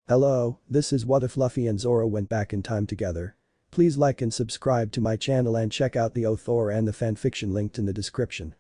Hello, this is What If Luffy and Zoro Went Back in Time Together. Please like and subscribe to my channel and check out the author and the fanfiction linked in the description.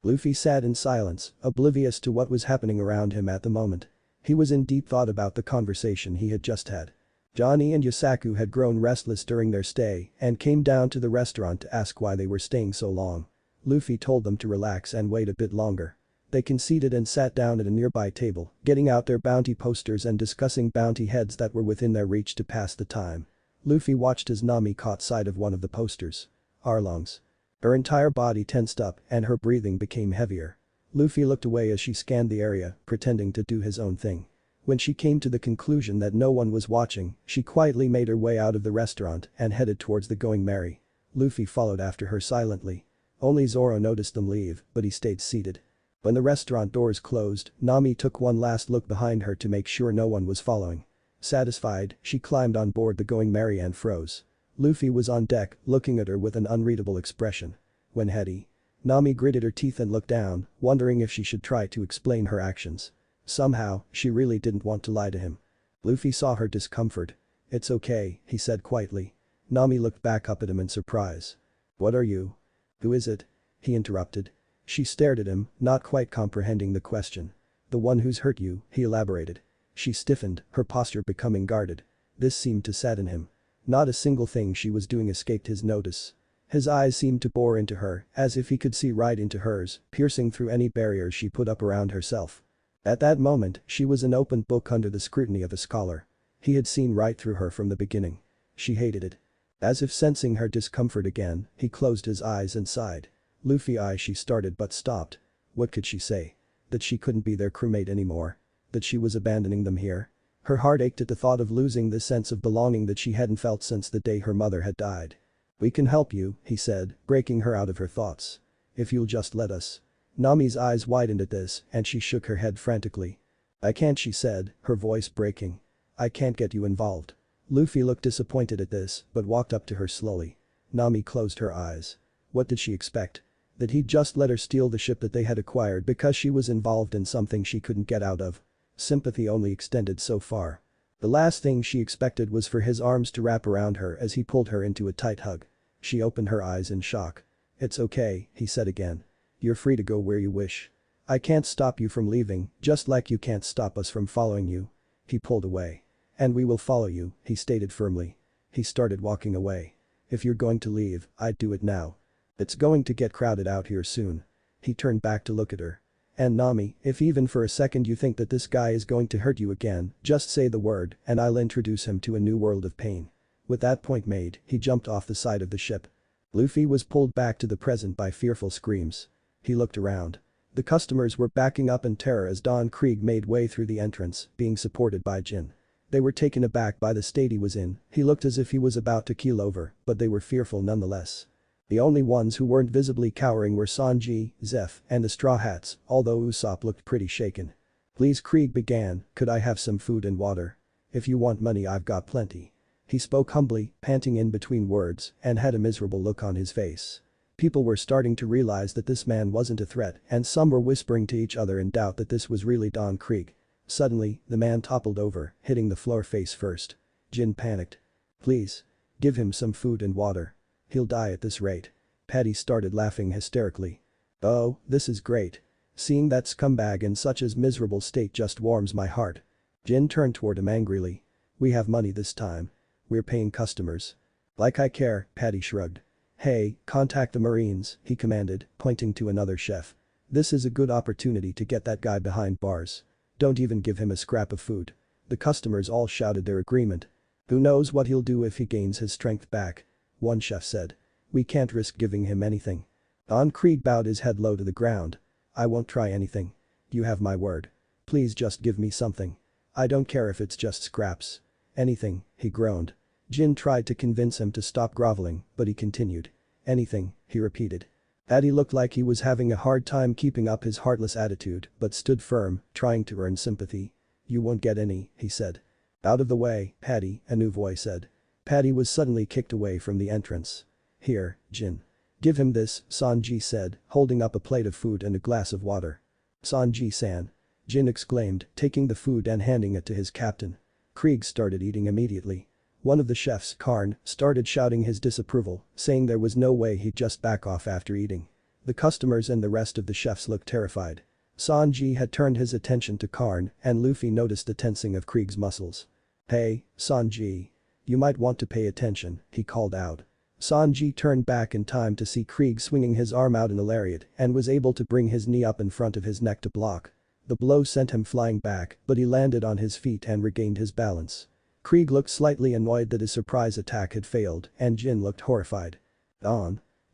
Luffy sat in silence, oblivious to what was happening around him at the moment. He was in deep thought about the conversation he had just had. Johnny and Yusaku had grown restless during their stay and came down to the restaurant to ask why they were staying so long. Luffy told them to relax and wait a bit longer. They conceded and sat down at a nearby table, getting out their bounty posters and discussing bounty heads that were within their reach to pass the time. Luffy watched as Nami caught sight of one of the posters. Arlong's. Her entire body tensed up and her breathing became heavier. Luffy looked away as she scanned the area, pretending to do his own thing. When she came to the conclusion that no one was watching, she quietly made her way out of the restaurant and headed towards the Going Merry. Luffy followed after her silently. Only Zoro noticed them leave, but he stayed seated. When the restaurant doors closed, Nami took one last look behind her to make sure no one was following. Satisfied, she climbed on board the Going Merry and froze. Luffy was on deck, looking at her with an unreadable expression. When heady. Nami gritted her teeth and looked down, wondering if she should try to explain her actions. Somehow, she really didn't want to lie to him. Luffy saw her discomfort. "It's okay," he said quietly. Nami looked back up at him in surprise. "What are you?" "Who is it?" he interrupted. She stared at him, not quite comprehending the question. "The one who's hurt you," he elaborated. She stiffened, her posture becoming guarded. This seemed to sadden him. Not a single thing she was doing escaped his notice. His eyes seemed to bore into her, as if he could see right into hers, piercing through any barriers she put up around herself. At that moment, she was an open book under the scrutiny of a scholar. He had seen right through her from the beginning. She hated it. As if sensing her discomfort again, he closed his eyes and sighed. Luffy she started but stopped. What could she say? That she couldn't be their crewmate anymore? That she was abandoning them here? Her heart ached at the thought of losing the sense of belonging that she hadn't felt since the day her mother had died. "We can help you," he said, breaking her out of her thoughts. "If you'll just let us." Nami's eyes widened at this and she shook her head frantically. "I can't," she said, her voice breaking. "I can't get you involved." Luffy looked disappointed at this but walked up to her slowly. Nami closed her eyes. What did she expect? That he'd just let her steal the ship that they had acquired because she was involved in something she couldn't get out of? Sympathy only extended so far. The last thing she expected was for his arms to wrap around her as he pulled her into a tight hug. She opened her eyes in shock. "It's okay," he said again. "You're free to go where you wish. I can't stop you from leaving, just like you can't stop us from following you." He pulled away. "And we will follow you," he stated firmly. He started walking away. "If you're going to leave, I'd do it now. It's going to get crowded out here soon." He turned back to look at her. "And Nami, if even for a second you think that this guy is going to hurt you again, just say the word and I'll introduce him to a new world of pain." With that point made, he jumped off the side of the ship. Luffy was pulled back to the present by fearful screams. He looked around. The customers were backing up in terror as Krieg made way through the entrance, being supported by Jin. They were taken aback by the state he was in. He looked as if he was about to keel over, but they were fearful nonetheless. The only ones who weren't visibly cowering were Sanji, Zeff, and the Straw Hats, although Usopp looked pretty shaken. "Please," Krieg began, "could I have some food and water? If you want money, I've got plenty." He spoke humbly, panting in between words, and had a miserable look on his face. People were starting to realize that this man wasn't a threat and some were whispering to each other in doubt that this was really Krieg. Suddenly, the man toppled over, hitting the floor face first. Jin panicked. "Please. Give him some food and water. He'll die at this rate." Patty started laughing hysterically. "Oh, this is great. Seeing that scumbag in such a miserable state just warms my heart." Jin turned toward him angrily. "We have money this time. We're paying customers." "Like I care," Patty shrugged. "Hey, contact the Marines," he commanded, pointing to another chef. "This is a good opportunity to get that guy behind bars. Don't even give him a scrap of food." The customers all shouted their agreement. "Who knows what he'll do if he gains his strength back," one chef said. "We can't risk giving him anything." Krieg bowed his head low to the ground. "I won't try anything. You have my word. Please just give me something. I don't care if it's just scraps. Anything," he groaned. Jin tried to convince him to stop groveling, but he continued. "Anything," he repeated. Patty looked like he was having a hard time keeping up his heartless attitude but stood firm, trying to earn sympathy. "You won't get any," he said. "Out of the way, Patty," a new voice said. Patty was suddenly kicked away from the entrance. "Here, Jin. Give him this," Sanji said, holding up a plate of food and a glass of water. "Sanji-san." Jin exclaimed, taking the food and handing it to his captain. Krieg started eating immediately. One of the chefs, Karn, started shouting his disapproval, saying there was no way he'd just back off after eating. The customers and the rest of the chefs looked terrified. Sanji had turned his attention to Karn and Luffy noticed the tensing of Krieg's muscles. "Hey, Sanji. You might want to pay attention," he called out. Sanji turned back in time to see Krieg swinging his arm out in a lariat and was able to bring his knee up in front of his neck to block. The blow sent him flying back, but he landed on his feet and regained his balance. Krieg looked slightly annoyed that his surprise attack had failed and Jin looked horrified.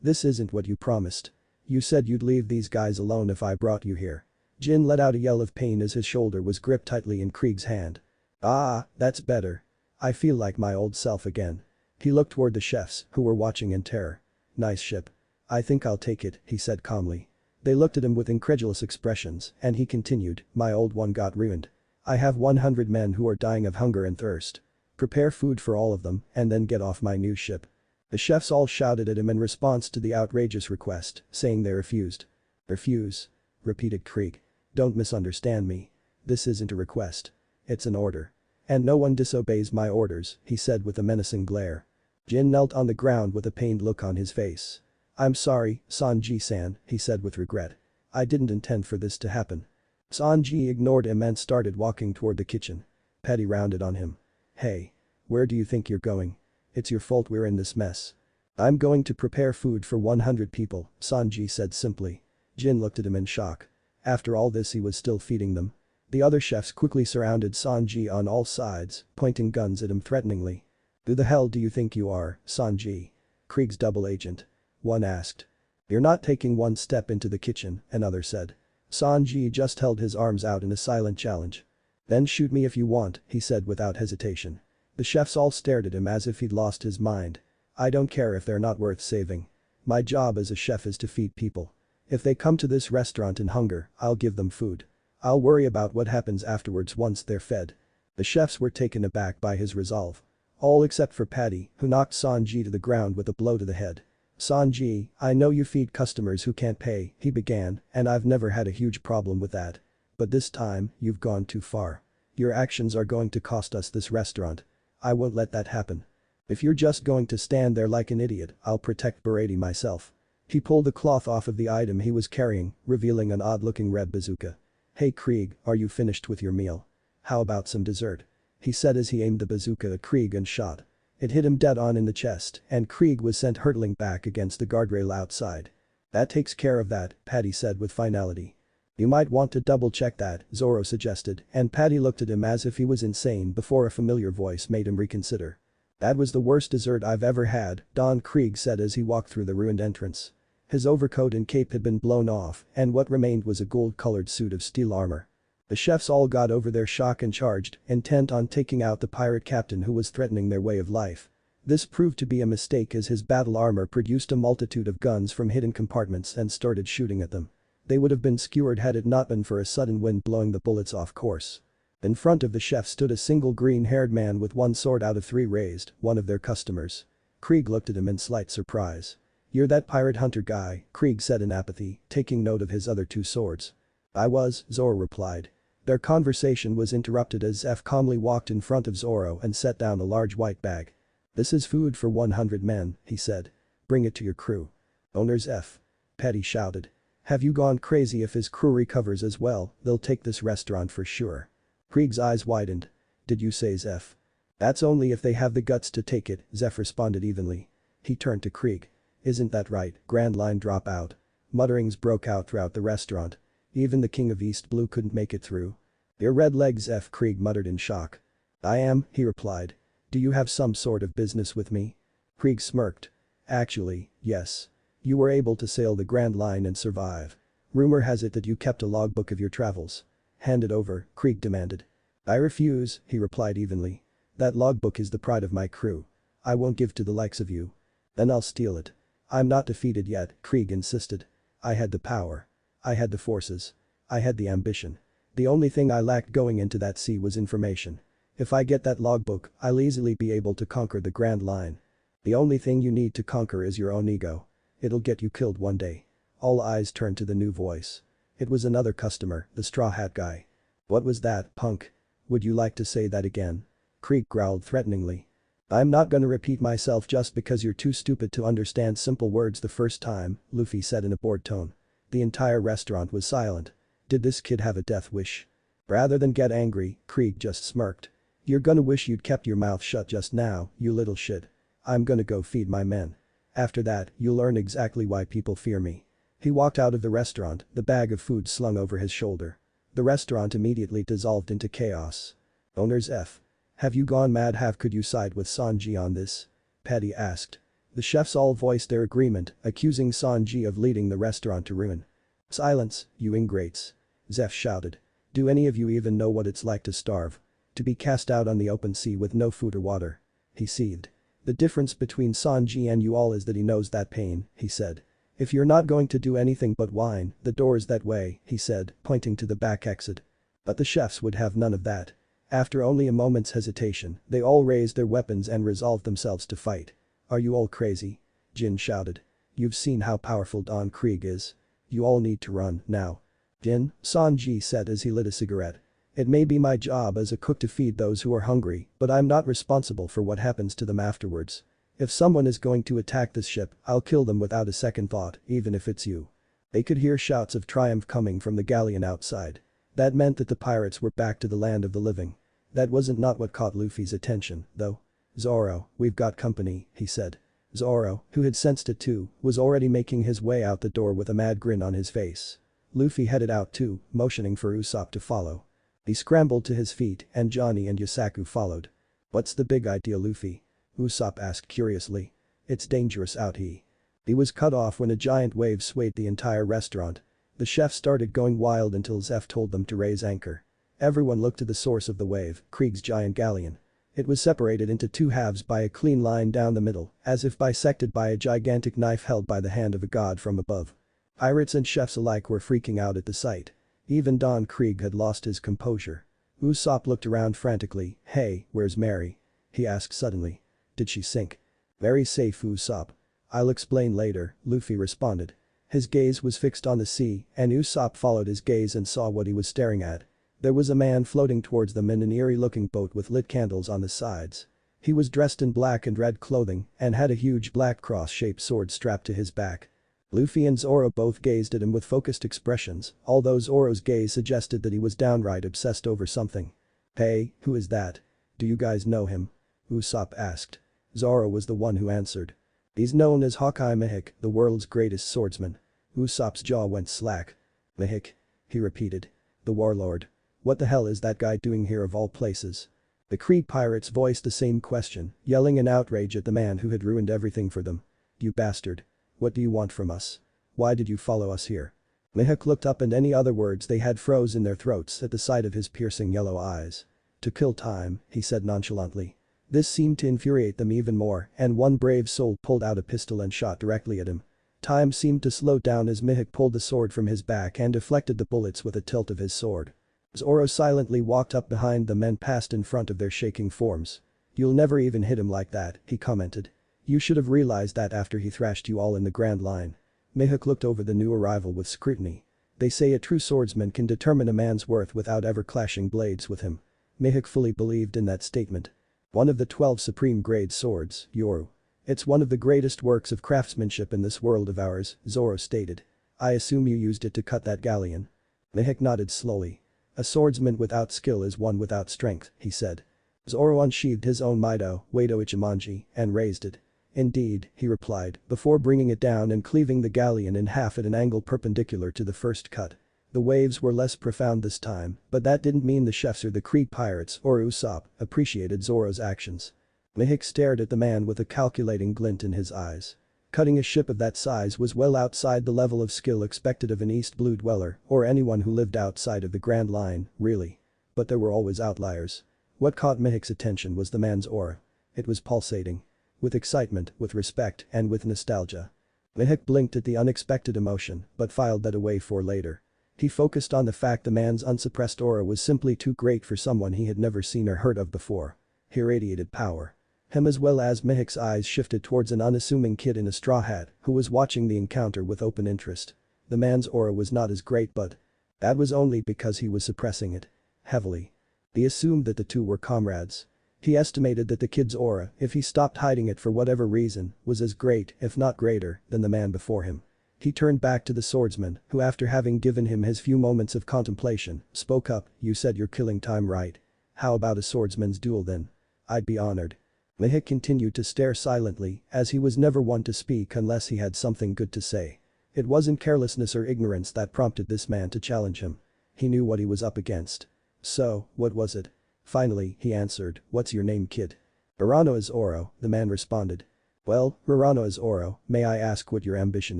This isn't what you promised. You said you'd leave these guys alone if I brought you here." Jin let out a yell of pain as his shoulder was gripped tightly in Krieg's hand. That's better. I feel like my old self again." He looked toward the chefs, who were watching in terror. "Nice ship. I think I'll take it," he said calmly. They looked at him with incredulous expressions and he continued, "My old one got ruined. I have 100 men who are dying of hunger and thirst. Prepare food for all of them and then get off my new ship." The chefs all shouted at him in response to the outrageous request, saying they refused. "Refuse?" repeated Krieg. "Don't misunderstand me. This isn't a request. It's an order. And no one disobeys my orders," he said with a menacing glare. Jin knelt on the ground with a pained look on his face. "I'm sorry, Sanji-san," he said with regret. "I didn't intend for this to happen." Sanji ignored him and started walking toward the kitchen. Patty rounded on him. "Hey. Where do you think you're going? It's your fault we're in this mess." "I'm going to prepare food for 100 people," Sanji said simply. Jin looked at him in shock. After all this he was still feeding them. The other chefs quickly surrounded Sanji on all sides, pointing guns at him threateningly. "Who the hell do you think you are, Sanji? Krieg's double agent?" one asked. "You're not taking one step into the kitchen," another said. Sanji just held his arms out in a silent challenge. "Then shoot me if you want," he said without hesitation. The chefs all stared at him as if he'd lost his mind. "I don't care if they're not worth saving. My job as a chef is to feed people. If they come to this restaurant in hunger, I'll give them food. I'll worry about what happens afterwards once they're fed." The chefs were taken aback by his resolve. All except for Patty, who knocked Sanji to the ground with a blow to the head. "Sanji, I know you feed customers who can't pay," he began, "and I've never had a huge problem with that. But this time, you've gone too far. Your actions are going to cost us this restaurant. I won't let that happen. If you're just going to stand there like an idiot, I'll protect Brady myself." He pulled the cloth off of the item he was carrying, revealing an odd-looking red bazooka. "Hey Krieg, are you finished with your meal? How about some dessert?" he said as he aimed the bazooka at Krieg and shot. It hit him dead on in the chest and Krieg was sent hurtling back against the guardrail outside. "That takes care of that," Patty said with finality. "You might want to double-check that," Zoro suggested, and Patty looked at him as if he was insane before a familiar voice made him reconsider. "That was the worst dessert I've ever had," Don Krieg said as he walked through the ruined entrance. His overcoat and cape had been blown off and what remained was a gold-colored suit of steel armor. The chefs all got over their shock and charged, intent on taking out the pirate captain who was threatening their way of life. This proved to be a mistake as his battle armor produced a multitude of guns from hidden compartments and started shooting at them. They would have been skewered had it not been for a sudden wind blowing the bullets off course. In front of the chef stood a single green-haired man with one sword out of 3 raised, one of their customers. Krieg looked at him in slight surprise. "You're that pirate hunter guy," Krieg said in apathy, taking note of his other 2 swords. "I was," Zoro replied. Their conversation was interrupted as Zeff calmly walked in front of Zoro and set down a large white bag. "This is food for 100 men," he said. "Bring it to your crew." "Owner Zeff!" Patty shouted. "Have you gone crazy? If his crew recovers as well, they'll take this restaurant for sure." Krieg's eyes widened. "Did you say Zeff?" "That's only if they have the guts to take it," Zeff responded evenly. He turned to Krieg. "Isn't that right, Grand Line drop out?" Mutterings broke out throughout the restaurant. Even the King of East Blue couldn't make it through. "Your red leg Zeff," Krieg muttered in shock. "I am," he replied. "Do you have some sort of business with me?" Krieg smirked. "Actually, yes. You were able to sail the Grand Line and survive. Rumor has it that you kept a logbook of your travels. Hand it over," Krieg demanded. "I refuse," he replied evenly. "That logbook is the pride of my crew. I won't give to the likes of you." "Then I'll steal it." "I'm not defeated yet," Krieg insisted. "I had the power. I had the forces. I had the ambition. The only thing I lacked going into that sea was information. If I get that logbook, I'll easily be able to conquer the Grand Line. The only thing you need to conquer is your own ego. It'll get you killed one day." All eyes turned to the new voice. It was another customer, the straw hat guy. "What was that, punk? Would you like to say that again?" Krieg growled threateningly. I'm not gonna repeat myself just because you're too stupid to understand simple words the first time, Luffy said in a bored tone. The entire restaurant was silent. Did this kid have a death wish? Rather than get angry, Krieg just smirked. You're gonna wish you'd kept your mouth shut just now, you little shit. I'm gonna go feed my men. After that, you'll learn exactly why people fear me. He walked out of the restaurant, the bag of food slung over his shoulder. The restaurant immediately dissolved into chaos. Owner Zeff. Have you gone mad? Could you side with Sanji on this? Petty asked. The chefs all voiced their agreement, accusing Sanji of leading the restaurant to ruin. Silence, you ingrates. Zeff shouted. Do any of you even know what it's like to starve? To be cast out on the open sea with no food or water? He seethed. The difference between Sanji and you all is that he knows that pain, he said. If you're not going to do anything but whine, the door's that way, he said, pointing to the back exit. But the chefs would have none of that. After only a moment's hesitation, they all raised their weapons and resolved themselves to fight. Are you all crazy? Jin shouted. You've seen how powerful Don Krieg is. You all need to run, now. Jin, Sanji said as he lit a cigarette. It may be my job as a cook to feed those who are hungry, but I'm not responsible for what happens to them afterwards. If someone is going to attack this ship, I'll kill them without a second thought, even if it's you. They could hear shouts of triumph coming from the galleon outside. That meant that the pirates were back to the land of the living. That wasn't not what caught Luffy's attention, though. Zoro, we've got company, he said. Zoro, who had sensed it too, was already making his way out the door with a mad grin on his face. Luffy headed out too, motioning for Usopp to follow. He scrambled to his feet and Johnny and Yasaku followed. What's the big idea, Luffy? Usopp asked curiously. It's dangerous out he. He was cut off when a giant wave swayed the entire restaurant. The chef started going wild until Zeff told them to raise anchor. Everyone looked to the source of the wave, Krieg's giant galleon. It was separated into two halves by a clean line down the middle, as if bisected by a gigantic knife held by the hand of a god from above. Pirates and chefs alike were freaking out at the sight. Even Don Krieg had lost his composure. Usopp looked around frantically. Hey, where's Mary? He asked suddenly. Did she sink? Very safe, Usopp. I'll explain later, Luffy responded. His gaze was fixed on the sea, and Usopp followed his gaze and saw what he was staring at. There was a man floating towards them in an eerie-looking boat with lit candles on the sides. He was dressed in black and red clothing and had a huge black cross-shaped sword strapped to his back. Luffy and Zoro both gazed at him with focused expressions, although Zoro's gaze suggested that he was downright obsessed over something. Hey, who is that? Do you guys know him? Usopp asked. Zoro was the one who answered. He's known as Hawkeye Mihawk, the world's greatest swordsman. Usopp's jaw went slack. Mihawk? He repeated. The warlord. What the hell is that guy doing here of all places? The Krieg pirates voiced the same question, yelling in outrage at the man who had ruined everything for them. You bastard. What do you want from us? Why did you follow us here? Mihawk looked up and any other words they had froze in their throats at the sight of his piercing yellow eyes. To kill time, he said nonchalantly. This seemed to infuriate them even more, and one brave soul pulled out a pistol and shot directly at him. Time seemed to slow down as Mihawk pulled the sword from his back and deflected the bullets with a tilt of his sword. Zoro silently walked up behind them and passed in front of their shaking forms. You'll never even hit him like that, he commented. You should have realized that after he thrashed you all in the Grand Line. Mihawk looked over the new arrival with scrutiny. They say a true swordsman can determine a man's worth without ever clashing blades with him. Mihawk fully believed in that statement. One of the 12 supreme grade swords, Yoru. It's one of the greatest works of craftsmanship in this world of ours, Zoro stated. I assume you used it to cut that galleon. Mihawk nodded slowly. A swordsman without skill is one without strength, he said. Zoro unsheathed his own Mido, Wado Ichimonji, and raised it. Indeed, he replied, before bringing it down and cleaving the galleon in half at an angle perpendicular to the first cut. The waves were less profound this time, but that didn't mean the chefs or the Krieg pirates or Usopp appreciated Zoro's actions. Mihawk stared at the man with a calculating glint in his eyes. Cutting a ship of that size was well outside the level of skill expected of an East Blue dweller or anyone who lived outside of the Grand Line, really. But there were always outliers. What caught Mihawk's attention was the man's aura. It was pulsating. With excitement, with respect, and with nostalgia. Mihawk blinked at the unexpected emotion, but filed that away for later. He focused on the fact the man's unsuppressed aura was simply too great for someone he had never seen or heard of before. He radiated power. Him as well as Mihawk's eyes shifted towards an unassuming kid in a straw hat who was watching the encounter with open interest. The man's aura was not as great but that was only because he was suppressing it. Heavily. He assumed that the two were comrades. He estimated that the kid's aura, if he stopped hiding it for whatever reason, was as great, if not greater, than the man before him. He turned back to the swordsman, who after having given him his few moments of contemplation, spoke up, "You said you're killing time, right? How about a swordsman's duel then? I'd be honored." Mihawk continued to stare silently, as he was never one to speak unless he had something good to say. It wasn't carelessness or ignorance that prompted this man to challenge him. He knew what he was up against. "So, what was it?" Finally, he answered, "What's your name, kid?" "Urano is Oro," the man responded. "Well, Urano is Oro, may I ask what your ambition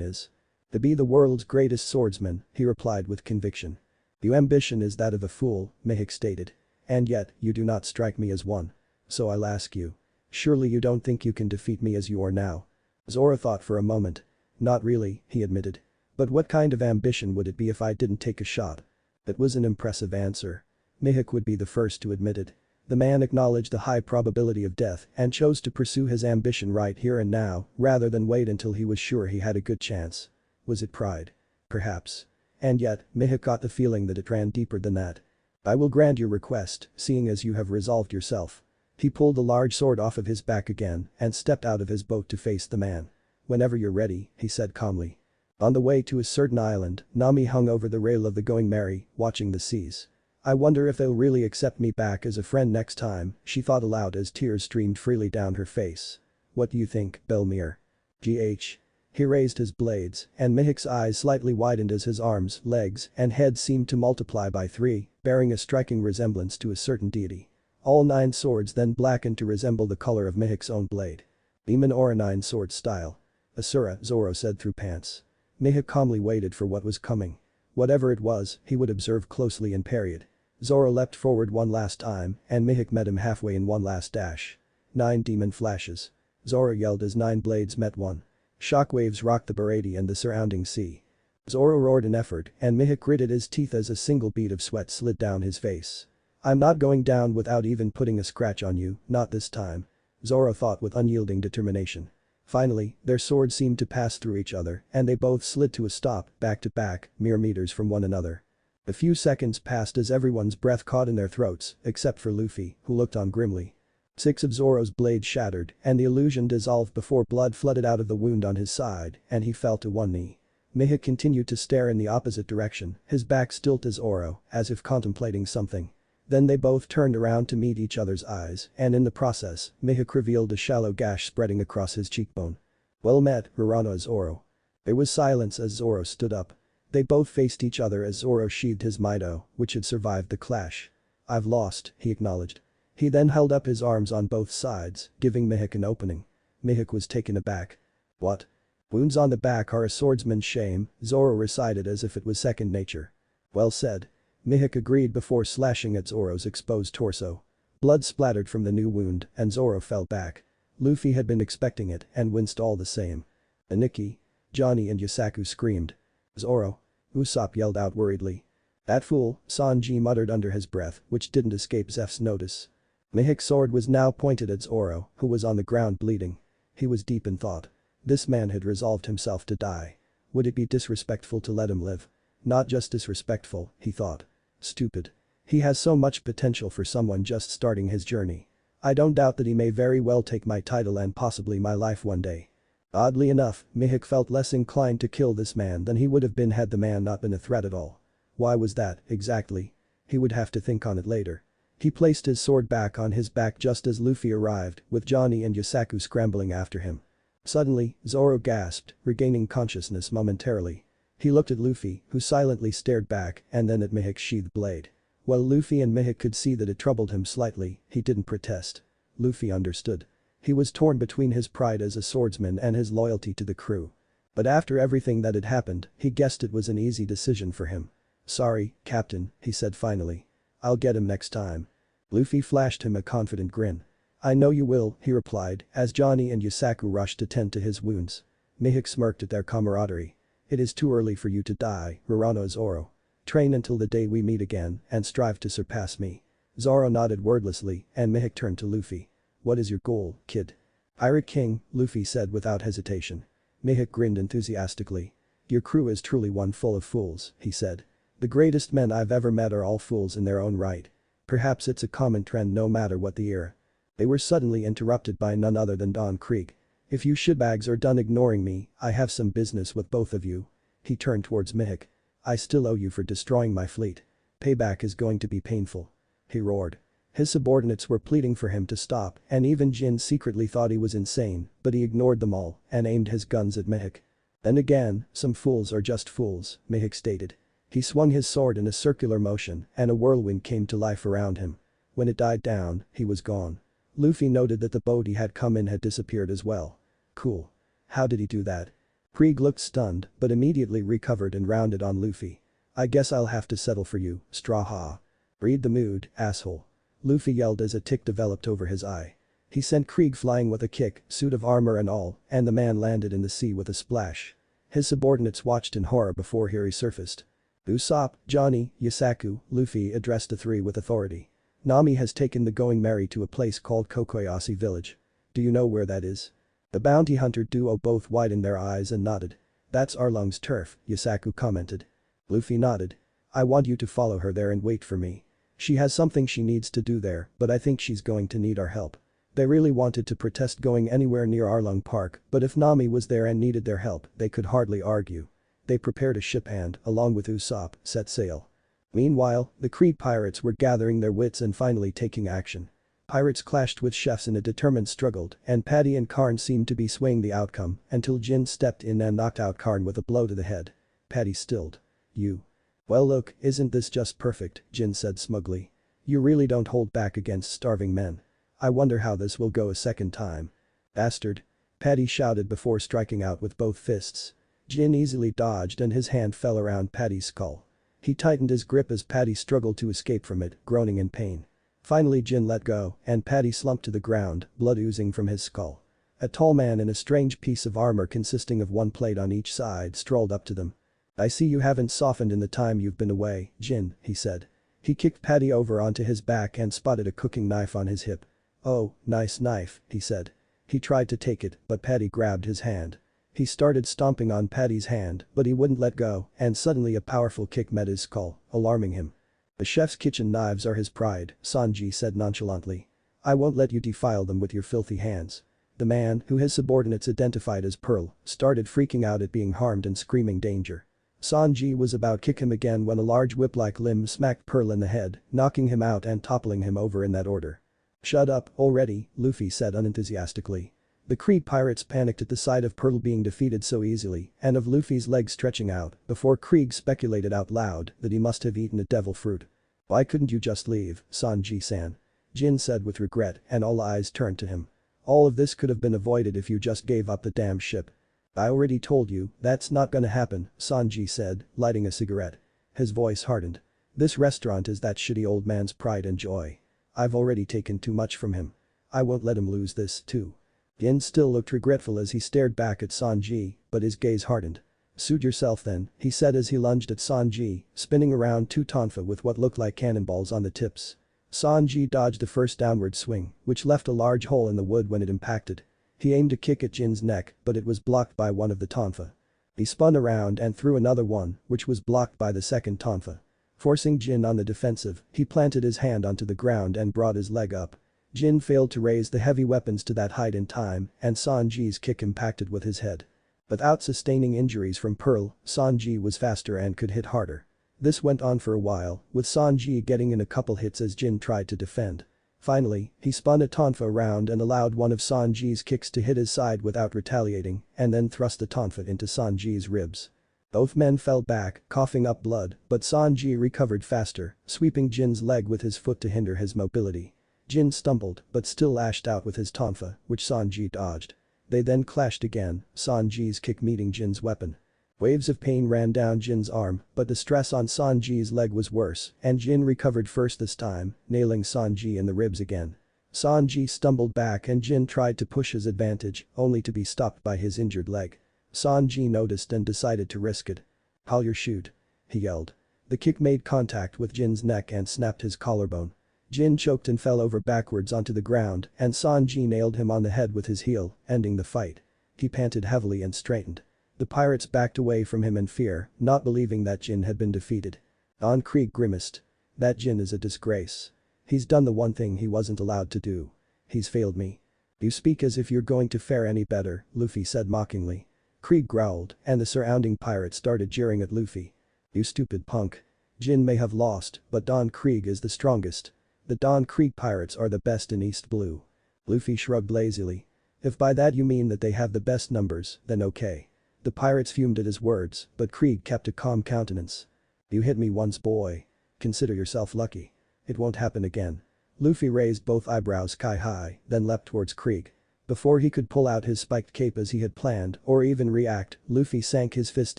is?" "To be the world's greatest swordsman," he replied with conviction. "Your ambition is that of a fool," Mihawk stated. "And yet, you do not strike me as one. So I'll ask you. Surely you don't think you can defeat me as you are now?" Zoro thought for a moment. "Not really," he admitted. "But what kind of ambition would it be if I didn't take a shot?" That was an impressive answer. Mihawk would be the first to admit it. The man acknowledged the high probability of death and chose to pursue his ambition right here and now, rather than wait until he was sure he had a good chance. Was it pride? Perhaps. And yet, Mihawk got the feeling that it ran deeper than that. "I will grant your request, seeing as you have resolved yourself." He pulled the large sword off of his back again and stepped out of his boat to face the man. "Whenever you're ready," he said calmly. On the way to a certain island, Nami hung over the rail of the Going Merry, watching the seas. "I wonder if they'll really accept me back as a friend next time," she thought aloud as tears streamed freely down her face. "What do you think, Belmere?" "GH." He raised his blades, and Mihawk's eyes slightly widened as his arms, legs, and head seemed to multiply by 3, bearing a striking resemblance to a certain deity. All 9 swords then blackened to resemble the color of Mihawk's own blade. "Demon or a 9-sword style." "Asura," Zoro said through pants. Mihawk calmly waited for what was coming. Whatever it was, he would observe closely and parry it. Zoro leapt forward one last time, and Mihawk met him halfway in one last dash. 9 demon flashes. Zoro yelled as 9 blades met one. Shockwaves rocked the Baradi and the surrounding sea. Zoro roared in effort, and Mihawk gritted his teeth as a single bead of sweat slid down his face. "I'm not going down without even putting a scratch on you, not this time," Zoro thought with unyielding determination. Finally, their swords seemed to pass through each other, and they both slid to a stop, back to back, mere meters from one another. A few seconds passed as everyone's breath caught in their throats, except for Luffy, who looked on grimly. 6 of Zoro's blades shattered, and the illusion dissolved before blood flooded out of the wound on his side, and he fell to one knee. Mihawk continued to stare in the opposite direction, his back still to Zoro, as if contemplating something. Then they both turned around to meet each other's eyes, and in the process, Mihawk revealed a shallow gash spreading across his cheekbone. "Well met, Urano Zoro." There was silence as Zoro stood up. They both faced each other as Zoro sheathed his Mido, which had survived the clash. "I've lost," he acknowledged. He then held up his arms on both sides, giving Mihawk an opening. Mihawk was taken aback. "What?" "Wounds on the back are a swordsman's shame," Zoro recited as if it was second nature. "Well said." Mihawk agreed before slashing at Zoro's exposed torso. Blood splattered from the new wound, and Zoro fell back. Luffy had been expecting it and winced all the same. "Aniki!" Johnny and Yasaku screamed. "Zoro!" Usopp yelled out worriedly. "That fool," Sanji muttered under his breath, which didn't escape Zeff's notice. Mihawk's sword was now pointed at Zoro, who was on the ground bleeding. He was deep in thought. This man had resolved himself to die. Would it be disrespectful to let him live? Not just disrespectful, he thought. Stupid. He has so much potential for someone just starting his journey. I don't doubt that he may very well take my title and possibly my life one day. Oddly enough, Mihawk felt less inclined to kill this man than he would have been had the man not been a threat at all. Why was that, exactly? He would have to think on it later. He placed his sword back on his back just as Luffy arrived, with Johnny and Yasaku scrambling after him. Suddenly, Zoro gasped, regaining consciousness momentarily. He looked at Luffy, who silently stared back, and then at Mihawk's sheathed blade. While Luffy and Mihawk could see that it troubled him slightly, he didn't protest. Luffy understood. He was torn between his pride as a swordsman and his loyalty to the crew. But after everything that had happened, he guessed it was an easy decision for him. "Sorry, Captain," he said finally. "I'll get him next time." Luffy flashed him a confident grin. "I know you will," he replied, as Johnny and Yasaku rushed to tend to his wounds. Mihawk smirked at their camaraderie. "It is too early for you to die, Urano Zoro. Train until the day we meet again and strive to surpass me." Zoro nodded wordlessly, and Mihawk turned to Luffy. "What is your goal, kid?" "Pirate King," Luffy said without hesitation. Mihawk grinned enthusiastically. "Your crew is truly one full of fools," he said. "The greatest men I've ever met are all fools in their own right. Perhaps it's a common trend no matter what the era." They were suddenly interrupted by none other than Don Krieg. "If you shitbags are done ignoring me, I have some business with both of you." He turned towards Mihawk. "I still owe you for destroying my fleet. Payback is going to be painful." He roared. His subordinates were pleading for him to stop and even Jin secretly thought he was insane, but he ignored them all and aimed his guns at Mihawk. "Then again, some fools are just fools," Mihawk stated. He swung his sword in a circular motion and a whirlwind came to life around him. When it died down, he was gone. Luffy noted that the boat he had come in had disappeared as well. "Cool. How did he do that?" Krieg looked stunned but immediately recovered and rounded on Luffy. "I guess I'll have to settle for you, Straw Ha. Read the mood, asshole." Luffy yelled as a tic developed over his eye. He sent Krieg flying with a kick, suit of armor and all, and the man landed in the sea with a splash. His subordinates watched in horror before he resurfaced. "Usopp, Johnny, Yasaku," Luffy addressed the three with authority. "Nami has taken the Going Merry to a place called Kokoyashi village. Do you know where that is?" The bounty hunter duo both widened their eyes and nodded. "That's Arlong's turf," Yasaku commented. Luffy nodded. "I want you to follow her there and wait for me. She has something she needs to do there, but I think she's going to need our help." They really wanted to protest going anywhere near Arlong Park, but if Nami was there and needed their help, they could hardly argue. They prepared a ship and, along with Usopp, set sail. Meanwhile, the Krieg pirates were gathering their wits and finally taking action. Pirates clashed with chefs in a determined struggle, and Paddy and Karn seemed to be swaying the outcome until Jin stepped in and knocked out Karn with a blow to the head. Paddy stilled. "You. Well look, isn't this just perfect," Jin said smugly. "You really don't hold back against starving men. I wonder how this will go a second time." "Bastard." Paddy shouted before striking out with both fists. Jin easily dodged and his hand fell around Paddy's skull. He tightened his grip as Paddy struggled to escape from it, groaning in pain. Finally Jin let go and Paddy slumped to the ground, blood oozing from his skull. A tall man in a strange piece of armor consisting of one plate on each side strolled up to them. "I see you haven't softened in the time you've been away, Jin," he said. He kicked Paddy over onto his back and spotted a cooking knife on his hip. "Oh, nice knife," he said. He tried to take it, but Paddy grabbed his hand. He started stomping on Paddy's hand, but he wouldn't let go, and suddenly a powerful kick met his skull, alarming him. "The chef's kitchen knives are his pride," Sanji said nonchalantly. "I won't let you defile them with your filthy hands." The man, who his subordinates identified as Pearl, started freaking out at being harmed and screaming danger. Sanji was about to kick him again when a large whip-like limb smacked Pearl in the head, knocking him out and toppling him over in that order. "Shut up already," Luffy said unenthusiastically. The Krieg pirates panicked at the sight of Pearl being defeated so easily and of Luffy's legs stretching out before Krieg speculated out loud that he must have eaten a devil fruit. "Why couldn't you just leave, Sanji-san?" Jin said with regret and all eyes turned to him. "All of this could have been avoided if you just gave up the damn ship." "I already told you, that's not gonna happen," Sanji said, lighting a cigarette. His voice hardened. "This restaurant is that shitty old man's pride and joy. I've already taken too much from him. I won't let him lose this, too." Jin still looked regretful as he stared back at Sanji, but his gaze hardened. "Suit yourself then," he said as he lunged at Sanji, spinning around two tonfa with what looked like cannonballs on the tips. Sanji dodged the first downward swing, which left a large hole in the wood when it impacted. He aimed a kick at Jin's neck, but it was blocked by one of the tonfa. He spun around and threw another one, which was blocked by the second tonfa. Forcing Jin on the defensive, he planted his hand onto the ground and brought his leg up. Jin failed to raise the heavy weapons to that height in time, and Sanji's kick impacted with his head. Without sustaining injuries from Pearl, Sanji was faster and could hit harder. This went on for a while, with Sanji getting in a couple hits as Jin tried to defend. Finally, he spun a tonfa around and allowed one of Sanji's kicks to hit his side without retaliating, and then thrust the tonfa into Sanji's ribs. Both men fell back, coughing up blood, but Sanji recovered faster, sweeping Jin's leg with his foot to hinder his mobility. Jin stumbled, but still lashed out with his tonfa, which Sanji dodged. They then clashed again, Sanji's kick meeting Jin's weapon. Waves of pain ran down Jin's arm, but the stress on Sanji's leg was worse, and Jin recovered first this time, nailing Sanji in the ribs again. Sanji stumbled back and Jin tried to push his advantage, only to be stopped by his injured leg. Sanji noticed and decided to risk it. "Haul your shoot," he yelled. The kick made contact with Jin's neck and snapped his collarbone. Jin choked and fell over backwards onto the ground and Sanji nailed him on the head with his heel, ending the fight. He panted heavily and straightened. The pirates backed away from him in fear, not believing that Jin had been defeated. Don Krieg grimaced. "That Jin is a disgrace. He's done the one thing he wasn't allowed to do." He's failed me. You speak as if you're going to fare any better, Luffy said mockingly. Krieg growled, and the surrounding pirates started jeering at Luffy. You stupid punk. Jin may have lost, but Don Krieg is the strongest. The Don Krieg pirates are the best in East Blue. Luffy shrugged lazily. If by that you mean that they have the best numbers, then okay. The pirates fumed at his words, but Krieg kept a calm countenance. You hit me once, boy. Consider yourself lucky. It won't happen again. Luffy raised both eyebrows sky high, then leapt towards Krieg. Before he could pull out his spiked cape as he had planned or even react, Luffy sank his fist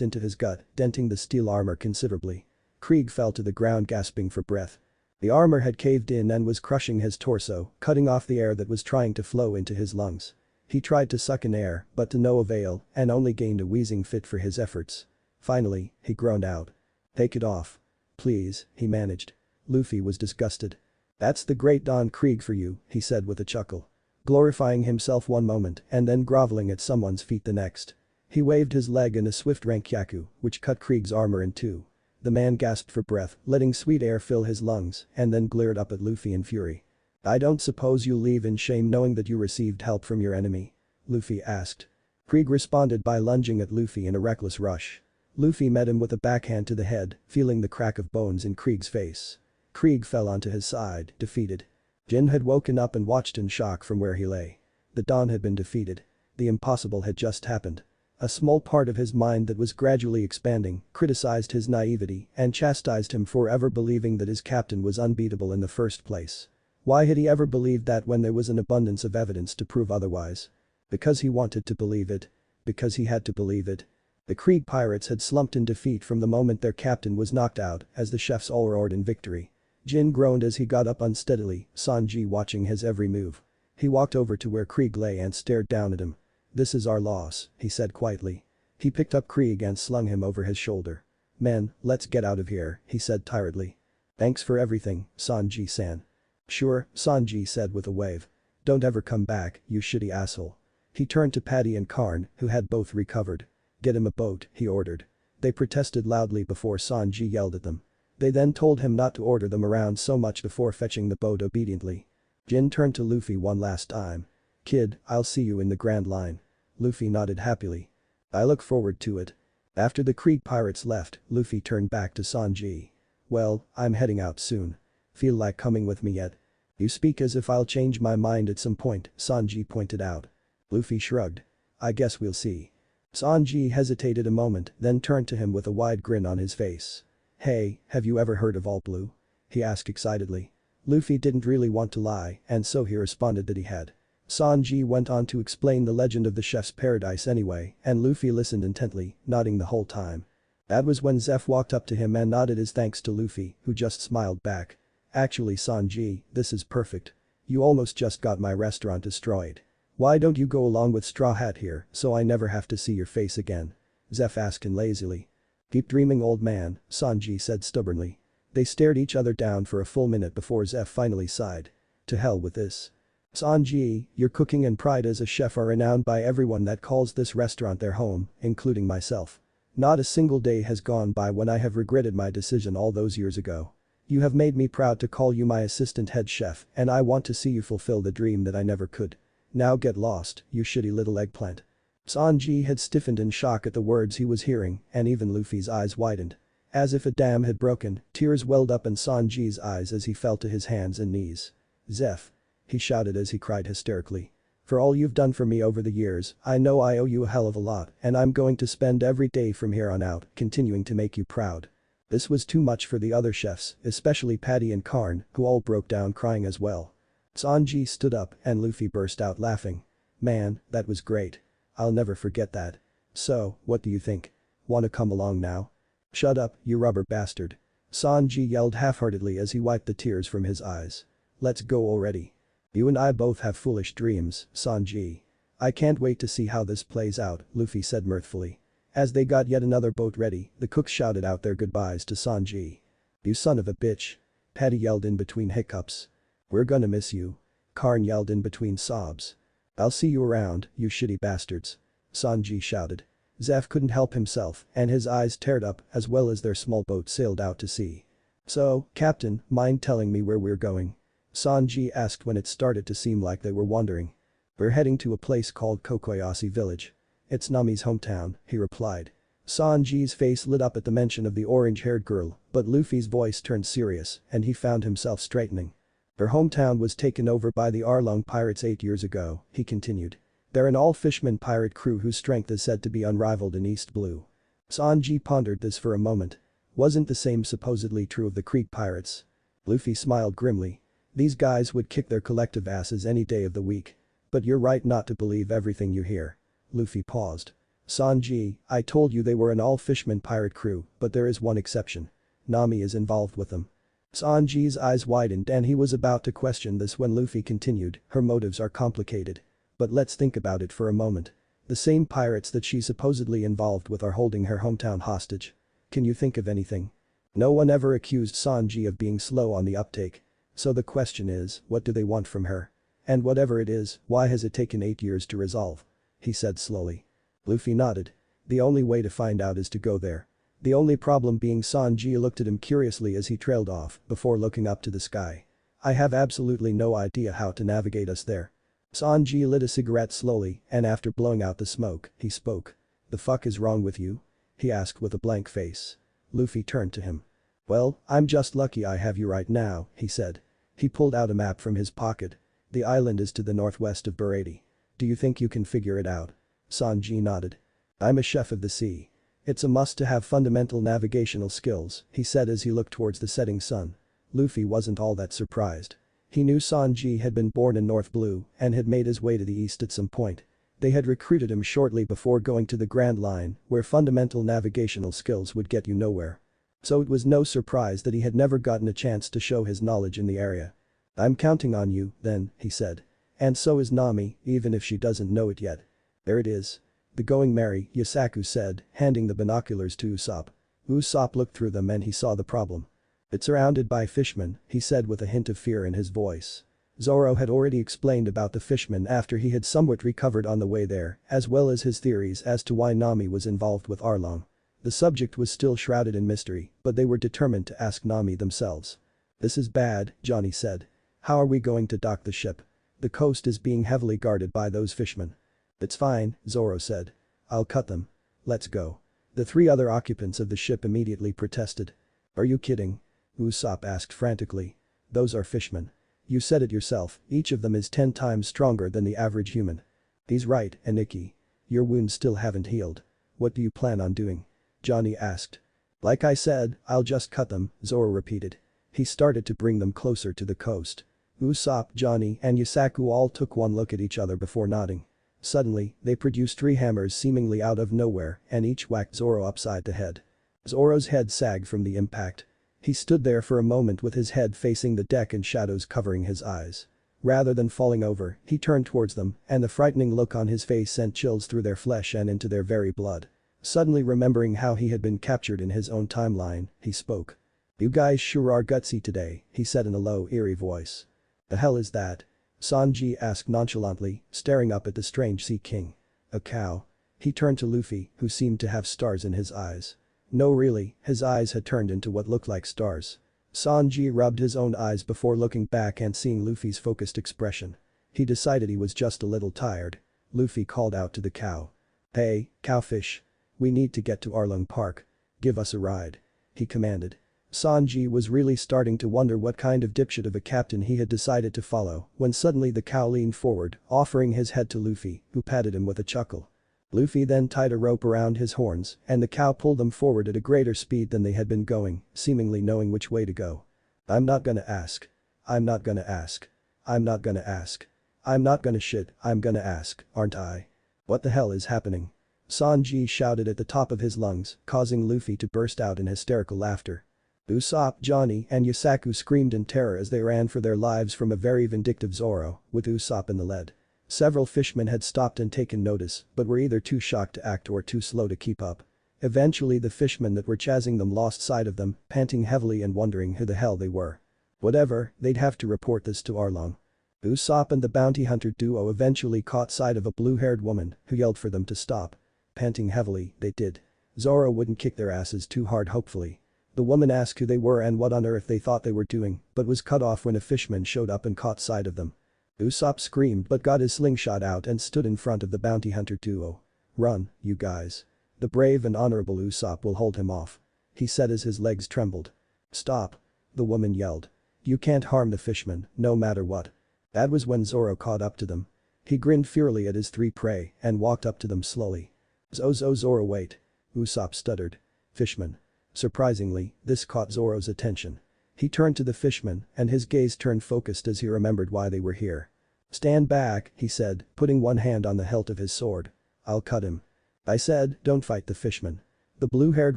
into his gut, denting the steel armor considerably. Krieg fell to the ground gasping for breath. The armor had caved in and was crushing his torso, cutting off the air that was trying to flow into his lungs. He tried to suck in air, but to no avail, and only gained a wheezing fit for his efforts. Finally, he groaned out. Take it off. Please, he managed. Luffy was disgusted. That's the great Don Krieg for you, he said with a chuckle. Glorifying himself one moment and then groveling at someone's feet the next. He waved his leg in a swift rankyaku, which cut Krieg's armor in two. The man gasped for breath, letting sweet air fill his lungs, and then glared up at Luffy in fury. I don't suppose you'll leave in shame knowing that you received help from your enemy? Luffy asked. Krieg responded by lunging at Luffy in a reckless rush. Luffy met him with a backhand to the head, feeling the crack of bones in Krieg's face. Krieg fell onto his side, defeated. Jin had woken up and watched in shock from where he lay. The Don had been defeated. The impossible had just happened. A small part of his mind that was gradually expanding criticized his naivety and chastised him for ever believing that his captain was unbeatable in the first place. Why had he ever believed that when there was an abundance of evidence to prove otherwise? Because he wanted to believe it. Because he had to believe it. The Krieg pirates had slumped in defeat from the moment their captain was knocked out as the chefs all roared in victory. Jin groaned as he got up unsteadily, Sanji watching his every move. He walked over to where Krieg lay and stared down at him. This is our loss, he said quietly. He picked up Krieg and slung him over his shoulder. Men, let's get out of here, he said tiredly. Thanks for everything, Sanji-san. Sure, Sanji said with a wave. Don't ever come back, you shitty asshole. He turned to Paddy and Karn, who had both recovered. Get him a boat, he ordered. They protested loudly before Sanji yelled at them. They then told him not to order them around so much before fetching the boat obediently. Jin turned to Luffy one last time. Kid, I'll see you in the Grand Line. Luffy nodded happily. I look forward to it. After the Krieg pirates left, Luffy turned back to Sanji. Well, I'm heading out soon. Feel like coming with me yet? You speak as if I'll change my mind at some point, Sanji pointed out. Luffy shrugged. I guess we'll see. Sanji hesitated a moment, then turned to him with a wide grin on his face. Hey, have you ever heard of All Blue? He asked excitedly. Luffy didn't really want to lie, and so he responded that he had. Sanji went on to explain the legend of the chef's paradise anyway, and Luffy listened intently, nodding the whole time. That was when Zeff walked up to him and nodded his thanks to Luffy, who just smiled back. Actually Sanji, this is perfect. You almost just got my restaurant destroyed. Why don't you go along with Straw Hat here so I never have to see your face again? Zeff asked him lazily. Keep dreaming, old man, Sanji said stubbornly. They stared each other down for a full minute before Zeff finally sighed. To hell with this. Sanji, your cooking and pride as a chef are renowned by everyone that calls this restaurant their home, including myself. Not a single day has gone by when I have regretted my decision all those years ago. You have made me proud to call you my assistant head chef, and I want to see you fulfill the dream that I never could. Now get lost, you shitty little eggplant. Sanji had stiffened in shock at the words he was hearing, and even Luffy's eyes widened. As if a dam had broken, tears welled up in Sanji's eyes as he fell to his hands and knees. Zeff. He shouted as he cried hysterically. For all you've done for me over the years, I know I owe you a hell of a lot, and I'm going to spend every day from here on out continuing to make you proud. This was too much for the other chefs, especially Paddy and Karn, who all broke down crying as well. Sanji stood up and Luffy burst out laughing. Man, that was great. I'll never forget that. So, what do you think? Wanna come along now? Shut up, you rubber bastard. Sanji yelled half-heartedly as he wiped the tears from his eyes. Let's go already. You and I both have foolish dreams, Sanji. I can't wait to see how this plays out, Luffy said mirthfully. As they got yet another boat ready, the cooks shouted out their goodbyes to Sanji. You son of a bitch. Paddy yelled in between hiccups. We're gonna miss you. Karn yelled in between sobs. I'll see you around, you shitty bastards. Sanji shouted. Zeff couldn't help himself and his eyes teared up as well as their small boat sailed out to sea. So, Captain, mind telling me where we're going? Sanji asked when it started to seem like they were wandering. "We're heading to a place called Kokoyasi village. It's Nami's hometown," he replied. Sanji's face lit up at the mention of the orange-haired girl, but Luffy's voice turned serious and he found himself straightening. "Her hometown was taken over by the Arlong pirates 8 years ago," he continued. "They're an all-fisherman pirate crew whose strength is said to be unrivaled in East Blue." Sanji pondered this for a moment. Wasn't the same supposedly true of the Krieg pirates? Luffy smiled grimly. "These guys would kick their collective asses any day of the week. But you're right not to believe everything you hear." Luffy paused. "Sanji, I told you they were an all-fisherman pirate crew, but there is one exception. Nami is involved with them." Sanji's eyes widened and he was about to question this when Luffy continued, "Her motives are complicated. But let's think about it for a moment. The same pirates that she's supposedly involved with are holding her hometown hostage. Can you think of anything?" No one ever accused Sanji of being slow on the uptake. So the question is, what do they want from her? And whatever it is, why has it taken 8 years to resolve? He said slowly. Luffy nodded. "The only way to find out is to go there." The only problem being Sanji looked at him curiously as he trailed off before looking up to the sky. "I have absolutely no idea how to navigate us there." Sanji lit a cigarette slowly and after blowing out the smoke, he spoke. "The fuck is wrong with you?" he asked with a blank face. Luffy turned to him. "Well, I'm just lucky I have you right now," he said. He pulled out a map from his pocket. "The island is to the northwest of Baroque. Do you think you can figure it out?" Sanji nodded. "I'm a chef of the sea. It's a must to have fundamental navigational skills," he said as he looked towards the setting sun. Luffy wasn't all that surprised. He knew Sanji had been born in North Blue and had made his way to the east at some point. They had recruited him shortly before going to the Grand Line, where fundamental navigational skills would get you nowhere. So it was no surprise that he had never gotten a chance to show his knowledge in the area. "I'm counting on you, then," he said. "And so is Nami, even if she doesn't know it yet." "There it is. The going merry," Yasaku said, handing the binoculars to Usopp. Usopp looked through them and he saw the problem. "It's surrounded by fishmen," he said with a hint of fear in his voice. Zoro had already explained about the fishmen after he had somewhat recovered on the way there, as well as his theories as to why Nami was involved with Arlong. The subject was still shrouded in mystery, but they were determined to ask Nami themselves. "This is bad," Johnny said. "How are we going to dock the ship? The coast is being heavily guarded by those fishmen." "It's fine," Zoro said. "I'll cut them. Let's go." The 3 other occupants of the ship immediately protested. "Are you kidding?" Usopp asked frantically. "Those are fishmen. You said it yourself, each of them is 10 times stronger than the average human." "He's right, Aniki. Your wounds still haven't healed. What do you plan on doing?" Johnny asked. "Like I said, I'll just cut them," Zoro repeated. He started to bring them closer to the coast. Usopp, Johnny and Yasaku all took one look at each other before nodding. Suddenly, they produced 3 hammers seemingly out of nowhere and each whacked Zoro upside the head. Zoro's head sagged from the impact. He stood there for a moment with his head facing the deck and shadows covering his eyes. Rather than falling over, he turned towards them and the frightening look on his face sent chills through their flesh and into their very blood. Suddenly remembering how he had been captured in his own timeline, he spoke. "You guys sure are gutsy today," he said in a low, eerie voice. "The hell is that?" Sanji asked nonchalantly, staring up at the strange sea king. "A cow." He turned to Luffy, who seemed to have stars in his eyes. No really, his eyes had turned into what looked like stars. Sanji rubbed his own eyes before looking back and seeing Luffy's focused expression. He decided he was just a little tired. Luffy called out to the cow. "Hey, cowfish. We need to get to Arlong Park. Give us a ride," he commanded. Sanji was really starting to wonder what kind of dipshit of a captain he had decided to follow when suddenly the cow leaned forward, offering his head to Luffy, who patted him with a chuckle. Luffy then tied a rope around his horns and the cow pulled them forward at a greater speed than they had been going, seemingly knowing which way to go. "I'm not gonna ask. I'm not gonna ask. I'm not gonna ask. I'm not gonna shit, I'm gonna ask, aren't I? What the hell is happening?" Sanji shouted at the top of his lungs, causing Luffy to burst out in hysterical laughter. Usopp, Johnny and Yasaku screamed in terror as they ran for their lives from a very vindictive Zoro, with Usopp in the lead. Several fishmen had stopped and taken notice, but were either too shocked to act or too slow to keep up. Eventually the fishmen that were chasing them lost sight of them, panting heavily and wondering who the hell they were. Whatever, they'd have to report this to Arlong. Usopp and the bounty hunter duo eventually caught sight of a blue-haired woman who yelled for them to stop. Panting heavily, they did. Zoro wouldn't kick their asses too hard hopefully. The woman asked who they were and what on earth they thought they were doing, but was cut off when a fisherman showed up and caught sight of them. Usopp screamed but got his slingshot out and stood in front of the bounty hunter duo. "Run, you guys. The brave and honorable Usopp will hold him off," he said as his legs trembled. "Stop," the woman yelled. "You can't harm the fisherman, no matter what." That was when Zoro caught up to them. He grinned fiercely at his three prey and walked up to them slowly. Zoro, wait," Usopp stuttered. "Fishman." Surprisingly, this caught Zoro's attention. He turned to the fishman and his gaze turned focused as he remembered why they were here. "Stand back," he said, putting one hand on the hilt of his sword. "I'll cut him." "I said, don't fight the fishman," the blue-haired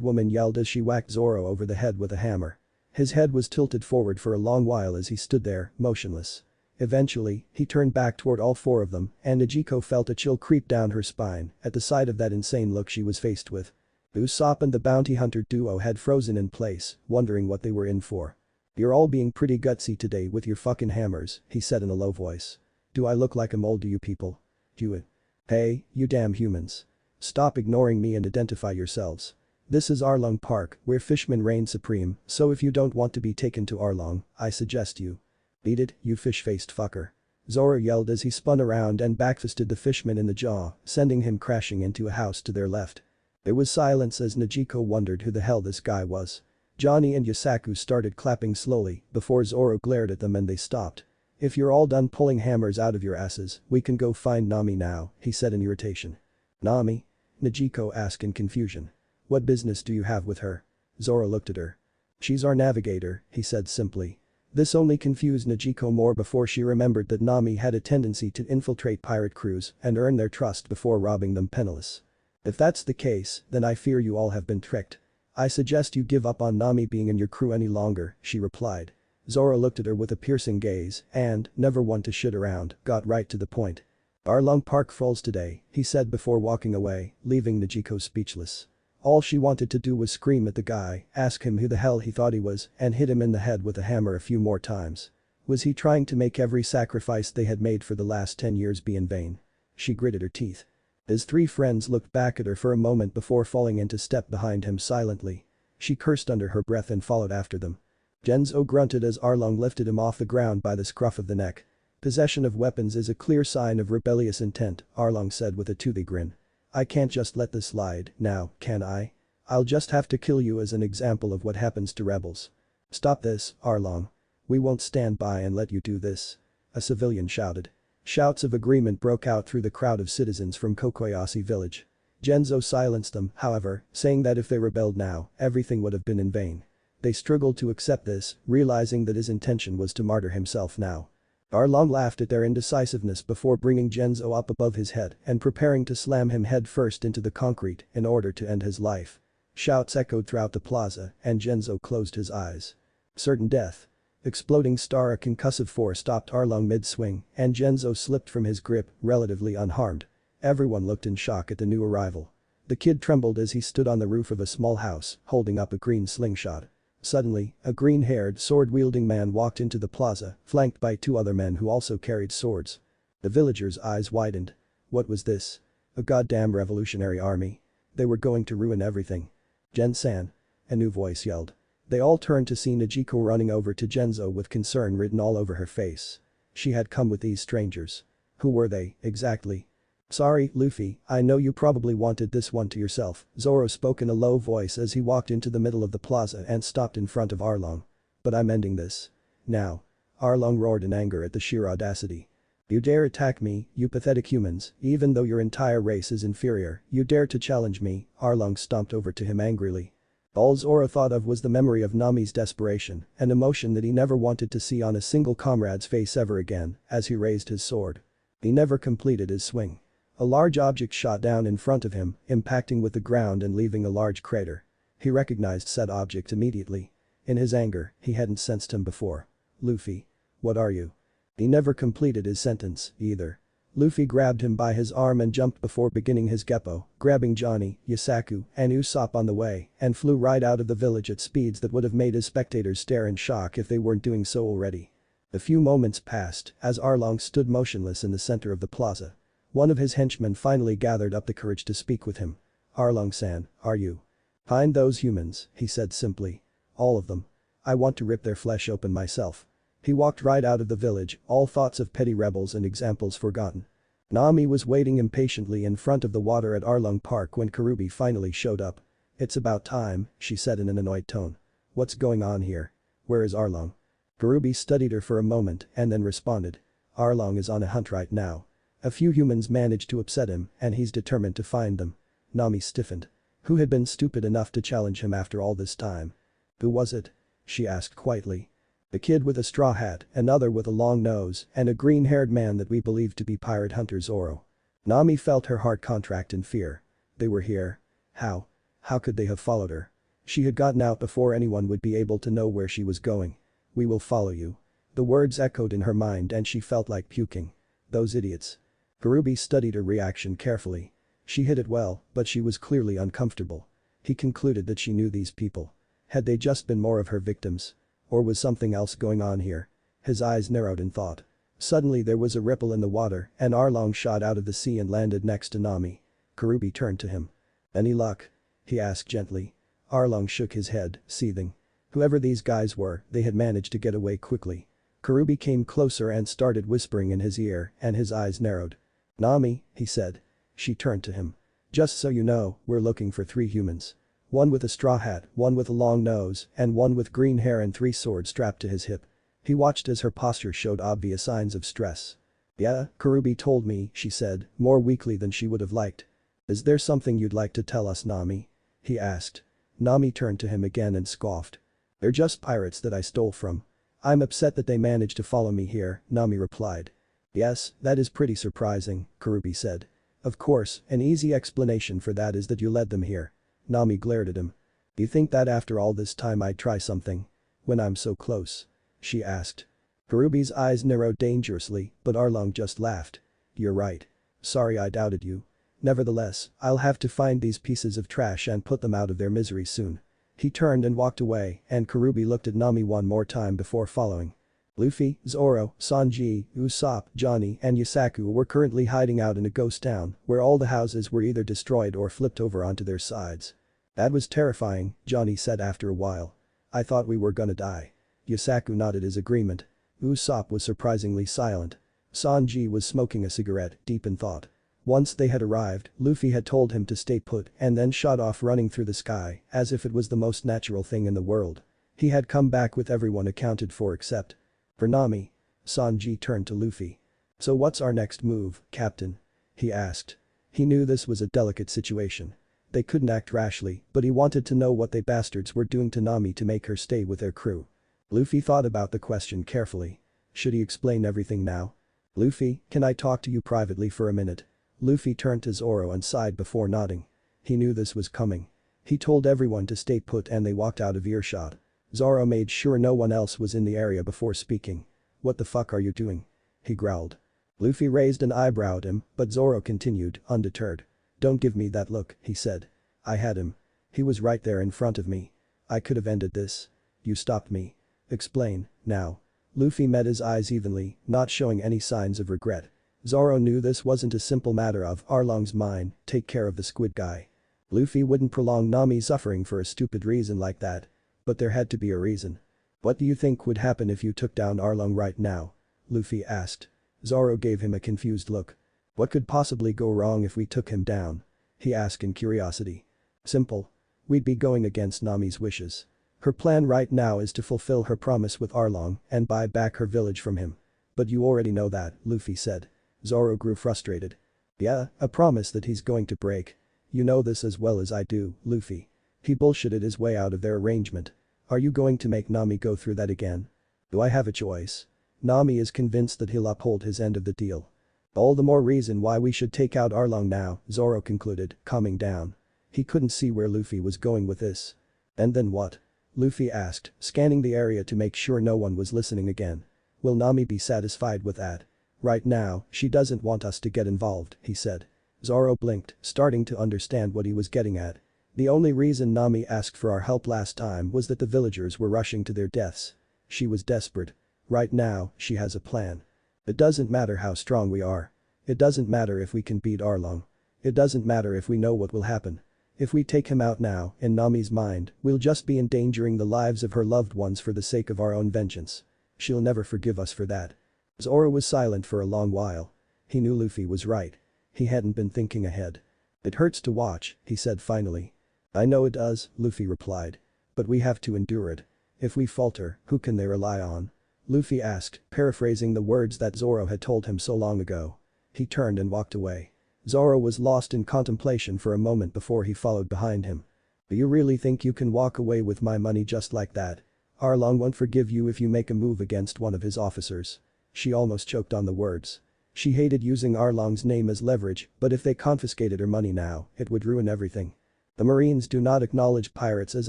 woman yelled as she whacked Zoro over the head with a hammer. His head was tilted forward for a long while as he stood there, motionless. Eventually, he turned back toward all four of them and Nico felt a chill creep down her spine at the sight of that insane look she was faced with. Usopp and the bounty hunter duo had frozen in place, wondering what they were in for. "You're all being pretty gutsy today with your fucking hammers," he said in a low voice. "Do I look like a mole to you people? Do it. Hey, you damn humans. Stop ignoring me and identify yourselves. This is Arlong Park, where fishmen reign supreme, so if you don't want to be taken to Arlong, I suggest you beat it, you fish-faced fucker." Zoro yelled as he spun around and backfisted the fishman in the jaw, sending him crashing into a house to their left. There was silence as Nico wondered who the hell this guy was. Johnny and Yasaku started clapping slowly before Zoro glared at them and they stopped. "If you're all done pulling hammers out of your asses, we can go find Nami now," he said in irritation. "Nami?" Nico asked in confusion. "What business do you have with her?" Zoro looked at her. "She's our navigator," he said simply. This only confused Nico more before she remembered that Nami had a tendency to infiltrate pirate crews and earn their trust before robbing them penniless. "If that's the case, then I fear you all have been tricked. I suggest you give up on Nami being in your crew any longer," she replied. Zoro looked at her with a piercing gaze and, never one to shit around, got right to the point. "Arlong Park falls today," he said before walking away, leaving Nico speechless. All she wanted to do was scream at the guy, ask him who the hell he thought he was, and hit him in the head with a hammer a few more times. Was he trying to make every sacrifice they had made for the last 10 years be in vain? She gritted her teeth. His three friends looked back at her for a moment before falling into step behind him silently. She cursed under her breath and followed after them. Genzo grunted as Arlong lifted him off the ground by the scruff of the neck. "Possession of weapons is a clear sign of rebellious intent," Arlong said with a toothy grin. "I can't just let this slide, now, can I? I'll just have to kill you as an example of what happens to rebels." "Stop this, Arlong. We won't stand by and let you do this," a civilian shouted. Shouts of agreement broke out through the crowd of citizens from Kokoyashi village. Genzo silenced them, however, saying that if they rebelled now, everything would have been in vain. They struggled to accept this, realizing that his intention was to martyr himself now. Arlong laughed at their indecisiveness before bringing Genzo up above his head and preparing to slam him head first into the concrete in order to end his life. Shouts echoed throughout the plaza and Genzo closed his eyes. Certain death. Exploding star a concussive force stopped Arlong mid-swing and Genzo slipped from his grip, relatively unharmed. Everyone looked in shock at the new arrival. The kid trembled as he stood on the roof of a small house, holding up a green slingshot. Suddenly, a green-haired, sword-wielding man walked into the plaza, flanked by two other men who also carried swords. The villagers' eyes widened. What was this? A goddamn revolutionary army. They were going to ruin everything. "Gen-san," a new voice yelled. They all turned to see Nico running over to Genzo with concern written all over her face. She had come with these strangers. Who were they, exactly? "Sorry, Luffy, I know you probably wanted this one to yourself," Zoro spoke in a low voice as he walked into the middle of the plaza and stopped in front of Arlong. "But I'm ending this. Now." Arlong roared in anger at the sheer audacity. "You dare attack me, you pathetic humans, even though your entire race is inferior, you dare to challenge me," Arlong stomped over to him angrily. All Zoro thought of was the memory of Nami's desperation, an emotion that he never wanted to see on a single comrade's face ever again, as he raised his sword. He never completed his swing. A large object shot down in front of him, impacting with the ground and leaving a large crater. He recognized said object immediately. In his anger, he hadn't sensed him before. "Luffy. What are you?" He never completed his sentence, either. Luffy grabbed him by his arm and jumped before beginning his geppo, grabbing Johnny, Yasaku, and Usopp on the way, and flew right out of the village at speeds that would have made his spectators stare in shock if they weren't doing so already. A few moments passed as Arlong stood motionless in the center of the plaza. One of his henchmen finally gathered up the courage to speak with him. "Arlong-san, are you behind those humans?" he said simply. All of them. I want to rip their flesh open myself. He walked right out of the village, all thoughts of petty rebels and examples forgotten. Nami was waiting impatiently in front of the water at Arlong Park when Kurubi finally showed up. "It's about time," she said in an annoyed tone. "What's going on here? Where is Arlong?" Kurubi studied her for a moment and then responded. "Arlong is on a hunt right now. A few humans managed to upset him and he's determined to find them." Nami stiffened. Who had been stupid enough to challenge him after all this time? "Who was it?" she asked quietly. "The kid with a straw hat, another with a long nose, and a green-haired man that we believed to be pirate hunter Zoro." Nami felt her heart contract in fear. They were here? How? How could they have followed her? She had gotten out before anyone would be able to know where she was going. "We will follow you." The words echoed in her mind and she felt like puking. Those idiots. Kurubi studied her reaction carefully. She hid it well, but she was clearly uncomfortable. He concluded that she knew these people. Had they just been more of her victims? Or was something else going on here? His eyes narrowed in thought. Suddenly there was a ripple in the water and Arlong shot out of the sea and landed next to Nami. Kurubi turned to him. "Any luck?" he asked gently. Arlong shook his head, seething. Whoever these guys were, they had managed to get away quickly. Kurubi came closer and started whispering in his ear and his eyes narrowed. "Nami," he said. She turned to him. "Just so you know, we're looking for 3 humans. One with a straw hat, one with a long nose, and one with green hair and 3 swords strapped to his hip." He watched as her posture showed obvious signs of stress. "Yeah, Kurubi told me," she said, more weakly than she would have liked. "Is there something you'd like to tell us, Nami?" he asked. Nami turned to him again and scoffed. "They're just pirates that I stole from. I'm upset that they managed to follow me here," Nami replied. "Yes, that is pretty surprising," Kurubi said. "Of course, an easy explanation for that is that you led them here." Nami glared at him. "You think that after all this time I'd try something? When I'm so close?" she asked. Kurubi's eyes narrowed dangerously, but Arlong just laughed. "You're right. Sorry I doubted you. Nevertheless, I'll have to find these pieces of trash and put them out of their misery soon." He turned and walked away and Kurubi looked at Nami one more time before following. Luffy, Zoro, Sanji, Usopp, Johnny and Yusaku were currently hiding out in a ghost town where all the houses were either destroyed or flipped over onto their sides. "That was terrifying," Johnny said after a while. "I thought we were gonna die." Yusaku nodded his agreement. Usopp was surprisingly silent. Sanji was smoking a cigarette, deep in thought. Once they had arrived, Luffy had told him to stay put and then shot off running through the sky as if it was the most natural thing in the world. He had come back with everyone accounted for except for Nami. Sanji turned to Luffy. "So what's our next move, Captain?" he asked. He knew this was a delicate situation. They couldn't act rashly, but he wanted to know what they bastards were doing to Nami to make her stay with their crew. Luffy thought about the question carefully. Should he explain everything now? "Luffy, can I talk to you privately for a minute?" Luffy turned to Zoro and sighed before nodding. He knew this was coming. He told everyone to stay put and they walked out of earshot. Zoro made sure no one else was in the area before speaking. "What the fuck are you doing?" he growled. Luffy raised an eyebrow at him, but Zoro continued, undeterred. "Don't give me that look," he said. "I had him. He was right there in front of me. I could have ended this. You stopped me. Explain, now." Luffy met his eyes evenly, not showing any signs of regret. Zoro knew this wasn't a simple matter of Arlong's mine, take care of the squid guy. Luffy wouldn't prolong Nami's suffering for a stupid reason like that. But there had to be a reason. "What do you think would happen if you took down Arlong right now?" Luffy asked. Zoro gave him a confused look. "What could possibly go wrong if we took him down?" he asked in curiosity. "Simple. We'd be going against Nami's wishes. Her plan right now is to fulfill her promise with Arlong and buy back her village from him." "But you already know that," Luffy said. Zoro grew frustrated. "Yeah, a promise that he's going to break. You know this as well as I do, Luffy." He bullshitted his way out of their arrangement. "Are you going to make Nami go through that again? Do I have a choice?" Nami is convinced that he'll uphold his end of the deal. "All the more reason why we should take out Arlong now," Zoro concluded, calming down. He couldn't see where Luffy was going with this. "And then what?" Luffy asked, scanning the area to make sure no one was listening again. "Will Nami be satisfied with that?" "Right now, she doesn't want us to get involved," he said. Zoro blinked, starting to understand what he was getting at. The only reason Nami asked for our help last time was that the villagers were rushing to their deaths. She was desperate. Right now, she has a plan. "It doesn't matter how strong we are. It doesn't matter if we can beat Arlong. It doesn't matter if we know what will happen. If we take him out now, in Nami's mind, we'll just be endangering the lives of her loved ones for the sake of our own vengeance. She'll never forgive us for that." Zoro was silent for a long while. He knew Luffy was right. He hadn't been thinking ahead. "It hurts to watch," he said finally. "I know it does," Luffy replied. "But we have to endure it. If we falter, who can they rely on?" Luffy asked, paraphrasing the words that Zoro had told him so long ago. He turned and walked away. Zoro was lost in contemplation for a moment before he followed behind him. "Do you really think you can walk away with my money just like that? Arlong won't forgive you if you make a move against one of his officers." She almost choked on the words. She hated using Arlong's name as leverage, but if they confiscated her money now, it would ruin everything. "The Marines do not acknowledge pirates as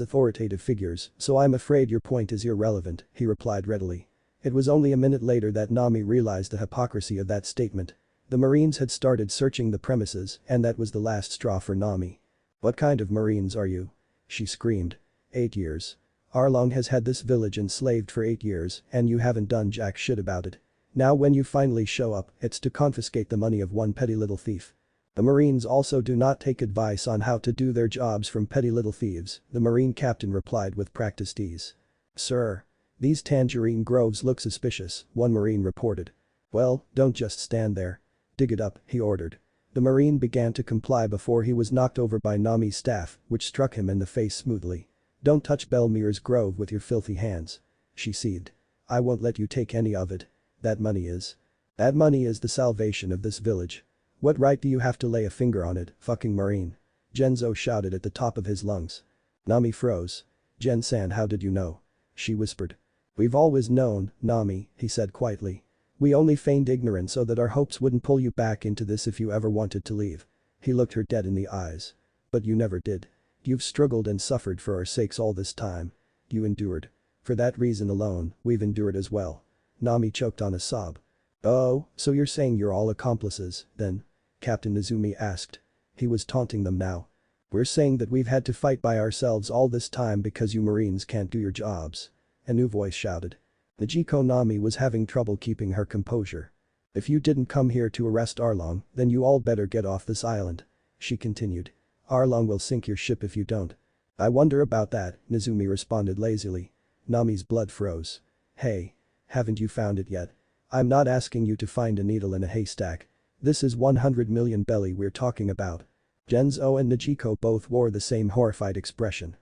authoritative figures, so I'm afraid your point is irrelevant," he replied readily. It was only a minute later that Nami realized the hypocrisy of that statement. The Marines had started searching the premises, and that was the last straw for Nami. "What kind of Marines are you?" she screamed. 8 years. Arlong has had this village enslaved for 8 years, and you haven't done jack shit about it. Now when you finally show up, it's to confiscate the money of one petty little thief. The Marines also do not take advice on how to do their jobs from petty little thieves, the Marine captain replied with practiced ease. "Sir. These tangerine groves look suspicious," one Marine reported. "Well, don't just stand there. Dig it up," he ordered. The Marine began to comply before he was knocked over by Nami's staff, which struck him in the face smoothly. "Don't touch Belmir's grove with your filthy hands," she seethed. "I won't let you take any of it. That money is the salvation of this village. What right do you have to lay a finger on it, fucking Marine?" Genzo shouted at the top of his lungs. Nami froze. "Gen-san, how did you know?" she whispered. "We've always known, Nami," he said quietly. "We only feigned ignorance so that our hopes wouldn't pull you back into this if you ever wanted to leave." He looked her dead in the eyes. "But you never did. You've struggled and suffered for our sakes all this time. You endured. For that reason alone, we've endured as well." Nami choked on a sob. "Oh, so you're saying you're all accomplices, then?" Captain Izumi asked. He was taunting them now. "We're saying that we've had to fight by ourselves all this time because you Marines can't do your jobs," a new voice shouted. Nijiko Nami was having trouble keeping her composure. "If you didn't come here to arrest Arlong, then you all better get off this island," she continued. "Arlong will sink your ship if you don't." "I wonder about that," Nizumi responded lazily. Nami's blood froze. "Hey. Haven't you found it yet? I'm not asking you to find a needle in a haystack. This is 100 million belly we're talking about." Genzo and Nijiko both wore the same horrified expression.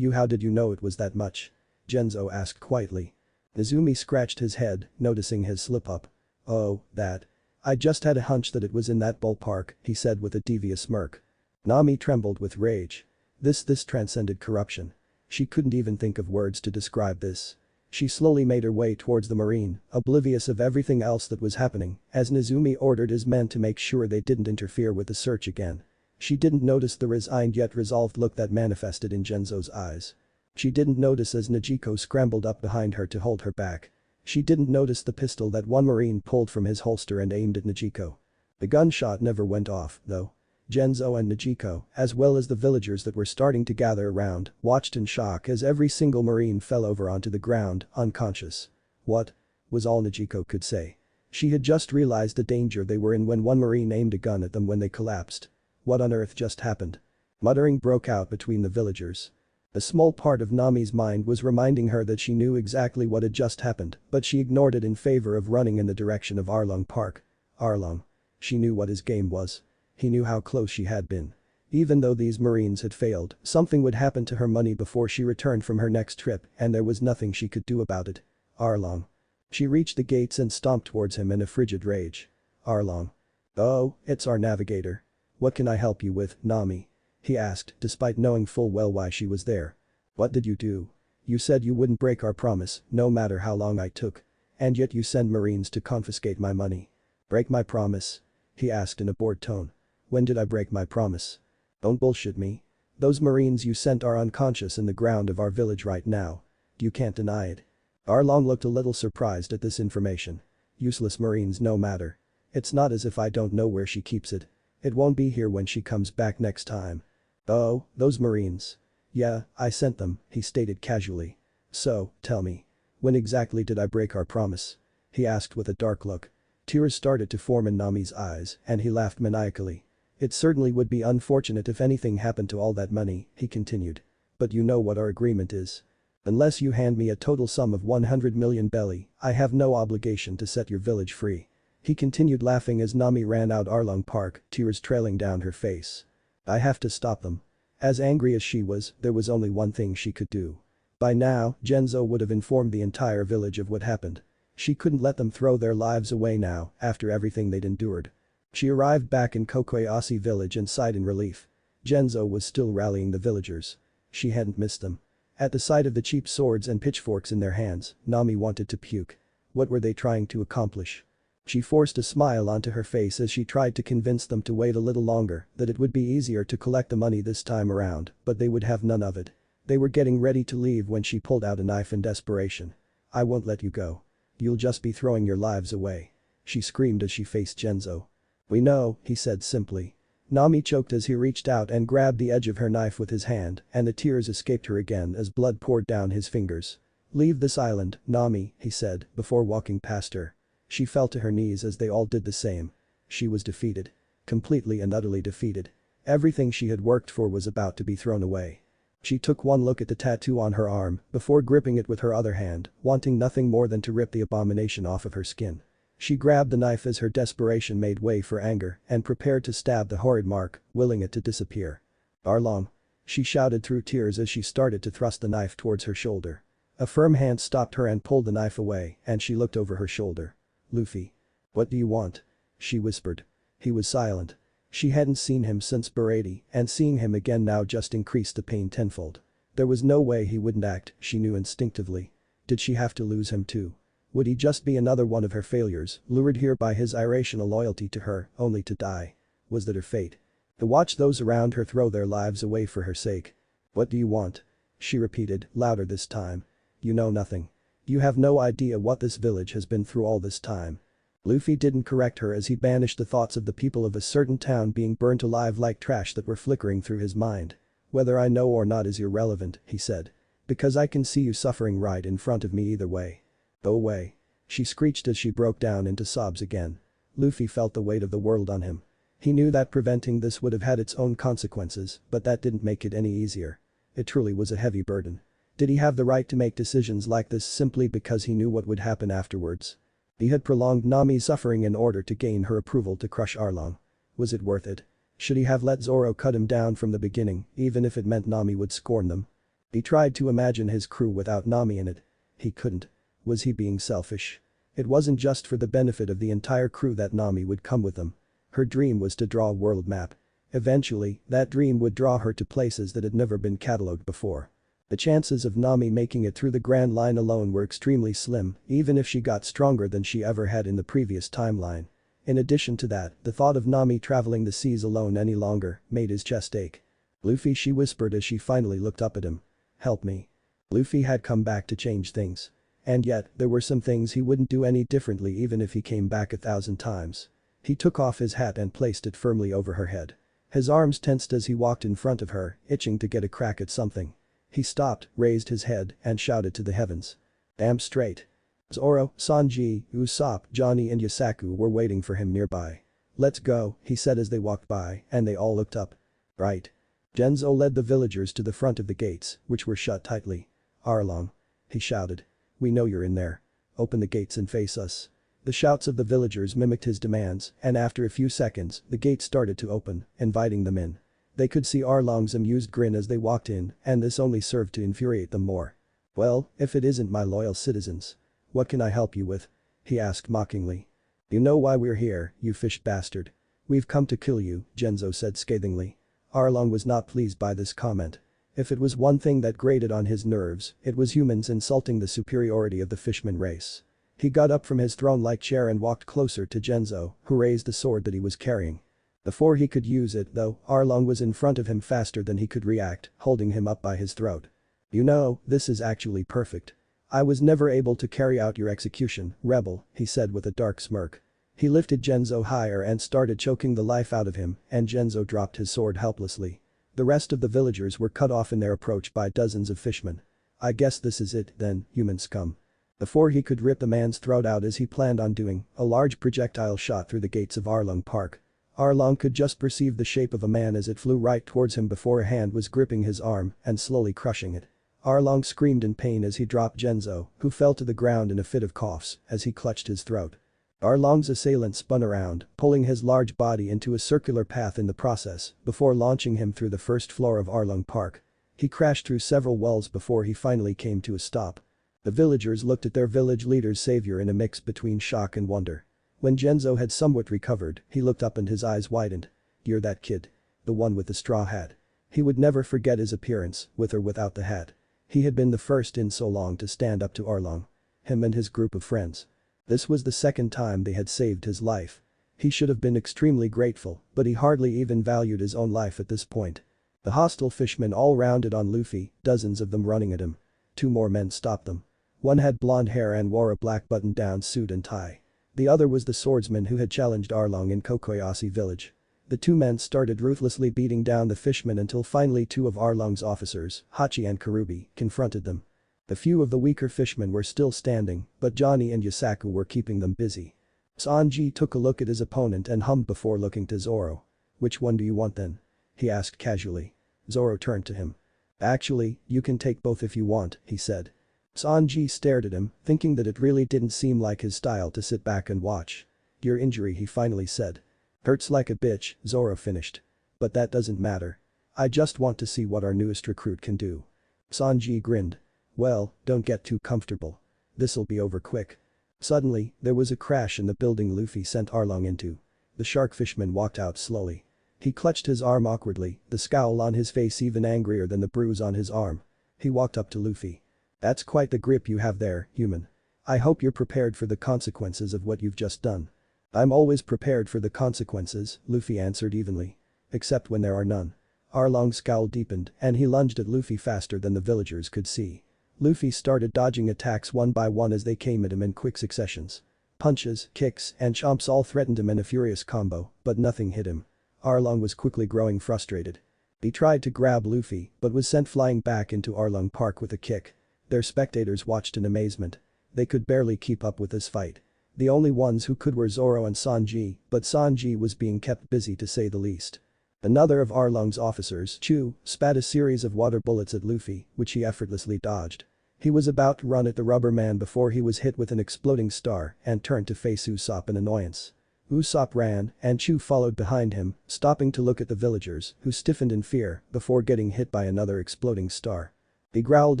How did you know it was that much?" Genzo asked quietly. Nizumi scratched his head, noticing his slip-up. "Oh, that. I just had a hunch that it was in that ballpark," he said with a devious smirk. Nami trembled with rage. This transcended corruption. She couldn't even think of words to describe this. She slowly made her way towards the Marine, oblivious of everything else that was happening, as Nizumi ordered his men to make sure they didn't interfere with the search again. She didn't notice the resigned yet resolved look that manifested in Genzo's eyes. She didn't notice as Nijiko scrambled up behind her to hold her back. She didn't notice the pistol that one Marine pulled from his holster and aimed at Nijiko. The gunshot never went off, though. Genzo and Nijiko, as well as the villagers that were starting to gather around, watched in shock as every single Marine fell over onto the ground, unconscious. "What?" was all Nijiko could say. She had just realized the danger they were in when one Marine aimed a gun at them when they collapsed. What on earth just happened? Muttering broke out between the villagers. A small part of Nami's mind was reminding her that she knew exactly what had just happened, but she ignored it in favor of running in the direction of Arlong Park. Arlong. She knew what his game was. He knew how close she had been. Even though these Marines had failed, something would happen to her money before she returned from her next trip, and there was nothing she could do about it. Arlong. She reached the gates and stomped towards him in a frigid rage. "Arlong. Oh, it's our navigator. What can I help you with, Nami?" he asked, despite knowing full well why she was there. "What did you do? You said you wouldn't break our promise, no matter how long I took. And yet you send Marines to confiscate my money. Break my promise?" he asked in a bored tone. "When did I break my promise? Don't bullshit me. Those Marines you sent are unconscious in the ground of our village right now. You can't deny it." Arlong looked a little surprised at this information. "Useless Marines no matter. It's not as if I don't know where she keeps it. It won't be here when she comes back next time." "Oh, those Marines. Yeah, I sent them," he stated casually. "So, tell me. When exactly did I break our promise?" he asked with a dark look. Tears started to form in Nami's eyes, and he laughed maniacally. It certainly would be unfortunate if anything happened to all that money, he continued. But you know what our agreement is. Unless you hand me a total sum of 100 million belly, I have no obligation to set your village free. He continued laughing as Nami ran out Arlong Park, tears trailing down her face. I have to stop them. As angry as she was, there was only one thing she could do. By now, Genzo would have informed the entire village of what happened. She couldn't let them throw their lives away now, after everything they'd endured. She arrived back in Kokoyasi village and sighed in relief. Genzo was still rallying the villagers. She hadn't missed them. At the sight of the cheap swords and pitchforks in their hands, Nami wanted to puke. What were they trying to accomplish? She forced a smile onto her face as she tried to convince them to wait a little longer, that it would be easier to collect the money this time around, but they would have none of it. They were getting ready to leave when she pulled out a knife in desperation. I won't let you go. You'll just be throwing your lives away. She screamed as she faced Genzo. We know, he said simply. Nami choked as he reached out and grabbed the edge of her knife with his hand, and the tears escaped her again as blood poured down his fingers. Leave this island, Nami, he said, before walking past her. She fell to her knees as they all did the same. She was defeated. Completely and utterly defeated. Everything she had worked for was about to be thrown away. She took one look at the tattoo on her arm before gripping it with her other hand, wanting nothing more than to rip the abomination off of her skin. She grabbed the knife as her desperation made way for anger and prepared to stab the horrid mark, willing it to disappear. Arlong. She shouted through tears as she started to thrust the knife towards her shoulder. A firm hand stopped her and pulled the knife away, and she looked over her shoulder. Luffy. What do you want? She whispered. He was silent. She hadn't seen him since Barady, and seeing him again now just increased the pain tenfold. There was no way he wouldn't act, she knew instinctively. Did she have to lose him too? Would he just be another one of her failures, lured here by his irrational loyalty to her, only to die? Was that her fate? To watch those around her throw their lives away for her sake. What do you want? She repeated, louder this time. You know nothing. You have no idea what this village has been through all this time. Luffy didn't correct her as he banished the thoughts of the people of a certain town being burnt alive like trash that were flickering through his mind. Whether I know or not is irrelevant, he said. Because I can see you suffering right in front of me either way. Go away. She screeched as she broke down into sobs again. Luffy felt the weight of the world on him. He knew that preventing this would have had its own consequences, but that didn't make it any easier. It truly was a heavy burden. Did he have the right to make decisions like this simply because he knew what would happen afterwards? He had prolonged Nami's suffering in order to gain her approval to crush Arlong. Was it worth it? Should he have let Zoro cut him down from the beginning, even if it meant Nami would scorn them? He tried to imagine his crew without Nami in it. He couldn't. Was he being selfish? It wasn't just for the benefit of the entire crew that Nami would come with them. Her dream was to draw a world map. Eventually, that dream would draw her to places that had never been catalogued before. The chances of Nami making it through the Grand Line alone were extremely slim, even if she got stronger than she ever had in the previous timeline. In addition to that, the thought of Nami traveling the seas alone any longer made his chest ache. Luffy, she whispered as she finally looked up at him. Help me. Luffy had come back to change things. And yet, there were some things he wouldn't do any differently even if he came back 1,000 times. He took off his hat and placed it firmly over her head. His arms tensed as he walked in front of her, itching to get a crack at something. He stopped, raised his head, and shouted to the heavens. Damn straight. Zoro, Sanji, Usopp, Johnny and Yasaku were waiting for him nearby. Let's go, he said as they walked by, and they all looked up. Right. Genzo led the villagers to the front of the gates, which were shut tightly. Arlong. He shouted. We know you're in there. Open the gates and face us. The shouts of the villagers mimicked his demands, and after a few seconds, the gates started to open, inviting them in. They could see Arlong's amused grin as they walked in, and this only served to infuriate them more. Well, if it isn't my loyal citizens. What can I help you with? He asked mockingly. You know why we're here, you fish bastard. We've come to kill you, Genzo said scathingly. Arlong was not pleased by this comment. If it was one thing that grated on his nerves, it was humans insulting the superiority of the fishman race. He got up from his throne-like chair and walked closer to Genzo, who raised the sword that he was carrying. Before he could use it though, Arlong was in front of him faster than he could react, holding him up by his throat. You know, this is actually perfect. I was never able to carry out your execution, rebel, he said with a dark smirk. He lifted Genzo higher and started choking the life out of him, and Genzo dropped his sword helplessly. The rest of the villagers were cut off in their approach by dozens of fishmen. I guess this is it then, human scum. Before he could rip the man's throat out as he planned on doing, a large projectile shot through the gates of Arlong Park. Arlong could just perceive the shape of a man as it flew right towards him before a hand was gripping his arm and slowly crushing it. Arlong screamed in pain as he dropped Genzo, who fell to the ground in a fit of coughs as he clutched his throat. Arlong's assailant spun around, pulling his large body into a circular path in the process before launching him through the first floor of Arlong Park. He crashed through several walls before he finally came to a stop. The villagers looked at their village leader's savior in a mix between shock and wonder. When Genzo had somewhat recovered, he looked up and his eyes widened. "You're that kid. The one with the straw hat." He would never forget his appearance, with or without the hat. He had been the first in so long to stand up to Arlong. Him and his group of friends. This was the second time they had saved his life. He should have been extremely grateful, but he hardly even valued his own life at this point. The hostile fishmen all rounded on Luffy, dozens of them running at him. Two more men stopped them. One had blonde hair and wore a black button-down suit and tie. The other was the swordsman who had challenged Arlong in Kokoyashi village. The two men started ruthlessly beating down the fishmen until finally two of Arlong's officers, Hachi and Karubi, confronted them. A few of the weaker fishmen were still standing, but Johnny and Yasaku were keeping them busy. Sanji took a look at his opponent and hummed before looking to Zoro. "Which one do you want then?" he asked casually. Zoro turned to him. "Actually, you can take both if you want," he said. Sanji stared at him, thinking that it really didn't seem like his style to sit back and watch. "Your injury," he finally said. "Hurts like a bitch," Zoro finished. "But that doesn't matter. I just want to see what our newest recruit can do." Sanji grinned. "Well, don't get too comfortable. This'll be over quick." Suddenly, there was a crash in the building Luffy sent Arlong into. The shark fishman walked out slowly. He clutched his arm awkwardly, the scowl on his face even angrier than the bruise on his arm. He walked up to Luffy. "That's quite the grip you have there, human. I hope you're prepared for the consequences of what you've just done." "I'm always prepared for the consequences," Luffy answered evenly. "Except when there are none." Arlong's scowl deepened and he lunged at Luffy faster than the villagers could see. Luffy started dodging attacks one by one as they came at him in quick successions. Punches, kicks, and chomps all threatened him in a furious combo, but nothing hit him. Arlong was quickly growing frustrated. He tried to grab Luffy but was sent flying back into Arlong Park with a kick. Their spectators watched in amazement. They could barely keep up with this fight. The only ones who could were Zoro and Sanji, but Sanji was being kept busy to say the least. Another of Arlong's officers, Chu, spat a series of water bullets at Luffy, which he effortlessly dodged. He was about to run at the rubber man before he was hit with an exploding star and turned to face Usopp in annoyance. Usopp ran, and Chu followed behind him, stopping to look at the villagers, who stiffened in fear before getting hit by another exploding star. He growled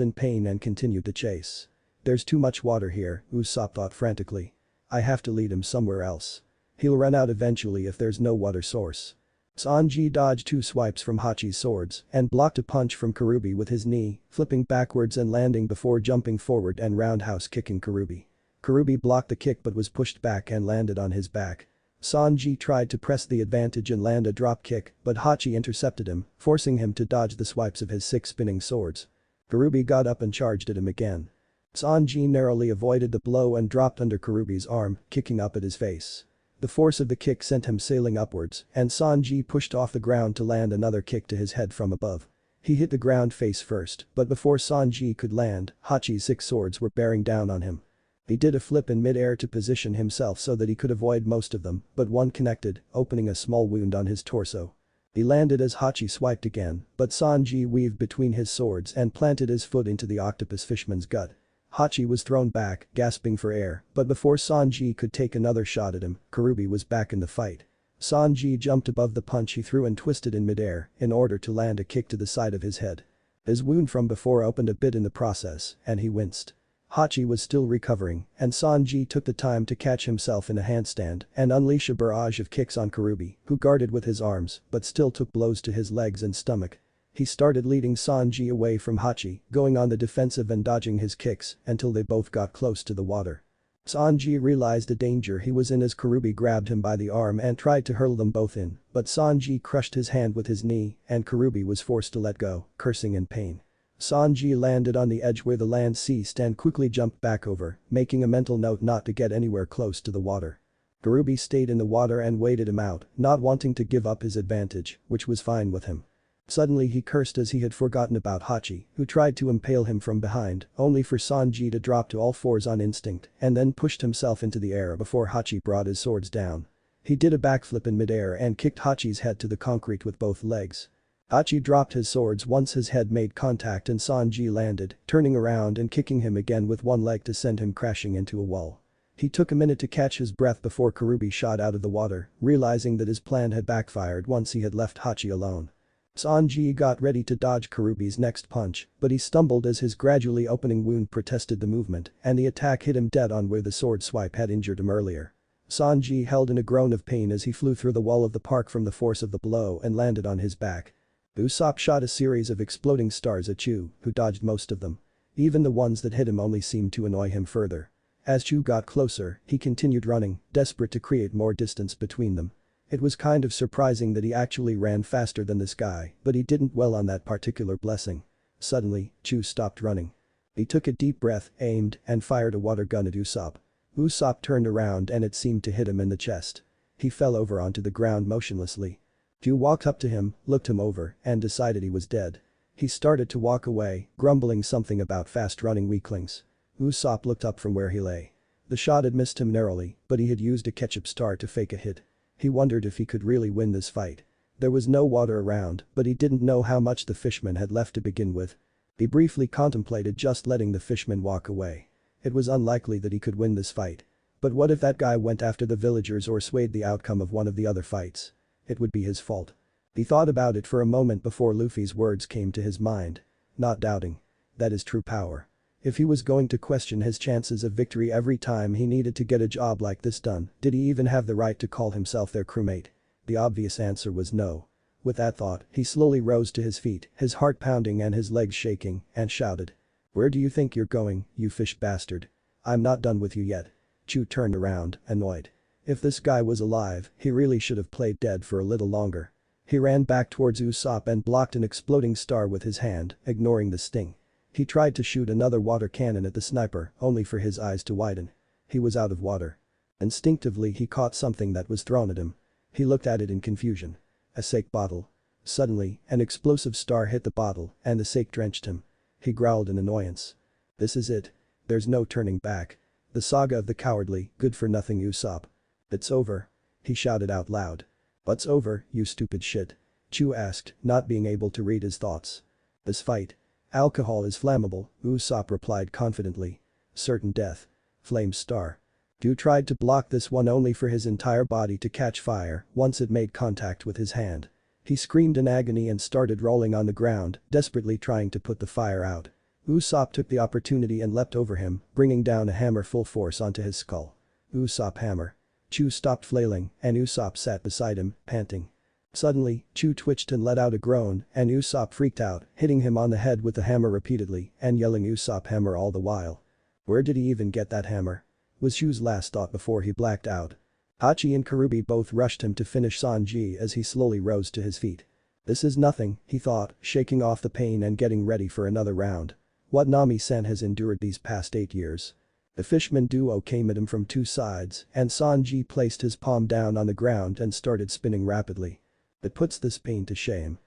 in pain and continued the chase. "There's too much water here," Usopp thought frantically. "I have to lead him somewhere else. He'll run out eventually if there's no water source." Sanji dodged two swipes from Hachi's swords and blocked a punch from Karubi with his knee, flipping backwards and landing before jumping forward and roundhouse kicking Karubi. Karubi blocked the kick but was pushed back and landed on his back. Sanji tried to press the advantage and land a drop kick, but Hachi intercepted him, forcing him to dodge the swipes of his 6 spinning swords. Karubi got up and charged at him again. Sanji narrowly avoided the blow and dropped under Karubi's arm, kicking up at his face. The force of the kick sent him sailing upwards, and Sanji pushed off the ground to land another kick to his head from above. He hit the ground face first, but before Sanji could land, Hachi's 6 swords were bearing down on him. He did a flip in mid-air to position himself so that he could avoid most of them, but one connected, opening a small wound on his torso. He landed as Hachi swiped again, but Sanji weaved between his swords and planted his foot into the octopus fishman's gut. Hachi was thrown back, gasping for air, but before Sanji could take another shot at him, Karubi was back in the fight. Sanji jumped above the punch he threw and twisted in midair in order to land a kick to the side of his head. His wound from before opened a bit in the process, and he winced. Hachi was still recovering, and Sanji took the time to catch himself in a handstand and unleash a barrage of kicks on Karubi, who guarded with his arms but still took blows to his legs and stomach. He started leading Sanji away from Hachi, going on the defensive and dodging his kicks until they both got close to the water. Sanji realized the danger he was in as Karubi grabbed him by the arm and tried to hurl them both in, but Sanji crushed his hand with his knee and Karubi was forced to let go, cursing in pain. Sanji landed on the edge where the land ceased and quickly jumped back over, making a mental note not to get anywhere close to the water. Karubi stayed in the water and waited him out, not wanting to give up his advantage, which was fine with him. Suddenly he cursed as he had forgotten about Hachi, who tried to impale him from behind, only for Sanji to drop to all fours on instinct and then pushed himself into the air before Hachi brought his swords down. He did a backflip in midair and kicked Hachi's head to the concrete with both legs. Hachi dropped his swords once his head made contact and Sanji landed, turning around and kicking him again with one leg to send him crashing into a wall. He took a minute to catch his breath before Kureha shot out of the water, realizing that his plan had backfired once he had left Hachi alone. Sanji got ready to dodge Kureha's next punch, but he stumbled as his gradually opening wound protested the movement, and the attack hit him dead on where the sword swipe had injured him earlier. Sanji held in a groan of pain as he flew through the wall of the park from the force of the blow and landed on his back. Usopp shot a series of exploding stars at Chu, who dodged most of them. Even the ones that hit him only seemed to annoy him further. As Chu got closer, he continued running, desperate to create more distance between them. It was kind of surprising that he actually ran faster than this guy, but he didn't dwell on that particular blessing. Suddenly, Chu stopped running. He took a deep breath, aimed, and fired a water gun at Usopp. Usopp turned around and it seemed to hit him in the chest. He fell over onto the ground motionlessly. Chu walked up to him, looked him over, and decided he was dead. He started to walk away, grumbling something about fast-running weaklings. Usopp looked up from where he lay. The shot had missed him narrowly, but he had used a ketchup star to fake a hit. He wondered if he could really win this fight. There was no water around, but he didn't know how much the fishman had left to begin with. He briefly contemplated just letting the fishman walk away. It was unlikely that he could win this fight. But what if that guy went after the villagers or swayed the outcome of one of the other fights? It would be his fault. He thought about it for a moment before Luffy's words came to his mind. Not doubting. That is true power. If he was going to question his chances of victory every time he needed to get a job like this done, did he even have the right to call himself their crewmate? The obvious answer was no. With that thought, he slowly rose to his feet, his heart pounding and his legs shaking, and shouted. "Where do you think you're going, you fish bastard? I'm not done with you yet." Chu turned around, annoyed. If this guy was alive, he really should have played dead for a little longer. He ran back towards Usopp and blocked an exploding star with his hand, ignoring the sting. He tried to shoot another water cannon at the sniper, only for his eyes to widen. He was out of water. Instinctively he caught something that was thrown at him. He looked at it in confusion. A sake bottle. Suddenly, an explosive star hit the bottle, and the sake drenched him. He growled in annoyance. This is it. There's no turning back. The saga of the cowardly, good-for-nothing Usopp. It's over. He shouted out loud. What's over, you stupid shit? Chu asked, not being able to read his thoughts. This fight. Alcohol is flammable, Usopp replied confidently. Certain death. Flame star. Chu tried to block this one only for his entire body to catch fire once it made contact with his hand. He screamed in agony and started rolling on the ground, desperately trying to put the fire out. Usopp took the opportunity and leapt over him, bringing down a hammer full force onto his skull. Usopp hammer. Chu stopped flailing, and Usopp sat beside him, panting. Suddenly, Chu twitched and let out a groan, and Usopp freaked out, hitting him on the head with the hammer repeatedly and yelling Usopp hammer all the while. Where did he even get that hammer? Was Chu's last thought before he blacked out. Hachi and Kureha both rushed him to finish Sanji as he slowly rose to his feet. This is nothing, he thought, shaking off the pain and getting ready for another round. What Nami-san has endured these past 8 years. The fishman duo came at him from two sides, and Sanji placed his palm down on the ground and started spinning rapidly. It puts this pain to shame.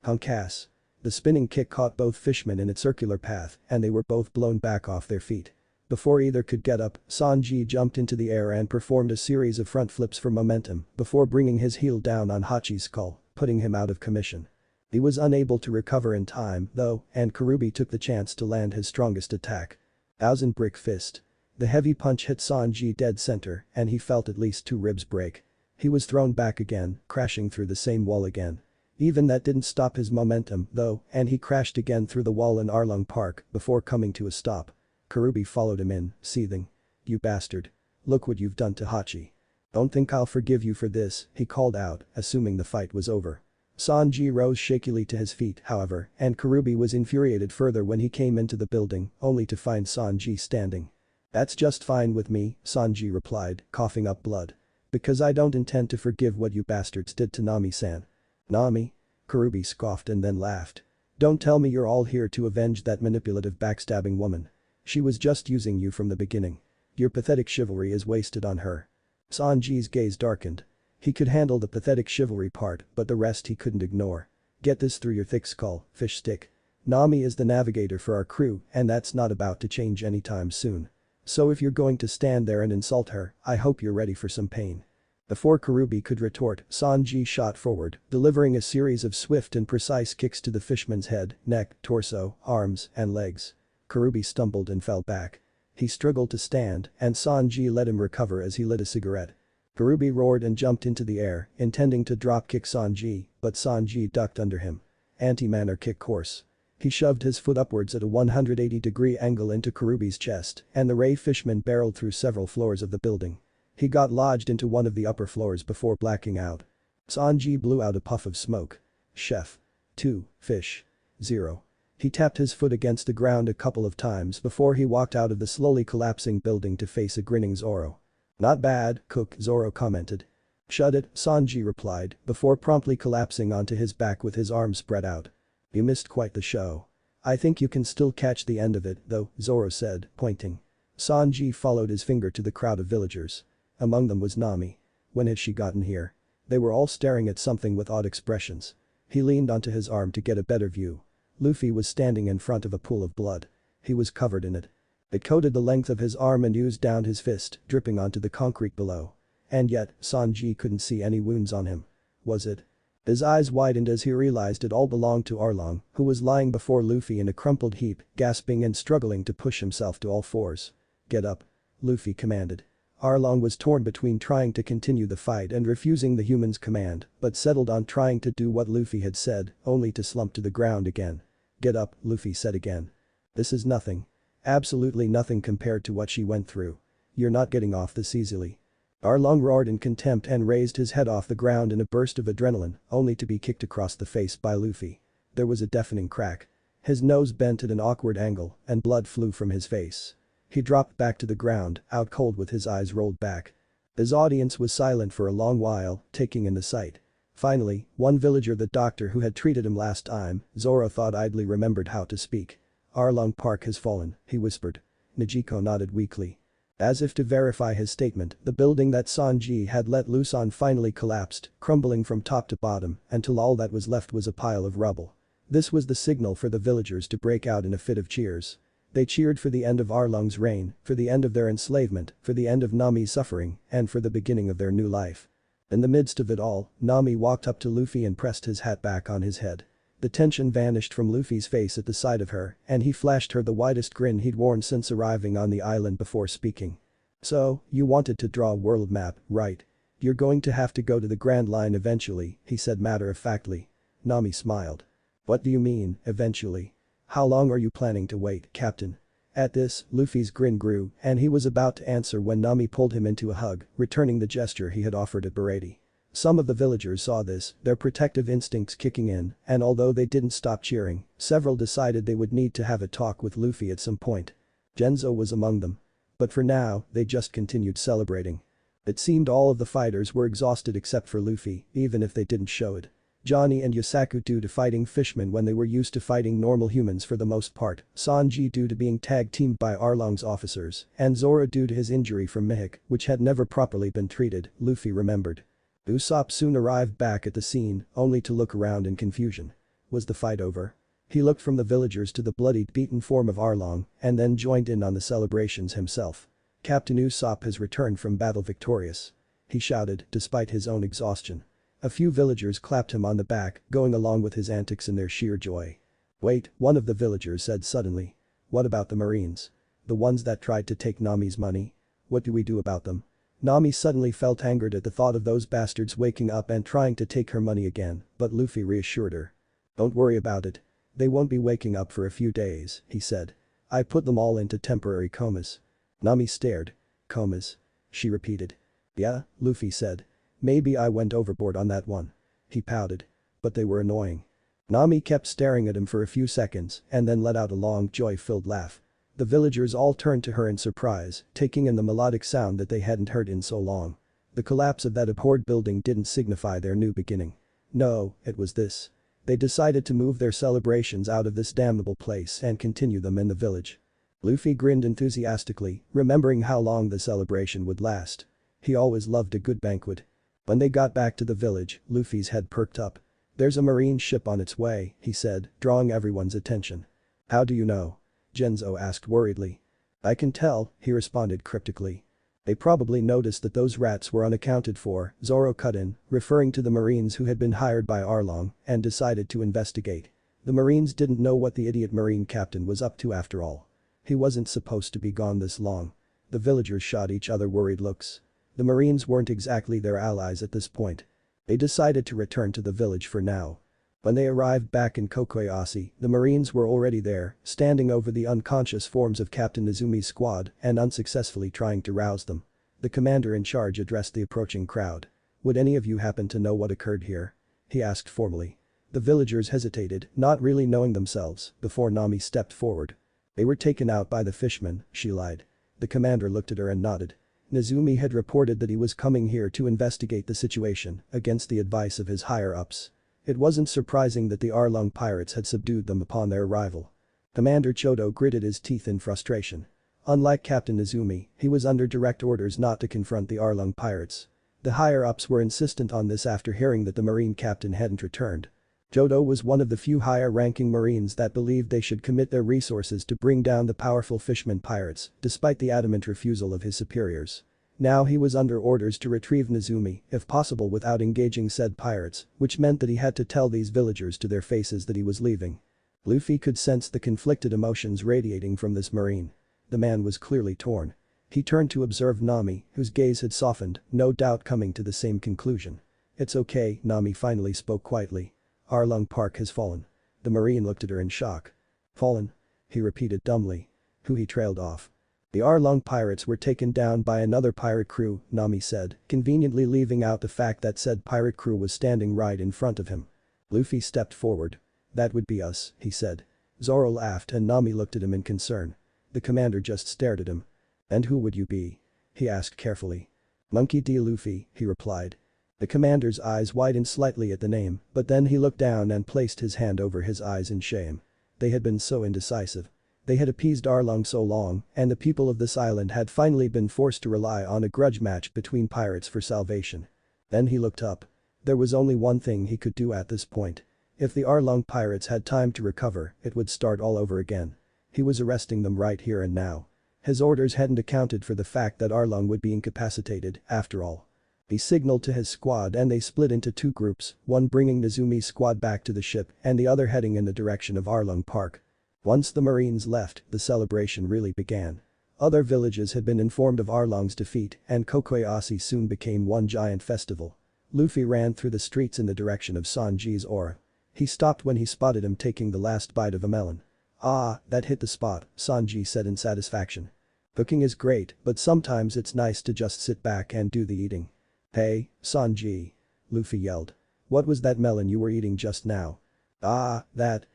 Hunkass. The spinning kick caught both fishmen in its circular path, and they were both blown back off their feet. Before either could get up, Sanji jumped into the air and performed a series of front flips for momentum before bringing his heel down on Hachi's skull, putting him out of commission. He was unable to recover in time, though, and Kureha took the chance to land his strongest attack. Thousand Brick Fist. The heavy punch hit Sanji dead center, and he felt at least 2 ribs break. He was thrown back again, crashing through the same wall again. Even that didn't stop his momentum, though, and he crashed again through the wall in Arlong Park before coming to a stop. Kureha followed him in, seething. You bastard. Look what you've done to Hachi. Don't think I'll forgive you for this, he called out, assuming the fight was over. Sanji rose shakily to his feet, however, and Kureha was infuriated further when he came into the building, only to find Sanji standing. That's just fine with me, Sanji replied, coughing up blood. Because I don't intend to forgive what you bastards did to Nami-san. Nami? Kureha scoffed and then laughed. Don't tell me you're all here to avenge that manipulative backstabbing woman. She was just using you from the beginning. Your pathetic chivalry is wasted on her. Sanji's gaze darkened. He could handle the pathetic chivalry part, but the rest he couldn't ignore. Get this through your thick skull, fish stick. Nami is the navigator for our crew, and that's not about to change anytime soon. So if you're going to stand there and insult her, I hope you're ready for some pain. Before Kurubi could retort, Sanji shot forward, delivering a series of swift and precise kicks to the fishman's head, neck, torso, arms, and legs. Kurubi stumbled and fell back. He struggled to stand, and Sanji let him recover as he lit a cigarette. Kurubi roared and jumped into the air, intending to drop-kick Sanji, but Sanji ducked under him. Anti-manner kick course. He shoved his foot upwards at a 180-degree angle into Kurubi's chest, and the ray fishman barreled through several floors of the building. He got lodged into one of the upper floors before blacking out. Sanji blew out a puff of smoke. Chef. 2, fish. 0. He tapped his foot against the ground a couple of times before he walked out of the slowly collapsing building to face a grinning Zoro. Not bad, Cook, Zoro commented. Shut it, Sanji replied, before promptly collapsing onto his back with his arms spread out. You missed quite the show. I think you can still catch the end of it, though, Zoro said, pointing. Sanji followed his finger to the crowd of villagers. Among them was Nami. When had she gotten here? They were all staring at something with odd expressions. He leaned onto his arm to get a better view. Luffy was standing in front of a pool of blood. He was covered in it. It coated the length of his arm and oozed down his fist, dripping onto the concrete below. And yet, Sanji couldn't see any wounds on him. Was it? His eyes widened as he realized it all belonged to Arlong, who was lying before Luffy in a crumpled heap, gasping and struggling to push himself to all fours. Get up. Luffy commanded. Arlong was torn between trying to continue the fight and refusing the human's command, but settled on trying to do what Luffy had said, only to slump to the ground again. Get up, Luffy said again. This is nothing. Absolutely nothing compared to what she went through. You're not getting off this easily. Arlong roared in contempt and raised his head off the ground in a burst of adrenaline, only to be kicked across the face by Luffy. There was a deafening crack. His nose bent at an awkward angle, and blood flew from his face. He dropped back to the ground, out cold with his eyes rolled back. His audience was silent for a long while, taking in the sight. Finally, one villager, the doctor who had treated him last time, Zoro thought idly, remembered how to speak. Arlong Park has fallen, he whispered. Nijiko nodded weakly. As if to verify his statement, the building that Sanji had let loose on finally collapsed, crumbling from top to bottom, until all that was left was a pile of rubble. This was the signal for the villagers to break out in a fit of cheers. They cheered for the end of Arlong's reign, for the end of their enslavement, for the end of Nami's suffering, and for the beginning of their new life. In the midst of it all, Nami walked up to Luffy and pressed his hat back on his head. The tension vanished from Luffy's face at the sight of her, and he flashed her the widest grin he'd worn since arriving on the island before speaking. So, you wanted to draw a world map, right? You're going to have to go to the Grand Line eventually, he said matter-of-factly. Nami smiled. What do you mean, eventually? How long are you planning to wait, Captain? At this, Luffy's grin grew, and he was about to answer when Nami pulled him into a hug, returning the gesture he had offered at Barati. Some of the villagers saw this, their protective instincts kicking in, and although they didn't stop cheering, several decided they would need to have a talk with Luffy at some point. Genzo was among them. But for now, they just continued celebrating. It seemed all of the fighters were exhausted except for Luffy, even if they didn't show it. Johnny and Yosaku due to fighting fishmen when they were used to fighting normal humans for the most part, Sanji due to being tag-teamed by Arlong's officers, and Zoro due to his injury from Mihawk, which had never properly been treated, Luffy remembered. Usopp soon arrived back at the scene, only to look around in confusion. Was the fight over? He looked from the villagers to the bloodied, beaten form of Arlong, and then joined in on the celebrations himself. Captain Usopp has returned from battle victorious. He shouted, despite his own exhaustion. A few villagers clapped him on the back, going along with his antics in their sheer joy. Wait, one of the villagers said suddenly. What about the Marines? The ones that tried to take Nami's money? What do we do about them? Nami suddenly felt angered at the thought of those bastards waking up and trying to take her money again, but Luffy reassured her. Don't worry about it. They won't be waking up for a few days, he said. I put them all into temporary comas. Nami stared. Comas? She repeated. Yeah, Luffy said. Maybe I went overboard on that one. He pouted. But they were annoying. Nami kept staring at him for a few seconds and then let out a long, joy-filled laugh. The villagers all turned to her in surprise, taking in the melodic sound that they hadn't heard in so long. The collapse of that abhorred building didn't signify their new beginning. No, it was this. They decided to move their celebrations out of this damnable place and continue them in the village. Luffy grinned enthusiastically, remembering how long the celebration would last. He always loved a good banquet. When they got back to the village, Luffy's head perked up. There's a marine ship on its way, he said, drawing everyone's attention. How do you know? Genzo asked worriedly. I can tell, he responded cryptically. They probably noticed that those rats were unaccounted for, Zoro cut in, referring to the Marines who had been hired by Arlong, and decided to investigate. The Marines didn't know what the idiot Marine captain was up to after all. He wasn't supposed to be gone this long. The villagers shot each other worried looks. The Marines weren't exactly their allies at this point. They decided to return to the village for now. When they arrived back in Kokoyasi, the Marines were already there, standing over the unconscious forms of Captain Izumi's squad and unsuccessfully trying to rouse them. The commander in charge addressed the approaching crowd. "Would any of you happen to know what occurred here?" he asked formally. The villagers hesitated, not really knowing themselves, before Nami stepped forward. "They were taken out by the fishmen," she lied. The commander looked at her and nodded. Nizumi had reported that he was coming here to investigate the situation, against the advice of his higher-ups. It wasn't surprising that the Arlong pirates had subdued them upon their arrival. Commander Chodo gritted his teeth in frustration. Unlike Captain Izumi, he was under direct orders not to confront the Arlong pirates. The higher-ups were insistent on this after hearing that the Marine captain hadn't returned. Chodo was one of the few higher-ranking Marines that believed they should commit their resources to bring down the powerful fisherman pirates, despite the adamant refusal of his superiors. Now he was under orders to retrieve Nizumi, if possible without engaging said pirates, which meant that he had to tell these villagers to their faces that he was leaving. Luffy could sense the conflicted emotions radiating from this Marine. The man was clearly torn. He turned to observe Nami, whose gaze had softened, no doubt coming to the same conclusion. "It's okay," Nami finally spoke quietly. "Arlong Park has fallen." The Marine looked at her in shock. "Fallen?" he repeated dumbly. He trailed off. "The Arlong pirates were taken down by another pirate crew," Nami said, conveniently leaving out the fact that said pirate crew was standing right in front of him. Luffy stepped forward. "That would be us," he said. Zoro laughed and Nami looked at him in concern. The commander just stared at him. "And who would you be?" he asked carefully. "Monkey D. Luffy," he replied. The commander's eyes widened slightly at the name, but then he looked down and placed his hand over his eyes in shame. They had been so indecisive. They had appeased Arlong so long, and the people of this island had finally been forced to rely on a grudge match between pirates for salvation. Then he looked up. There was only one thing he could do at this point. If the Arlong pirates had time to recover, it would start all over again. He was arresting them right here and now. His orders hadn't accounted for the fact that Arlong would be incapacitated, after all. He signaled to his squad and they split into two groups, one bringing Nizumi's squad back to the ship and the other heading in the direction of Arlong Park. Once the Marines left, the celebration really began. Other villages had been informed of Arlong's defeat and Kokoyasi soon became one giant festival. Luffy ran through the streets in the direction of Sanji's aura. He stopped when he spotted him taking the last bite of a melon. "Ah, that hit the spot," Sanji said in satisfaction. "Cooking is great, but sometimes it's nice to just sit back and do the eating." "Hey, Sanji!" Luffy yelled. "What was that melon you were eating just now?" "Ah, that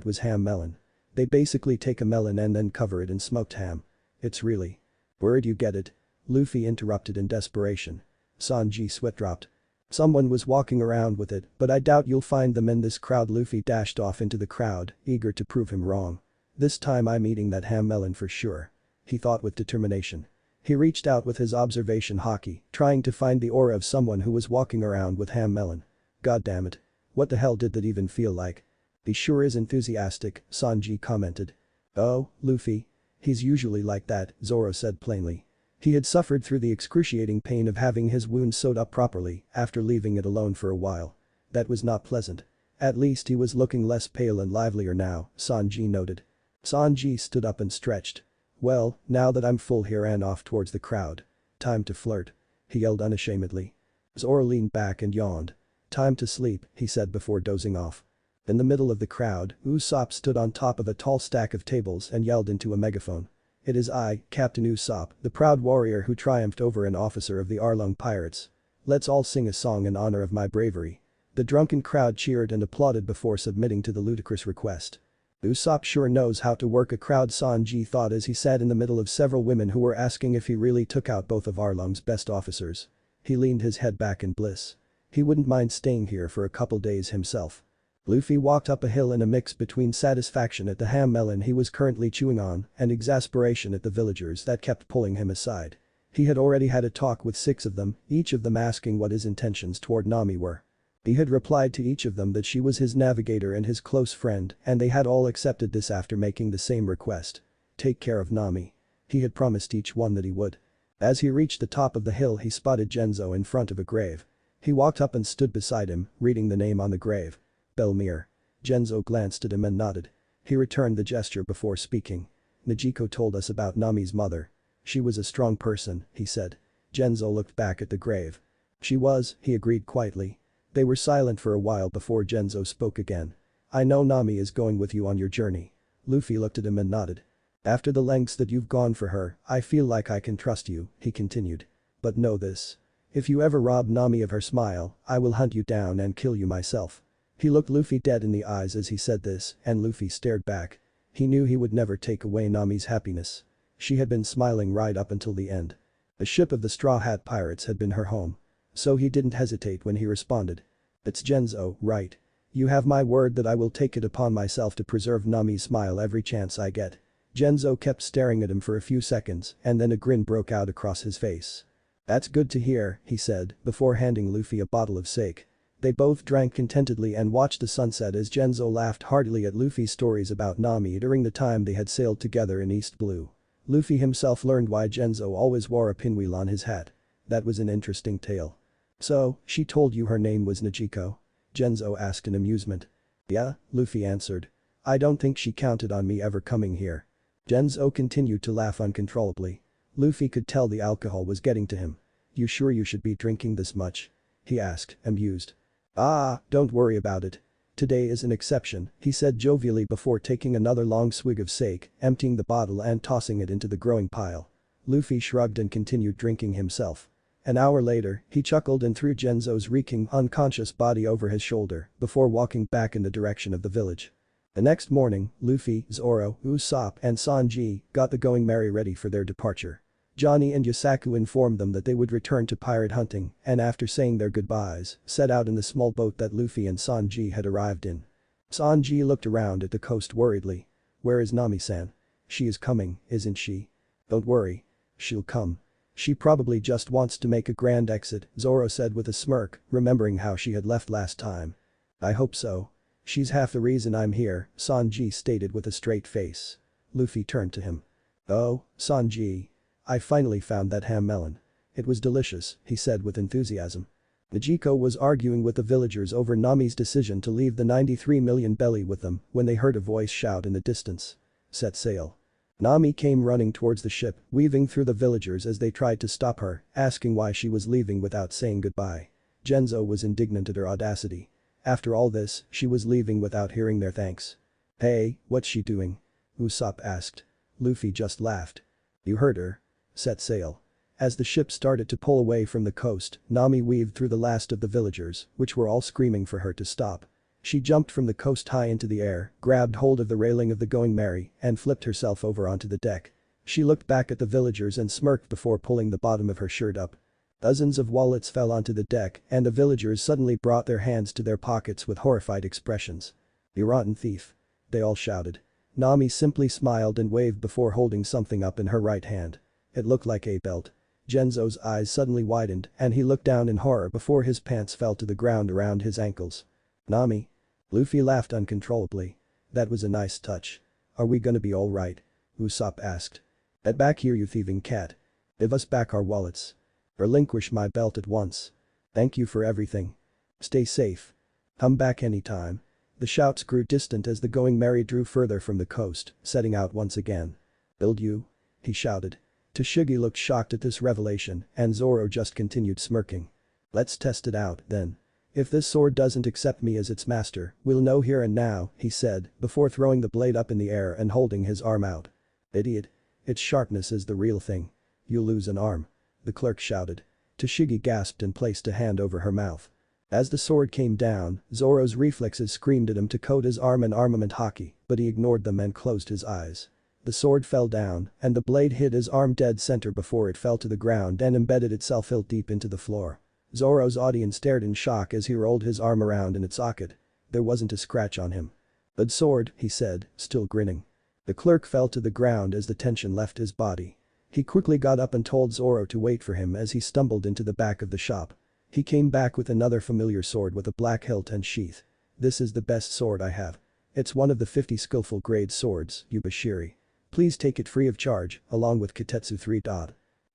was ham melon. They basically take a melon and then cover it in smoked ham. It's really..." "Where'd you get it?" Luffy interrupted in desperation. Sanji sweat dropped. "Someone was walking around with it, but I doubt you'll find them in this crowd." Luffy dashed off into the crowd, eager to prove him wrong. "This time I'm eating that ham melon for sure," he thought with determination. He reached out with his observation Haki, trying to find the aura of someone who was walking around with ham melon. "God damn it. What the hell did that even feel like?" "He sure is enthusiastic," Sanji commented. "Oh, Luffy. He's usually like that," Zoro said plainly. He had suffered through the excruciating pain of having his wound sewed up properly after leaving it alone for a while. That was not pleasant. At least he was looking less pale and livelier now, Sanji noted. Sanji stood up and stretched. "Well, now that I'm full," he ran off towards the crowd. "Time to flirt," he yelled unashamedly. Zoro leaned back and yawned. "Time to sleep," he said before dozing off. In the middle of the crowd, Usopp stood on top of a tall stack of tables and yelled into a megaphone. "It is I, Captain Usopp, the proud warrior who triumphed over an officer of the Arlong pirates. Let's all sing a song in honor of my bravery." The drunken crowd cheered and applauded before submitting to the ludicrous request. Usopp sure knows how to work a crowd, Sanji thought as he sat in the middle of several women who were asking if he really took out both of Arlong's best officers. He leaned his head back in bliss. He wouldn't mind staying here for a couple days himself. Luffy walked up a hill in a mix between satisfaction at the ham melon he was currently chewing on and exasperation at the villagers that kept pulling him aside. He had already had a talk with 6 of them, each of them asking what his intentions toward Nami were. He had replied to each of them that she was his navigator and his close friend, and they had all accepted this after making the same request. Take care of Nami. He had promised each one that he would. As he reached the top of the hill he spotted Genzo in front of a grave. He walked up and stood beside him, reading the name on the grave. Belmere. Genzo glanced at him and nodded. He returned the gesture before speaking. Nijiko told us about Nami's mother. She was a strong person, he said. Genzo looked back at the grave. She was, he agreed quietly. They were silent for a while before Genzo spoke again. I know Nami is going with you on your journey. Luffy looked at him and nodded. After the lengths that you've gone for her, I feel like I can trust you, he continued. But know this. If you ever rob Nami of her smile, I will hunt you down and kill you myself. He looked Luffy dead in the eyes as he said this, and Luffy stared back. He knew he would never take away Nami's happiness. She had been smiling right up until the end. The ship of the Straw Hat Pirates had been her home. So he didn't hesitate when he responded. It's Genzo, right? You have my word that I will take it upon myself to preserve Nami's smile every chance I get. Genzo kept staring at him for a few seconds and then a grin broke out across his face. That's good to hear, he said, before handing Luffy a bottle of sake. They both drank contentedly and watched the sunset as Genzo laughed heartily at Luffy's stories about Nami during the time they had sailed together in East Blue. Luffy himself learned why Genzo always wore a pinwheel on his hat. That was an interesting tale. So, she told you her name was Nijiko? Genzo asked in amusement. Yeah, Luffy answered. I don't think she counted on me ever coming here. Genzo continued to laugh uncontrollably. Luffy could tell the alcohol was getting to him. You sure you should be drinking this much? He asked, amused. Ah, don't worry about it. Today is an exception, he said jovially before taking another long swig of sake, emptying the bottle and tossing it into the growing pile. Luffy shrugged and continued drinking himself. An hour later, he chuckled and threw Genzo's reeking, unconscious body over his shoulder before walking back in the direction of the village. The next morning, Luffy, Zoro, Usopp and Sanji got the Going Merry ready for their departure. Johnny and Yasaku informed them that they would return to pirate hunting and after saying their goodbyes, set out in the small boat that Luffy and Sanji had arrived in. Sanji looked around at the coast worriedly. Where is Nami-san? She is coming, isn't she? Don't worry. She'll come. She probably just wants to make a grand exit, Zoro said with a smirk, remembering how she had left last time. I hope so. She's half the reason I'm here, Sanji stated with a straight face. Luffy turned to him. Oh, Sanji. I finally found that ham melon. It was delicious, he said with enthusiasm. Nijiko was arguing with the villagers over Nami's decision to leave the 93 million belly with them when they heard a voice shout in the distance. Set sail. Nami came running towards the ship, weaving through the villagers as they tried to stop her, asking why she was leaving without saying goodbye. Genzo was indignant at her audacity. After all this, she was leaving without hearing their thanks. Hey, what's she doing? Usopp asked. Luffy just laughed. You heard her. Set sail. As the ship started to pull away from the coast, Nami weaved through the last of the villagers, which were all screaming for her to stop. She jumped from the coast high into the air, grabbed hold of the railing of the Going Merry, and flipped herself over onto the deck. She looked back at the villagers and smirked before pulling the bottom of her shirt up. Dozens of wallets fell onto the deck and the villagers suddenly brought their hands to their pockets with horrified expressions. You rotten thief. They all shouted. Nami simply smiled and waved before holding something up in her right hand. It looked like a belt. Genzo's eyes suddenly widened and he looked down in horror before his pants fell to the ground around his ankles. Nami? Luffy laughed uncontrollably. That was a nice touch. Are we gonna be alright? Usopp asked. Get back here you thieving cat. Give us back our wallets. Relinquish my belt at once. Thank you for everything. Stay safe. Come back anytime. The shouts grew distant as the Going Merry drew further from the coast, setting out once again. Build you? He shouted. Tashigi looked shocked at this revelation and Zoro just continued smirking. Let's test it out, then. If this sword doesn't accept me as its master, we'll know here and now, he said, before throwing the blade up in the air and holding his arm out. Idiot. Its sharpness is the real thing. You'll lose an arm. The clerk shouted. Tashigi gasped and placed a hand over her mouth. As the sword came down, Zoro's reflexes screamed at him to coat his arm in armament Haki, but he ignored them and closed his eyes. The sword fell down, and the blade hit his arm dead center before it fell to the ground and embedded itself hilt deep into the floor. Zoro's audience stared in shock as he rolled his arm around in its socket. There wasn't a scratch on him. Good sword, he said, still grinning. The clerk fell to the ground as the tension left his body. He quickly got up and told Zoro to wait for him as he stumbled into the back of the shop. He came back with another familiar sword with a black hilt and sheath. This is the best sword I have. It's one of the 50 skillful grade swords, Yubashiri. Please take it free of charge, along with Kitetsu 3.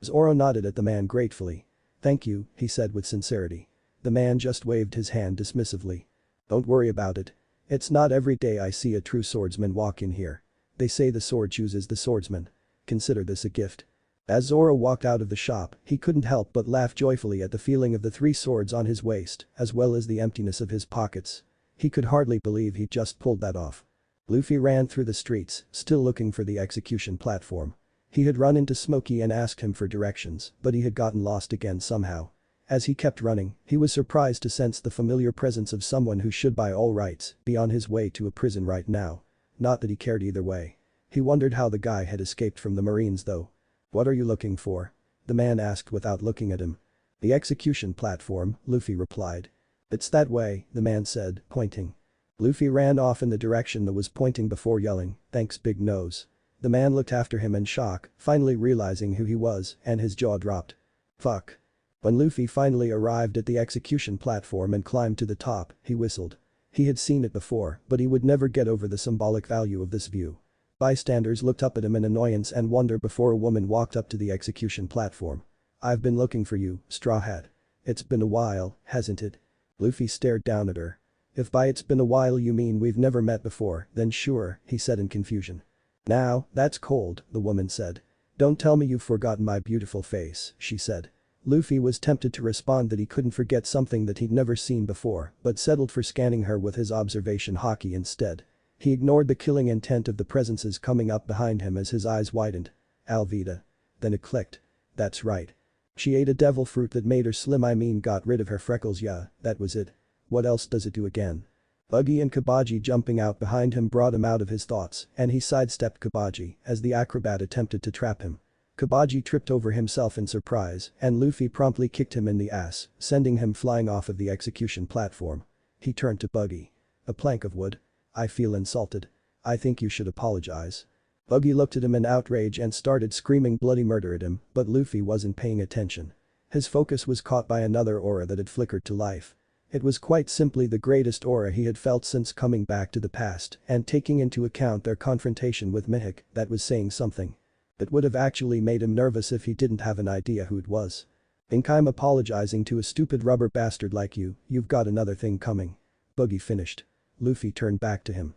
Zoro nodded at the man gratefully. "Thank you," he said with sincerity. The man just waved his hand dismissively. "Don't worry about it. It's not every day I see a true swordsman walk in here. They say the sword chooses the swordsman. Consider this a gift." As Zoro walked out of the shop, he couldn't help but laugh joyfully at the feeling of the 3 swords on his waist, as well as the emptiness of his pockets. He could hardly believe he'd just pulled that off. Luffy ran through the streets, still looking for the execution platform. He had run into Smokey and asked him for directions, but he had gotten lost again somehow. As he kept running, he was surprised to sense the familiar presence of someone who should by all rights be on his way to a prison right now. Not that he cared either way. He wondered how the guy had escaped from the Marines though. "What are you looking for?" the man asked without looking at him. "The execution platform," Luffy replied. "It's that way," the man said, pointing. Luffy ran off in the direction that was pointing before yelling, "Thanks, big nose." The man looked after him in shock, finally realizing who he was, and his jaw dropped. Fuck. When Luffy finally arrived at the execution platform and climbed to the top, he whistled. He had seen it before, but he would never get over the symbolic value of this view. Bystanders looked up at him in annoyance and wonder before a woman walked up to the execution platform. "I've been looking for you, Straw Hat. It's been a while, hasn't it?" Luffy stared down at her. "If by it's been a while you mean we've never met before, then sure," he said in confusion. "Now, that's cold," the woman said. "Don't tell me you've forgotten my beautiful face," she said. Luffy was tempted to respond that he couldn't forget something that he'd never seen before, but settled for scanning her with his observation Haki instead. He ignored the killing intent of the presences coming up behind him as his eyes widened. Alvida. Then it clicked. That's right. She ate a devil fruit that made her slim, got rid of her freckles, yeah, that was it. What else does it do again? Buggy and Kabaji jumping out behind him brought him out of his thoughts, and he sidestepped Kabaji as the acrobat attempted to trap him. Kabaji tripped over himself in surprise, and Luffy promptly kicked him in the ass, sending him flying off of the execution platform. He turned to Buggy. "A plank of wood? I feel insulted. I think you should apologize." Buggy looked at him in outrage and started screaming bloody murder at him, but Luffy wasn't paying attention. His focus was caught by another aura that had flickered to life. It was quite simply the greatest aura he had felt since coming back to the past, and taking into account their confrontation with Mihawk, that was saying something. It would have actually made him nervous if he didn't have an idea who it was. "Think I'm apologizing to a stupid rubber bastard like you, you've got another thing coming." Buggy finished. Luffy turned back to him.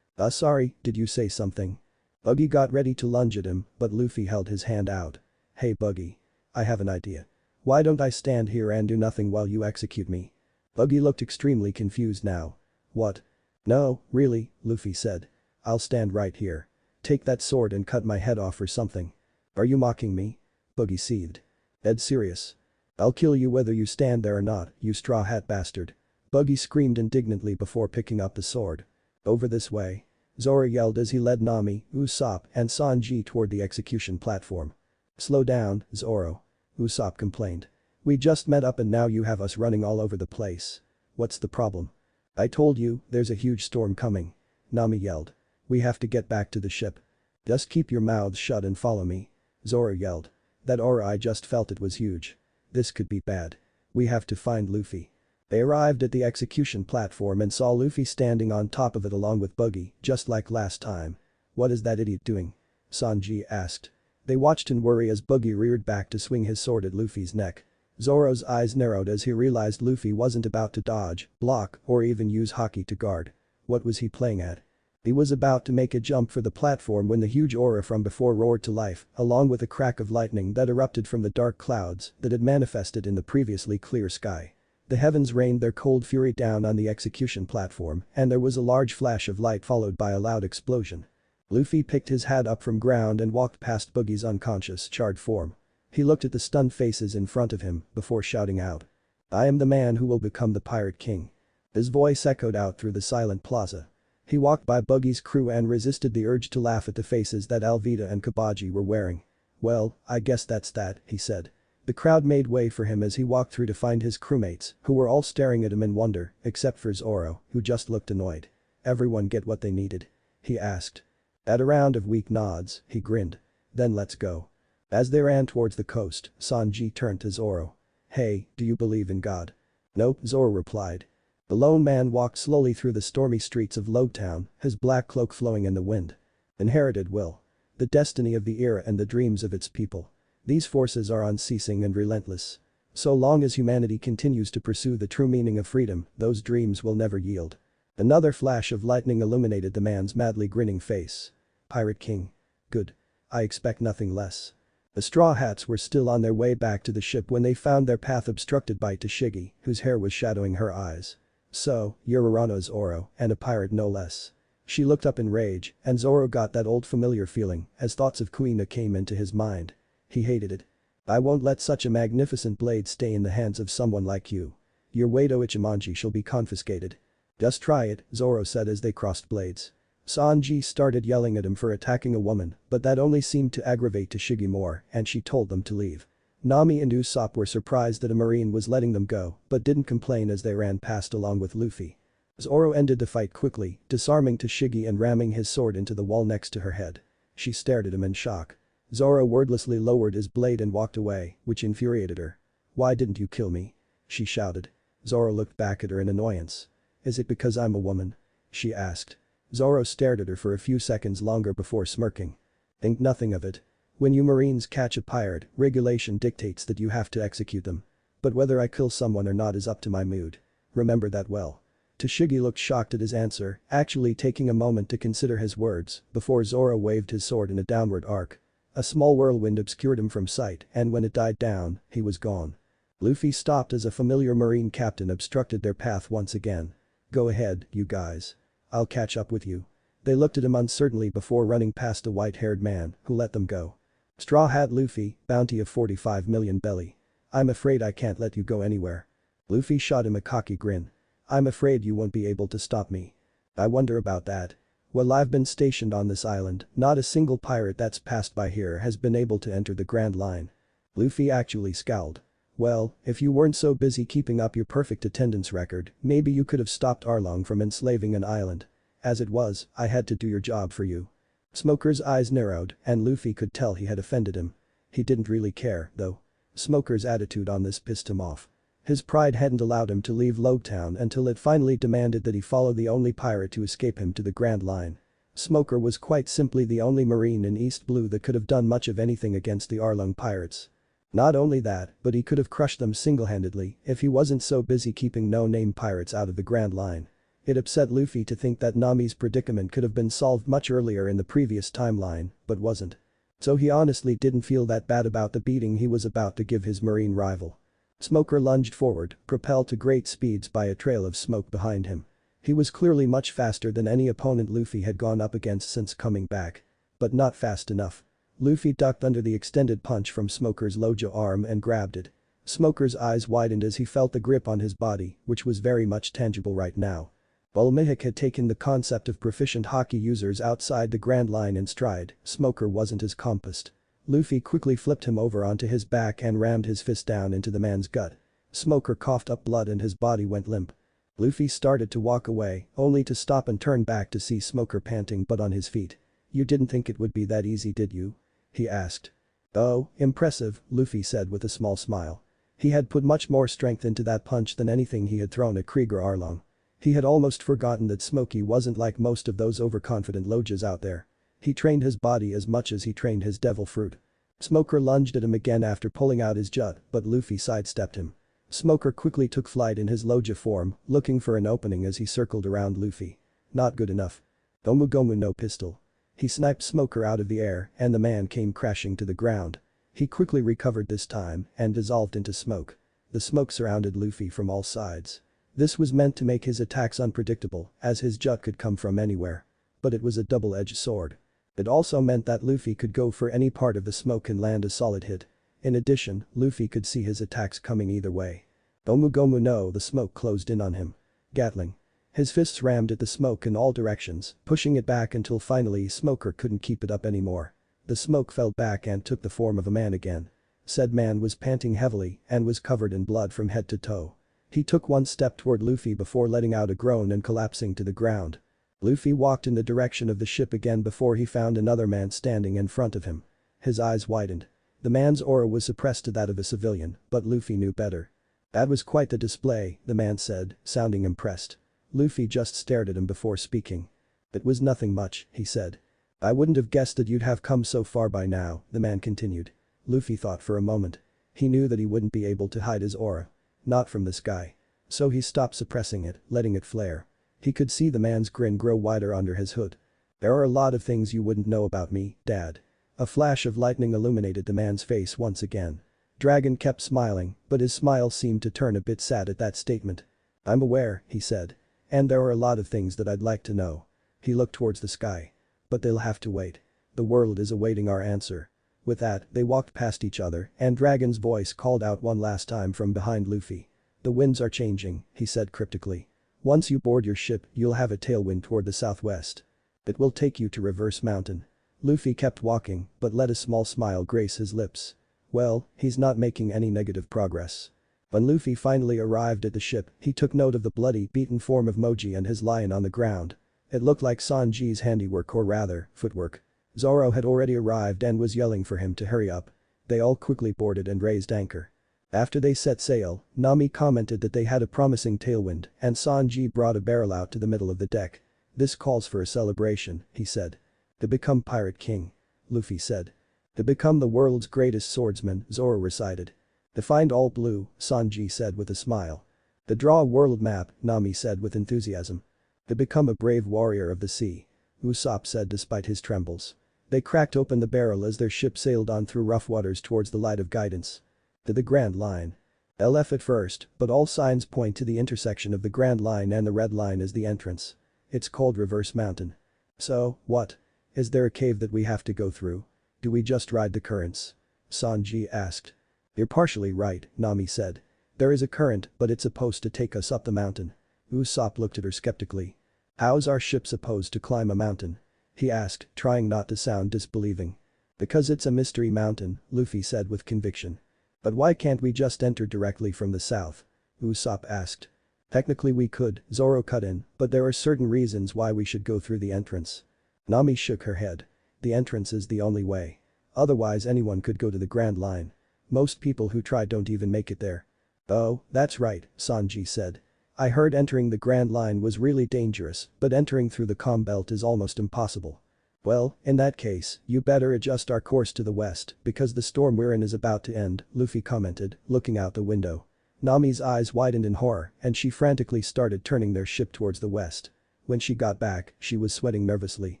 Sorry, did you say something?" Buggy got ready to lunge at him, but Luffy held his hand out. "Hey Buggy. I have an idea. Why don't I stand here and do nothing while you execute me?" Buggy looked extremely confused now. "What?" "No, really," Luffy said. "I'll stand right here. Take that sword and cut my head off or something." "Are you mocking me?" Buggy seethed. "Dead serious. I'll kill you whether you stand there or not, you straw hat bastard." Buggy screamed indignantly before picking up the sword. "Over this way." Zoro yelled as he led Nami, Usopp, and Sanji toward the execution platform. "Slow down, Zoro," Usopp complained. "We just met up and now you have us running all over the place. What's the problem?" "I told you, there's a huge storm coming," Nami yelled. "We have to get back to the ship." "Just keep your mouths shut and follow me," Zoro yelled. "That aura, I just felt it was huge. This could be bad. We have to find Luffy." They arrived at the execution platform and saw Luffy standing on top of it along with Buggy, just like last time. "What is that idiot doing?" Sanji asked. They watched in worry as Buggy reared back to swing his sword at Luffy's neck. Zoro's eyes narrowed as he realized Luffy wasn't about to dodge, block, or even use Haki to guard. What was he playing at? He was about to make a jump for the platform when the huge aura from before roared to life, along with a crack of lightning that erupted from the dark clouds that had manifested in the previously clear sky. The heavens rained their cold fury down on the execution platform, and there was a large flash of light followed by a loud explosion. Luffy picked his hat up from ground and walked past Buggy's unconscious, charred form. He looked at the stunned faces in front of him before shouting out. "I am the man who will become the Pirate King." His voice echoed out through the silent plaza. He walked by Buggy's crew and resisted the urge to laugh at the faces that Alvida and Kabaji were wearing. "Well, I guess that's that," he said. The crowd made way for him as he walked through to find his crewmates, who were all staring at him in wonder, except for Zoro, who just looked annoyed. "Everyone get what they needed?" he asked. At a round of weak nods, he grinned. "Then let's go." As they ran towards the coast, Sanji turned to Zoro. "Hey, do you believe in God?" "Nope," Zoro replied. The lone man walked slowly through the stormy streets of Loguetown, his black cloak flowing in the wind. Inherited will. The destiny of the era and the dreams of its people. These forces are unceasing and relentless. So long as humanity continues to pursue the true meaning of freedom, those dreams will never yield. Another flash of lightning illuminated the man's madly grinning face. Pirate King. Good. I expect nothing less. The Straw Hats were still on their way back to the ship when they found their path obstructed by Tashigi, whose hair was shadowing her eyes. So, you're Urano's Oro, and a pirate no less. She looked up in rage, and Zoro got that old familiar feeling as thoughts of Kuina came into his mind. He hated it. I won't let such a magnificent blade stay in the hands of someone like you. Your Wado Ichimonji shall be confiscated. Just try it, Zoro said as they crossed blades. Sanji started yelling at him for attacking a woman, but that only seemed to aggravate Tashigi more, and she told them to leave. Nami and Usopp were surprised that a marine was letting them go, but didn't complain as they ran past along with Luffy. Zoro ended the fight quickly, disarming Tashigi and ramming his sword into the wall next to her head. She stared at him in shock. Zoro wordlessly lowered his blade and walked away, which infuriated her. Why didn't you kill me? She shouted. Zoro looked back at her in annoyance. Is it because I'm a woman? She asked. Zoro stared at her for a few seconds longer before smirking. Think nothing of it. When you Marines catch a pirate, regulation dictates that you have to execute them. But whether I kill someone or not is up to my mood. Remember that well. Tashigi looked shocked at his answer, actually taking a moment to consider his words, before Zoro waved his sword in a downward arc. A small whirlwind obscured him from sight, and when it died down, he was gone. Luffy stopped as a familiar marine captain obstructed their path once again. Go ahead, you guys. I'll catch up with you. They looked at him uncertainly before running past a white-haired man, who let them go. Straw Hat Luffy, bounty of 45 million belly. I'm afraid I can't let you go anywhere. Luffy shot him a cocky grin. I'm afraid you won't be able to stop me. I wonder about that. Well, I've been stationed on this island, not a single pirate that's passed by here has been able to enter the Grand Line. Luffy actually scowled. Well, if you weren't so busy keeping up your perfect attendance record, maybe you could have stopped Arlong from enslaving an island. As it was, I had to do your job for you. Smoker's eyes narrowed, and Luffy could tell he had offended him. He didn't really care, though. Smoker's attitude on this pissed him off. His pride hadn't allowed him to leave Loguetown until it finally demanded that he follow the only pirate to escape him to the Grand Line. Smoker was quite simply the only marine in East Blue that could have done much of anything against the Arlong pirates. Not only that, but he could have crushed them single-handedly if he wasn't so busy keeping no-name pirates out of the Grand Line. It upset Luffy to think that Nami's predicament could have been solved much earlier in the previous timeline, but wasn't. So he honestly didn't feel that bad about the beating he was about to give his marine rival. Smoker lunged forward, propelled to great speeds by a trail of smoke behind him. He was clearly much faster than any opponent Luffy had gone up against since coming back. But not fast enough. Luffy ducked under the extended punch from Smoker's Lojo arm and grabbed it. Smoker's eyes widened as he felt the grip on his body, which was very much tangible right now. While Mihawk had taken the concept of proficient Haki users outside the Grand Line in stride, Smoker wasn't as compassed. Luffy quickly flipped him over onto his back and rammed his fist down into the man's gut. Smoker coughed up blood and his body went limp. Luffy started to walk away, only to stop and turn back to see Smoker panting but on his feet. You didn't think it would be that easy, did you? He asked. Oh, impressive, Luffy said with a small smile. He had put much more strength into that punch than anything he had thrown at Krieg or Arlong. He had almost forgotten that Smokey wasn't like most of those overconfident Lojas out there. He trained his body as much as he trained his devil fruit. Smoker lunged at him again after pulling out his jut, but Luffy sidestepped him. Smoker quickly took flight in his Loja form, looking for an opening as he circled around Luffy. Not good enough. Gomu Gomu no pistol. He sniped Smoker out of the air and the man came crashing to the ground. He quickly recovered this time and dissolved into smoke. The smoke surrounded Luffy from all sides. This was meant to make his attacks unpredictable, as his jut could come from anywhere. But it was a double-edged sword. It also meant that Luffy could go for any part of the smoke and land a solid hit. In addition, Luffy could see his attacks coming either way. Gomu Gomu no, the smoke closed in on him. Gatling. His fists rammed at the smoke in all directions, pushing it back until finally Smoker couldn't keep it up anymore. The smoke fell back and took the form of a man again. Said man was panting heavily and was covered in blood from head to toe. He took one step toward Luffy before letting out a groan and collapsing to the ground. Luffy walked in the direction of the ship again before he found another man standing in front of him. His eyes widened. The man's aura was suppressed to that of a civilian, but Luffy knew better. That was quite the display, the man said, sounding impressed. Luffy just stared at him before speaking. It was nothing much, he said. I wouldn't have guessed that you'd have come so far by now, the man continued. Luffy thought for a moment. He knew that he wouldn't be able to hide his aura. Not from the sky. So he stopped suppressing it, letting it flare. He could see the man's grin grow wider under his hood. There are a lot of things you wouldn't know about me, Dad. A flash of lightning illuminated the man's face once again. Dragon kept smiling, but his smile seemed to turn a bit sad at that statement. I'm aware, he said. And there are a lot of things that I'd like to know. He looked towards the sky. But they'll have to wait. The world is awaiting our answer. With that, they walked past each other and Dragon's voice called out one last time from behind Luffy. The winds are changing, he said cryptically. Once you board your ship, you'll have a tailwind toward the southwest. It will take you to Reverse Mountain. Luffy kept walking, but let a small smile grace his lips. Well, he's not making any negative progress. When Luffy finally arrived at the ship, he took note of the bloody, beaten form of Moji and his lion on the ground. It looked like Sanji's handiwork or rather, footwork. Zoro had already arrived and was yelling for him to hurry up. They all quickly boarded and raised anchor. After they set sail, Nami commented that they had a promising tailwind and Sanji brought a barrel out to the middle of the deck. This calls for a celebration, he said. To become Pirate King. Luffy said. To become the world's greatest swordsman, Zoro recited. To find all blue, Sanji said with a smile. To draw a world map, Nami said with enthusiasm. To become a brave warrior of the sea. Usopp said despite his trembles. They cracked open the barrel as their ship sailed on through rough waters towards the light of guidance. To the Grand Line. LF at first, but all signs point to the intersection of the Grand Line and the Red Line as the entrance. It's called Reverse Mountain. So, what? Is there a cave that we have to go through? Do we just ride the currents? Sanji asked. You're partially right, Nami said. There is a current, but it's supposed to take us up the mountain. Usopp looked at her skeptically. How's our ship supposed to climb a mountain? He asked, trying not to sound disbelieving. Because it's a mystery mountain, Luffy said with conviction. But why can't we just enter directly from the south? Usopp asked. Technically we could, Zoro cut in, but there are certain reasons why we should go through the entrance. Nami shook her head. The entrance is the only way. Otherwise anyone could go to the Grand Line. Most people who try don't even make it there. Oh, that's right, Sanji said. I heard entering the Grand Line was really dangerous, but entering through the calm belt is almost impossible. Well, in that case, you better adjust our course to the west because the storm we're in is about to end, Luffy commented, looking out the window. Nami's eyes widened in horror and she frantically started turning their ship towards the west. When she got back, she was sweating nervously.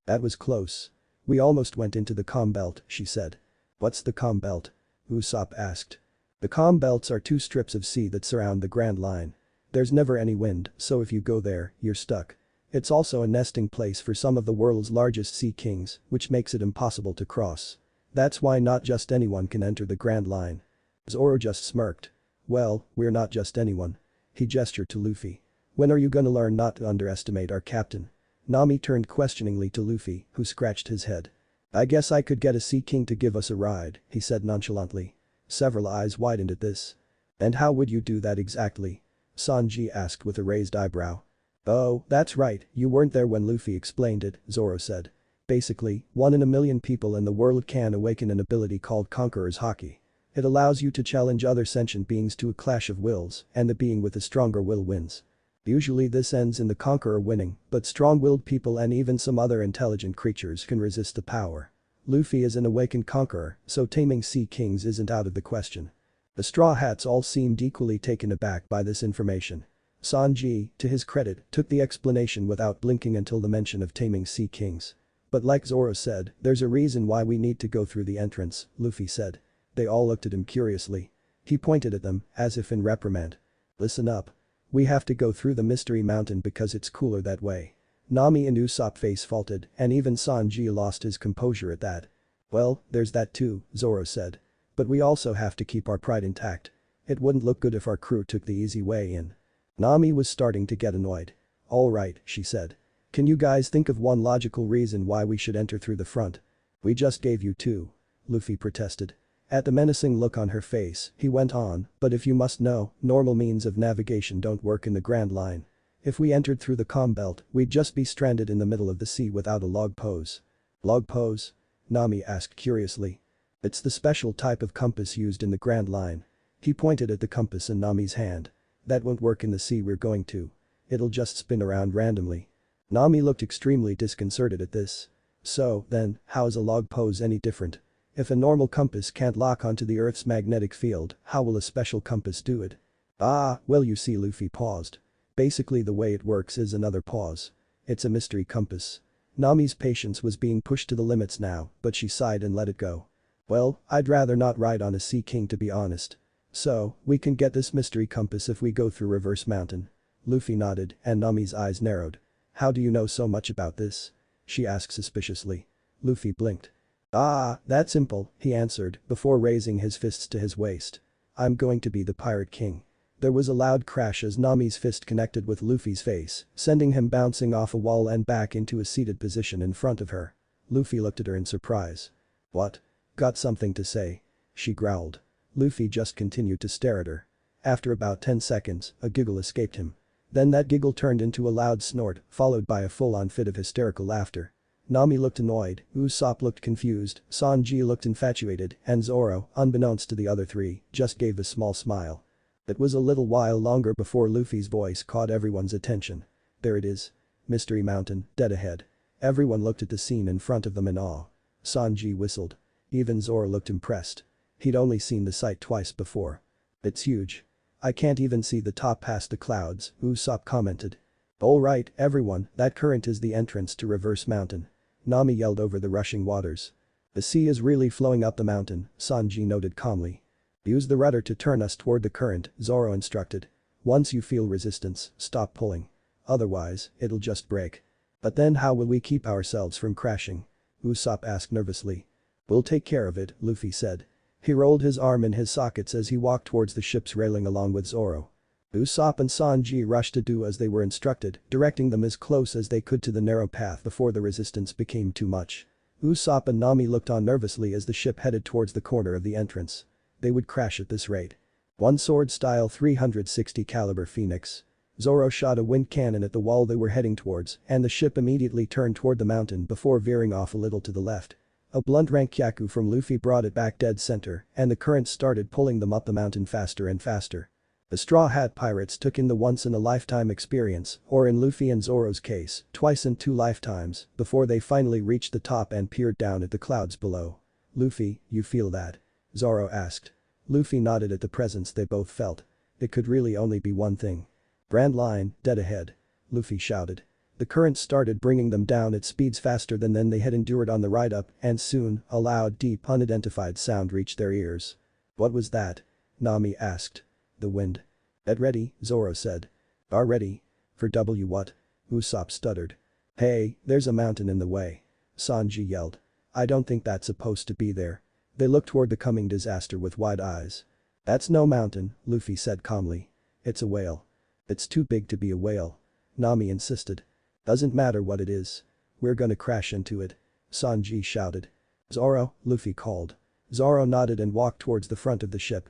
That was close. We almost went into the calm belt, she said. What's the calm belt? Usopp asked. The calm belts are two strips of sea that surround the Grand Line. There's never any wind, so if you go there, you're stuck. It's also a nesting place for some of the world's largest sea kings, which makes it impossible to cross. That's why not just anyone can enter the Grand Line. Zoro just smirked. Well, we're not just anyone. He gestured to Luffy. When are you gonna learn not to underestimate our captain? Nami turned questioningly to Luffy, who scratched his head. I guess I could get a sea king to give us a ride, he said nonchalantly. Several eyes widened at this. And how would you do that exactly? Sanji asked with a raised eyebrow. Oh, that's right, you weren't there when Luffy explained it, Zoro said. Basically, 1 in a million people in the world can awaken an ability called Conqueror's Haki. It allows you to challenge other sentient beings to a clash of wills, and the being with the stronger will wins. Usually this ends in the conqueror winning, but strong-willed people and even some other intelligent creatures can resist the power. Luffy is an awakened conqueror, so taming sea kings isn't out of the question. The Straw Hats all seemed equally taken aback by this information. Sanji, to his credit, took the explanation without blinking until the mention of taming sea kings. But like Zoro said, there's a reason why we need to go through the entrance, Luffy said. They all looked at him curiously. He pointed at them, as if in reprimand. Listen up. We have to go through the mystery mountain because it's cooler that way. Nami and Usopp face faulted, and even Sanji lost his composure at that. Well, there's that too, Zoro said. But we also have to keep our pride intact. It wouldn't look good if our crew took the easy way in. Nami was starting to get annoyed. Alright, she said. Can you guys think of one logical reason why we should enter through the front? We just gave you two. Luffy protested. At the menacing look on her face, he went on, but if you must know, normal means of navigation don't work in the Grand Line. If we entered through the calm belt, we'd just be stranded in the middle of the sea without a log pose. Log pose? Nami asked curiously. It's the special type of compass used in the Grand Line. He pointed at the compass in Nami's hand. That won't work in the sea we're going to. It'll just spin around randomly. Nami looked extremely disconcerted at this. So, then, how is a log pose any different? If a normal compass can't lock onto the Earth's magnetic field, how will a special compass do it? Ah, well you see Luffy paused. Basically the way it works is another pause. It's a mystery compass. Nami's patience was being pushed to the limits now, but she sighed and let it go. Well, I'd rather not ride on a Sea King to be honest. So, we can get this mystery compass if we go through Reverse Mountain. Luffy nodded and Nami's eyes narrowed. How do you know so much about this? She asked suspiciously. Luffy blinked. Ah, that's simple, he answered before raising his fists to his waist. I'm going to be the Pirate King. There was a loud crash as Nami's fist connected with Luffy's face, sending him bouncing off a wall and back into a seated position in front of her. Luffy looked at her in surprise. What? Got something to say? She growled. Luffy just continued to stare at her. After about 10 seconds, a giggle escaped him. Then that giggle turned into a loud snort, followed by a full-on fit of hysterical laughter. Nami looked annoyed, Usopp looked confused, Sanji looked infatuated, and Zoro, unbeknownst to the other three, just gave a small smile. It was a little while longer before Luffy's voice caught everyone's attention. There it is. Mystery Mountain, dead ahead. Everyone looked at the scene in front of them in awe. Sanji whistled. Even Zoro looked impressed. He'd only seen the sight twice before. It's huge. I can't even see the top past the clouds, Usopp commented. Alright, everyone, that current is the entrance to Reverse Mountain. Nami yelled over the rushing waters. The sea is really flowing up the mountain, Sanji noted calmly. Use the rudder to turn us toward the current, Zoro instructed. Once you feel resistance, stop pulling. Otherwise, it'll just break. But then how will we keep ourselves from crashing? Usopp asked nervously. We'll take care of it, Luffy said. He rolled his arm in his sockets as he walked towards the ship's railing along with Zoro. Usopp and Sanji rushed to do as they were instructed, directing them as close as they could to the narrow path before the resistance became too much. Usopp and Nami looked on nervously as the ship headed towards the corner of the entrance. They would crash at this rate. One sword-style 360 caliber Phoenix. Zoro shot a wind cannon at the wall they were heading towards, and the ship immediately turned toward the mountain before veering off a little to the left. A blunt Rankyaku from Luffy brought it back dead center, and the current started pulling them up the mountain faster and faster. The Straw Hat Pirates took in the once-in-a-lifetime experience, or in Luffy and Zoro's case, twice in 2 lifetimes, before they finally reached the top and peered down at the clouds below. Luffy, you feel that? Zoro asked. Luffy nodded at the presence they both felt. It could really only be one thing. Brand line, dead ahead. Luffy shouted. The current started bringing them down at speeds faster than they had endured on the ride up, and soon, a loud, deep, unidentified sound reached their ears. What was that? Nami asked. The wind. Get ready, Zoro said. Are ready? For W what? Usopp stuttered. Hey, there's a mountain in the way. Sanji yelled. I don't think that's supposed to be there. They looked toward the coming disaster with wide eyes. That's no mountain, Luffy said calmly. It's a whale. It's too big to be a whale. Nami insisted. Doesn't matter what it is. We're gonna crash into it. Sanji shouted. Zoro, Luffy called. Zoro nodded and walked towards the front of the ship.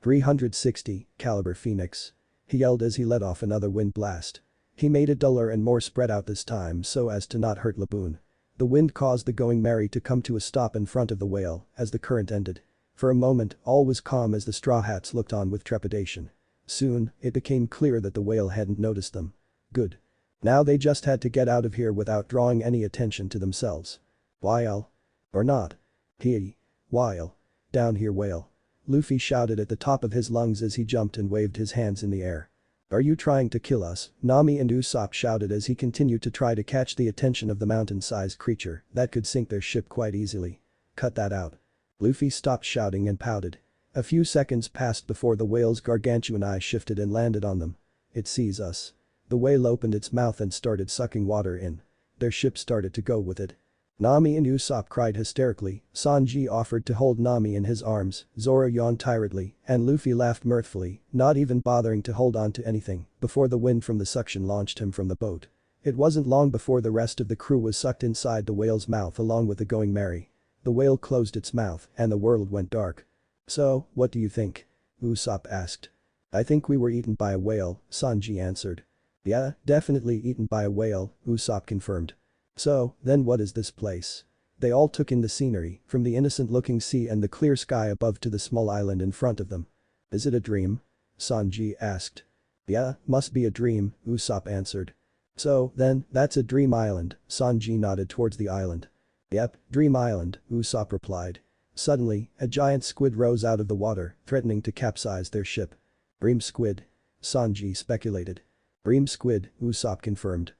360 caliber Phoenix. He yelled as he let off another wind blast. He made it duller and more spread out this time so as to not hurt Laboon. The wind caused the Going Merry to come to a stop in front of the whale as the current ended. For a moment, all was calm as the Straw Hats looked on with trepidation. Soon, it became clear that the whale hadn't noticed them. Good. Now they just had to get out of here without drawing any attention to themselves. Whale. Or not. Whale. Down here whale. Luffy shouted at the top of his lungs as he jumped and waved his hands in the air. Are you trying to kill us? Nami and Usopp shouted as he continued to try to catch the attention of the mountain-sized creature that could sink their ship quite easily. Cut that out. Luffy stopped shouting and pouted. A few seconds passed before the whale's gargantuan eye shifted and landed on them. It sees us. The whale opened its mouth and started sucking water in. Their ship started to go with it. Nami and Usopp cried hysterically, Sanji offered to hold Nami in his arms, Zoro yawned tiredly, and Luffy laughed mirthfully, not even bothering to hold on to anything, before the wind from the suction launched him from the boat. It wasn't long before the rest of the crew was sucked inside the whale's mouth along with the Going Merry. The whale closed its mouth and the world went dark. So, what do you think? Usopp asked. I think we were eaten by a whale, Sanji answered. Yeah, definitely eaten by a whale, Usopp confirmed. So, then what is this place? They all took in the scenery, from the innocent-looking sea and the clear sky above to the small island in front of them. Is it a dream? Sanji asked. Yeah, must be a dream, Usopp answered. So, then, that's a dream island, Sanji nodded towards the island. Yep, Dream Island, Usopp replied. Suddenly, a giant squid rose out of the water, threatening to capsize their ship. Bream squid. Sanji speculated. Bream squid, Usopp confirmed.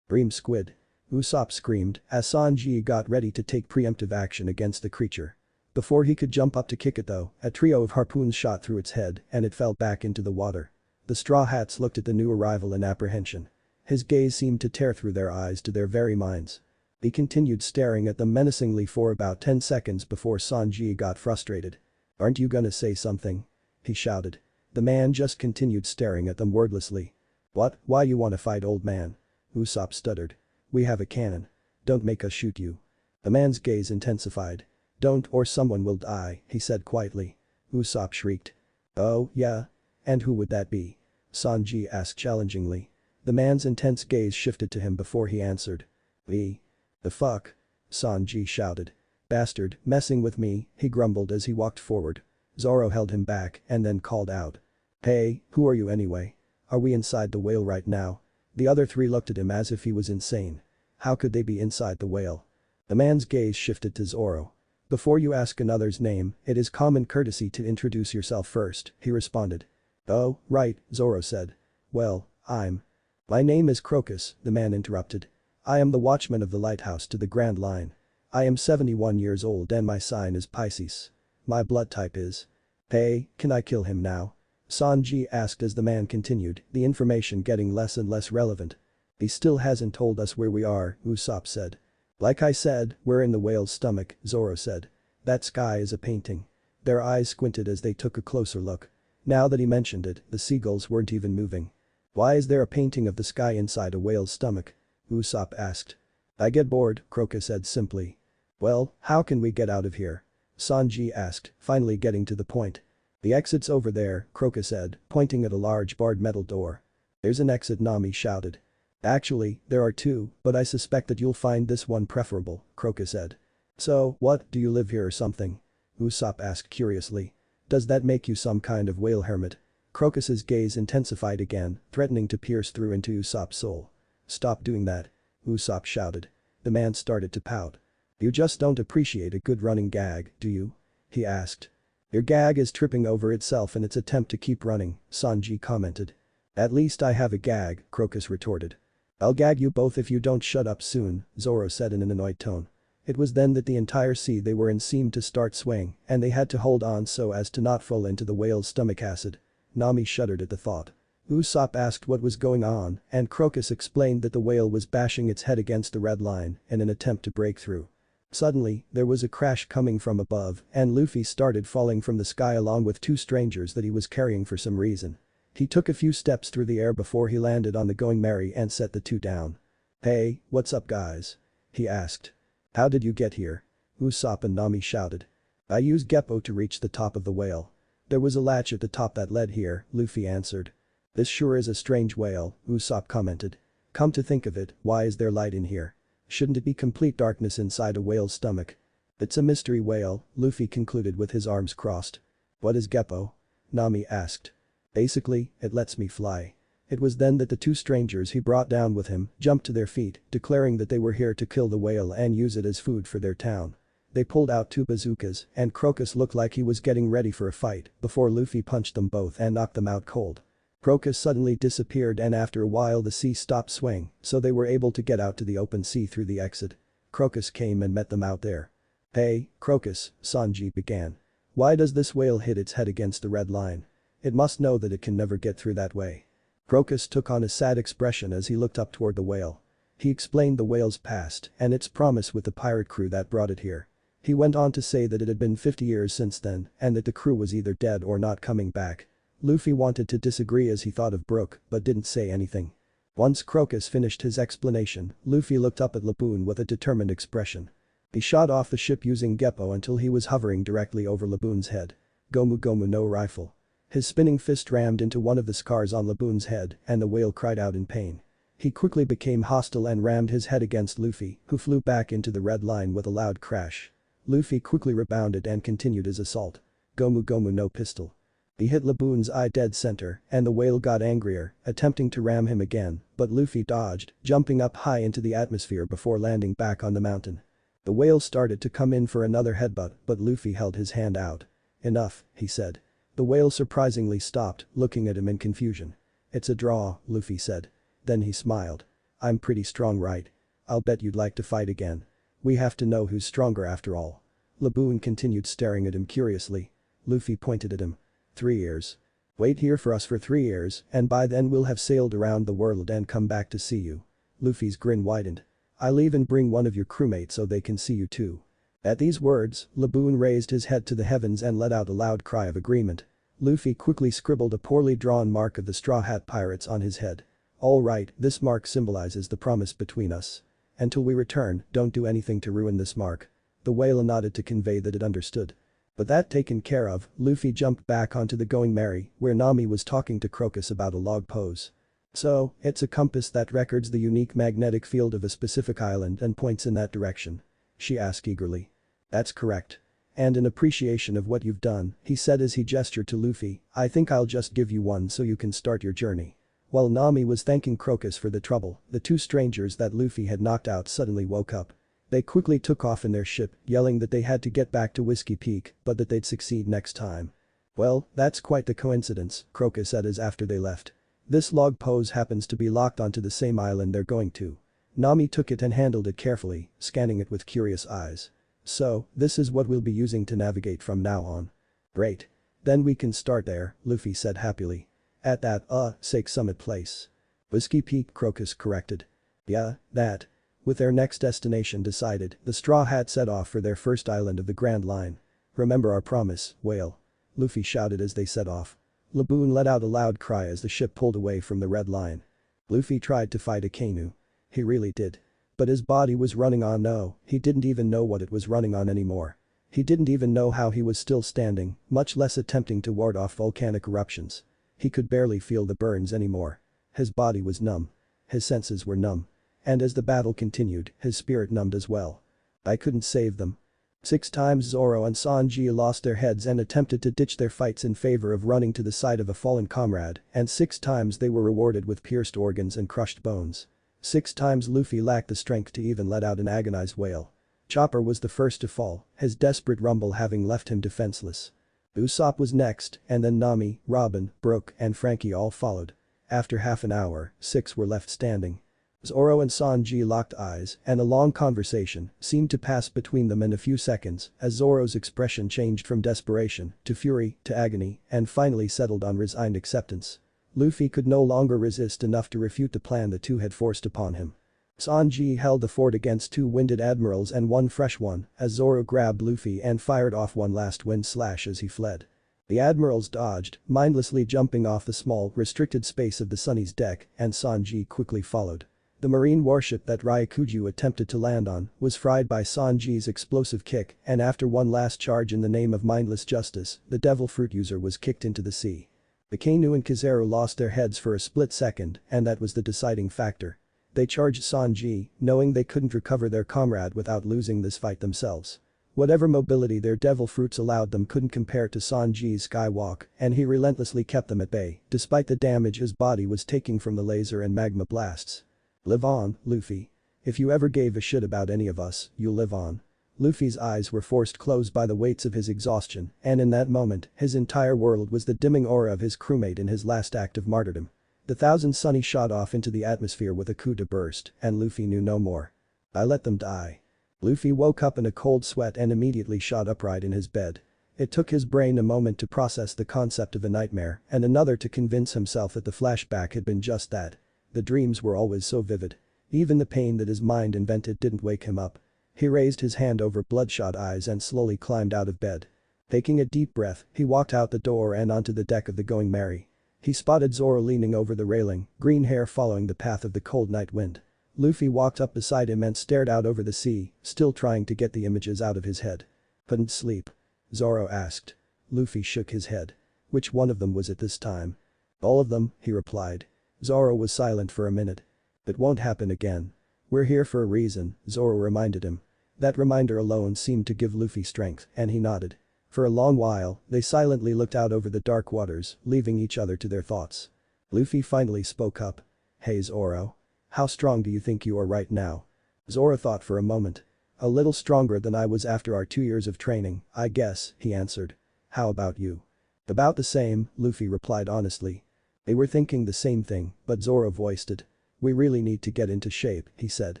Bream squid. Usopp screamed as Sanji got ready to take preemptive action against the creature. Before he could jump up to kick it though, a trio of harpoons shot through its head and it fell back into the water. The Straw Hats looked at the new arrival in apprehension. His gaze seemed to tear through their eyes to their very minds. He continued staring at them menacingly for about 10 seconds before Sanji got frustrated. "Aren't you gonna say something?" he shouted. The man just continued staring at them wordlessly. "What, why you wanna fight, old man?" Usopp stuttered. "We have a cannon. Don't make us shoot you." The man's gaze intensified. "Don't or someone will die," he said quietly. Usopp shrieked. "Oh, yeah? And who would that be?" Sanji asked challengingly. The man's intense gaze shifted to him before he answered. "We." "The fuck?" Sanji shouted. "Bastard, messing with me," he grumbled as he walked forward. Zoro held him back and then called out. "Hey, who are you anyway? Are we inside the whale right now?" The other three looked at him as if he was insane. How could they be inside the whale? The man's gaze shifted to Zoro. "Before you ask another's name, it is common courtesy to introduce yourself first," he responded. "Oh, right," Zoro said. "Well, My name is Crocus," the man interrupted. "I am the watchman of the lighthouse to the Grand Line. I am 71 years old and my sign is Pisces. My blood type is..." "Hey, can I kill him now?" Sanji asked as the man continued, the information getting less and less relevant. "He still hasn't told us where we are," Usopp said. "Like I said, we're in the whale's stomach," Zoro said. "That sky is a painting." Their eyes squinted as they took a closer look. Now that he mentioned it, the seagulls weren't even moving. "Why is there a painting of the sky inside a whale's stomach?" Usopp asked. "I get bored," Crocus said simply. "Well, how can we get out of here?" Sanji asked, finally getting to the point. "The exit's over there," Crocus said, pointing at a large barred metal door. "There's an exit," Nami shouted. "Actually, there are two, but I suspect that you'll find this one preferable," Crocus said. "So, what, do you live here or something?" Usopp asked curiously. "Does that make you some kind of whale hermit?" Crocus's gaze intensified again, threatening to pierce through into Usopp's soul. "Stop doing that," Usopp shouted. The man started to pout. "You just don't appreciate a good running gag, do you?" he asked. "Your gag is tripping over itself in its attempt to keep running," Sanji commented. "At least I have a gag," Crocus retorted. "I'll gag you both if you don't shut up soon," Zoro said in an annoyed tone. It was then that the entire sea they were in seemed to start swaying and they had to hold on so as to not fall into the whale's stomach acid. Nami shuddered at the thought. Usopp asked what was going on and Crocus explained that the whale was bashing its head against the red line in an attempt to break through. Suddenly, there was a crash coming from above and Luffy started falling from the sky along with two strangers that he was carrying for some reason. He took a few steps through the air before he landed on the Going Merry and set the two down. "Hey, what's up guys?" he asked. "How did you get here?" Usopp and Nami shouted. "I used Geppo to reach the top of the whale. There was a latch at the top that led here," Luffy answered. "This sure is a strange whale," Usopp commented. "Come to think of it, why is there light in here? Shouldn't it be complete darkness inside a whale's stomach?" "It's a mystery whale," Luffy concluded with his arms crossed. "What is Geppo?" Nami asked. "Basically, it lets me fly." It was then that the two strangers he brought down with him jumped to their feet, declaring that they were here to kill the whale and use it as food for their town. They pulled out two bazookas and Crocus looked like he was getting ready for a fight before Luffy punched them both and knocked them out cold. Crocus suddenly disappeared and after a while the sea stopped swaying, so they were able to get out to the open sea through the exit. Crocus came and met them out there. "Hey, Crocus," Sanji began. "Why does this whale hit its head against the red line? It must know that it can never get through that way." Crocus took on a sad expression as he looked up toward the whale. He explained the whale's past and its promise with the pirate crew that brought it here. He went on to say that it had been 50 years since then and that the crew was either dead or not coming back. Luffy wanted to disagree as he thought of Brook but didn't say anything. Once Crocus finished his explanation, Luffy looked up at Laboon with a determined expression. He shot off the ship using Geppo until he was hovering directly over Laboon's head. Gomu Gomu no rifle. His spinning fist rammed into one of the scars on Laboon's head and the whale cried out in pain. He quickly became hostile and rammed his head against Luffy, who flew back into the red line with a loud crash. Luffy quickly rebounded and continued his assault. Gomu Gomu no pistol. He hit Laboon's eye dead center and the whale got angrier, attempting to ram him again, but Luffy dodged, jumping up high into the atmosphere before landing back on the mountain. The whale started to come in for another headbutt, but Luffy held his hand out. "Enough," he said. The whale surprisingly stopped, looking at him in confusion. "It's a draw," Luffy said. Then he smiled. "I'm pretty strong, right? I'll bet you'd like to fight again. We have to know who's stronger after all." Laboon continued staring at him curiously. Luffy pointed at him. 3 years. Wait here for us for 3 years, and by then we'll have sailed around the world and come back to see you." Luffy's grin widened. "I'll even bring one of your crewmates so they can see you too." At these words, Laboon raised his head to the heavens and let out a loud cry of agreement. Luffy quickly scribbled a poorly drawn mark of the Straw Hat Pirates on his head. "All right, this mark symbolizes the promise between us. Until we return, don't do anything to ruin this mark." The whale nodded to convey that it understood. But that taken care of, Luffy jumped back onto the Going Merry, where Nami was talking to Crocus about a log pose. "So, it's a compass that records the unique magnetic field of a specific island and points in that direction?" she asked eagerly. "That's correct. And in appreciation of what you've done," he said as he gestured to Luffy, "I think I'll just give you one so you can start your journey." While Nami was thanking Crocus for the trouble, the 2 strangers that Luffy had knocked out suddenly woke up. They quickly took off in their ship, yelling that they had to get back to Whiskey Peak, but that they'd succeed next time. "Well, that's quite the coincidence," Crocus said as after they left. "This log pose happens to be locked onto the same island they're going to." Nami took it and handled it carefully, scanning it with curious eyes. "So, this is what we'll be using to navigate from now on." "Great. Then we can start there," Luffy said happily. "At that, sake summit place." "Whiskey Peak," Crocus corrected. "Yeah, that." With their next destination decided, the Straw Hats set off for their first island of the Grand Line. "Remember our promise, whale," Luffy shouted as they set off. Laboon let out a loud cry as the ship pulled away from the red line. Luffy tried to fight a canoe. He really did. But his body was running on. No, he didn't even know what it was running on anymore. He didn't even know how he was still standing, much less attempting to ward off volcanic eruptions. He could barely feel the burns anymore. His body was numb. His senses were numb. And as the battle continued, his spirit numbed as well. "I couldn't save them." 6 times Zoro and Sanji lost their heads and attempted to ditch their fights in favor of running to the side of a fallen comrade, and 6 times they were rewarded with pierced organs and crushed bones. 6 times Luffy lacked the strength to even let out an agonized wail. Chopper was the first to fall, his desperate rumble having left him defenseless. Usopp was next, and then Nami, Robin, Brook, and Frankie all followed. After half an hour, 6 were left standing. Zoro and Sanji locked eyes, and a long conversation seemed to pass between them in a few seconds as Zoro's expression changed from desperation to fury to agony and finally settled on resigned acceptance. Luffy could no longer resist enough to refute the plan the 2 had forced upon him. Sanji held the fort against 2 winded admirals and 1 fresh one as Zoro grabbed Luffy and fired off one last wind slash as he fled. The admirals dodged, mindlessly jumping off the small, restricted space of the Sunny's deck, and Sanji quickly followed. The marine warship that Ryakuju attempted to land on was fried by Sanji's explosive kick, and after one last charge in the name of mindless justice, the devil fruit user was kicked into the sea. The Kainu and Kizaru lost their heads for a split second, and that was the deciding factor. They charged Sanji, knowing they couldn't recover their comrade without losing this fight themselves. Whatever mobility their devil fruits allowed them couldn't compare to Sanji's skywalk, and he relentlessly kept them at bay, despite the damage his body was taking from the laser and magma blasts. "Live on, Luffy. If you ever gave a shit about any of us, you'll live on." Luffy's eyes were forced closed by the weights of his exhaustion, and in that moment, his entire world was the dimming aura of his crewmate in his last act of martyrdom. The Thousand Sunny shot off into the atmosphere with a coup de burst, and Luffy knew no more. "I let them die." Luffy woke up in a cold sweat and immediately shot upright in his bed. It took his brain a moment to process the concept of a nightmare and another to convince himself that the flashback had been just that. The dreams were always so vivid. Even the pain that his mind invented didn't wake him up. He raised his hand over bloodshot eyes and slowly climbed out of bed. Taking a deep breath, he walked out the door and onto the deck of the Going Merry. He spotted Zoro leaning over the railing, green hair following the path of the cold night wind. Luffy walked up beside him and stared out over the sea, still trying to get the images out of his head. "Couldn't sleep?" Zoro asked. Luffy shook his head. Which one of them was it this time? "All of them," he replied. Zoro was silent for a minute. "It won't happen again. We're here for a reason," Zoro reminded him. That reminder alone seemed to give Luffy strength, and he nodded. For a long while, they silently looked out over the dark waters, leaving each other to their thoughts. Luffy finally spoke up. "Hey Zoro. How strong do you think you are right now?" Zoro thought for a moment. A little stronger than I was after our 2 years of training, I guess, he answered. How about you? About the same, Luffy replied honestly. They were thinking the same thing, but Zoro voiced it. We really need to get into shape, he said.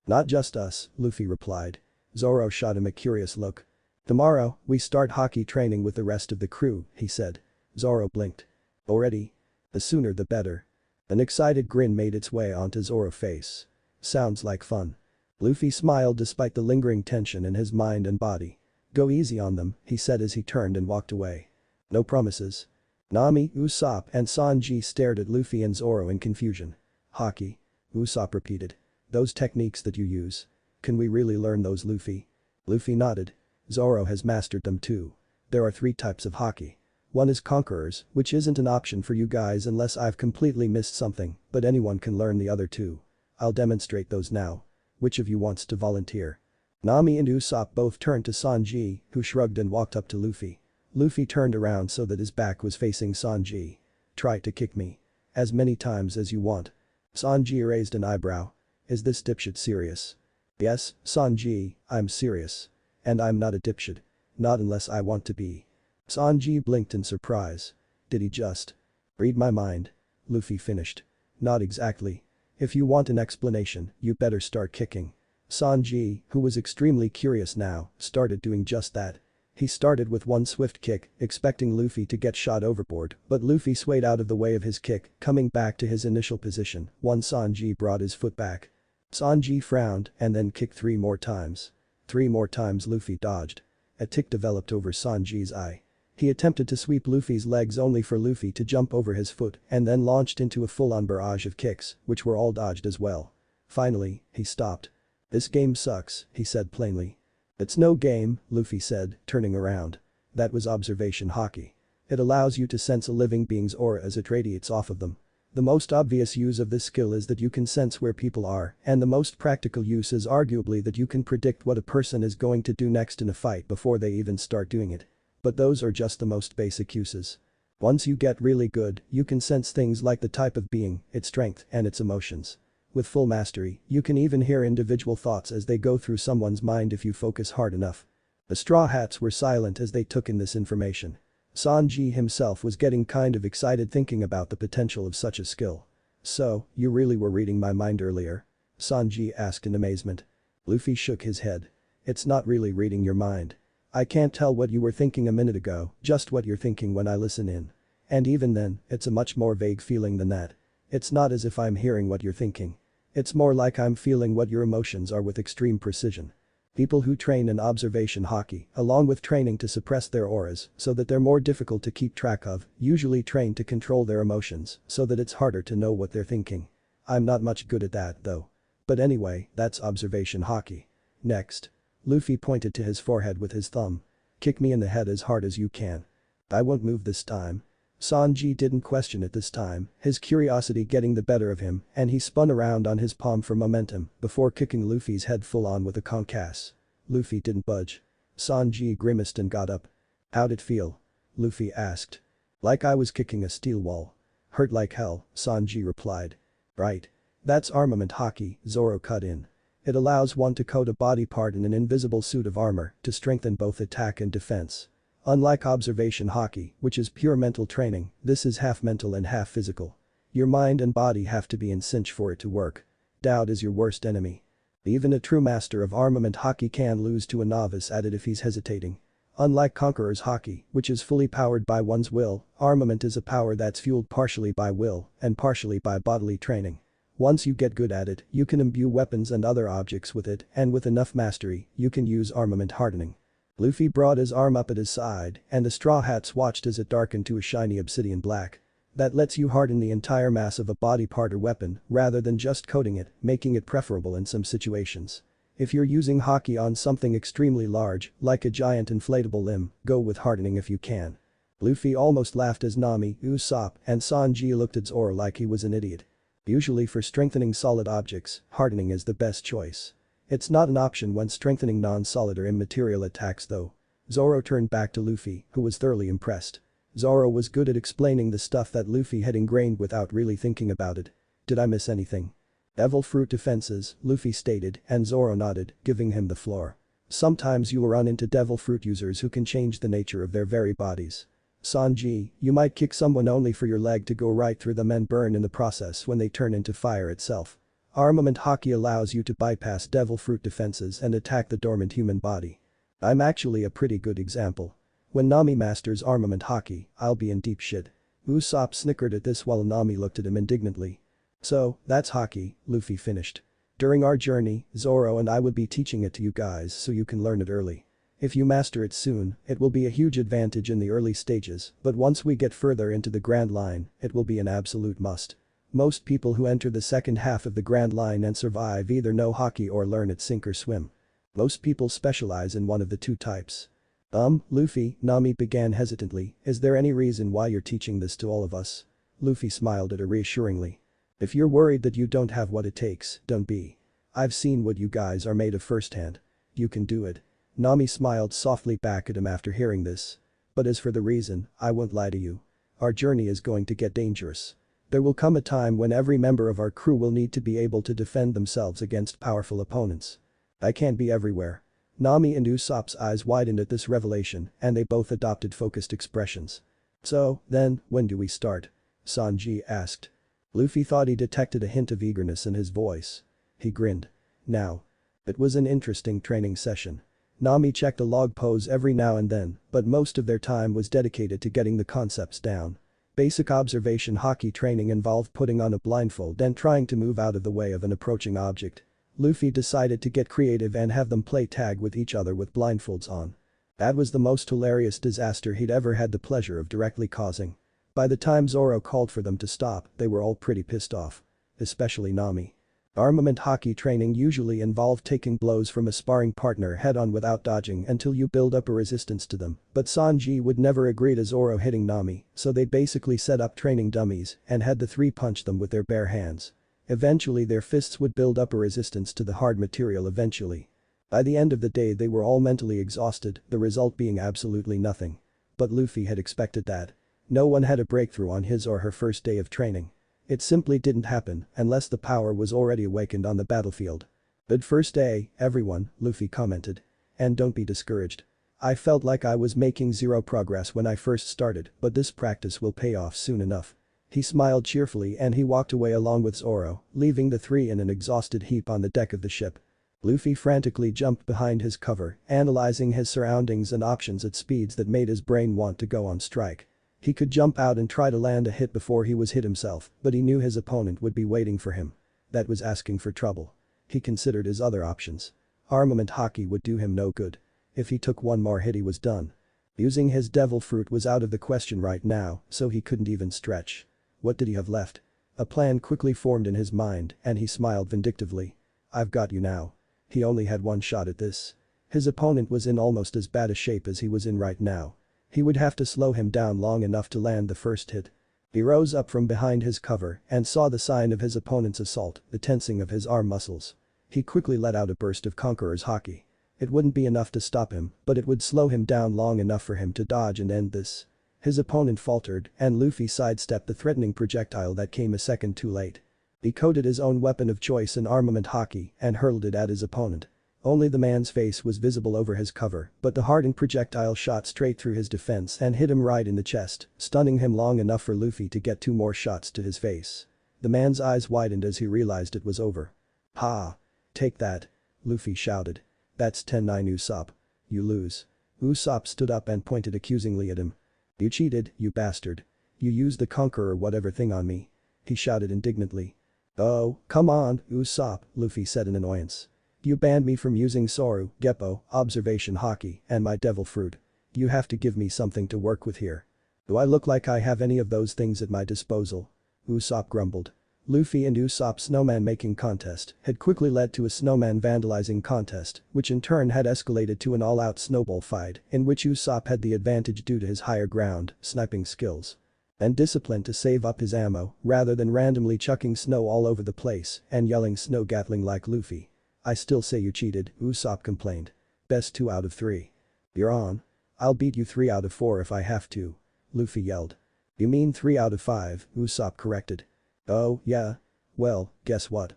Not just us, Luffy replied. Zoro shot him a curious look. Tomorrow, we start Haki training with the rest of the crew, he said. Zoro blinked. Already? The sooner the better. An excited grin made its way onto Zoro's face. Sounds like fun. Luffy smiled despite the lingering tension in his mind and body. Go easy on them, he said as he turned and walked away. No promises. Nami, Usopp and Sanji stared at Luffy and Zoro in confusion. Haki. Usopp repeated. Those techniques that you use. Can we really learn those, Luffy? Luffy nodded. Zoro has mastered them too. There are 3 types of Haki. One is Conquerors, which isn't an option for you guys unless I've completely missed something, but anyone can learn the other 2. I'll demonstrate those now. Which of you wants to volunteer? Nami and Usopp both turned to Sanji, who shrugged and walked up to Luffy. Luffy turned around so that his back was facing Sanji. Try to kick me. As many times as you want. Sanji raised an eyebrow. Is this dipshit serious? Yes, Sanji, I'm serious. And I'm not a dipshit. Not unless I want to be. Sanji blinked in surprise. Did he just read my mind? Luffy finished. Not exactly. If you want an explanation, you better start kicking. Sanji, who was extremely curious now, started doing just that. He started with one swift kick, expecting Luffy to get shot overboard, but Luffy swayed out of the way of his kick, coming back to his initial position, once Sanji brought his foot back. Sanji frowned and then kicked 3 more times. 3 more times Luffy dodged. A tick developed over Sanji's eye. He attempted to sweep Luffy's legs only for Luffy to jump over his foot and then launched into a full-on barrage of kicks, which were all dodged as well. Finally, he stopped. This game sucks, he said plainly. It's no game, Luffy said, turning around. That was observation Haki. It allows you to sense a living being's aura as it radiates off of them. The most obvious use of this skill is that you can sense where people are, and the most practical use is arguably that you can predict what a person is going to do next in a fight before they even start doing it. But those are just the most basic uses. Once you get really good, you can sense things like the type of being, its strength, and its emotions. With full mastery, you can even hear individual thoughts as they go through someone's mind if you focus hard enough. The Straw Hats were silent as they took in this information. Sanji himself was getting kind of excited thinking about the potential of such a skill. So, you really were reading my mind earlier? Sanji asked in amazement. Luffy shook his head. It's not really reading your mind. I can't tell what you were thinking a minute ago, just what you're thinking when I listen in. And even then, it's a much more vague feeling than that. It's not as if I'm hearing what you're thinking. It's more like I'm feeling what your emotions are with extreme precision. People who train in observation Haki, along with training to suppress their auras so that they're more difficult to keep track of, usually train to control their emotions so that it's harder to know what they're thinking. I'm not much good at that though. But anyway, that's observation Haki. Next. Luffy pointed to his forehead with his thumb. Kick me in the head as hard as you can. I won't move this time. Sanji didn't question it this time, his curiosity getting the better of him, and he spun around on his palm for momentum before kicking Luffy's head full on with a concuss. Luffy didn't budge. Sanji grimaced and got up. How'd it feel? Luffy asked. Like I was kicking a steel wall. Hurt like hell, Sanji replied. Right. That's armament Haki, Zoro cut in. It allows one to coat a body part in an invisible suit of armor to strengthen both attack and defense. Unlike observation Haki, which is pure mental training, this is half mental and half physical. Your mind and body have to be in sync for it to work. Doubt is your worst enemy. Even a true master of armament Haki can lose to a novice at it if he's hesitating. Unlike Conqueror's Haki, which is fully powered by one's will, armament is a power that's fueled partially by will and partially by bodily training. Once you get good at it, you can imbue weapons and other objects with it, and with enough mastery, you can use armament hardening. Luffy brought his arm up at his side, and the Straw Hats watched as it darkened to a shiny obsidian black. That lets you harden the entire mass of a body part or weapon, rather than just coating it, making it preferable in some situations. If you're using Haki on something extremely large, like a giant inflatable limb, go with hardening if you can. Luffy almost laughed as Nami, Usopp, and Sanji looked at Zoro like he was an idiot. Usually for strengthening solid objects, hardening is the best choice. It's not an option when strengthening non-solid or immaterial attacks though. Zoro turned back to Luffy, who was thoroughly impressed. Zoro was good at explaining the stuff that Luffy had ingrained without really thinking about it. Did I miss anything? Devil fruit defenses, Luffy stated, and Zoro nodded, giving him the floor. Sometimes you will run into devil fruit users who can change the nature of their very bodies. Sanji, you might kick someone only for your leg to go right through them and burn in the process when they turn into fire itself. Armament Haki allows you to bypass devil fruit defenses and attack the dormant human body. I'm actually a pretty good example. When Nami masters Armament Haki, I'll be in deep shit. Usopp snickered at this while Nami looked at him indignantly. So, that's Haki, Luffy finished. During our journey, Zoro and I would be teaching it to you guys so you can learn it early. If you master it soon, it will be a huge advantage in the early stages, but once we get further into the Grand Line, it will be an absolute must. Most people who enter the second half of the Grand Line and survive either know Haki or learn it sink or swim. Most people specialize in one of the two types. Luffy, Nami began hesitantly, is there any reason why you're teaching this to all of us? Luffy smiled at her reassuringly. If you're worried that you don't have what it takes, don't be. I've seen what you guys are made of firsthand. You can do it. Nami smiled softly back at him after hearing this. But as for the reason, I won't lie to you. Our journey is going to get dangerous. There will come a time when every member of our crew will need to be able to defend themselves against powerful opponents. I can't be everywhere. Nami and Usopp's eyes widened at this revelation and they both adopted focused expressions. So, then, when do we start? Sanji asked. Luffy thought he detected a hint of eagerness in his voice. He grinned. Now. It was an interesting training session. Nami checked a log pose every now and then, but most of their time was dedicated to getting the concepts down. Basic observation Haki training involved putting on a blindfold and trying to move out of the way of an approaching object. Luffy decided to get creative and have them play tag with each other with blindfolds on. That was the most hilarious disaster he'd ever had the pleasure of directly causing. By the time Zoro called for them to stop, they were all pretty pissed off. Especially Nami. Armament Haki training usually involved taking blows from a sparring partner head-on without dodging until you build up a resistance to them, but Sanji would never agree to Zoro hitting Nami, so they basically set up training dummies and had the three punch them with their bare hands. Eventually their fists would build up a resistance to the hard material eventually. By the end of the day they were all mentally exhausted, the result being absolutely nothing. But Luffy had expected that. No one had a breakthrough on his or her first day of training. It simply didn't happen unless the power was already awakened on the battlefield. But first day, everyone, Luffy commented. And don't be discouraged. I felt like I was making zero progress when I first started, but this practice will pay off soon enough. He smiled cheerfully and he walked away along with Zoro, leaving the three in an exhausted heap on the deck of the ship. Luffy frantically jumped behind his cover, analyzing his surroundings and options at speeds that made his brain want to go on strike. He could jump out and try to land a hit before he was hit himself, but he knew his opponent would be waiting for him. That was asking for trouble. He considered his other options. Armament Haki would do him no good. If he took one more hit he was done. Using his devil fruit was out of the question right now, so he couldn't even stretch. What did he have left? A plan quickly formed in his mind and he smiled vindictively. I've got you now. He only had one shot at this. His opponent was in almost as bad a shape as he was in right now. He would have to slow him down long enough to land the first hit. He rose up from behind his cover and saw the sign of his opponent's assault, the tensing of his arm muscles. He quickly let out a burst of Conqueror's Haki. It wouldn't be enough to stop him, but it would slow him down long enough for him to dodge and end this. His opponent faltered and Luffy sidestepped the threatening projectile that came a second too late. He coded his own weapon of choice in Armament Haki and hurled it at his opponent. Only the man's face was visible over his cover, but the hardened projectile shot straight through his defense and hit him right in the chest, stunning him long enough for Luffy to get two more shots to his face. The man's eyes widened as he realized it was over. Ha! Take that! Luffy shouted. That's 10-9 Usopp. You lose. Usopp stood up and pointed accusingly at him. You cheated, you bastard. You used the Conqueror whatever thing on me. He shouted indignantly. Oh, come on, Usopp, Luffy said in annoyance. You banned me from using Soru, Geppo, Observation Haki, and my Devil Fruit. You have to give me something to work with here. Do I look like I have any of those things at my disposal? Usopp grumbled. Luffy and Usopp's snowman making contest had quickly led to a snowman vandalizing contest, which in turn had escalated to an all-out snowball fight in which Usopp had the advantage due to his higher ground, sniping skills. And discipline to save up his ammo rather than randomly chucking snow all over the place and yelling snow gatling like Luffy. I still say you cheated, Usopp complained. Best 2 out of 3. You're on. I'll beat you 3 out of 4 if I have to. Luffy yelled. You mean 3 out of 5, Usopp corrected. Oh, yeah? Well, guess what?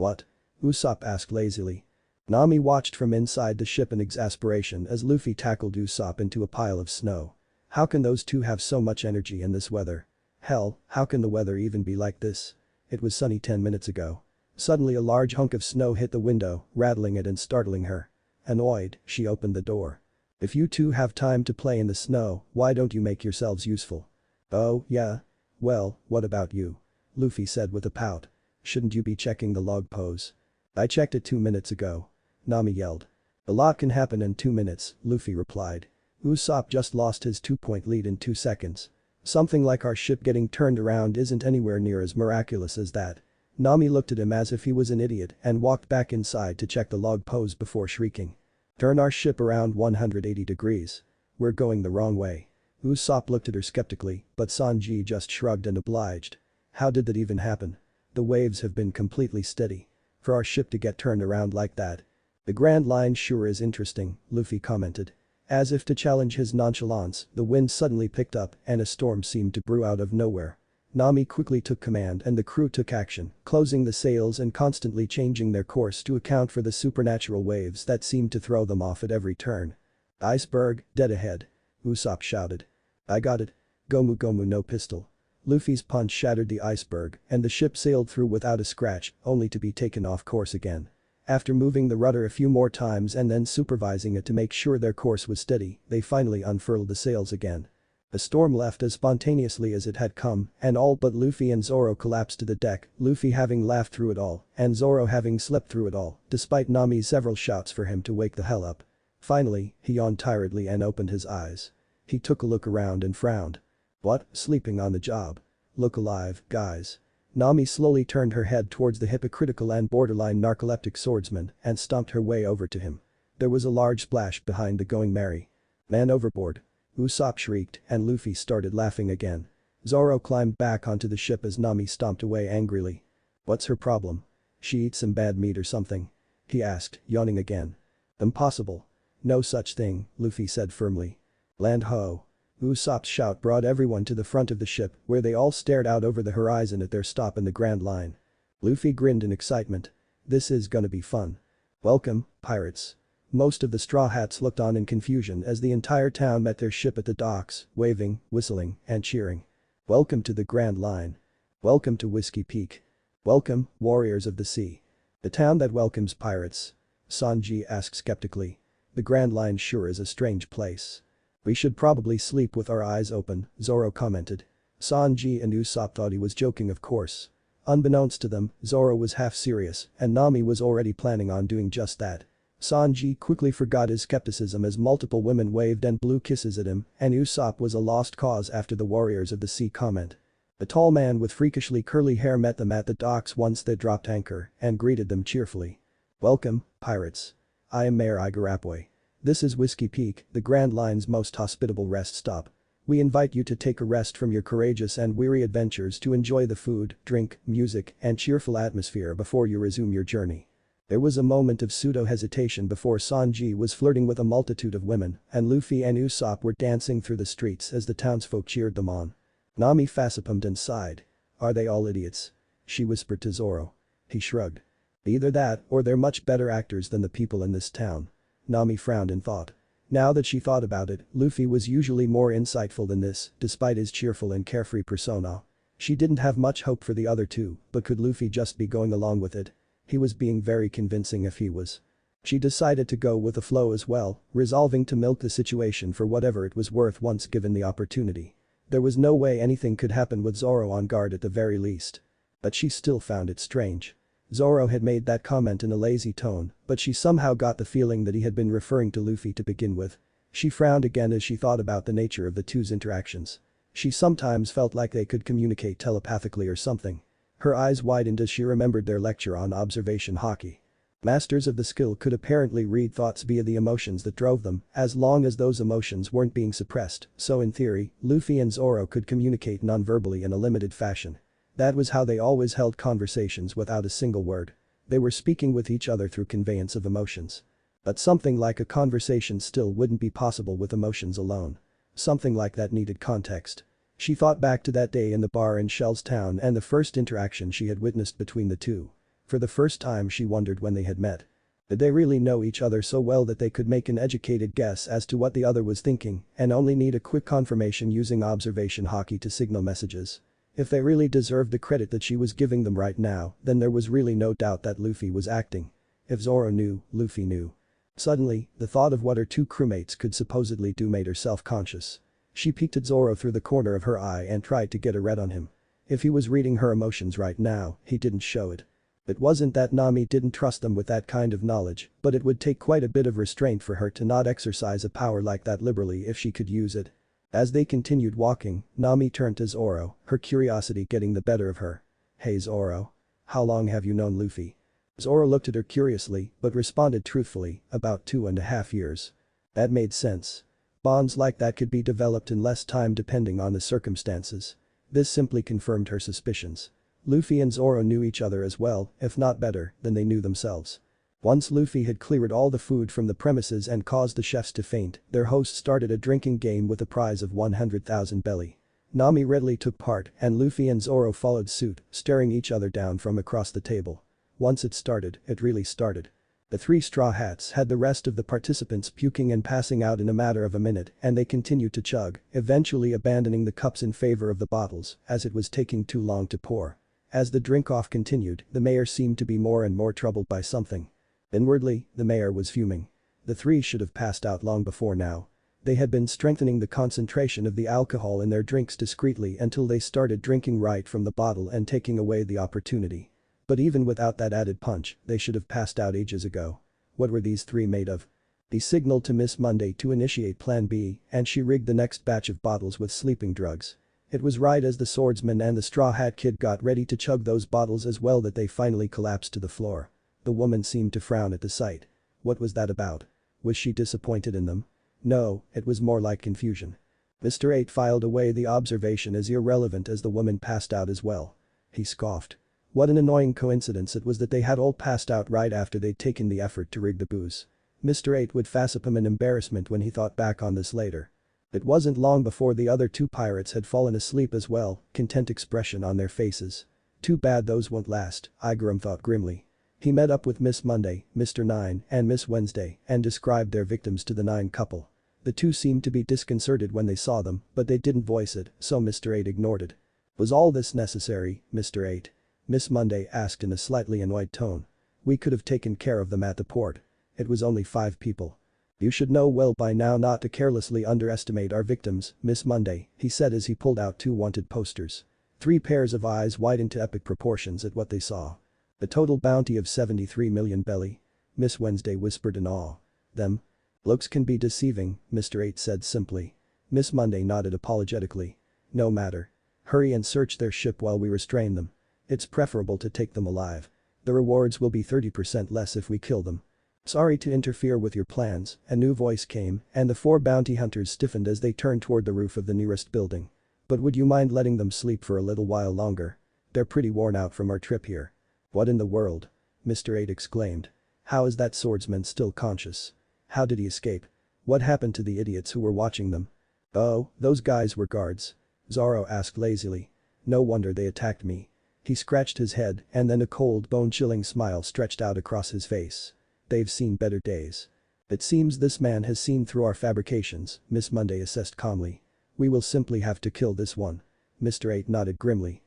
What? Usopp asked lazily. Nami watched from inside the ship in exasperation as Luffy tackled Usopp into a pile of snow. How can those two have so much energy in this weather? Hell, how can the weather even be like this? It was sunny 10 minutes ago. Suddenly a large hunk of snow hit the window, rattling it and startling her. Annoyed, she opened the door. If you two have time to play in the snow, why don't you make yourselves useful? Oh, yeah? Well, what about you? Luffy said with a pout. Shouldn't you be checking the log pose? I checked it 2 minutes ago. Nami yelled. A lot can happen in 2 minutes, Luffy replied. Usopp just lost his 2-point lead in 2 seconds. Something like our ship getting turned around isn't anywhere near as miraculous as that. Nami looked at him as if he was an idiot and walked back inside to check the log pose before shrieking. Turn our ship around 180 degrees. We're going the wrong way. Usopp looked at her skeptically, but Sanji just shrugged and obliged. How did that even happen? The waves have been completely steady. For our ship to get turned around like that. The Grand Line sure is interesting, Luffy commented. As if to challenge his nonchalance, the wind suddenly picked up and a storm seemed to brew out of nowhere. Nami quickly took command and the crew took action, closing the sails and constantly changing their course to account for the supernatural waves that seemed to throw them off at every turn. Iceberg, dead ahead. Usopp shouted. I got it. Gomu Gomu no pistol. Luffy's punch shattered the iceberg and the ship sailed through without a scratch, only to be taken off course again. After moving the rudder a few more times and then supervising it to make sure their course was steady, they finally unfurled the sails again. The storm left as spontaneously as it had come, and all but Luffy and Zoro collapsed to the deck, Luffy having laughed through it all, and Zoro having slept through it all, despite Nami's several shouts for him to wake the hell up. Finally, he yawned tiredly and opened his eyes. He took a look around and frowned. What, sleeping on the job? Look alive, guys. Nami slowly turned her head towards the hypocritical and borderline narcoleptic swordsman and stomped her way over to him. There was a large splash behind the Going Merry. Man overboard. Usopp shrieked and Luffy started laughing again. Zoro climbed back onto the ship as Nami stomped away angrily. What's her problem? She eats some bad meat or something? He asked, yawning again. Impossible. No such thing, Luffy said firmly. Land ho. Usopp's shout brought everyone to the front of the ship where they all stared out over the horizon at their stop in the Grand Line. Luffy grinned in excitement. This is gonna be fun. Welcome, pirates. Most of the Straw Hats looked on in confusion as the entire town met their ship at the docks, waving, whistling, and cheering. Welcome to the Grand Line. Welcome to Whiskey Peak. Welcome, warriors of the sea. The town that welcomes pirates. Sanji asked skeptically. The Grand Line sure is a strange place. We should probably sleep with our eyes open, Zoro commented. Sanji and Usopp thought he was joking, of course. Unbeknownst to them, Zoro was half serious and Nami was already planning on doing just that. Sanji quickly forgot his skepticism as multiple women waved and blew kisses at him, and Usopp was a lost cause after the warriors of the sea comment. A tall man with freakishly curly hair met them at the docks once they dropped anchor and greeted them cheerfully. Welcome, pirates. I am Mayor Igarapwe. This is Whiskey Peak, the Grand Line's most hospitable rest stop. We invite you to take a rest from your courageous and weary adventures to enjoy the food, drink, music, and cheerful atmosphere before you resume your journey. There was a moment of pseudo-hesitation before Sanji was flirting with a multitude of women and Luffy and Usopp were dancing through the streets as the townsfolk cheered them on. Nami facepalmed and sighed. Are they all idiots? She whispered to Zoro. He shrugged. Either that or they're much better actors than the people in this town. Nami frowned in thought. Now that she thought about it, Luffy was usually more insightful than this, despite his cheerful and carefree persona. She didn't have much hope for the other two, but could Luffy just be going along with it? He was being very convincing if he was. She decided to go with the flow as well, resolving to milk the situation for whatever it was worth once given the opportunity. There was no way anything could happen with Zoro on guard at the very least. But she still found it strange. Zoro had made that comment in a lazy tone, but she somehow got the feeling that he had been referring to Luffy to begin with. She frowned again as she thought about the nature of the two's interactions. She sometimes felt like they could communicate telepathically or something. Her eyes widened as she remembered their lecture on observation Haki. Masters of the skill could apparently read thoughts via the emotions that drove them, as long as those emotions weren't being suppressed, so in theory, Luffy and Zoro could communicate non-verbally in a limited fashion. That was how they always held conversations without a single word. They were speaking with each other through conveyance of emotions. But something like a conversation still wouldn't be possible with emotions alone. Something like that needed context. She thought back to that day in the bar in Shell's town and the first interaction she had witnessed between the two. For the first time she wondered when they had met. Did they really know each other so well that they could make an educated guess as to what the other was thinking and only need a quick confirmation using observation Haki to signal messages? If they really deserved the credit that she was giving them right now, then there was really no doubt that Luffy was acting. If Zoro knew, Luffy knew. Suddenly, the thought of what her two crewmates could supposedly do made her self-conscious. She peeked at Zoro through the corner of her eye and tried to get a read on him. If he was reading her emotions right now, he didn't show it. It wasn't that Nami didn't trust them with that kind of knowledge, but it would take quite a bit of restraint for her to not exercise a power like that liberally if she could use it. As they continued walking, Nami turned to Zoro, her curiosity getting the better of her. "Hey Zoro. How long have you known Luffy?" Zoro looked at her curiously, but responded truthfully, "About 2.5 years." That made sense. Bonds like that could be developed in less time depending on the circumstances. This simply confirmed her suspicions. Luffy and Zoro knew each other as well, if not better, than they knew themselves. Once Luffy had cleared all the food from the premises and caused the chefs to faint, their host started a drinking game with a prize of 100,000 belly. Nami readily took part and Luffy and Zoro followed suit, staring each other down from across the table. Once it started, it really started. The three straw hats had the rest of the participants puking and passing out in a matter of a minute and they continued to chug, eventually abandoning the cups in favor of the bottles as it was taking too long to pour. As the drink-off continued, the mayor seemed to be more and more troubled by something. Inwardly, the mayor was fuming. The three should have passed out long before now. They had been strengthening the concentration of the alcohol in their drinks discreetly until they started drinking right from the bottle and taking away the opportunity. But even without that added punch, they should have passed out ages ago. What were these three made of? He signaled to Miss Monday to initiate Plan B and she rigged the next batch of bottles with sleeping drugs. It was right as the swordsman and the Straw Hat Kid got ready to chug those bottles as well that they finally collapsed to the floor. The woman seemed to frown at the sight. What was that about? Was she disappointed in them? No, it was more like confusion. Mr. 8 filed away the observation as irrelevant as the woman passed out as well. He scoffed. What an annoying coincidence it was that they had all passed out right after they'd taken the effort to rig the booze. Mr. 8 would fathom an embarrassment when he thought back on this later. It wasn't long before the other two pirates had fallen asleep as well, content expression on their faces. Too bad those won't last, Igaram thought grimly. He met up with Miss Monday, Mr. 9 and Miss Wednesday and described their victims to the 9 couple. The two seemed to be disconcerted when they saw them, but they didn't voice it, so Mr. 8 ignored it. Was all this necessary, Mr. 8? Miss Monday asked in a slightly annoyed tone. We could have taken care of them at the port. It was only 5 people. You should know well by now not to carelessly underestimate our victims, Miss Monday, he said as he pulled out 2 wanted posters. 3 pairs of eyes widened to epic proportions at what they saw. A total bounty of 73 million belly. Miss Wednesday whispered in awe. Them? Looks can be deceiving, Mr. 8 said simply. Miss Monday nodded apologetically. No matter. Hurry and search their ship while we restrain them. It's preferable to take them alive. The rewards will be 30% less if we kill them. Sorry to interfere with your plans, a new voice came and the 4 bounty hunters stiffened as they turned toward the roof of the nearest building. But would you mind letting them sleep for a little while longer? They're pretty worn out from our trip here. What in the world? Mr. 8 exclaimed. How is that swordsman still conscious? How did he escape? What happened to the idiots who were watching them? Oh, those guys were guards. Zoro asked lazily. No wonder they attacked me. He scratched his head and then a cold bone-chilling smile stretched out across his face. They've seen better days. It seems this man has seen through our fabrications, Miss Monday assessed calmly. We will simply have to kill this one. Mr. 8 nodded grimly.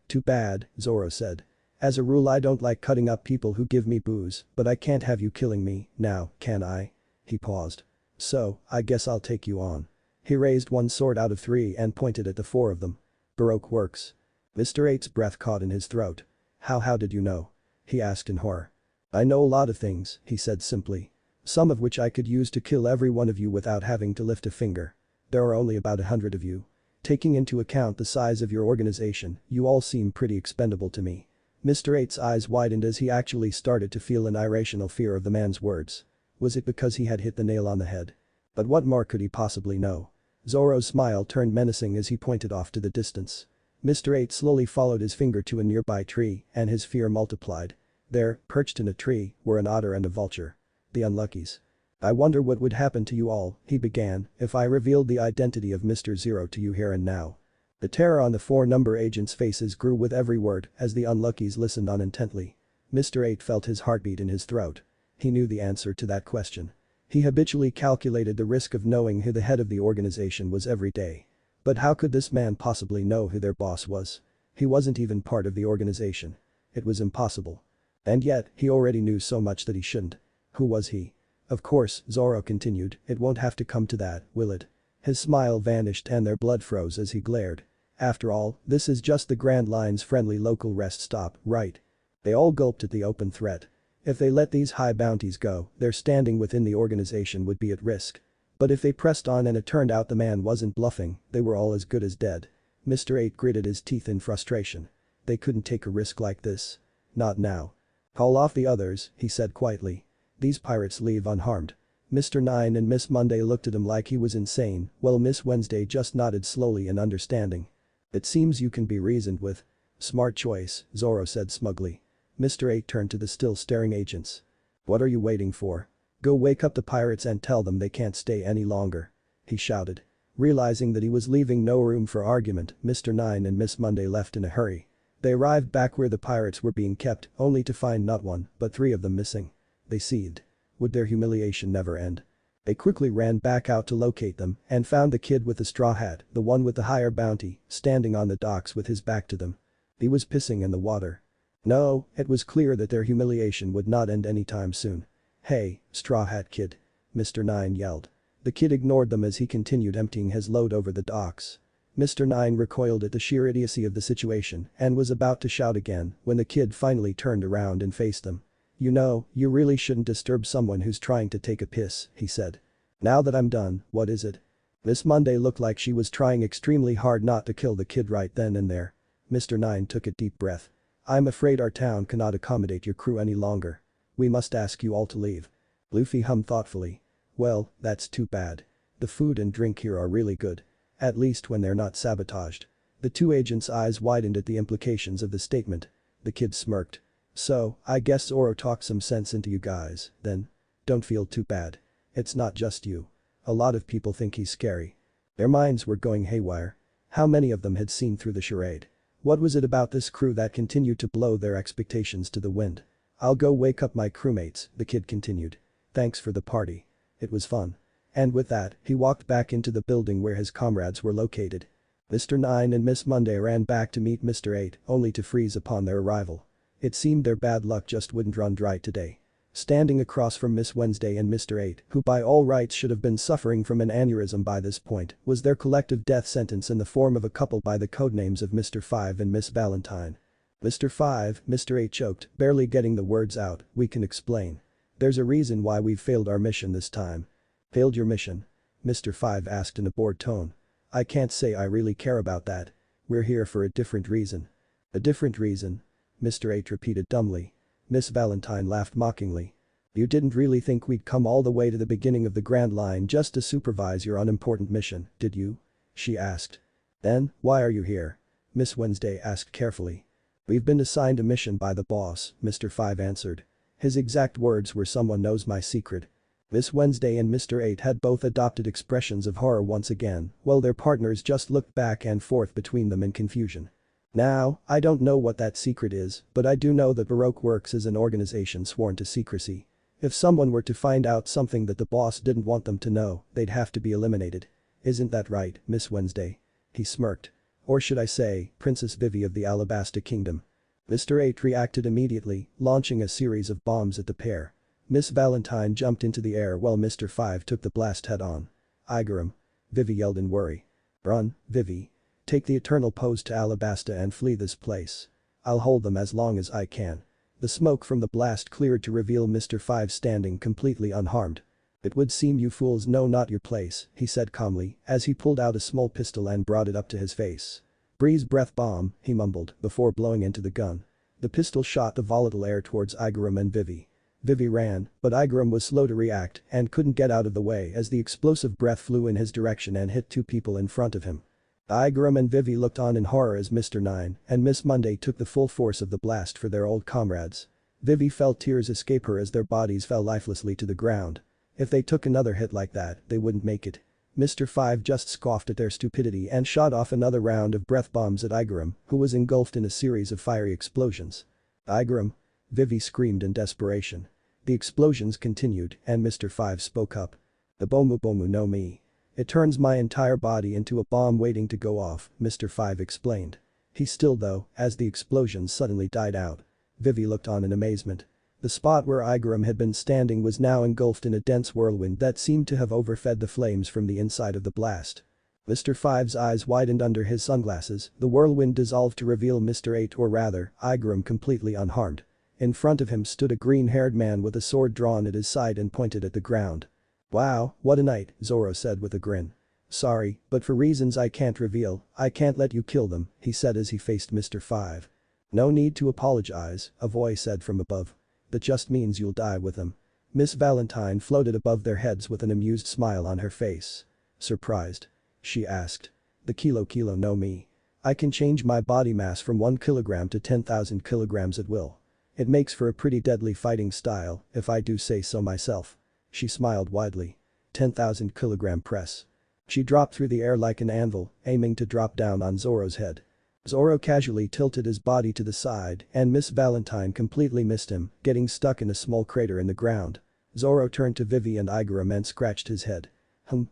Too bad, Zoro said. As a rule I don't like cutting up people who give me booze, but I can't have you killing me, now, can I? He paused. So, I guess I'll take you on. He raised 1 sword out of 3 and pointed at the 4 of them. Baroque Works. Mr. 8's breath caught in his throat. How did you know? He asked in horror. I know a lot of things, he said simply. Some of which I could use to kill every one of you without having to lift a finger. There are only about 100 of you. Taking into account the size of your organization, you all seem pretty expendable to me. Mr. 8's eyes widened as he actually started to feel an irrational fear of the man's words. Was it because he had hit the nail on the head? But what more could he possibly know? Zoro's smile turned menacing as he pointed off to the distance. Mr. 8 slowly followed his finger to a nearby tree and his fear multiplied. There, perched in a tree, were an otter and a vulture. The unluckies. I wonder what would happen to you all, he began, if I revealed the identity of Mr. Zero to you here and now. The terror on the 4 number agents' faces grew with every word as the unluckies listened on intently. Mr. 8 felt his heartbeat in his throat. He knew the answer to that question. He habitually calculated the risk of knowing who the head of the organization was every day. But how could this man possibly know who their boss was? He wasn't even part of the organization. It was impossible. And yet, he already knew so much that he shouldn't. Who was he? Of course, Zoro continued, it won't have to come to that, will it? His smile vanished and their blood froze as he glared. After all, this is just the Grand Line's friendly local rest stop, right? They all gulped at the open threat. If they let these high bounties go, their standing within the organization would be at risk. But if they pressed on and it turned out the man wasn't bluffing, they were all as good as dead. Mr. 8 gritted his teeth in frustration. They couldn't take a risk like this. Not now. Call off the others, he said quietly. These pirates leave unharmed. Mr. 9 and Miss Monday looked at him like he was insane, while Miss Wednesday just nodded slowly in understanding. It seems you can be reasoned with. Smart choice, Zoro said smugly. Mr. 8 turned to the still staring agents. What are you waiting for? Go wake up the pirates and tell them they can't stay any longer. He shouted. Realizing that he was leaving no room for argument, Mr. 9 and Miss Monday left in a hurry. They arrived back where the pirates were being kept, only to find not one, but 3 of them missing. They seethed. Would their humiliation never end? They quickly ran back out to locate them and found the kid with the straw hat, the one with the higher bounty, standing on the docks with his back to them. He was pissing in the water. No, it was clear that their humiliation would not end anytime soon. Hey, straw hat kid. Mr. 9 yelled. The kid ignored them as he continued emptying his load over the docks. Mr. 9 recoiled at the sheer idiocy of the situation and was about to shout again when the kid finally turned around and faced them. You know, you really shouldn't disturb someone who's trying to take a piss, he said. Now that I'm done, what is it? Miss Monday looked like she was trying extremely hard not to kill the kid right then and there. Mr. 9 took a deep breath. I'm afraid our town cannot accommodate your crew any longer. We must ask you all to leave. Luffy hummed thoughtfully. Well, that's too bad. The food and drink here are really good. At least when they're not sabotaged. The 2 agents' eyes widened at the implications of the statement. The kid smirked. So, I guess Zoro talked some sense into you guys, then. Don't feel too bad. It's not just you. A lot of people think he's scary. Their minds were going haywire. How many of them had seen through the charade? What was it about this crew that continued to blow their expectations to the wind? I'll go wake up my crewmates, the kid continued. Thanks for the party. It was fun. And with that, he walked back into the building where his comrades were located. Mr. 9 and Miss Monday ran back to meet Mr. 8, only to freeze upon their arrival. It seemed their bad luck just wouldn't run dry today. Standing across from Miss Wednesday and Mr. 8, who by all rights should have been suffering from an aneurysm by this point, was their collective death sentence in the form of a couple by the codenames of Mr. 5 and Miss Valentine. Mr. 5, Mr. 8 choked, barely getting the words out, we can explain. There's a reason why we've failed our mission this time. Failed your mission? Mr. 5 asked in a bored tone. I can't say I really care about that. We're here for a different reason. A different reason? Mr. 8 repeated dumbly. Miss Valentine laughed mockingly. You didn't really think we'd come all the way to the beginning of the Grand Line just to supervise your unimportant mission, did you? She asked. Then, why are you here? Miss Wednesday asked carefully. We've been assigned a mission by the boss, Mr. 5 answered. His exact words were someone knows my secret. Miss Wednesday and Mr. 8 had both adopted expressions of horror once again, while their partners just looked back and forth between them in confusion. Now, I don't know what that secret is, but I do know that Baroque Works is an organization sworn to secrecy. If someone were to find out something that the boss didn't want them to know, they'd have to be eliminated. Isn't that right, Miss Wednesday? He smirked. Or should I say, Princess Vivi of the Alabasta Kingdom. Mr. 8 reacted immediately, launching a series of bombs at the pair. Miss Valentine jumped into the air while Mr. 5 took the blast head-on. Igaram. Vivi yelled in worry. Run, Vivi. Take the eternal pose to Alabasta and flee this place. I'll hold them as long as I can. The smoke from the blast cleared to reveal Mr. 5 standing completely unharmed. It would seem you fools know not your place, he said calmly as he pulled out a small pistol and brought it up to his face. Breeze breath bomb, he mumbled before blowing into the gun. The pistol shot the volatile air towards Igaram and Vivi. Vivi ran, but Igaram was slow to react and couldn't get out of the way as the explosive breath flew in his direction and hit 2 people in front of him. Igaram and Vivi looked on in horror as Mr. 9 and Miss Monday took the full force of the blast for their old comrades. Vivi felt tears escape her as their bodies fell lifelessly to the ground. If they took another hit like that, they wouldn't make it. Mr. 5 just scoffed at their stupidity and shot off another round of breath bombs at Igaram, who was engulfed in a series of fiery explosions. Igaram. Vivi screamed in desperation. The explosions continued and Mr. Five spoke up. The bomu bomu no mi. It turns my entire body into a bomb waiting to go off, Mr. Five explained. He still though, as the explosions suddenly died out. Vivi looked on in amazement. The spot where Igaram had been standing was now engulfed in a dense whirlwind that seemed to have overfed the flames from the inside of the blast. Mr. Five's eyes widened under his sunglasses, the whirlwind dissolved to reveal Mr. 8 or rather, Igaram completely unharmed. In front of him stood a green-haired man with a sword drawn at his side and pointed at the ground. "Wow, what a night," Zoro said with a grin. "Sorry, but for reasons I can't reveal, I can't let you kill them," he said as he faced Mr. Five. "No need to apologize," a voice said from above. "That just means you'll die with them." Miss Valentine floated above their heads with an amused smile on her face. "Surprised?" she asked. "The kilo no mi. I can change my body mass from 1 kilogram to 10,000 kilograms at will. It makes for a pretty deadly fighting style, if I do say so myself." She smiled widely. 10,000 kilogram press. She dropped through the air like an anvil, aiming to drop down on Zoro's head. Zoro casually tilted his body to the side and Miss Valentine completely missed him, getting stuck in a small crater in the ground. Zoro turned to Vivi and Igaram and scratched his head.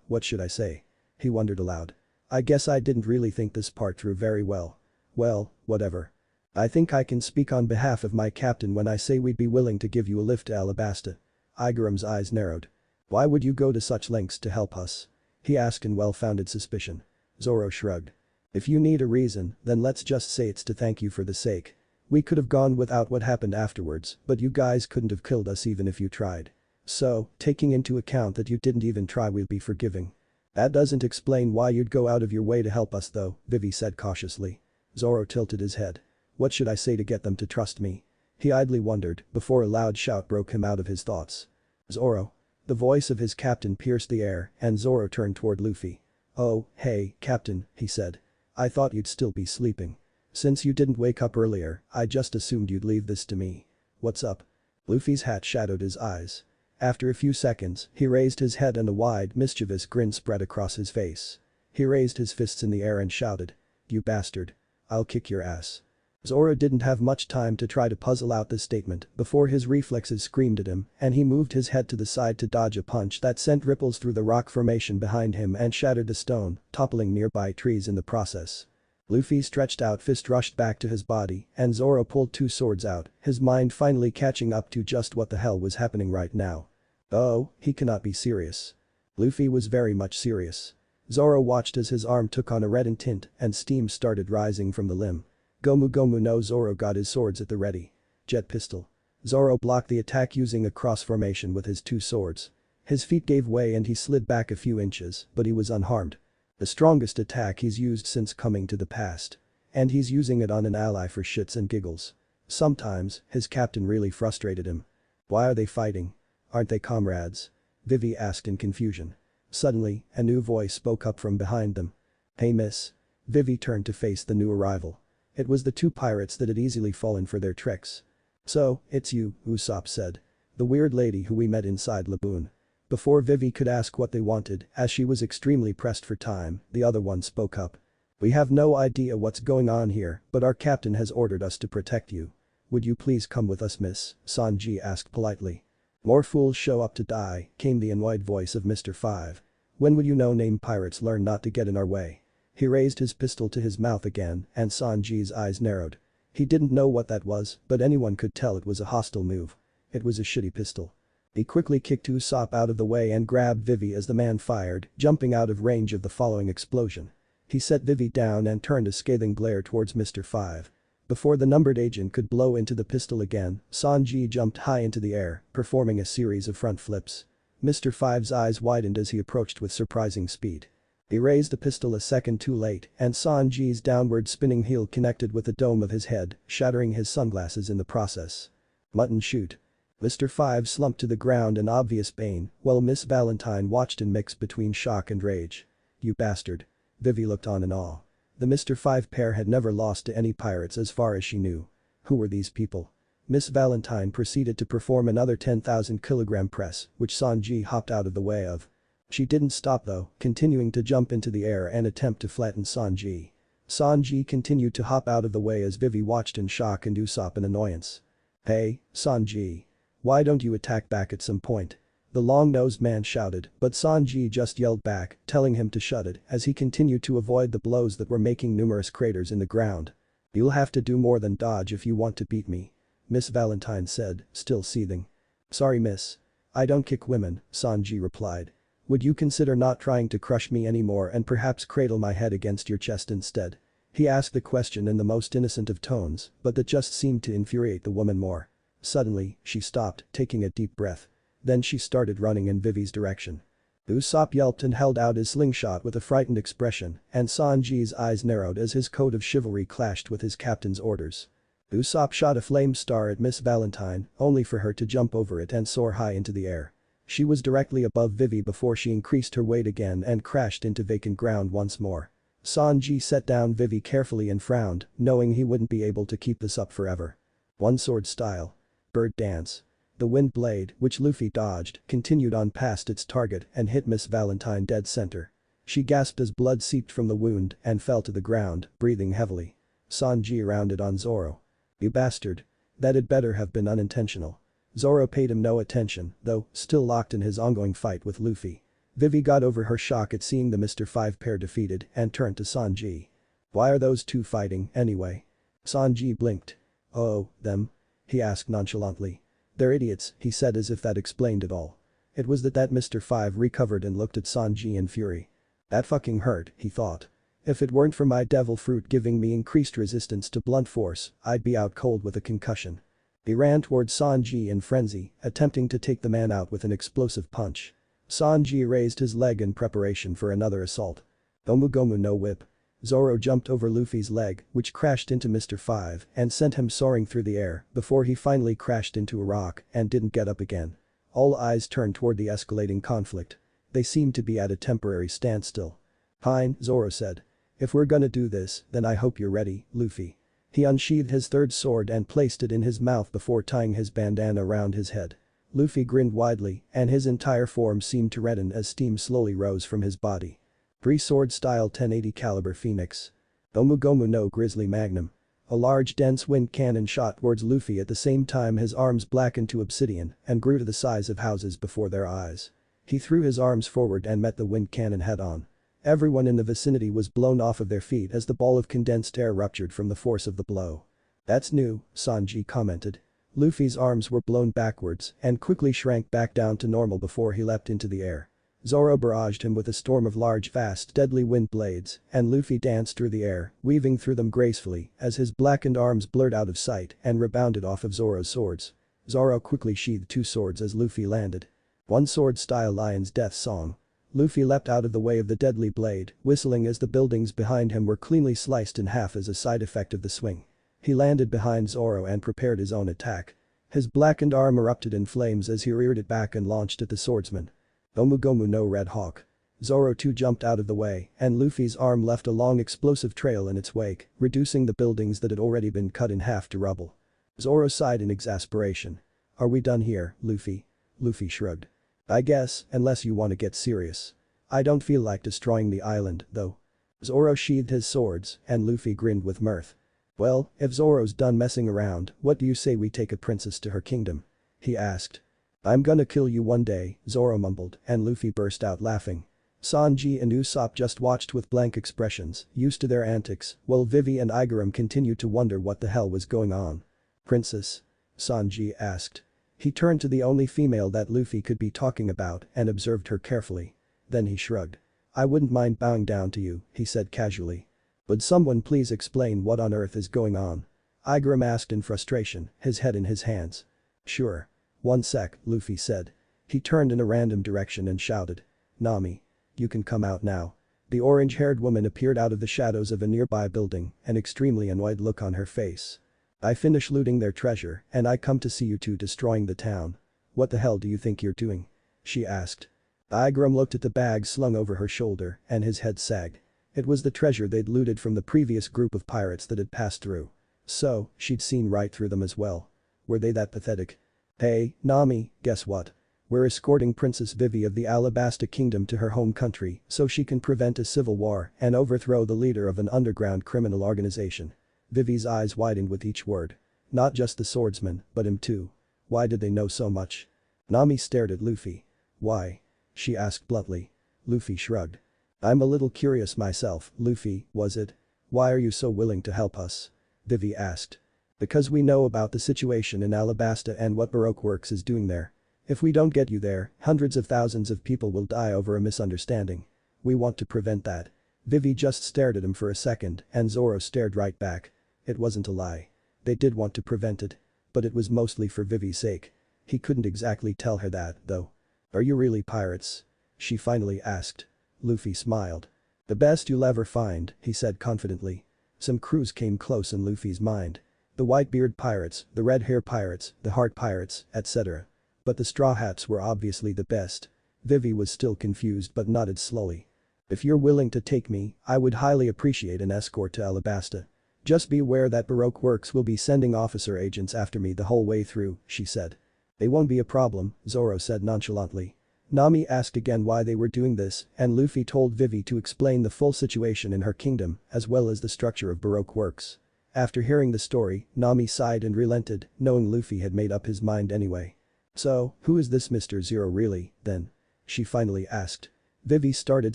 What should I say?" he wondered aloud. "I guess I didn't really think this part through very well. Well, whatever. I think I can speak on behalf of my captain when I say we'd be willing to give you a lift to Alabasta." Igaram's eyes narrowed. "Why would you go to such lengths to help us?" he asked in well-founded suspicion. Zoro shrugged. "If you need a reason, then let's just say it's to thank you for the sake. We could have gone without what happened afterwards, but you guys couldn't have killed us even if you tried. So, taking into account that you didn't even try, we'll be forgiving." "That doesn't explain why you'd go out of your way to help us though," Vivi said cautiously. Zoro tilted his head. "What should I say to get them to trust me?" he idly wondered before a loud shout broke him out of his thoughts. "Zoro!" The voice of his captain pierced the air and Zoro turned toward Luffy. "Oh, hey, Captain," he said. "I thought you'd still be sleeping. Since you didn't wake up earlier, I just assumed you'd leave this to me. What's up?" Luffy's hat shadowed his eyes. After a few seconds, he raised his head and a wide, mischievous grin spread across his face. He raised his fists in the air and shouted. "You bastard. I'll kick your ass." Zoro didn't have much time to try to puzzle out this statement before his reflexes screamed at him and he moved his head to the side to dodge a punch that sent ripples through the rock formation behind him and shattered the stone, toppling nearby trees in the process. Luffy's stretched out fist rushed back to his body and Zoro pulled two swords out, his mind finally catching up to just what the hell was happening right now. Oh, he cannot be serious. Luffy was very much serious. Zoro watched as his arm took on a reddened tint and steam started rising from the limb. Gomu Gomu no Zoro got his swords at the ready. Jet pistol. Zoro blocked the attack using a cross formation with his two swords. His feet gave way and he slid back a few inches, but he was unharmed. The strongest attack he's used since coming to the past. And he's using it on an ally for shits and giggles. Sometimes, his captain really frustrated him. "Why are they fighting? Aren't they comrades?" Vivi asked in confusion. Suddenly, a new voice spoke up from behind them. "Hey miss." Vivi turned to face the new arrival. It was the two pirates that had easily fallen for their tricks. "So, it's you," Usopp said. "The weird lady who we met inside Laboon." Before Vivi could ask what they wanted, as she was extremely pressed for time, the other one spoke up. "We have no idea what's going on here, but our captain has ordered us to protect you. Would you please come with us, miss?" Sanji asked politely. "More fools show up to die," came the annoyed voice of Mr. Five. "When will you no-name pirates learn not to get in our way?" He raised his pistol to his mouth again and Sanji's eyes narrowed. He didn't know what that was, but anyone could tell it was a hostile move. It was a shitty pistol. He quickly kicked Usopp out of the way and grabbed Vivi as the man fired, jumping out of range of the following explosion. He set Vivi down and turned a scathing glare towards Mr. Five. Before the numbered agent could blow into the pistol again, Sanji jumped high into the air, performing a series of front flips. Mr. Five's eyes widened as he approached with surprising speed. He raised the pistol a second too late and Sanji's downward spinning heel connected with the dome of his head, shattering his sunglasses in the process. "Mutton shoot." Mr. Five slumped to the ground in obvious pain, while Miss Valentine watched in mix between shock and rage. "You bastard." Vivi looked on in awe. The Mr. Five pair had never lost to any pirates as far as she knew. Who were these people? Miss Valentine proceeded to perform another 10,000 kilogram press, which Sanji hopped out of the way of. She didn't stop though, continuing to jump into the air and attempt to flatten Sanji. Sanji continued to hop out of the way as Vivi watched in shock and Usopp in annoyance. Hey, Sanji. Why don't you attack back at some point? The long-nosed man shouted, but Sanji just yelled back, telling him to shut it as he continued to avoid the blows that were making numerous craters in the ground. You'll have to do more than dodge if you want to beat me. Miss Valentine said, still seething. Sorry miss. I don't kick women, Sanji replied. Would you consider not trying to crush me anymore and perhaps cradle my head against your chest instead? He asked the question in the most innocent of tones, but that just seemed to infuriate the woman more. Suddenly, she stopped, taking a deep breath. Then she started running in Vivi's direction. Usopp yelped and held out his slingshot with a frightened expression, and Sanji's eyes narrowed as his code of chivalry clashed with his captain's orders. Usopp shot a flame star at Miss Valentine, only for her to jump over it and soar high into the air. She was directly above Vivi before she increased her weight again and crashed into vacant ground once more. Sanji set down Vivi carefully and frowned, knowing he wouldn't be able to keep this up forever. One sword style. Bird dance. The wind blade, which Luffy dodged, continued on past its target and hit Miss Valentine dead center. She gasped as blood seeped from the wound and fell to the ground, breathing heavily. Sanji rounded on Zoro. You bastard. That had better have been unintentional. Zoro paid him no attention, though, still locked in his ongoing fight with Luffy. Vivi got over her shock at seeing the Mr. 5 pair defeated and turned to Sanji. Why are those two fighting, anyway? Sanji blinked. Oh, them? He asked nonchalantly. They're idiots, he said as if that explained it all. It was that Mr. 5 recovered and looked at Sanji in fury. That fucking hurt, he thought. If it weren't for my devil fruit giving me increased resistance to blunt force, I'd be out cold with a concussion. He ran towards Sanji in frenzy, attempting to take the man out with an explosive punch. Sanji raised his leg in preparation for another assault. Gomu Gomu no whip. Zoro jumped over Luffy's leg, which crashed into Mr. 5 and sent him soaring through the air before he finally crashed into a rock and didn't get up again. All eyes turned toward the escalating conflict. They seemed to be at a temporary standstill. Fine, Zoro said. If we're gonna do this, then I hope you're ready, Luffy. He unsheathed his third sword and placed it in his mouth before tying his bandana around his head. Luffy grinned widely, and his entire form seemed to redden as steam slowly rose from his body. Three-sword style 1080 caliber Phoenix. Gomu Gomu no Grizzly Magnum. A large dense wind cannon shot towards Luffy at the same time his arms blackened to obsidian and grew to the size of houses before their eyes. He threw his arms forward and met the wind cannon head-on. Everyone in the vicinity was blown off of their feet as the ball of condensed air ruptured from the force of the blow. That's new, Sanji commented. Luffy's arms were blown backwards and quickly shrank back down to normal before he leapt into the air. Zoro barraged him with a storm of large fast deadly wind blades and Luffy danced through the air, weaving through them gracefully as his blackened arms blurred out of sight and rebounded off of Zoro's swords. Zoro quickly sheathed two swords as Luffy landed. One sword style Lion's Death Song. Luffy leapt out of the way of the deadly blade, whistling as the buildings behind him were cleanly sliced in half as a side effect of the swing. He landed behind Zoro and prepared his own attack. His blackened arm erupted in flames as he reared it back and launched at the swordsman. Gomu Gomu no Red Hawk. Zoro too jumped out of the way and Luffy's arm left a long explosive trail in its wake, reducing the buildings that had already been cut in half to rubble. Zoro sighed in exasperation. Are we done here, Luffy? Luffy shrugged. I guess, unless you want to get serious. I don't feel like destroying the island, though. Zoro sheathed his swords and Luffy grinned with mirth. Well, if Zoro's done messing around, what do you say we take a princess to her kingdom? He asked. I'm gonna kill you one day, Zoro mumbled and Luffy burst out laughing. Sanji and Usopp just watched with blank expressions, used to their antics, while Vivi and Igaram continued to wonder what the hell was going on. Princess? Sanji asked. He turned to the only female that Luffy could be talking about and observed her carefully. Then he shrugged. I wouldn't mind bowing down to you, he said casually. Would someone please explain what on earth is going on? Igaram asked in frustration, his head in his hands. Sure. One sec, Luffy said. He turned in a random direction and shouted. Nami. You can come out now. The orange-haired woman appeared out of the shadows of a nearby building, an extremely annoyed look on her face. I finished looting their treasure and I come to see you two destroying the town. What the hell do you think you're doing? She asked. Igaram looked at the bag slung over her shoulder and his head sagged. It was the treasure they'd looted from the previous group of pirates that had passed through. So, she'd seen right through them as well. Were they that pathetic? Hey, Nami, guess what? We're escorting Princess Vivi of the Alabasta kingdom to her home country so she can prevent a civil war and overthrow the leader of an underground criminal organization. Vivi's eyes widened with each word. Not just the swordsman, but him too. Why did they know so much? Nami stared at Luffy. Why? She asked bluntly. Luffy shrugged. I'm a little curious myself, Luffy, was it? Why are you so willing to help us? Vivi asked. Because we know about the situation in Alabasta and what Baroque Works is doing there. If we don't get you there, hundreds of thousands of people will die over a misunderstanding. We want to prevent that. Vivi just stared at him for a second and Zoro stared right back. It wasn't a lie. They did want to prevent it. But it was mostly for Vivi's sake. He couldn't exactly tell her that, though. Are you really pirates? She finally asked. Luffy smiled. The best you'll ever find, he said confidently. Some crews came close in Luffy's mind. The Whitebeard pirates, the Red Hair pirates, the Heart pirates, etc. But the Straw Hats were obviously the best. Vivi was still confused but nodded slowly. If you're willing to take me, I would highly appreciate an escort to Alabasta. Just be aware that Baroque Works will be sending officer agents after me the whole way through, she said. They won't be a problem, Zoro said nonchalantly. Nami asked again why they were doing this and Luffy told Vivi to explain the full situation in her kingdom as well as the structure of Baroque Works. After hearing the story, Nami sighed and relented, knowing Luffy had made up his mind anyway. So, who is this Mr. Zero really, then? She finally asked. Vivi started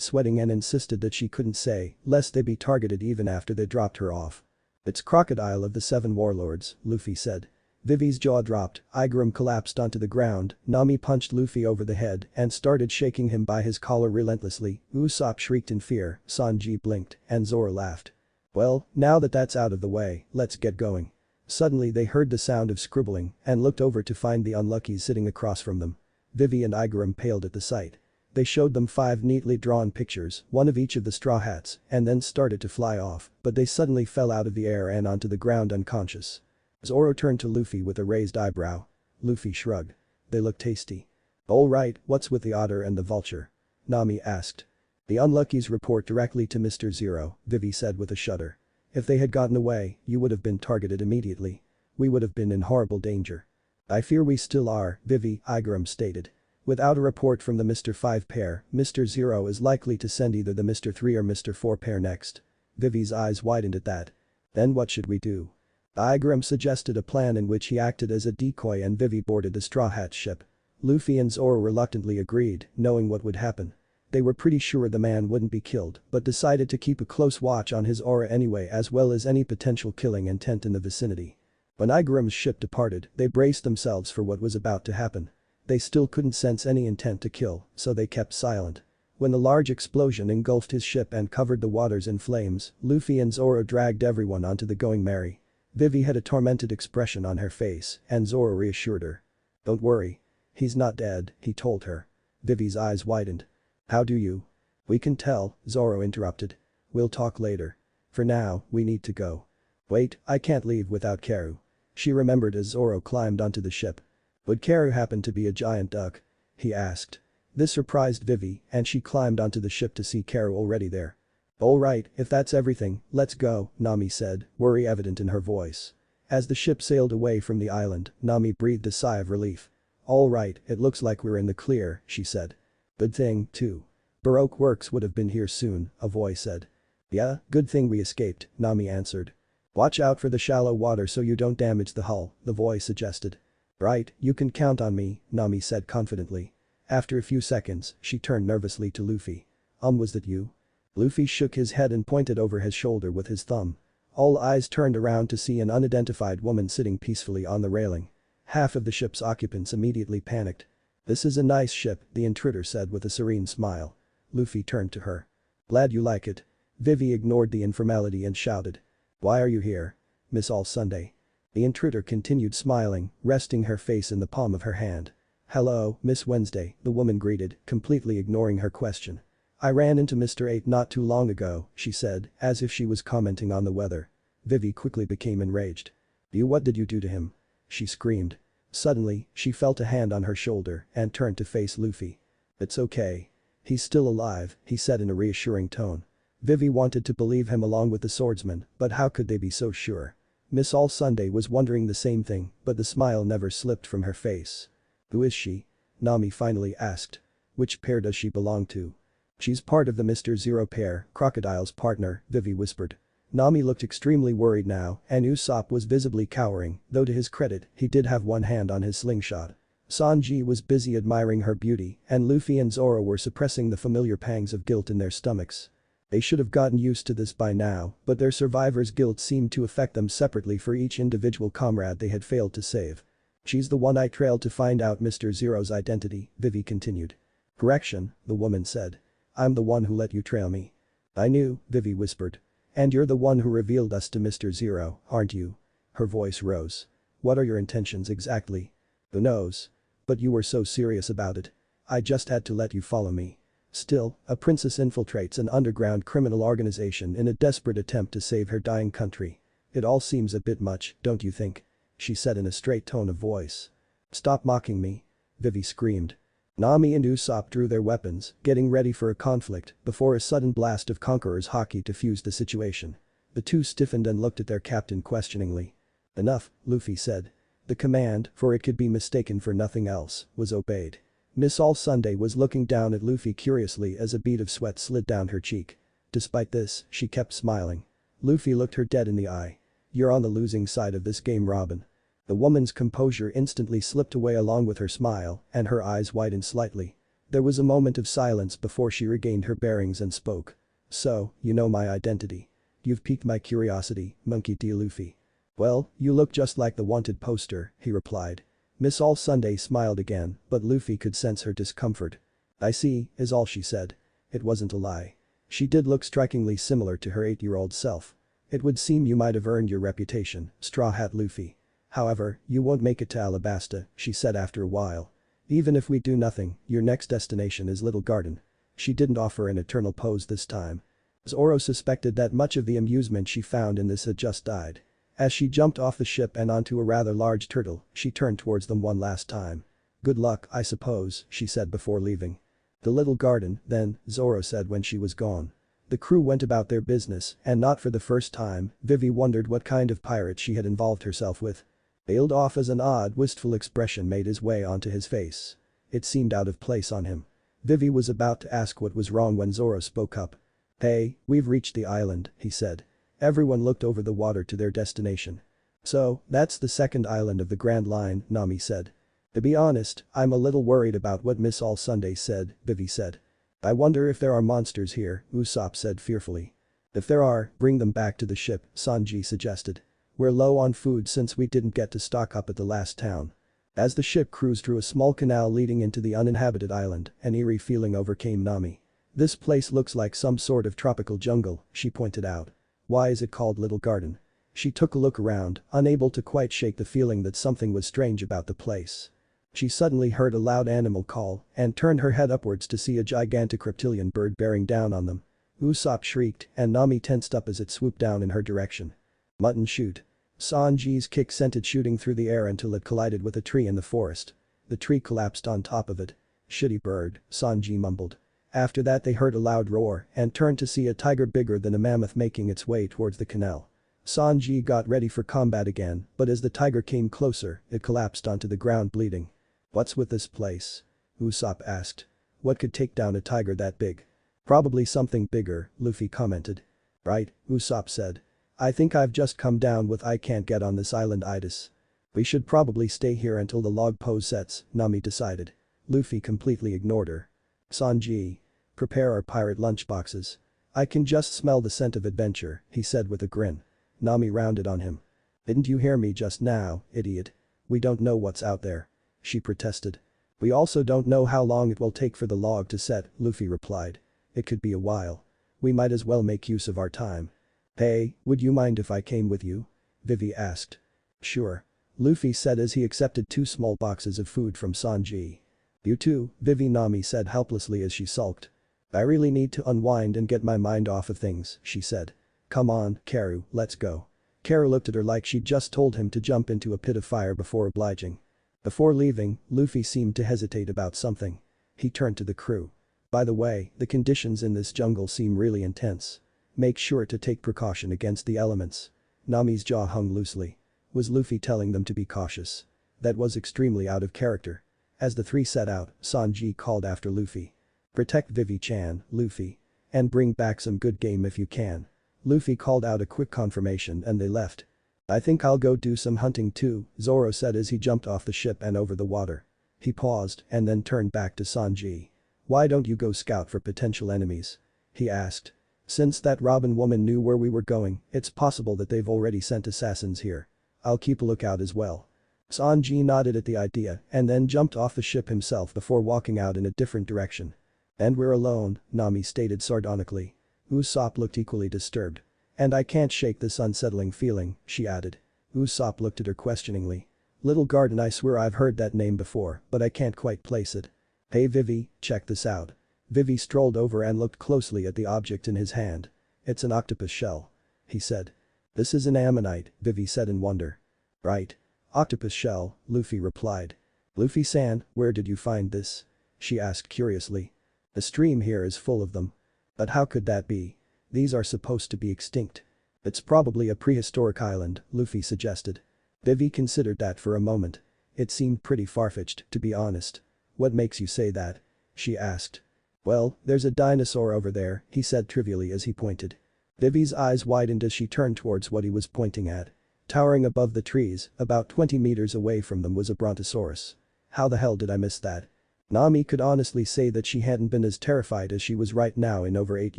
sweating and insisted that she couldn't say, lest they be targeted even after they dropped her off. It's Crocodile of the Seven Warlords, Luffy said. Vivi's jaw dropped, Igaram collapsed onto the ground, Nami punched Luffy over the head and started shaking him by his collar relentlessly, Usopp shrieked in fear, Sanji blinked, and Zoro laughed. Well, now that that's out of the way, let's get going. Suddenly they heard the sound of scribbling and looked over to find the unluckies sitting across from them. Vivi and Igaram paled at the sight. They showed them 5 neatly drawn pictures, one of each of the Straw Hats, and then started to fly off, but they suddenly fell out of the air and onto the ground unconscious. Zoro turned to Luffy with a raised eyebrow. Luffy shrugged. They look tasty. All right, what's with the otter and the vulture? Nami asked. The unluckies report directly to Mr. Zero, Vivi said with a shudder. If they had gotten away, you would have been targeted immediately. We would have been in horrible danger. I fear we still are, Vivi, Igaram stated. Without a report from the Mr. 5 pair, Mr. Zero is likely to send either the Mr. 3 or Mr. 4 pair next. Vivi's eyes widened at that. Then what should we do? Igaram suggested a plan in which he acted as a decoy and Vivi boarded the Straw Hat ship. Luffy and Zoro reluctantly agreed, knowing what would happen. They were pretty sure the man wouldn't be killed, but decided to keep a close watch on his aura anyway as well as any potential killing intent in the vicinity. When Igaram's ship departed, they braced themselves for what was about to happen. They still couldn't sense any intent to kill, so they kept silent. When the large explosion engulfed his ship and covered the waters in flames, Luffy and Zoro dragged everyone onto the Going Merry. Vivi had a tormented expression on her face, and Zoro reassured her. Don't worry. He's not dead, he told her. Vivi's eyes widened. How do you? We can tell, Zoro interrupted. We'll talk later. For now, we need to go. Wait, I can't leave without Karu. She remembered as Zoro climbed onto the ship. Would Karu happen to be a giant duck? He asked. This surprised Vivi, and she climbed onto the ship to see Karu already there. All right, if that's everything, let's go, Nami said, worry evident in her voice. As the ship sailed away from the island, Nami breathed a sigh of relief. All right, it looks like we're in the clear, she said. Good thing, too. Baroque Works would have been here soon, a voice said. Yeah, good thing we escaped, Nami answered. Watch out for the shallow water so you don't damage the hull, the voice suggested. Right, you can count on me, Nami said confidently. After a few seconds, she turned nervously to Luffy. Was that you? Luffy shook his head and pointed over his shoulder with his thumb. All eyes turned around to see an unidentified woman sitting peacefully on the railing. Half of the ship's occupants immediately panicked. This is a nice ship, the intruder said with a serene smile. Luffy turned to her. Glad you like it. Vivi ignored the informality and shouted. Why are you here? Miss All Sunday. The intruder continued smiling, resting her face in the palm of her hand. Hello, Miss Wednesday, the woman greeted, completely ignoring her question. I ran into Mr. 8 not too long ago, she said, as if she was commenting on the weather. Vivi quickly became enraged. What did you do to him? She screamed. Suddenly, she felt a hand on her shoulder and turned to face Luffy. It's okay. He's still alive, he said in a reassuring tone. Vivi wanted to believe him along with the swordsman, but how could they be so sure? Miss All Sunday was wondering the same thing, but the smile never slipped from her face. Who is she? Nami finally asked. Which pair does she belong to? She's part of the Mr. Zero pair, Crocodile's partner, Vivi whispered. Nami looked extremely worried now, and Usopp was visibly cowering, though to his credit, he did have one hand on his slingshot. Sanji was busy admiring her beauty, and Luffy and Zoro were suppressing the familiar pangs of guilt in their stomachs. They should have gotten used to this by now, but their survivor's guilt seemed to affect them separately for each individual comrade they had failed to save. "She's the one I trailed to find out Mr. Zero's identity," Vivi continued. "Correction," the woman said. "I'm the one who let you trail me." "I knew," Vivi whispered. "And you're the one who revealed us to Mr. Zero, aren't you?" Her voice rose. "What are your intentions exactly?" "Who knows? But you were so serious about it. I just had to let you follow me." Still, a princess infiltrates an underground criminal organization in a desperate attempt to save her dying country. "It all seems a bit much, don't you think?" she said in a straight tone of voice. "Stop mocking me," Vivi screamed. Nami and Usopp drew their weapons, getting ready for a conflict, before a sudden blast of Conqueror's Haki diffused the situation. The two stiffened and looked at their captain questioningly. "Enough," Luffy said. The command, for it could be mistaken for nothing else, was obeyed. Miss All Sunday was looking down at Luffy curiously as a bead of sweat slid down her cheek. Despite this, she kept smiling. Luffy looked her dead in the eye. "You're on the losing side of this game, Robin." The woman's composure instantly slipped away along with her smile, and her eyes widened slightly. There was a moment of silence before she regained her bearings and spoke. "So, you know my identity. You've piqued my curiosity, Monkey D. Luffy." "Well, you look just like the wanted poster," he replied. Miss All Sunday smiled again, but Luffy could sense her discomfort. "I see," is all she said. It wasn't a lie. She did look strikingly similar to her 8-year-old self. "It would seem you might have earned your reputation, Straw Hat Luffy. However, you won't make it to Alabasta," she said after a while. "Even if we do nothing, your next destination is Little Garden." She didn't offer an eternal pose this time. Zoro suspected that much of the amusement she found in this had just died. As she jumped off the ship and onto a rather large turtle, she turned towards them one last time. "Good luck, I suppose," she said before leaving. "The Little Garden, then," Zoro said when she was gone. The crew went about their business, and not for the first time, Vivi wondered what kind of pirate she had involved herself with. Tailed off as an odd, wistful expression made his way onto his face. It seemed out of place on him. Vivi was about to ask what was wrong when Zoro spoke up. "Hey, we've reached the island," he said. Everyone looked over the water to their destination. "So, that's the second island of the Grand Line," Nami said. "To be honest, I'm a little worried about what Miss All Sunday said," Vivi said. "I wonder if there are monsters here," Usopp said fearfully. "If there are, bring them back to the ship," Sanji suggested. "We're low on food since we didn't get to stock up at the last town." As the ship cruised through a small canal leading into the uninhabited island, an eerie feeling overcame Nami. "This place looks like some sort of tropical jungle," she pointed out. "Why is it called Little Garden?" She took a look around, unable to quite shake the feeling that something was strange about the place. She suddenly heard a loud animal call and turned her head upwards to see a gigantic reptilian bird bearing down on them. Usopp shrieked and Nami tensed up as it swooped down in her direction. "Mutton shoot." Sanji's kick sent it shooting through the air until it collided with a tree in the forest. The tree collapsed on top of it. "Shitty bird," Sanji mumbled. After that they heard a loud roar and turned to see a tiger bigger than a mammoth making its way towards the canal. Sanji got ready for combat again, but as the tiger came closer, it collapsed onto the ground bleeding. "What's with this place?" Usopp asked. "What could take down a tiger that big?" "Probably something bigger," Luffy commented. "Right," Usopp said. "I think I've just come down with I can't get on this island itis." "We should probably stay here until the log pose sets," Nami decided. Luffy completely ignored her. "Sanji. Prepare our pirate lunchboxes. I can just smell the scent of adventure," he said with a grin. Nami rounded on him. "Didn't you hear me just now, idiot? We don't know what's out there," she protested. "We also don't know how long it will take for the log to set," Luffy replied. "It could be a while. We might as well make use of our time." "Hey, would you mind if I came with you?" Vivi asked. "Sure," Luffy said as he accepted 2 small boxes of food from Sanji. "You too," Vivi, Nami said helplessly as she sulked. "I really need to unwind and get my mind off of things," she said. "Come on, Karu, let's go." Karu looked at her like she'd just told him to jump into a pit of fire before obliging. Before leaving, Luffy seemed to hesitate about something. He turned to the crew. "By the way, the conditions in this jungle seem really intense. Make sure to take precaution against the elements." Nami's jaw hung loosely. Was Luffy telling them to be cautious? That was extremely out of character. As the three set out, Sanji called after Luffy. "Protect Vivi-chan, Luffy. And bring back some good game if you can." Luffy called out a quick confirmation and they left. I think I'll go do some hunting too, Zoro said as he jumped off the ship and over the water. He paused and then turned back to Sanji. Why don't you go scout for potential enemies? He asked. Since that Robin woman knew where we were going, it's possible that they've already sent assassins here. I'll keep a lookout as well. Sanji nodded at the idea and then jumped off the ship himself before walking out in a different direction. And we're alone, Nami stated sardonically. Usopp looked equally disturbed. And I can't shake this unsettling feeling, she added. Usopp looked at her questioningly. Little Garden, I swear I've heard that name before, but I can't quite place it. Hey Vivi, check this out. Vivi strolled over and looked closely at the object in his hand. It's an octopus shell. He said. This is an ammonite, Vivi said in wonder. Right. Octopus shell, Luffy replied. Luffy-san, where did you find this? She asked curiously. The stream here is full of them. But how could that be? These are supposed to be extinct. It's probably a prehistoric island, Luffy suggested. Vivi considered that for a moment. It seemed pretty far-fetched, to be honest. What makes you say that? She asked. Well, there's a dinosaur over there, he said trivially as he pointed. Vivi's eyes widened as she turned towards what he was pointing at. Towering above the trees, about 20 meters away from them was a brontosaurus. How the hell did I miss that? Nami could honestly say that she hadn't been as terrified as she was right now in over 8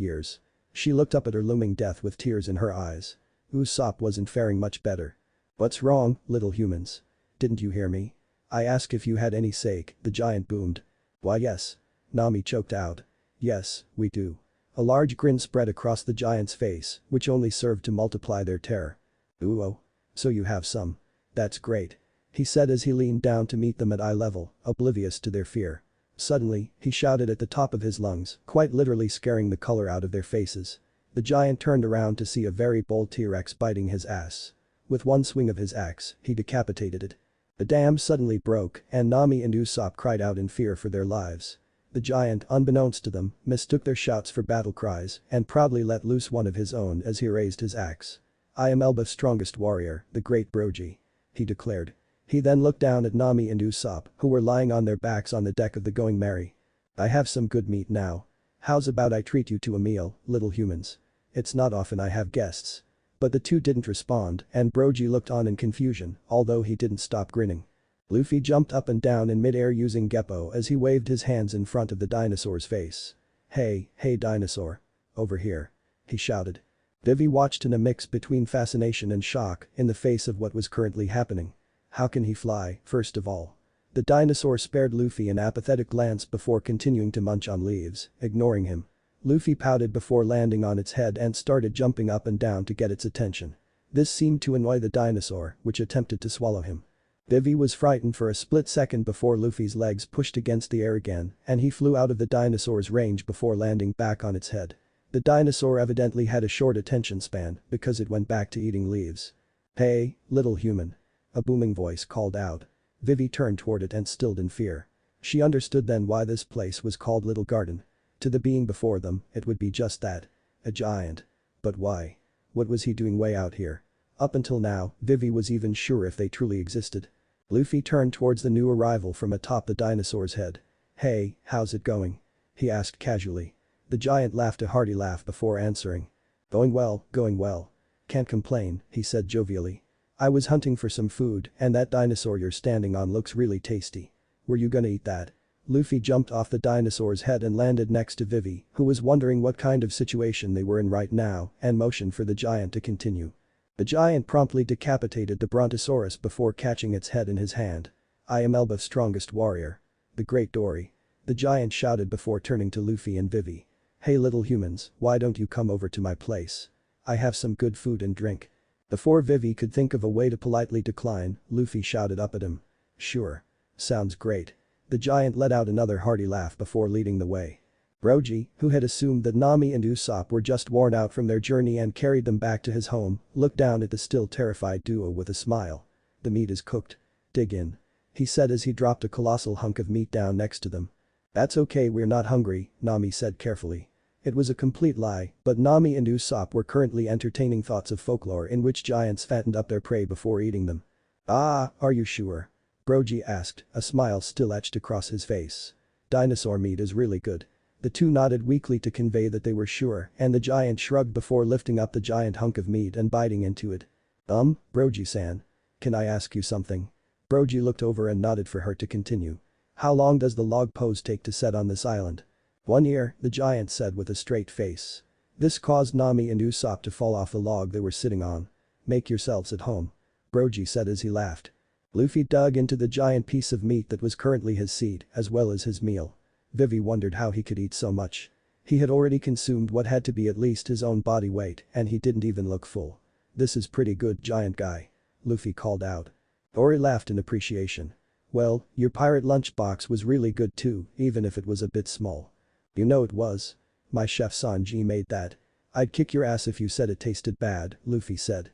years. She looked up at her looming death with tears in her eyes. Usopp wasn't faring much better. What's wrong, little humans? Didn't you hear me? I asked if you had any sake, the giant boomed. Why yes. Nami choked out. Yes, we do. A large grin spread across the giant's face, which only served to multiply their terror. Ooh. So you have some. That's great. He said as he leaned down to meet them at eye level, oblivious to their fear. Suddenly, he shouted at the top of his lungs, quite literally scaring the color out of their faces. The giant turned around to see a very bold T-Rex biting his ass. With one swing of his axe, he decapitated it. The dam suddenly broke and Nami and Usopp cried out in fear for their lives. The giant, unbeknownst to them, mistook their shouts for battle cries and proudly let loose one of his own as he raised his axe. I am Elbaf's strongest warrior, the great Brogy. He declared. He then looked down at Nami and Usopp, who were lying on their backs on the deck of the Going Merry. I have some good meat now. How's about I treat you to a meal, little humans? It's not often I have guests. But the two didn't respond and Brogy looked on in confusion, although he didn't stop grinning. Luffy jumped up and down in midair using Geppo as he waved his hands in front of the dinosaur's face. Hey dinosaur. Over here. He shouted. Vivi watched in a mix between fascination and shock in the face of what was currently happening. How can he fly, first of all? The dinosaur spared Luffy an apathetic glance before continuing to munch on leaves, ignoring him. Luffy pouted before landing on its head and started jumping up and down to get its attention. This seemed to annoy the dinosaur, which attempted to swallow him. Vivi was frightened for a split second before Luffy's legs pushed against the air again and he flew out of the dinosaur's range before landing back on its head. The dinosaur evidently had a short attention span because it went back to eating leaves. Hey, little human. A booming voice called out. Vivi turned toward it and stilled in fear. She understood then why this place was called Little Garden. To the being before them, it would be just that. A giant. But why? What was he doing way out here? Up until now, Vivi was even sure if they truly existed. Luffy turned towards the new arrival from atop the dinosaur's head. Hey, how's it going? He asked casually. The giant laughed a hearty laugh before answering. Going well. Can't complain, he said jovially. I was hunting for some food and that dinosaur you're standing on looks really tasty. Were you gonna eat that? Luffy jumped off the dinosaur's head and landed next to Vivi, who was wondering what kind of situation they were in right now and motioned for the giant to continue. The giant promptly decapitated the brontosaurus before catching its head in his hand. I am Elbaf's strongest warrior. The Great Dory. The giant shouted before turning to Luffy and Vivi. Hey little humans, why don't you come over to my place? I have some good food and drink. Before Vivi could think of a way to politely decline, Luffy shouted up at him. Sure. Sounds great. The giant let out another hearty laugh before leading the way. Brogy, who had assumed that Nami and Usopp were just worn out from their journey and carried them back to his home, looked down at the still terrified duo with a smile. The meat is cooked. Dig in. He said as he dropped a colossal hunk of meat down next to them. That's okay, we're not hungry, Nami said carefully. It was a complete lie, but Nami and Usopp were currently entertaining thoughts of folklore in which giants fattened up their prey before eating them. Ah, are you sure? Brogy asked, a smile still etched across his face. Dinosaur meat is really good. The two nodded weakly to convey that they were sure, and the giant shrugged before lifting up the giant hunk of meat and biting into it. Brogy-san. Can I ask you something? Brogy looked over and nodded for her to continue. How long does the log pose take to set on this island? 1 year, the giant said with a straight face. This caused Nami and Usopp to fall off the log they were sitting on. Make yourselves at home. Brogy said as he laughed. Luffy dug into the giant piece of meat that was currently his seat, as well as his meal. Vivi wondered how he could eat so much. He had already consumed what had to be at least his own body weight, and he didn't even look full. This is pretty good, giant guy. Luffy called out. Dory laughed in appreciation. Well, your pirate lunchbox was really good too, even if it was a bit small. You know it was. My chef Sanji made that. I'd kick your ass if you said it tasted bad, Luffy said.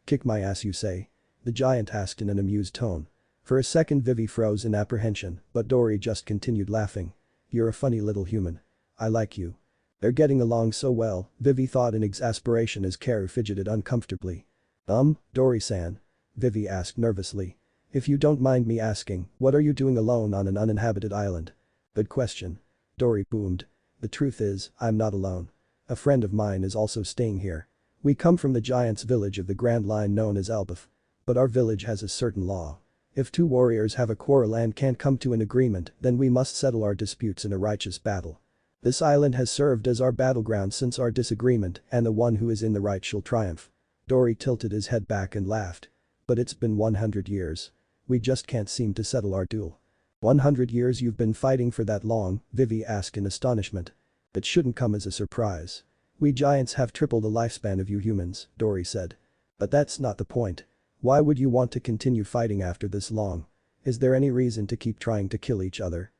Kick my ass you say? The giant asked in an amused tone. For a second Vivi froze in apprehension, but Dory just continued laughing. You're a funny little human. I like you. They're getting along so well, Vivi thought in exasperation as Karu fidgeted uncomfortably. Dory-san? Vivi asked nervously. If you don't mind me asking, what are you doing alone on an uninhabited island? Good question. Dory boomed. The truth is, I'm not alone. A friend of mine is also staying here. We come from the giant's village of the Grand Line known as Elbaf. But our village has a certain law. If two warriors have a quarrel and can't come to an agreement, then we must settle our disputes in a righteous battle. This island has served as our battleground since our disagreement, and the one who is in the right shall triumph. Dory tilted his head back and laughed. But it's been 100 years. We just can't seem to settle our duel. 100 years you've been fighting for that long? Vivi asked in astonishment. It shouldn't come as a surprise. We giants have triple the lifespan of you humans, Dory said. But that's not the point. Why would you want to continue fighting after this long? Is there any reason to keep trying to kill each other?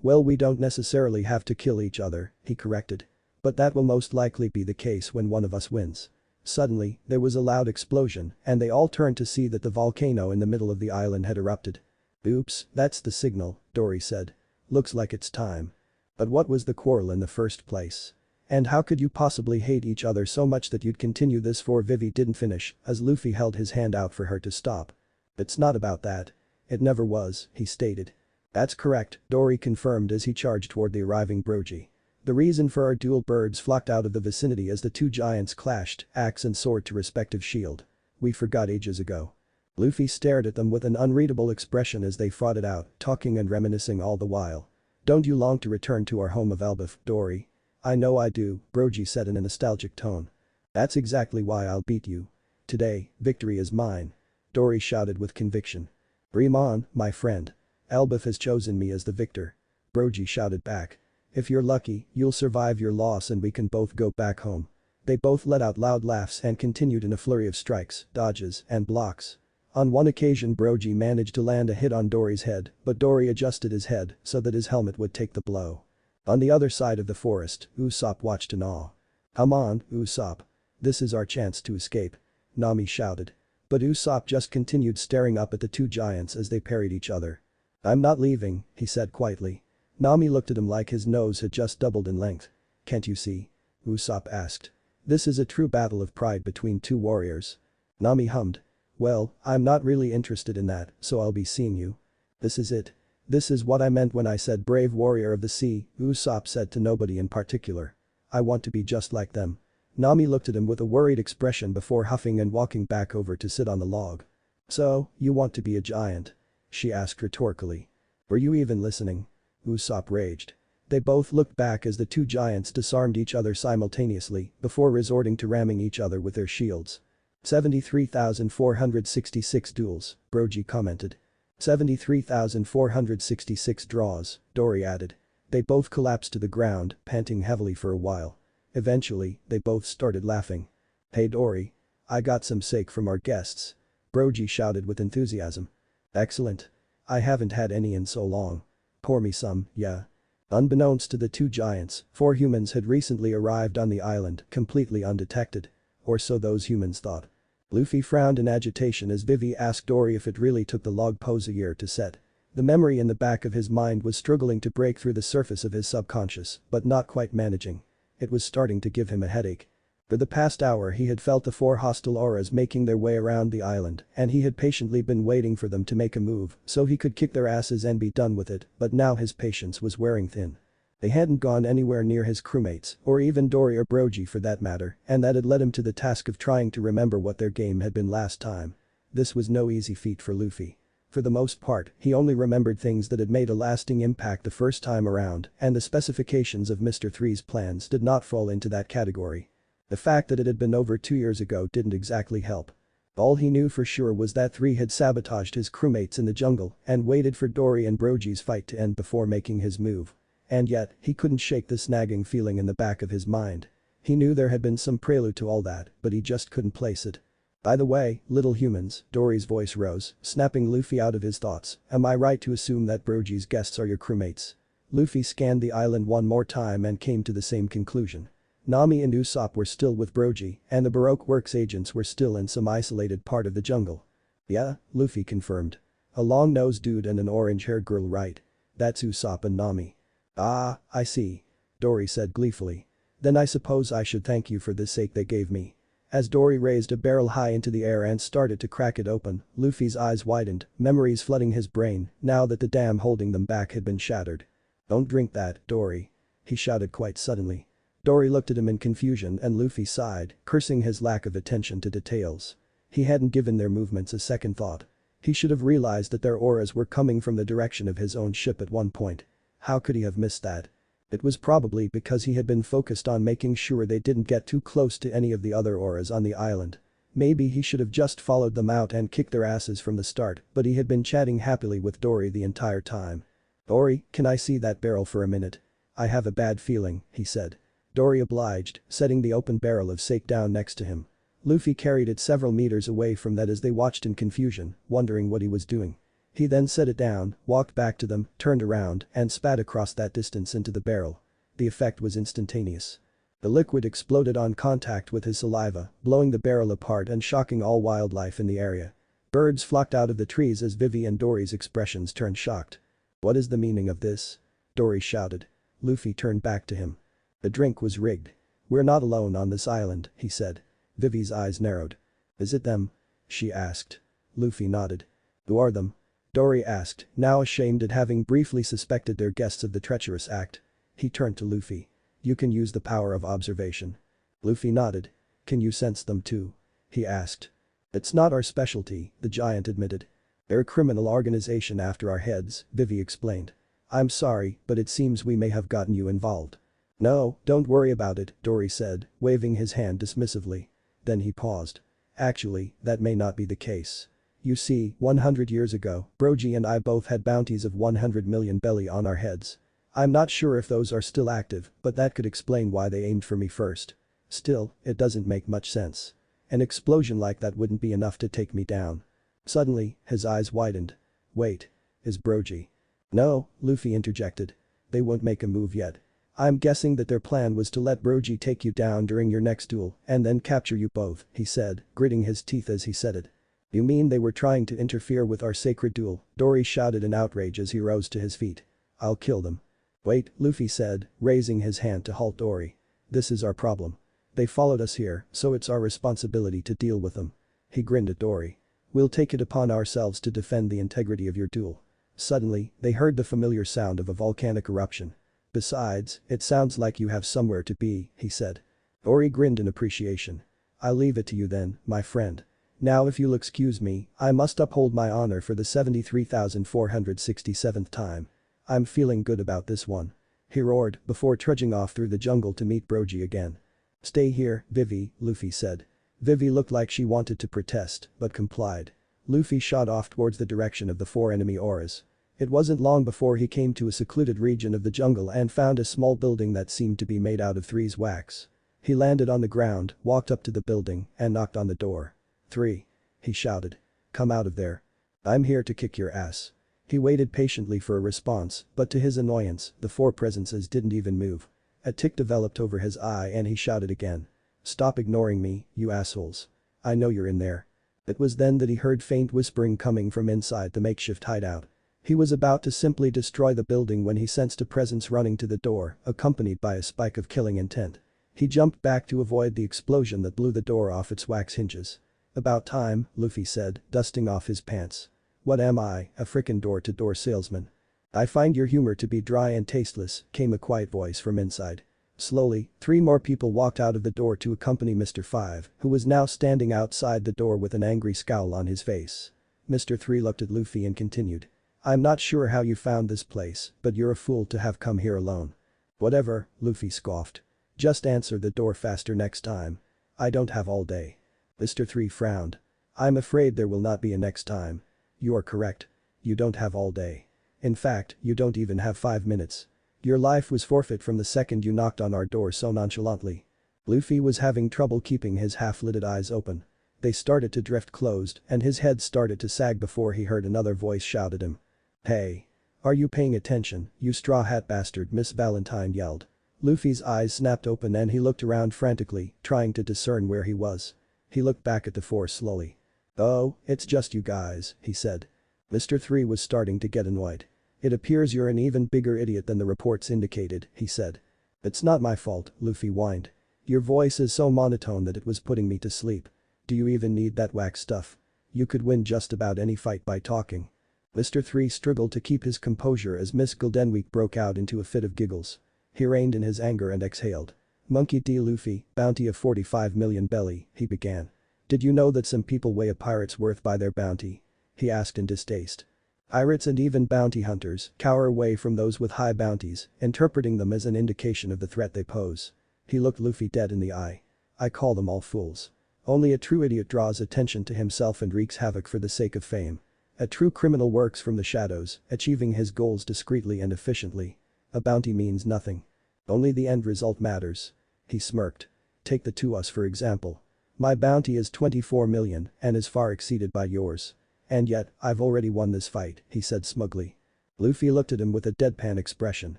Well, we don't necessarily have to kill each other, he corrected. But that will most likely be the case when one of us wins. Suddenly, there was a loud explosion, and they all turned to see that the volcano in the middle of the island had erupted. Oops, that's the signal, Dory said. Looks like it's time. But what was the quarrel in the first place? And how could you possibly hate each other so much that you'd continue this for? Vivi didn't finish, as Luffy held his hand out for her to stop. It's not about that. It never was, he stated. That's correct, Dory confirmed as he charged toward the arriving Brogy. The reason for our duel, birds flocked out of the vicinity as the two giants clashed, axe and sword to respective shield. We forgot ages ago. Luffy stared at them with an unreadable expression as they fought it out, talking and reminiscing all the while. Don't you long to return to our home of Elbaf, Dory? I know I do, Brogy said in a nostalgic tone. That's exactly why I'll beat you. Today, victory is mine. Dory shouted with conviction. Dream on, my friend. Elbaf has chosen me as the victor. Brogy shouted back. If you're lucky, you'll survive your loss and we can both go back home. They both let out loud laughs and continued in a flurry of strikes, dodges, and blocks. On one occasion Brogy managed to land a hit on Dory's head, but Dory adjusted his head so that his helmet would take the blow. On the other side of the forest, Usopp watched in awe. Come on, Usopp. This is our chance to escape. Nami shouted. But Usopp just continued staring up at the two giants as they parried each other. I'm not leaving, he said quietly. Nami looked at him like his nose had just doubled in length. Can't you see? Usopp asked. This is a true battle of pride between two warriors. Nami hummed. Well, I'm not really interested in that, so I'll be seeing you. This is it. This is what I meant when I said brave warrior of the sea, Usopp said to nobody in particular. I want to be just like them. Nami looked at him with a worried expression before huffing and walking back over to sit on the log. So, you want to be a giant? She asked rhetorically. Were you even listening? Usopp raged. They both looked back as the two giants disarmed each other simultaneously before resorting to ramming each other with their shields. 73,466 duels, Brogy commented. 73,466 draws, Dory added. They both collapsed to the ground, panting heavily for a while. Eventually, they both started laughing. Hey Dory. I got some sake from our guests. Brogy shouted with enthusiasm. Excellent. I haven't had any in so long. Pour me some, yeah. Unbeknownst to the two giants, 4 humans had recently arrived on the island, completely undetected. Or so those humans thought. Luffy frowned in agitation as Vivi asked Dory if it really took the log pose a year to set. The memory in the back of his mind was struggling to break through the surface of his subconscious, but not quite managing. It was starting to give him a headache. For the past hour he had felt the 4 hostile auras making their way around the island, and he had patiently been waiting for them to make a move so he could kick their asses and be done with it, but now his patience was wearing thin. They hadn't gone anywhere near his crewmates, or even Dory or Brogy for that matter, and that had led him to the task of trying to remember what their game had been last time. This was no easy feat for Luffy. For the most part, he only remembered things that had made a lasting impact the first time around, and the specifications of Mr. Three's plans did not fall into that category. The fact that it had been over 2 years ago didn't exactly help. All he knew for sure was that Three had sabotaged his crewmates in the jungle and waited for Dory and Brogy's fight to end before making his move. And yet, he couldn't shake this nagging feeling in the back of his mind. He knew there had been some prelude to all that, but he just couldn't place it. By the way, little humans, Dory's voice rose, snapping Luffy out of his thoughts, am I right to assume that Brogy's guests are your crewmates? Luffy scanned the island one more time and came to the same conclusion. Nami and Usopp were still with Brogy, and the Baroque Works agents were still in some isolated part of the jungle. Yeah, Luffy confirmed. A long-nosed dude and an orange-haired girl, right? That's Usopp and Nami. Ah, I see. Dory said gleefully. Then I suppose I should thank you for the sake they gave me. As Dory raised a barrel high into the air and started to crack it open, Luffy's eyes widened, memories flooding his brain now that the dam holding them back had been shattered. Don't drink that, Dory. He shouted quite suddenly. Dory looked at him in confusion and Luffy sighed, cursing his lack of attention to details. He hadn't given their movements a second thought. He should have realized that their auras were coming from the direction of his own ship at one point. How could he have missed that? It was probably because he had been focused on making sure they didn't get too close to any of the other auras on the island. Maybe he should have just followed them out and kicked their asses from the start, but he had been chatting happily with Dory the entire time. Dory, can I see that barrel for a minute? I have a bad feeling, he said. Dory obliged, setting the open barrel of sake down next to him. Luffy carried it several meters away from that as they watched in confusion, wondering what he was doing. He then set it down, walked back to them, turned around, and spat across that distance into the barrel. The effect was instantaneous. The liquid exploded on contact with his saliva, blowing the barrel apart and shocking all wildlife in the area. Birds flocked out of the trees as Vivi and Dory's expressions turned shocked. What is the meaning of this? Dory shouted. Luffy turned back to him. The drink was rigged. We're not alone on this island, he said. Vivi's eyes narrowed. Is it them? She asked. Luffy nodded. Who are them? Dory asked, now ashamed at having briefly suspected their guests of the treacherous act. He turned to Luffy. You can use the power of observation. Luffy nodded. Can you sense them too? He asked. It's not our specialty, the giant admitted. They're a criminal organization after our heads, Vivi explained. I'm sorry, but it seems we may have gotten you involved. No, don't worry about it, Dory said, waving his hand dismissively. Then he paused. Actually, that may not be the case. You see, 100 years ago, Brogy and I both had bounties of 100 million belly on our heads. I'm not sure if those are still active, but that could explain why they aimed for me first. Still, it doesn't make much sense. An explosion like that wouldn't be enough to take me down. Suddenly, his eyes widened. Wait. Is Brogy? No, Luffy interjected. They won't make a move yet. I'm guessing that their plan was to let Brogy take you down during your next duel and then capture you both, he said, gritting his teeth as he said it. You mean they were trying to interfere with our sacred duel? Dory shouted in outrage as he rose to his feet. I'll kill them. Wait, Luffy said, raising his hand to halt Dory. This is our problem. They followed us here, so it's our responsibility to deal with them. He grinned at Dory. We'll take it upon ourselves to defend the integrity of your duel. Suddenly, they heard the familiar sound of a volcanic eruption. Besides, it sounds like you have somewhere to be, he said. Dory grinned in appreciation. I'll leave it to you then, my friend. Now if you'll excuse me, I must uphold my honor for the 73,467th time. I'm feeling good about this one. He roared before trudging off through the jungle to meet Brogy again. Stay here, Vivi, Luffy said. Vivi looked like she wanted to protest, but complied. Luffy shot off towards the direction of the 4 enemy auras. It wasn't long before he came to a secluded region of the jungle and found a small building that seemed to be made out of Three's wax. He landed on the ground, walked up to the building, and knocked on the door. 3. He shouted. Come out of there. I'm here to kick your ass. He waited patiently for a response, but to his annoyance, the 4 presences didn't even move. A tick developed over his eye and he shouted again. Stop ignoring me, you assholes. I know you're in there. It was then that he heard faint whispering coming from inside the makeshift hideout. He was about to simply destroy the building when he sensed a presence running to the door, accompanied by a spike of killing intent. He jumped back to avoid the explosion that blew the door off its wax hinges. About time, Luffy said, dusting off his pants. What am I, a frickin' door-to-door salesman? "I find your humor to be dry and tasteless," came a quiet voice from inside. Slowly, 3 more people walked out of the door to accompany Mr. 5, who was now standing outside the door with an angry scowl on his face. Mr. 3 looked at Luffy and continued. "I'm not sure how you found this place, but you're a fool to have come here alone." "Whatever," Luffy scoffed. "Just answer the door faster next time. I don't have all day." Mr. 3 frowned. "I'm afraid there will not be a next time." "You are correct. You don't have all day. In fact, you don't even have 5 minutes. Your life was forfeit from the second you knocked on our door so nonchalantly." Luffy was having trouble keeping his half-lidded eyes open. They started to drift closed and his head started to sag before he heard another voice shout at him. "Hey! Are you paying attention, you straw hat bastard?" Miss Valentine yelled. Luffy's eyes snapped open and he looked around frantically, trying to discern where he was. He looked back at the 4 slowly. "Oh, it's just you guys," he said. Mr. 3 was starting to get annoyed. "It appears you're an even bigger idiot than the reports indicated," he said. "It's not my fault," Luffy whined. "Your voice is so monotone that it was putting me to sleep. Do you even need that whack stuff? You could win just about any fight by talking." Mr. 3 struggled to keep his composure as Miss Goldenweek broke out into a fit of giggles. He reined in his anger and exhaled. "Monkey D. Luffy, bounty of 45 million belly," he began. "Did you know that some people weigh a pirate's worth by their bounty?" he asked in distaste. "Pirates and even bounty hunters cower away from those with high bounties, interpreting them as an indication of the threat they pose." He looked Luffy dead in the eye. "I call them all fools. Only a true idiot draws attention to himself and wreaks havoc for the sake of fame. A true criminal works from the shadows, achieving his goals discreetly and efficiently. A bounty means nothing. Only the end result matters." He smirked. "Take the 2 us for example. My bounty is 24 million and is far exceeded by yours. And yet, I've already won this fight," he said smugly. Luffy looked at him with a deadpan expression.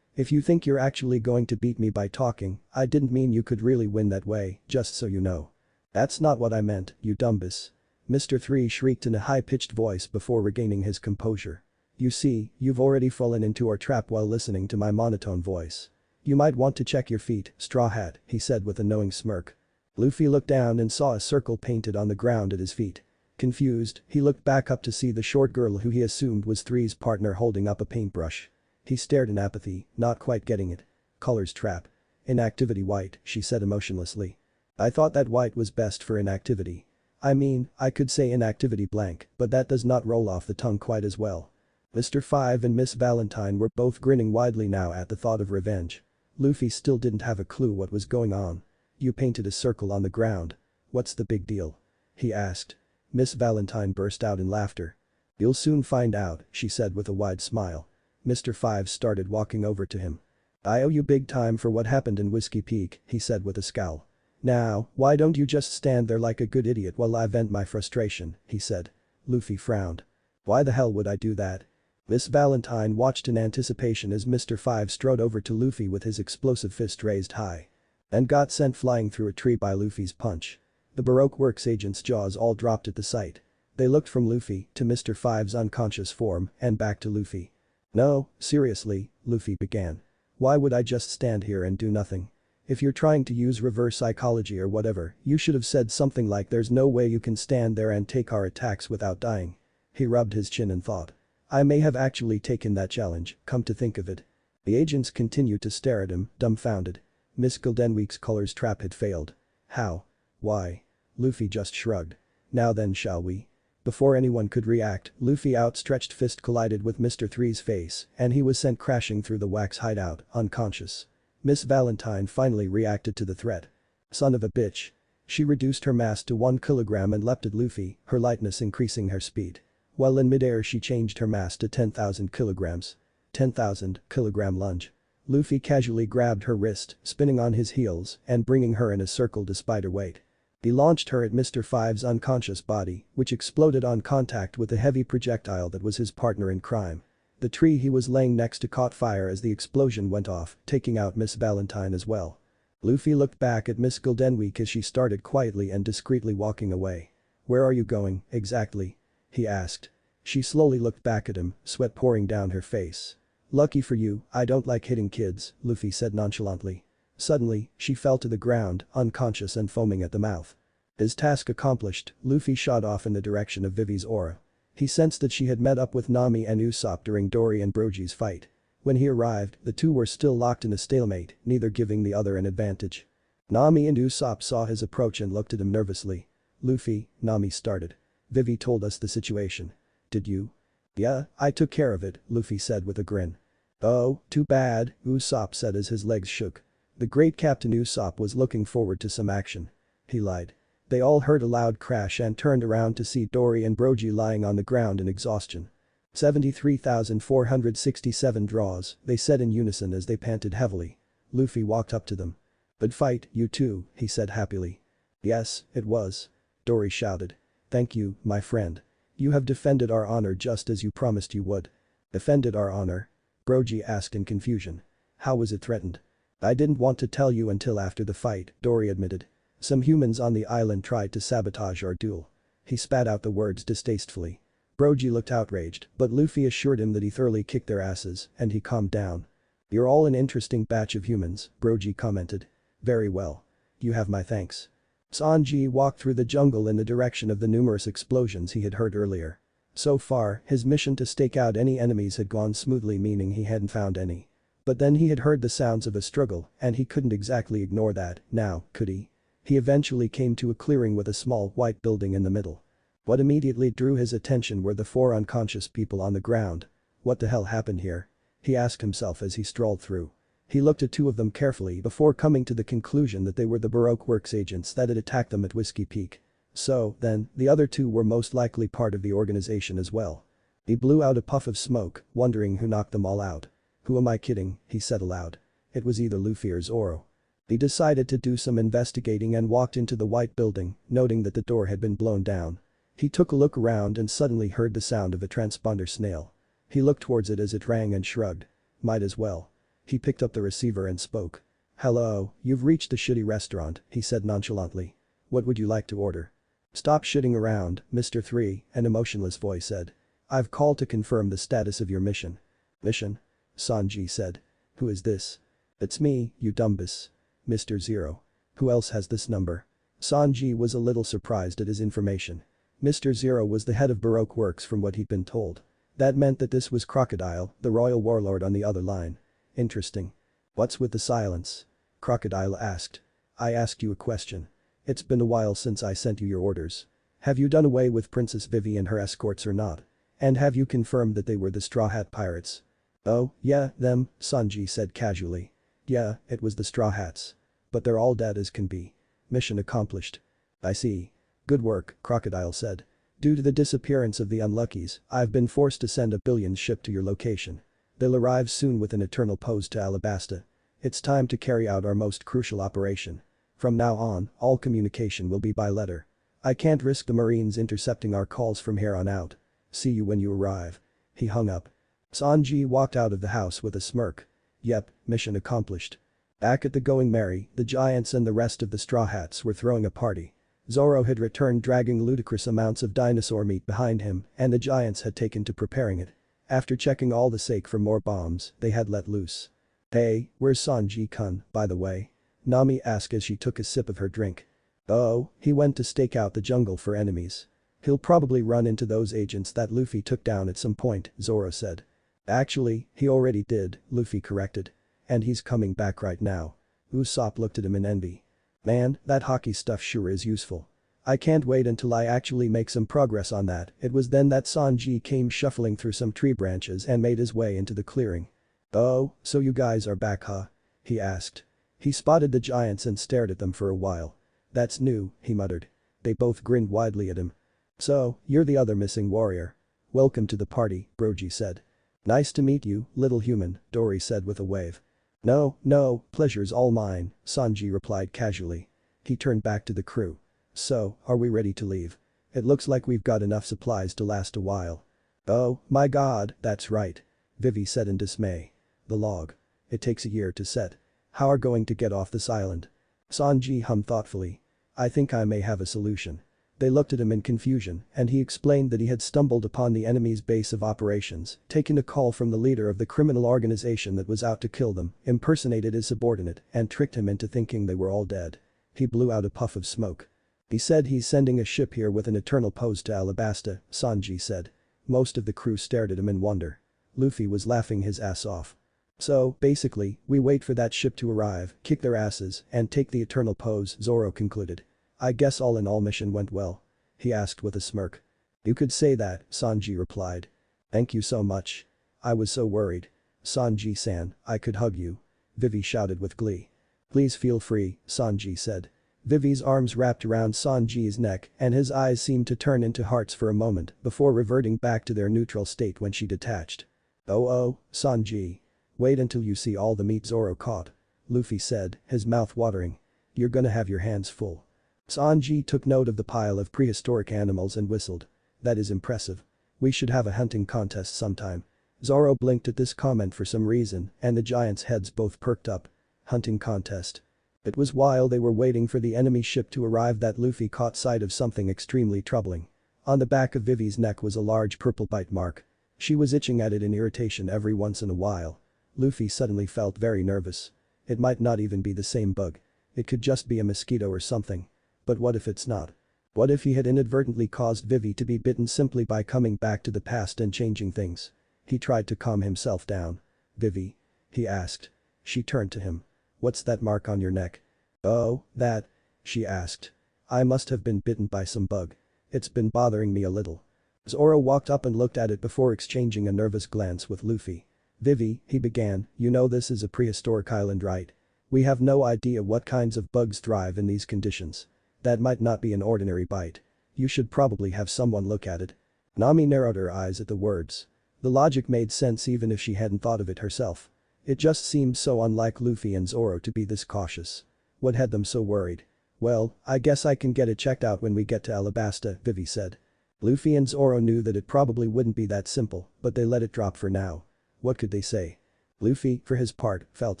"If you think you're actually going to beat me by talking, I didn't mean you could really win that way, just so you know." "That's not what I meant, you dumbass." Mr. 3 shrieked in a high-pitched voice before regaining his composure. "You see, you've already fallen into our trap while listening to my monotone voice. You might want to check your feet, Straw Hat," he said with a knowing smirk. Luffy looked down and saw a circle painted on the ground at his feet. Confused, he looked back up to see the short girl who he assumed was 3's partner holding up a paintbrush. He stared in apathy, not quite getting it. "Colors trap. Inactivity white," she said emotionlessly. "I thought that white was best for inactivity. I mean, I could say inactivity blank, but that does not roll off the tongue quite as well." Mr. 5 and Miss Valentine were both grinning widely now at the thought of revenge. Luffy still didn't have a clue what was going on. "You painted a circle on the ground. What's the big deal?" he asked. Miss Valentine burst out in laughter. "You'll soon find out," she said with a wide smile. Mr. 5 started walking over to him. "I owe you big time for what happened in Whiskey Peak," he said with a scowl. "Now, why don't you just stand there like a good idiot while I vent my frustration," he said. Luffy frowned. "Why the hell would I do that?" Miss Valentine watched in anticipation as Mr. 5 strode over to Luffy with his explosive fist raised high. And got sent flying through a tree by Luffy's punch. The Baroque Works agents' jaws all dropped at the sight. They looked from Luffy to Mr. 5's unconscious form and back to Luffy. "No, seriously," Luffy began. "Why would I just stand here and do nothing? If you're trying to use reverse psychology or whatever, you should have said something like there's no way you can stand there and take our attacks without dying." He rubbed his chin and thought. "I may have actually taken that challenge, come to think of it." The agents continued to stare at him, dumbfounded. Miss Goldenweek's colors trap had failed. "How? Why?" Luffy just shrugged. "Now then, shall we?" Before anyone could react, Luffy's outstretched fist collided with Mr. 3's face and he was sent crashing through the wax hideout, unconscious. Miss Valentine finally reacted to the threat. "Son of a bitch." She reduced her mass to 1 kilogram and leapt at Luffy, her lightness increasing her speed. While in midair she changed her mass to 10,000 kilograms. 10,000 kilogram lunge. Luffy casually grabbed her wrist, spinning on his heels and bringing her in a circle despite her weight. He launched her at Mr. 5's unconscious body, which exploded on contact with a heavy projectile that was his partner in crime. The tree he was laying next to caught fire as the explosion went off, taking out Miss Valentine as well. Luffy looked back at Miss Goldenweek as she started quietly and discreetly walking away. "Where are you going, exactly?" he asked. She slowly looked back at him, sweat pouring down her face. "Lucky for you, I don't like hitting kids," Luffy said nonchalantly. Suddenly, she fell to the ground, unconscious and foaming at the mouth. His task accomplished, Luffy shot off in the direction of Vivi's aura. He sensed that she had met up with Nami and Usopp during Dory and Brogy's fight. When he arrived, the two were still locked in a stalemate, neither giving the other an advantage. Nami and Usopp saw his approach and looked at him nervously. "Luffy," Nami started. "Vivi told us the situation. Did you?" "Yeah, I took care of it," Luffy said with a grin. "Oh, too bad," Usopp said as his legs shook. The great Captain Usopp was looking forward to some action. He lied. They all heard a loud crash and turned around to see Dory and Brogy lying on the ground in exhaustion. 73,467 draws, they said in unison as they panted heavily. Luffy walked up to them. "Good fight, you two," he said happily. "Yes, it was." Dory shouted. "Thank you, my friend. You have defended our honor just as you promised you would." "Defended our honor?" Brogy asked in confusion. "How was it threatened?" "I didn't want to tell you until after the fight," Dory admitted. "Some humans on the island tried to sabotage our duel." He spat out the words distastefully. Brogy looked outraged, but Luffy assured him that he thoroughly kicked their asses, and he calmed down. "You're all an interesting batch of humans," Brogy commented. "Very well. You have my thanks." Sanji walked through the jungle in the direction of the numerous explosions he had heard earlier. So far, his mission to stake out any enemies had gone smoothly, meaning he hadn't found any. But then he had heard the sounds of a struggle, and he couldn't exactly ignore that, now, could he? He eventually came to a clearing with a small white building in the middle. What immediately drew his attention were the 4 unconscious people on the ground. What the hell happened here? He asked himself as he strolled through. He looked at 2 of them carefully before coming to the conclusion that they were the Baroque Works agents that had attacked them at Whiskey Peak. So, then, the other 2 were most likely part of the organization as well. He blew out a puff of smoke, wondering who knocked them all out. "Who am I kidding?" he said aloud. It was either Luffy or Zoro. He decided to do some investigating and walked into the white building, noting that the door had been blown down. He took a look around and suddenly heard the sound of a transponder snail. He looked towards it as it rang and shrugged. Might as well. He picked up the receiver and spoke. "Hello, you've reached the shitty restaurant," he said nonchalantly. "What would you like to order?" "Stop shitting around, Mr. 3, an emotionless voice said. "I've called to confirm the status of your mission." "Mission?" Sanji said. "Who is this?" "It's me, you dumbass. Mr. Zero. Who else has this number?" Sanji was a little surprised at his information. Mr. Zero was the head of Baroque Works from what he'd been told. That meant that this was Crocodile, the royal warlord on the other line. Interesting. "What's with the silence?" Crocodile asked. "I asked you a question. It's been a while since I sent you your orders. Have you done away with Princess Vivi and her escorts or not? And have you confirmed that they were the Straw Hat Pirates?" "Oh, yeah, them," Sanji said casually. "Yeah, it was the Straw Hats. But they're all dead as can be. Mission accomplished." "I see. Good work," Crocodile said. "Due to the disappearance of the Unluckies, I've been forced to send a billion ship to your location. They'll arrive soon with an eternal pose to Alabasta. It's time to carry out our most crucial operation. From now on, all communication will be by letter. I can't risk the Marines intercepting our calls from here on out. See you when you arrive." He hung up. Sanji walked out of the house with a smirk. Yep, mission accomplished. Back at the Going Merry, the Giants and the rest of the Straw Hats were throwing a party. Zoro had returned dragging ludicrous amounts of dinosaur meat behind him, and the Giants had taken to preparing it. After checking all the sake for more bombs, they had let loose. "Hey, where's Sanji-kun, by the way?" Nami asked as she took a sip of her drink. "Oh, he went to stake out the jungle for enemies. He'll probably run into those agents that Luffy took down at some point," Zoro said. "Actually, he already did," Luffy corrected. "And he's coming back right now." Usopp looked at him in envy. "Man, that Haki stuff sure is useful. I can't wait until I actually make some progress on that." It was then that Sanji came shuffling through some tree branches and made his way into the clearing. "Oh, so you guys are back, huh?" he asked. He spotted the Giants and stared at them for a while. "That's new," he muttered. They both grinned widely at him. "So, you're the other missing warrior. Welcome to the party," Brogy said. "Nice to meet you, little human," Dory said with a wave. No, pleasure's all mine," Sanji replied casually. He turned back to the crew. "So, are we ready to leave? It looks like we've got enough supplies to last a while." "Oh, my god, that's right," Vivi said in dismay. "The log. It takes a year to set. How are we going to get off this island?" Sanji hummed thoughtfully. "I think I may have a solution." They looked at him in confusion, and he explained that he had stumbled upon the enemy's base of operations, taken a call from the leader of the criminal organization that was out to kill them, impersonated his subordinate, and tricked him into thinking they were all dead. He blew out a puff of smoke. "He said he's sending a ship here with an eternal pose to Alabasta," Sanji said. Most of the crew stared at him in wonder. Luffy was laughing his ass off. So, basically, we wait for that ship to arrive, kick their asses, and take the eternal pose, Zoro concluded. I guess all in all mission went well? He asked with a smirk. You could say that, Sanji replied. Thank you so much. I was so worried. Sanji-san, I could hug you. Vivi shouted with glee. Please feel free, Sanji said. Vivi's arms wrapped around Sanji's neck and his eyes seemed to turn into hearts for a moment before reverting back to their neutral state when she detached. Oh, Sanji. Wait until you see all the meat Zoro caught. Luffy said, his mouth watering. You're gonna have your hands full. Sanji took note of the pile of prehistoric animals and whistled. That is impressive. We should have a hunting contest sometime. Zoro blinked at this comment for some reason and the giants' heads both perked up. Hunting contest. It was while they were waiting for the enemy ship to arrive that Luffy caught sight of something extremely troubling. On the back of Vivi's neck was a large purple bite mark. She was itching at it in irritation every once in a while. Luffy suddenly felt very nervous. It might not even be the same bug. It could just be a mosquito or something. But what if it's not? What if he had inadvertently caused Vivi to be bitten simply by coming back to the past and changing things? He tried to calm himself down. Vivi? He asked. She turned to him. What's that mark on your neck? Oh, that? She asked. I must have been bitten by some bug. It's been bothering me a little. Zoro walked up and looked at it before exchanging a nervous glance with Luffy. Vivi, he began, you know this is a prehistoric island, right? We have no idea what kinds of bugs thrive in these conditions. That might not be an ordinary bite. You should probably have someone look at it. Nami narrowed her eyes at the words. The logic made sense even if she hadn't thought of it herself. It just seemed so unlike Luffy and Zoro to be this cautious. What had them so worried? Well, I guess I can get it checked out when we get to Alabasta, Vivi said. Luffy and Zoro knew that it probably wouldn't be that simple, but they let it drop for now. What could they say? Luffy, for his part, felt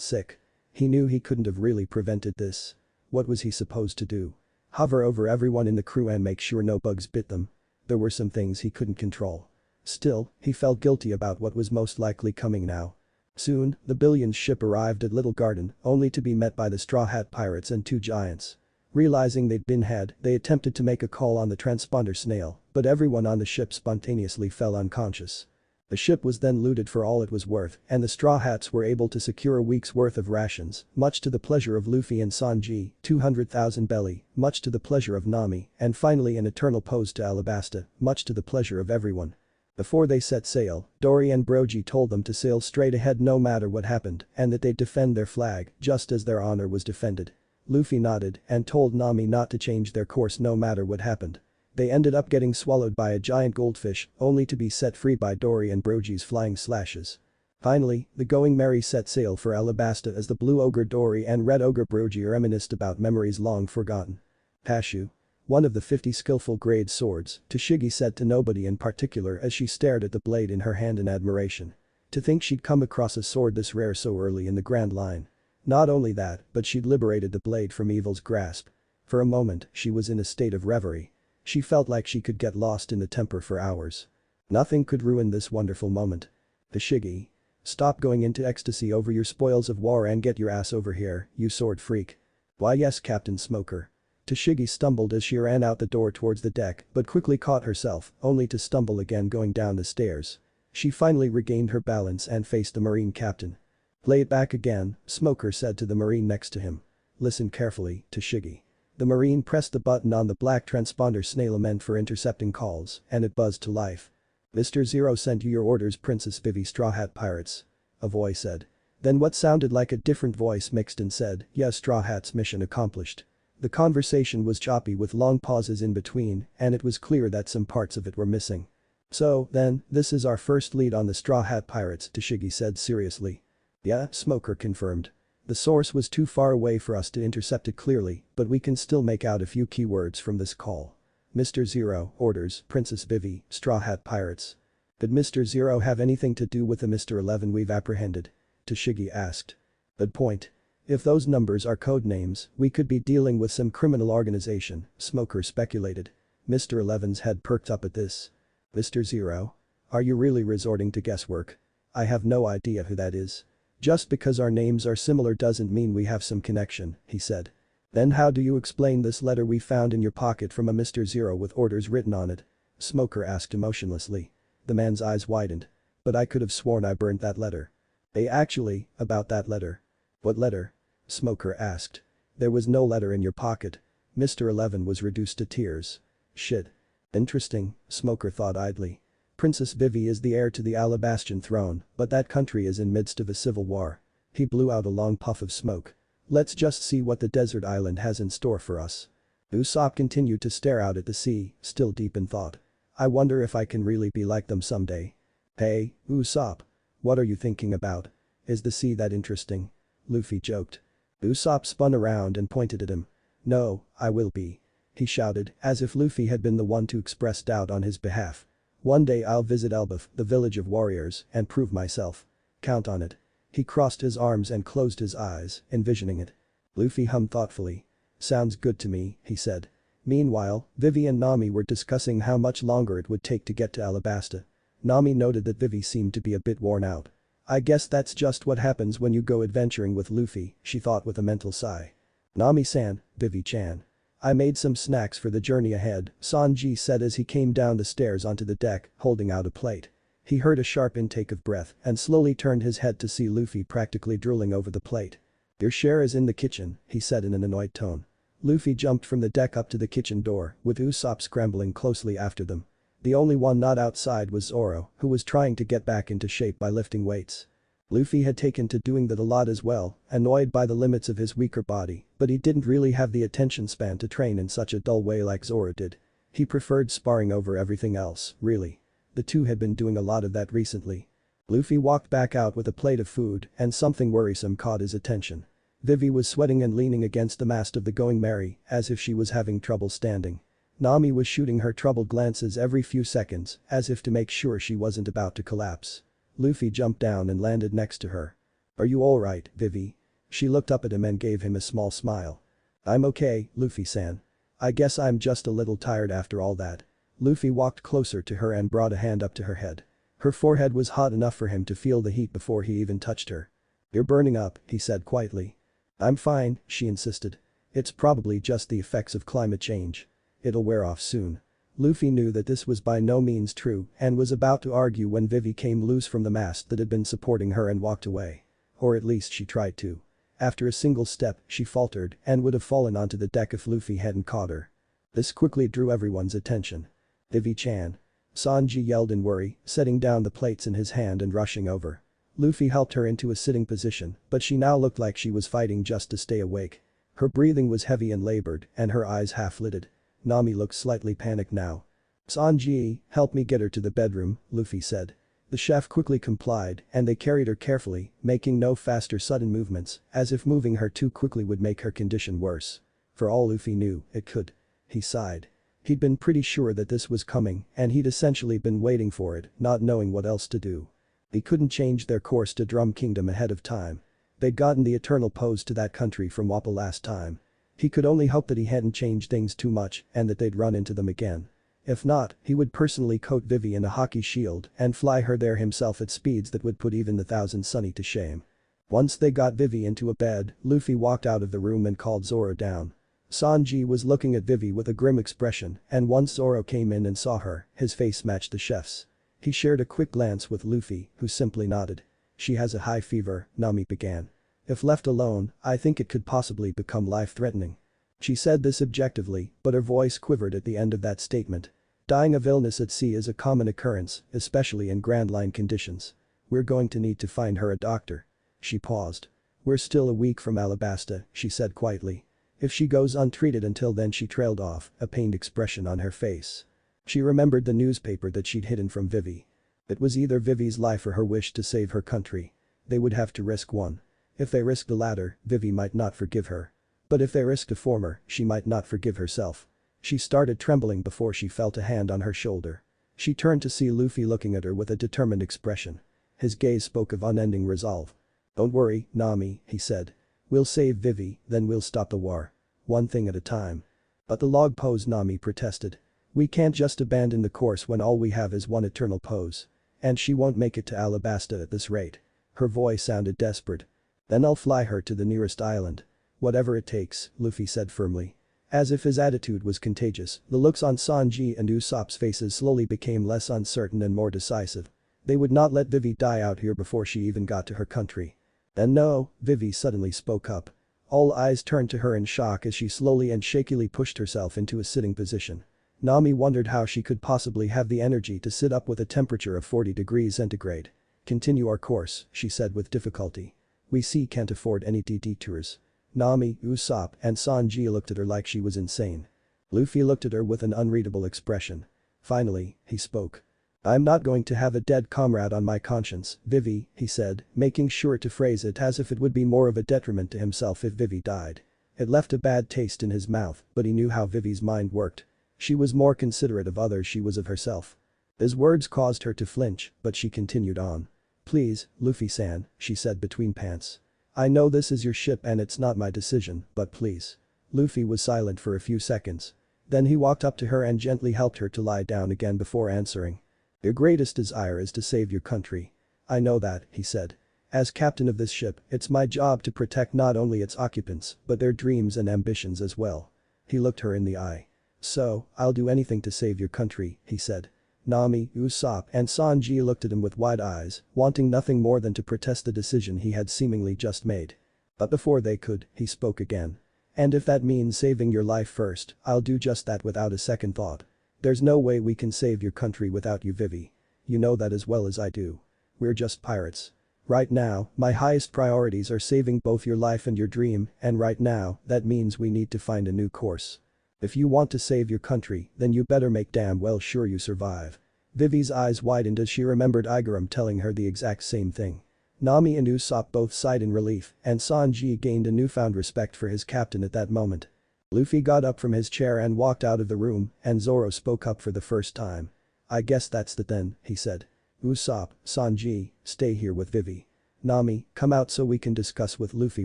sick. He knew he couldn't have really prevented this. What was he supposed to do? Hover over everyone in the crew and make sure no bugs bit them? There were some things he couldn't control. Still, he felt guilty about what was most likely coming now. Soon, the Billions ship arrived at Little Garden, only to be met by the Straw Hat Pirates and two giants. Realizing they'd been had, they attempted to make a call on the transponder snail, but everyone on the ship spontaneously fell unconscious. The ship was then looted for all it was worth, and the Straw Hats were able to secure a week's worth of rations, much to the pleasure of Luffy and Sanji, 200,000 belly, much to the pleasure of Nami, and finally an eternal pose to Alabasta, much to the pleasure of everyone. Before they set sail, Dory and Brogy told them to sail straight ahead no matter what happened and that they'd defend their flag just as their honor was defended. Luffy nodded and told Nami not to change their course no matter what happened. They ended up getting swallowed by a giant goldfish, only to be set free by Dory and Brogy's flying slashes. Finally, the Going Merry set sail for Alabasta as the Blue Ogre Dory and Red Ogre Brogy reminisced about memories long forgotten. Pashu. One of the 50 skillful grade swords, Tashigi said to nobody in particular as she stared at the blade in her hand in admiration. To think she'd come across a sword this rare so early in the Grand Line. Not only that, but she'd liberated the blade from evil's grasp. For a moment, she was in a state of reverie. She felt like she could get lost in the temper for hours. Nothing could ruin this wonderful moment. Tashigi. Stop going into ecstasy over your spoils of war and get your ass over here, you sword freak. Why yes, Captain Smoker. Tashigi stumbled as she ran out the door towards the deck but quickly caught herself, only to stumble again going down the stairs. She finally regained her balance and faced the Marine captain. Play it back again, Smoker said to the Marine next to him. Listen carefully, Tashigi. The Marine pressed the button on the black transponder snail meant for intercepting calls, and it buzzed to life. Mr. Zero sent you your orders, Princess Vivi, Straw Hat Pirates. A voice said. Then what sounded like a different voice mixed and said, yes, Straw Hat's mission accomplished. The conversation was choppy with long pauses in between, and it was clear that some parts of it were missing. So, then, this is our first lead on the Straw Hat Pirates, Tashigi said seriously. Yeah, Smoker confirmed. The source was too far away for us to intercept it clearly, but we can still make out a few keywords from this call. Mr. Zero, orders, Princess Vivi, Straw Hat Pirates. Did Mr. Zero have anything to do with the Mr. 11 we've apprehended? Tashigi asked. Good point. If those numbers are code names, we could be dealing with some criminal organization, Smoker speculated. Mr. 11's head perked up at this. Mr. Zero? Are you really resorting to guesswork? I have no idea who that is. Just because our names are similar doesn't mean we have some connection, he said. Then how do you explain this letter we found in your pocket from a Mr. Zero with orders written on it? Smoker asked emotionlessly. The man's eyes widened. But I could have sworn I burned that letter. Actually, about that letter. What letter? Smoker asked. There was no letter in your pocket. Mr. 11 was reduced to tears. Shit. Interesting, Smoker thought idly. Princess Vivi is the heir to the Alabastian throne, but that country is in midst of a civil war. He blew out a long puff of smoke. Let's just see what the desert island has in store for us. Usopp continued to stare out at the sea, still deep in thought. I wonder if I can really be like them someday. Hey, Usopp. What are you thinking about? Is the sea that interesting? Luffy joked. Usopp spun around and pointed at him. No, I will be. He shouted, as if Luffy had been the one to express doubt on his behalf. One day I'll visit Elbaf, the village of warriors, and prove myself. Count on it. He crossed his arms and closed his eyes, envisioning it. Luffy hummed thoughtfully. Sounds good to me, he said. Meanwhile, Vivi and Nami were discussing how much longer it would take to get to Alabasta. Nami noted that Vivi seemed to be a bit worn out. I guess that's just what happens when you go adventuring with Luffy, she thought with a mental sigh. Nami-san, Vivi-chan. I made some snacks for the journey ahead, Sanji said as he came down the stairs onto the deck, holding out a plate. He heard a sharp intake of breath and slowly turned his head to see Luffy practically drooling over the plate. Your share is in the kitchen, he said in an annoyed tone. Luffy jumped from the deck up to the kitchen door, with Usopp scrambling closely after them. The only one not outside was Zoro, who was trying to get back into shape by lifting weights. Luffy had taken to doing that a lot as well, annoyed by the limits of his weaker body, but he didn't really have the attention span to train in such a dull way like Zoro did. He preferred sparring over everything else, really. The two had been doing a lot of that recently. Luffy walked back out with a plate of food and something worrisome caught his attention. Vivi was sweating and leaning against the mast of the Going Merry, as if she was having trouble standing. Nami was shooting her troubled glances every few seconds, as if to make sure she wasn't about to collapse. Luffy jumped down and landed next to her. Are you alright, Vivi? She looked up at him and gave him a small smile. I'm okay, Luffy-san. I guess I'm just a little tired after all that. Luffy walked closer to her and brought a hand up to her head. Her forehead was hot enough for him to feel the heat before he even touched her. You're burning up, he said quietly. I'm fine, she insisted. It's probably just the effects of climate change. It'll wear off soon. Luffy knew that this was by no means true and was about to argue when Vivi came loose from the mast that had been supporting her and walked away. Or at least she tried to. After a single step, she faltered and would have fallen onto the deck if Luffy hadn't caught her. This quickly drew everyone's attention. Vivi-chan. Sanji yelled in worry, setting down the plates in his hand and rushing over. Luffy helped her into a sitting position, but she now looked like she was fighting just to stay awake. Her breathing was heavy and labored, and her eyes half-lidded. Nami looked slightly panicked now. Sanji, help me get her to the bedroom, Luffy said. The chef quickly complied, and they carried her carefully, making no fast or sudden movements, as if moving her too quickly would make her condition worse. For all Luffy knew, it could. He sighed. He'd been pretty sure that this was coming, and he'd essentially been waiting for it, not knowing what else to do. They couldn't change their course to Drum Kingdom ahead of time. They'd gotten the eternal pose to that country from Wapol last time. He could only hope that he hadn't changed things too much and that they'd run into them again. If not, he would personally coat Vivi in a Haki shield and fly her there himself at speeds that would put even the Thousand Sunny to shame. Once they got Vivi into a bed, Luffy walked out of the room and called Zoro down. Sanji was looking at Vivi with a grim expression, and once Zoro came in and saw her, his face matched the chef's. He shared a quick glance with Luffy, who simply nodded. She has a high fever, Nami began. If left alone, I think it could possibly become life-threatening. She said this objectively, but her voice quivered at the end of that statement. Dying of illness at sea is a common occurrence, especially in Grand Line conditions. We're going to need to find her a doctor. She paused. We're still a week from Alabasta, she said quietly. If she goes untreated until then, she trailed off, a pained expression on her face. She remembered the newspaper that she'd hidden from Vivi. It was either Vivi's life or her wish to save her country. They would have to risk one. If they risked the latter, Vivi might not forgive her. But if they risked the former, she might not forgive herself. She started trembling before she felt a hand on her shoulder. She turned to see Luffy looking at her with a determined expression. His gaze spoke of unending resolve. Don't worry, Nami, he said. We'll save Vivi, then we'll stop the war. One thing at a time. But the log pose, Nami protested. We can't just abandon the course when all we have is one eternal pose. And she won't make it to Alabasta at this rate. Her voice sounded desperate. Then I'll fly her to the nearest island. Whatever it takes, Luffy said firmly. As if his attitude was contagious, the looks on Sanji and Usopp's faces slowly became less uncertain and more decisive. They would not let Vivi die out here before she even got to her country. And no, Vivi suddenly spoke up. All eyes turned to her in shock as she slowly and shakily pushed herself into a sitting position. Nami wondered how she could possibly have the energy to sit up with a temperature of 40 degrees centigrade. "Continue our course," she said with difficulty. "We can't afford any detours." Nami, Usopp, and Sanji looked at her like she was insane. Luffy looked at her with an unreadable expression. Finally, he spoke. "I'm not going to have a dead comrade on my conscience, Vivi," he said, making sure to phrase it as if it would be more of a detriment to himself if Vivi died. It left a bad taste in his mouth, but he knew how Vivi's mind worked. She was more considerate of others she was of herself. His words caused her to flinch, but she continued on. "Please, Luffy-san," she said between pants. "I know this is your ship and it's not my decision, but please." Luffy was silent for a few seconds. Then he walked up to her and gently helped her to lie down again before answering. "Your greatest desire is to save your country. I know that," he said. "As captain of this ship, it's my job to protect not only its occupants, but their dreams and ambitions as well." He looked her in the eye. "So, I'll do anything to save your country," he said. Nami, Usopp, and Sanji looked at him with wide eyes, wanting nothing more than to protest the decision he had seemingly just made. But before they could, he spoke again. "And if that means saving your life first, I'll do just that without a second thought. There's no way we can save your country without you, Vivi. You know that as well as I do. We're just pirates. Right now, my highest priorities are saving both your life and your dream, and right now, that means we need to find a new course. If you want to save your country, then you better make damn well sure you survive." Vivi's eyes widened as she remembered Igaram telling her the exact same thing. Nami and Usopp both sighed in relief, and Sanji gained a newfound respect for his captain at that moment. Luffy got up from his chair and walked out of the room, and Zoro spoke up for the first time. "I guess that's it then," he said. "Usopp, Sanji, stay here with Vivi. Nami, come out so we can discuss with Luffy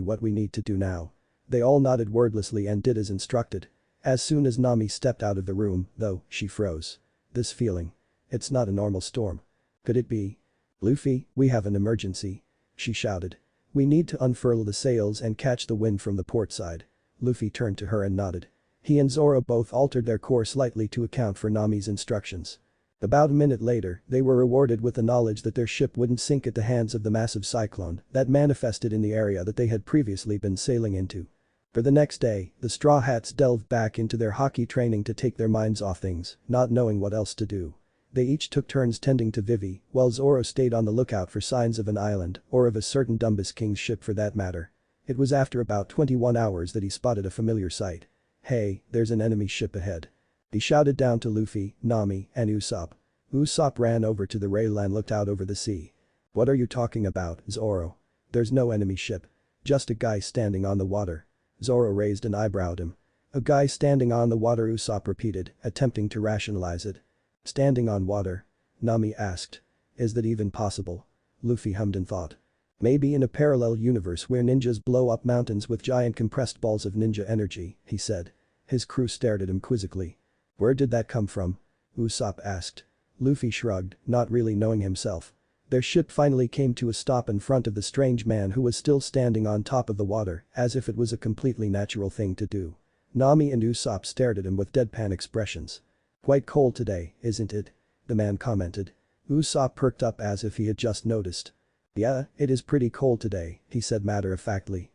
what we need to do now." They all nodded wordlessly and did as instructed. As soon as Nami stepped out of the room, though, she froze. This feeling. It's not a normal storm. Could it be? "Luffy, we have an emergency," she shouted. "We need to unfurl the sails and catch the wind from the port side." Luffy turned to her and nodded. He and Zoro both altered their course slightly to account for Nami's instructions. About a minute later, they were rewarded with the knowledge that their ship wouldn't sink at the hands of the massive cyclone that manifested in the area that they had previously been sailing into. For the next day, the Straw Hats delved back into their Haki training to take their minds off things, not knowing what else to do. They each took turns tending to Vivi, while Zoro stayed on the lookout for signs of an island, or of a certain Dumbus King's ship for that matter. It was after about 21 hours that he spotted a familiar sight. "Hey, there's an enemy ship ahead." He shouted down to Luffy, Nami, and Usopp. Usopp ran over to the rail and looked out over the sea. "What are you talking about, Zoro? There's no enemy ship. Just a guy standing on the water." Zoro raised an eyebrow at him. "A guy standing on the water," Usopp repeated, attempting to rationalize it. "Standing on water?" Nami asked. "Is that even possible?" Luffy hummed in thought. "Maybe in a parallel universe where ninjas blow up mountains with giant compressed balls of ninja energy," he said. His crew stared at him quizzically. "Where did that come from?" Usopp asked. Luffy shrugged, not really knowing himself. Their ship finally came to a stop in front of the strange man who was still standing on top of the water, as if it was a completely natural thing to do. Nami and Usopp stared at him with deadpan expressions. "Quite cold today, isn't it?" the man commented. Usopp perked up as if he had just noticed. "Yeah, it is pretty cold today," he said matter-of-factly.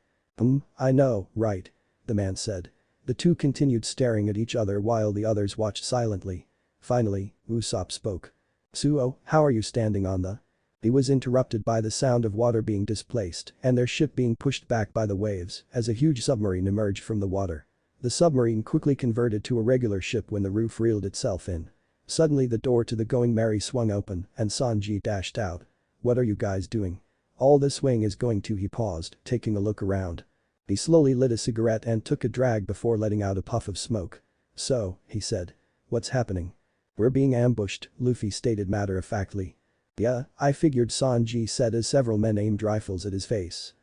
I know, right?" the man said. The two continued staring at each other while the others watched silently. Finally, Usopp spoke. "Suo, how are you standing on the—" He was interrupted by the sound of water being displaced and their ship being pushed back by the waves as a huge submarine emerged from the water. The submarine quickly converted to a regular ship when the roof reeled itself in. Suddenly the door to the Going Merry swung open and Sanji dashed out. "What are you guys doing? All this wing is going to," he paused, taking a look around. He slowly lit a cigarette and took a drag before letting out a puff of smoke. "So," he said. "What's happening?" "We're being ambushed," Luffy stated matter-of-factly. "Yeah, I figured," Sanji said as several men aimed rifles at his face.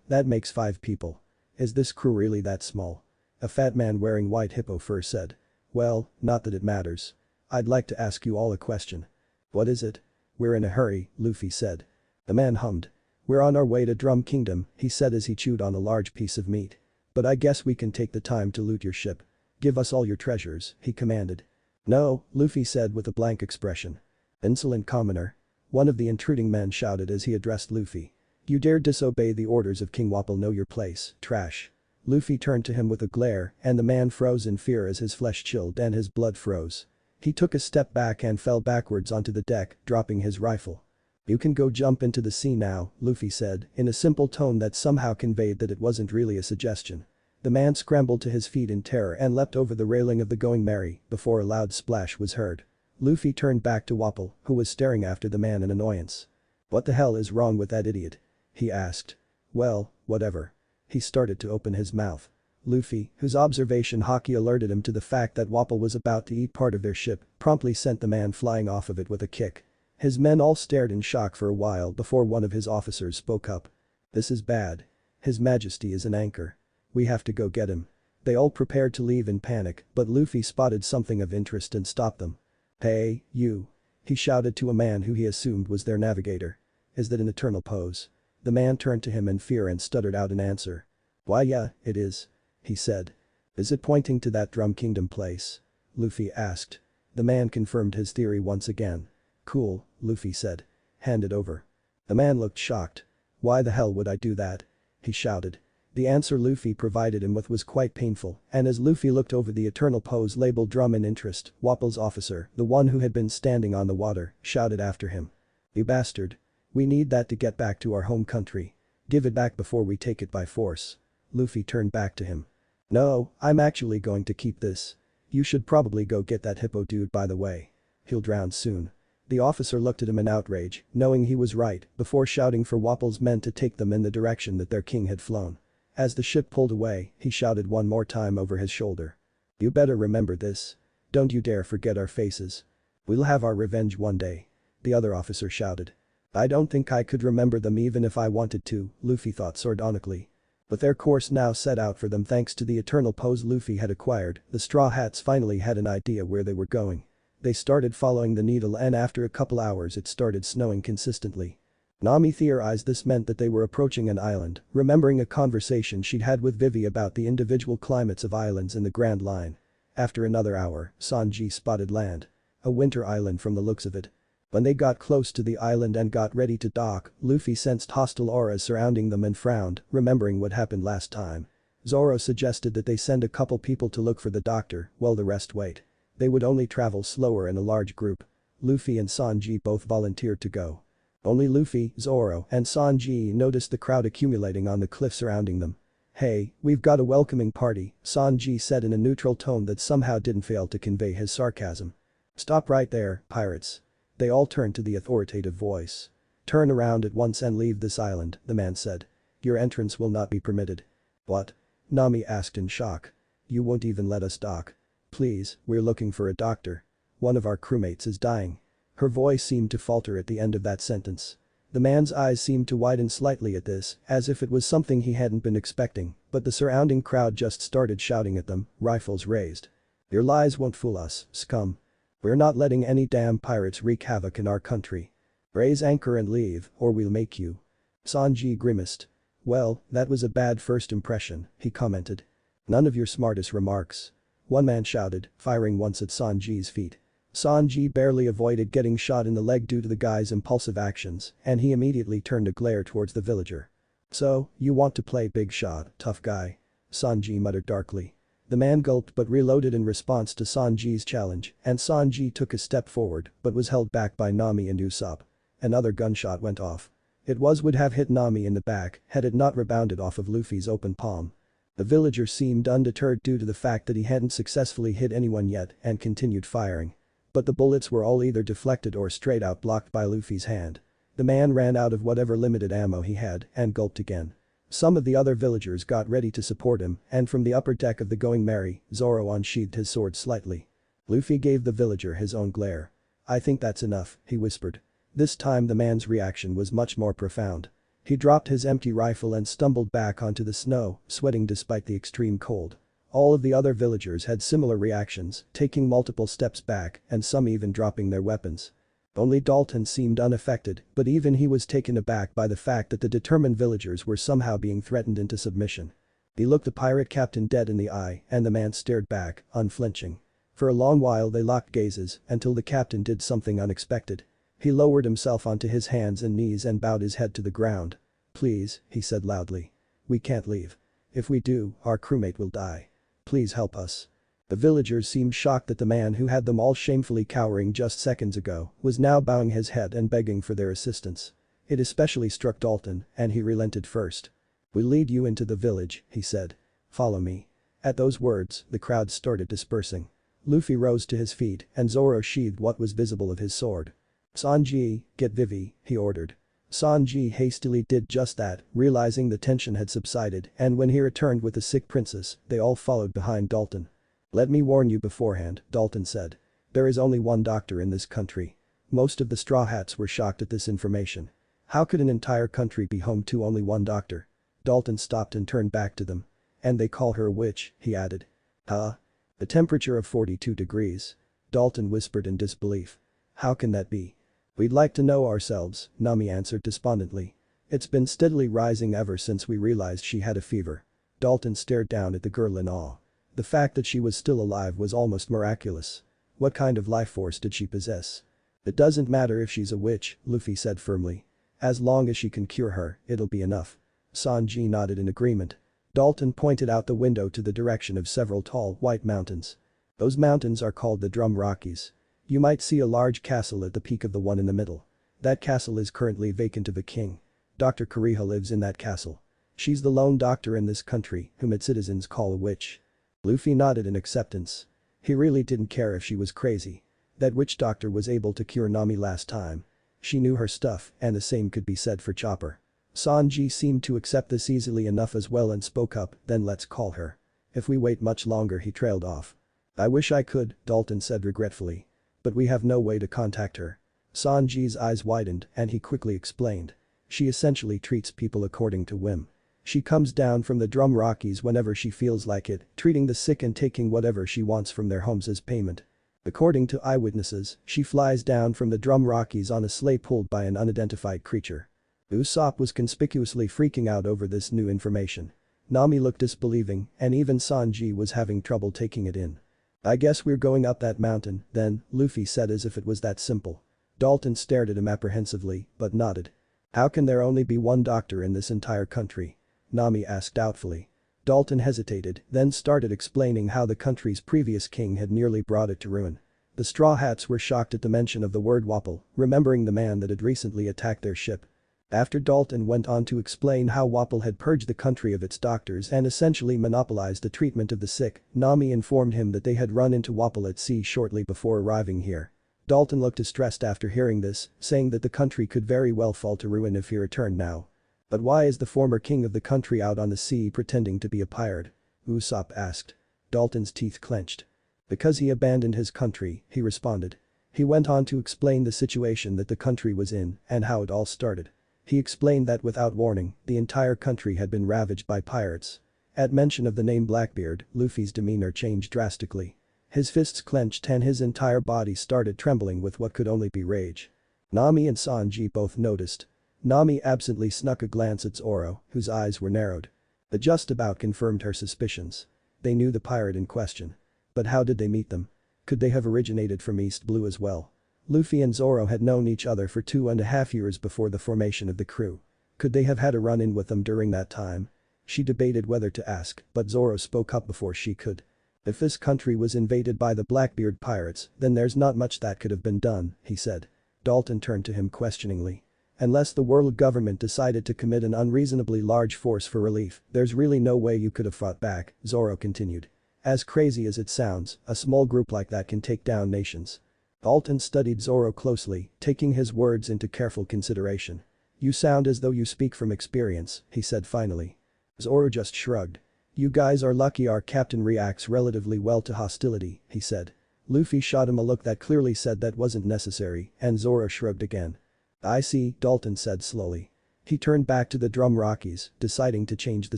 That makes 5 people. Is this crew really that small?" A fat man wearing white hippo fur said. "Well, not that it matters. I'd like to ask you all a question." "What is it?" "We're in a hurry," Luffy said. The man hummed. "We're on our way to Drum Kingdom," he said as he chewed on a large piece of meat. "But I guess we can take the time to loot your ship." "Give us all your treasures," he commanded. "No," Luffy said with a blank expression. "Insolent commoner." One of the intruding men shouted as he addressed Luffy. "You dare disobey the orders of King Wapol, know your place, trash." Luffy turned to him with a glare and the man froze in fear as his flesh chilled and his blood froze. He took a step back and fell backwards onto the deck, dropping his rifle. "You can go jump into the sea now," Luffy said, in a simple tone that somehow conveyed that it wasn't really a suggestion. The man scrambled to his feet in terror and leapt over the railing of the Going Merry before a loud splash was heard. Luffy turned back to Wapol, who was staring after the man in annoyance. "What the hell is wrong with that idiot?" he asked. "Well, whatever." He started to open his mouth. Luffy, whose observation Haki alerted him to the fact that Wapol was about to eat part of their ship, promptly sent the man flying off of it with a kick. His men all stared in shock for a while before one of his officers spoke up. "This is bad. His Majesty is an anchor. We have to go get him." They all prepared to leave in panic, but Luffy spotted something of interest and stopped them. "Hey, you." He shouted to a man who he assumed was their navigator. "Is that an eternal pose?" The man turned to him in fear and stuttered out an answer. "Why yeah, it is," he said. "Is it pointing to that Drum Kingdom place?" Luffy asked. The man confirmed his theory once again. "Cool," Luffy said. "Hand it over." The man looked shocked. "Why the hell would I do that?" he shouted. The answer Luffy provided him with was quite painful, and as Luffy looked over the eternal pose labeled Drum in interest, Wapol's officer, the one who had been standing on the water, shouted after him. "You bastard. We need that to get back to our home country. Give it back before we take it by force." Luffy turned back to him. "No, I'm actually going to keep this. You should probably go get that hippo dude by the way. He'll drown soon." The officer looked at him in outrage, knowing he was right, before shouting for Wapol's men to take them in the direction that their king had flown. As the ship pulled away, he shouted one more time over his shoulder. "You better remember this. Don't you dare forget our faces. We'll have our revenge one day." The other officer shouted. "I don't think I could remember them even if I wanted to," Luffy thought sardonically. But their course now set out for them thanks to the eternal pose Luffy had acquired. The Straw Hats finally had an idea where they were going. They started following the needle and after a couple hours it started snowing consistently. Nami theorized this meant that they were approaching an island, remembering a conversation she'd had with Vivi about the individual climates of islands in the Grand Line. After another hour, Sanji spotted land. A winter island from the looks of it. When they got close to the island and got ready to dock, Luffy sensed hostile auras surrounding them and frowned, remembering what happened last time. Zoro suggested that they send a couple people to look for the doctor, while the rest wait. They would only travel slower in a large group. Luffy and Sanji both volunteered to go. Only Luffy, Zoro, and Sanji noticed the crowd accumulating on the cliff surrounding them. "Hey, we've got a welcoming party," Sanji said in a neutral tone that somehow didn't fail to convey his sarcasm. "Stop right there, pirates." They all turned to the authoritative voice. "Turn around at once and leave this island," the man said. "Your entrance will not be permitted." "What?" Nami asked in shock. "You won't even let us dock. Please, we're looking for a doctor. One of our crewmates is dying." Her voice seemed to falter at the end of that sentence. The man's eyes seemed to widen slightly at this, as if it was something he hadn't been expecting, but the surrounding crowd just started shouting at them, rifles raised. "Your lies won't fool us, scum. We're not letting any damn pirates wreak havoc in our country. Raise anchor and leave, or we'll make you." Sanji grimaced. "Well, that was a bad first impression," he commented. "None of your smartest remarks." One man shouted, firing once at Sanji's feet. Sanji barely avoided getting shot in the leg due to the guy's impulsive actions, and he immediately turned a glare towards the villager. "So, you want to play big shot, tough guy?" Sanji muttered darkly. The man gulped but reloaded in response to Sanji's challenge, and Sanji took a step forward but was held back by Nami and Usopp. Another gunshot went off. It would have hit Nami in the back had it not rebounded off of Luffy's open palm. The villager seemed undeterred due to the fact that he hadn't successfully hit anyone yet and continued firing. But the bullets were all either deflected or straight out blocked by Luffy's hand. The man ran out of whatever limited ammo he had and gulped again. Some of the other villagers got ready to support him and from the upper deck of the Going Merry, Zoro unsheathed his sword slightly. Luffy gave the villager his own glare. "I think that's enough," he whispered. This time the man's reaction was much more profound. He dropped his empty rifle and stumbled back onto the snow, sweating despite the extreme cold. All of the other villagers had similar reactions, taking multiple steps back and some even dropping their weapons. Only Dalton seemed unaffected, but even he was taken aback by the fact that the determined villagers were somehow being threatened into submission. He looked the pirate captain dead in the eye and the man stared back, unflinching. For a long while they locked gazes until the captain did something unexpected. He lowered himself onto his hands and knees and bowed his head to the ground. "Please," he said loudly. "We can't leave. If we do, our crewmate will die. Please help us." The villagers seemed shocked that the man who had them all shamefully cowering just seconds ago was now bowing his head and begging for their assistance. It especially struck Dalton, and he relented first. "We'll lead you into the village," he said. "Follow me." At those words, the crowd started dispersing. Luffy rose to his feet and Zoro sheathed what was visible of his sword. "Sanji, get Vivi," he ordered. Sanji hastily did just that, realizing the tension had subsided, and when he returned with the sick princess, they all followed behind Dalton. "Let me warn you beforehand," Dalton said. "There is only one doctor in this country." Most of the Straw Hats were shocked at this information. How could an entire country be home to only one doctor? Dalton stopped and turned back to them. "And they call her a witch," he added. "Huh? The temperature of 42 degrees. Dalton whispered in disbelief. "How can that be?" "We'd like to know ourselves," Nami answered despondently. "It's been steadily rising ever since we realized she had a fever." Dalton stared down at the girl in awe. The fact that she was still alive was almost miraculous. What kind of life force did she possess? "It doesn't matter if she's a witch," Luffy said firmly. "As long as she can cure her, it'll be enough." Sanji nodded in agreement. Dalton pointed out the window to the direction of several tall, white mountains. "Those mountains are called the Drum Rockies. You might see a large castle at the peak of the one in the middle. That castle is currently vacant of a king. Dr. Kureha lives in that castle. She's the lone doctor in this country whom its citizens call a witch." Luffy nodded in acceptance. He really didn't care if she was crazy. That witch doctor was able to cure Nami last time. She knew her stuff and the same could be said for Chopper. Sanji seemed to accept this easily enough as well and spoke up, "Then let's call her." "If we wait much longer," he trailed off. "I wish I could," Dalton said regretfully. "But we have no way to contact her." Sanji's eyes widened and he quickly explained. "She essentially treats people according to whim. She comes down from the Drum Rockies whenever she feels like it, treating the sick and taking whatever she wants from their homes as payment. According to eyewitnesses, she flies down from the Drum Rockies on a sleigh pulled by an unidentified creature." Usopp was conspicuously freaking out over this new information. Nami looked disbelieving and even Sanji was having trouble taking it in. "I guess we're going up that mountain, then," Luffy said as if it was that simple. Dalton stared at him apprehensively, but nodded. "How can there only be one doctor in this entire country?" Nami asked doubtfully. Dalton hesitated, then started explaining how the country's previous king had nearly brought it to ruin. The Straw Hats were shocked at the mention of the word Wapol, remembering the man that had recently attacked their ship. After Dalton went on to explain how Wapol had purged the country of its doctors and essentially monopolized the treatment of the sick, Nami informed him that they had run into Wapol at sea shortly before arriving here. Dalton looked distressed after hearing this, saying that the country could very well fall to ruin if he returned now. "But why is the former king of the country out on the sea pretending to be a pirate?" Usopp asked. Dalton's teeth clenched. "Because he abandoned his country," he responded. He went on to explain the situation that the country was in and how it all started. He explained that without warning, the entire country had been ravaged by pirates. At mention of the name Blackbeard, Luffy's demeanor changed drastically. His fists clenched and his entire body started trembling with what could only be rage. Nami and Sanji both noticed. Nami absently snuck a glance at Zoro, whose eyes were narrowed. That just about confirmed her suspicions. They knew the pirate in question. But how did they meet them? Could they have originated from East Blue as well? Luffy and Zoro had known each other for 2.5 years before the formation of the crew. Could they have had a run-in with them during that time? She debated whether to ask, but Zoro spoke up before she could. "If this country was invaded by the Blackbeard pirates, then there's not much that could have been done," he said. Dalton turned to him questioningly. "Unless the world government decided to commit an unreasonably large force for relief, there's really no way you could have fought back," Zoro continued. "As crazy as it sounds, a small group like that can take down nations." Dalton studied Zoro closely, taking his words into careful consideration. "You sound as though you speak from experience," he said finally. Zoro just shrugged. "You guys are lucky our captain reacts relatively well to hostility," he said. Luffy shot him a look that clearly said that wasn't necessary, and Zoro shrugged again. "I see," Dalton said slowly. He turned back to the Drum Rockies, deciding to change the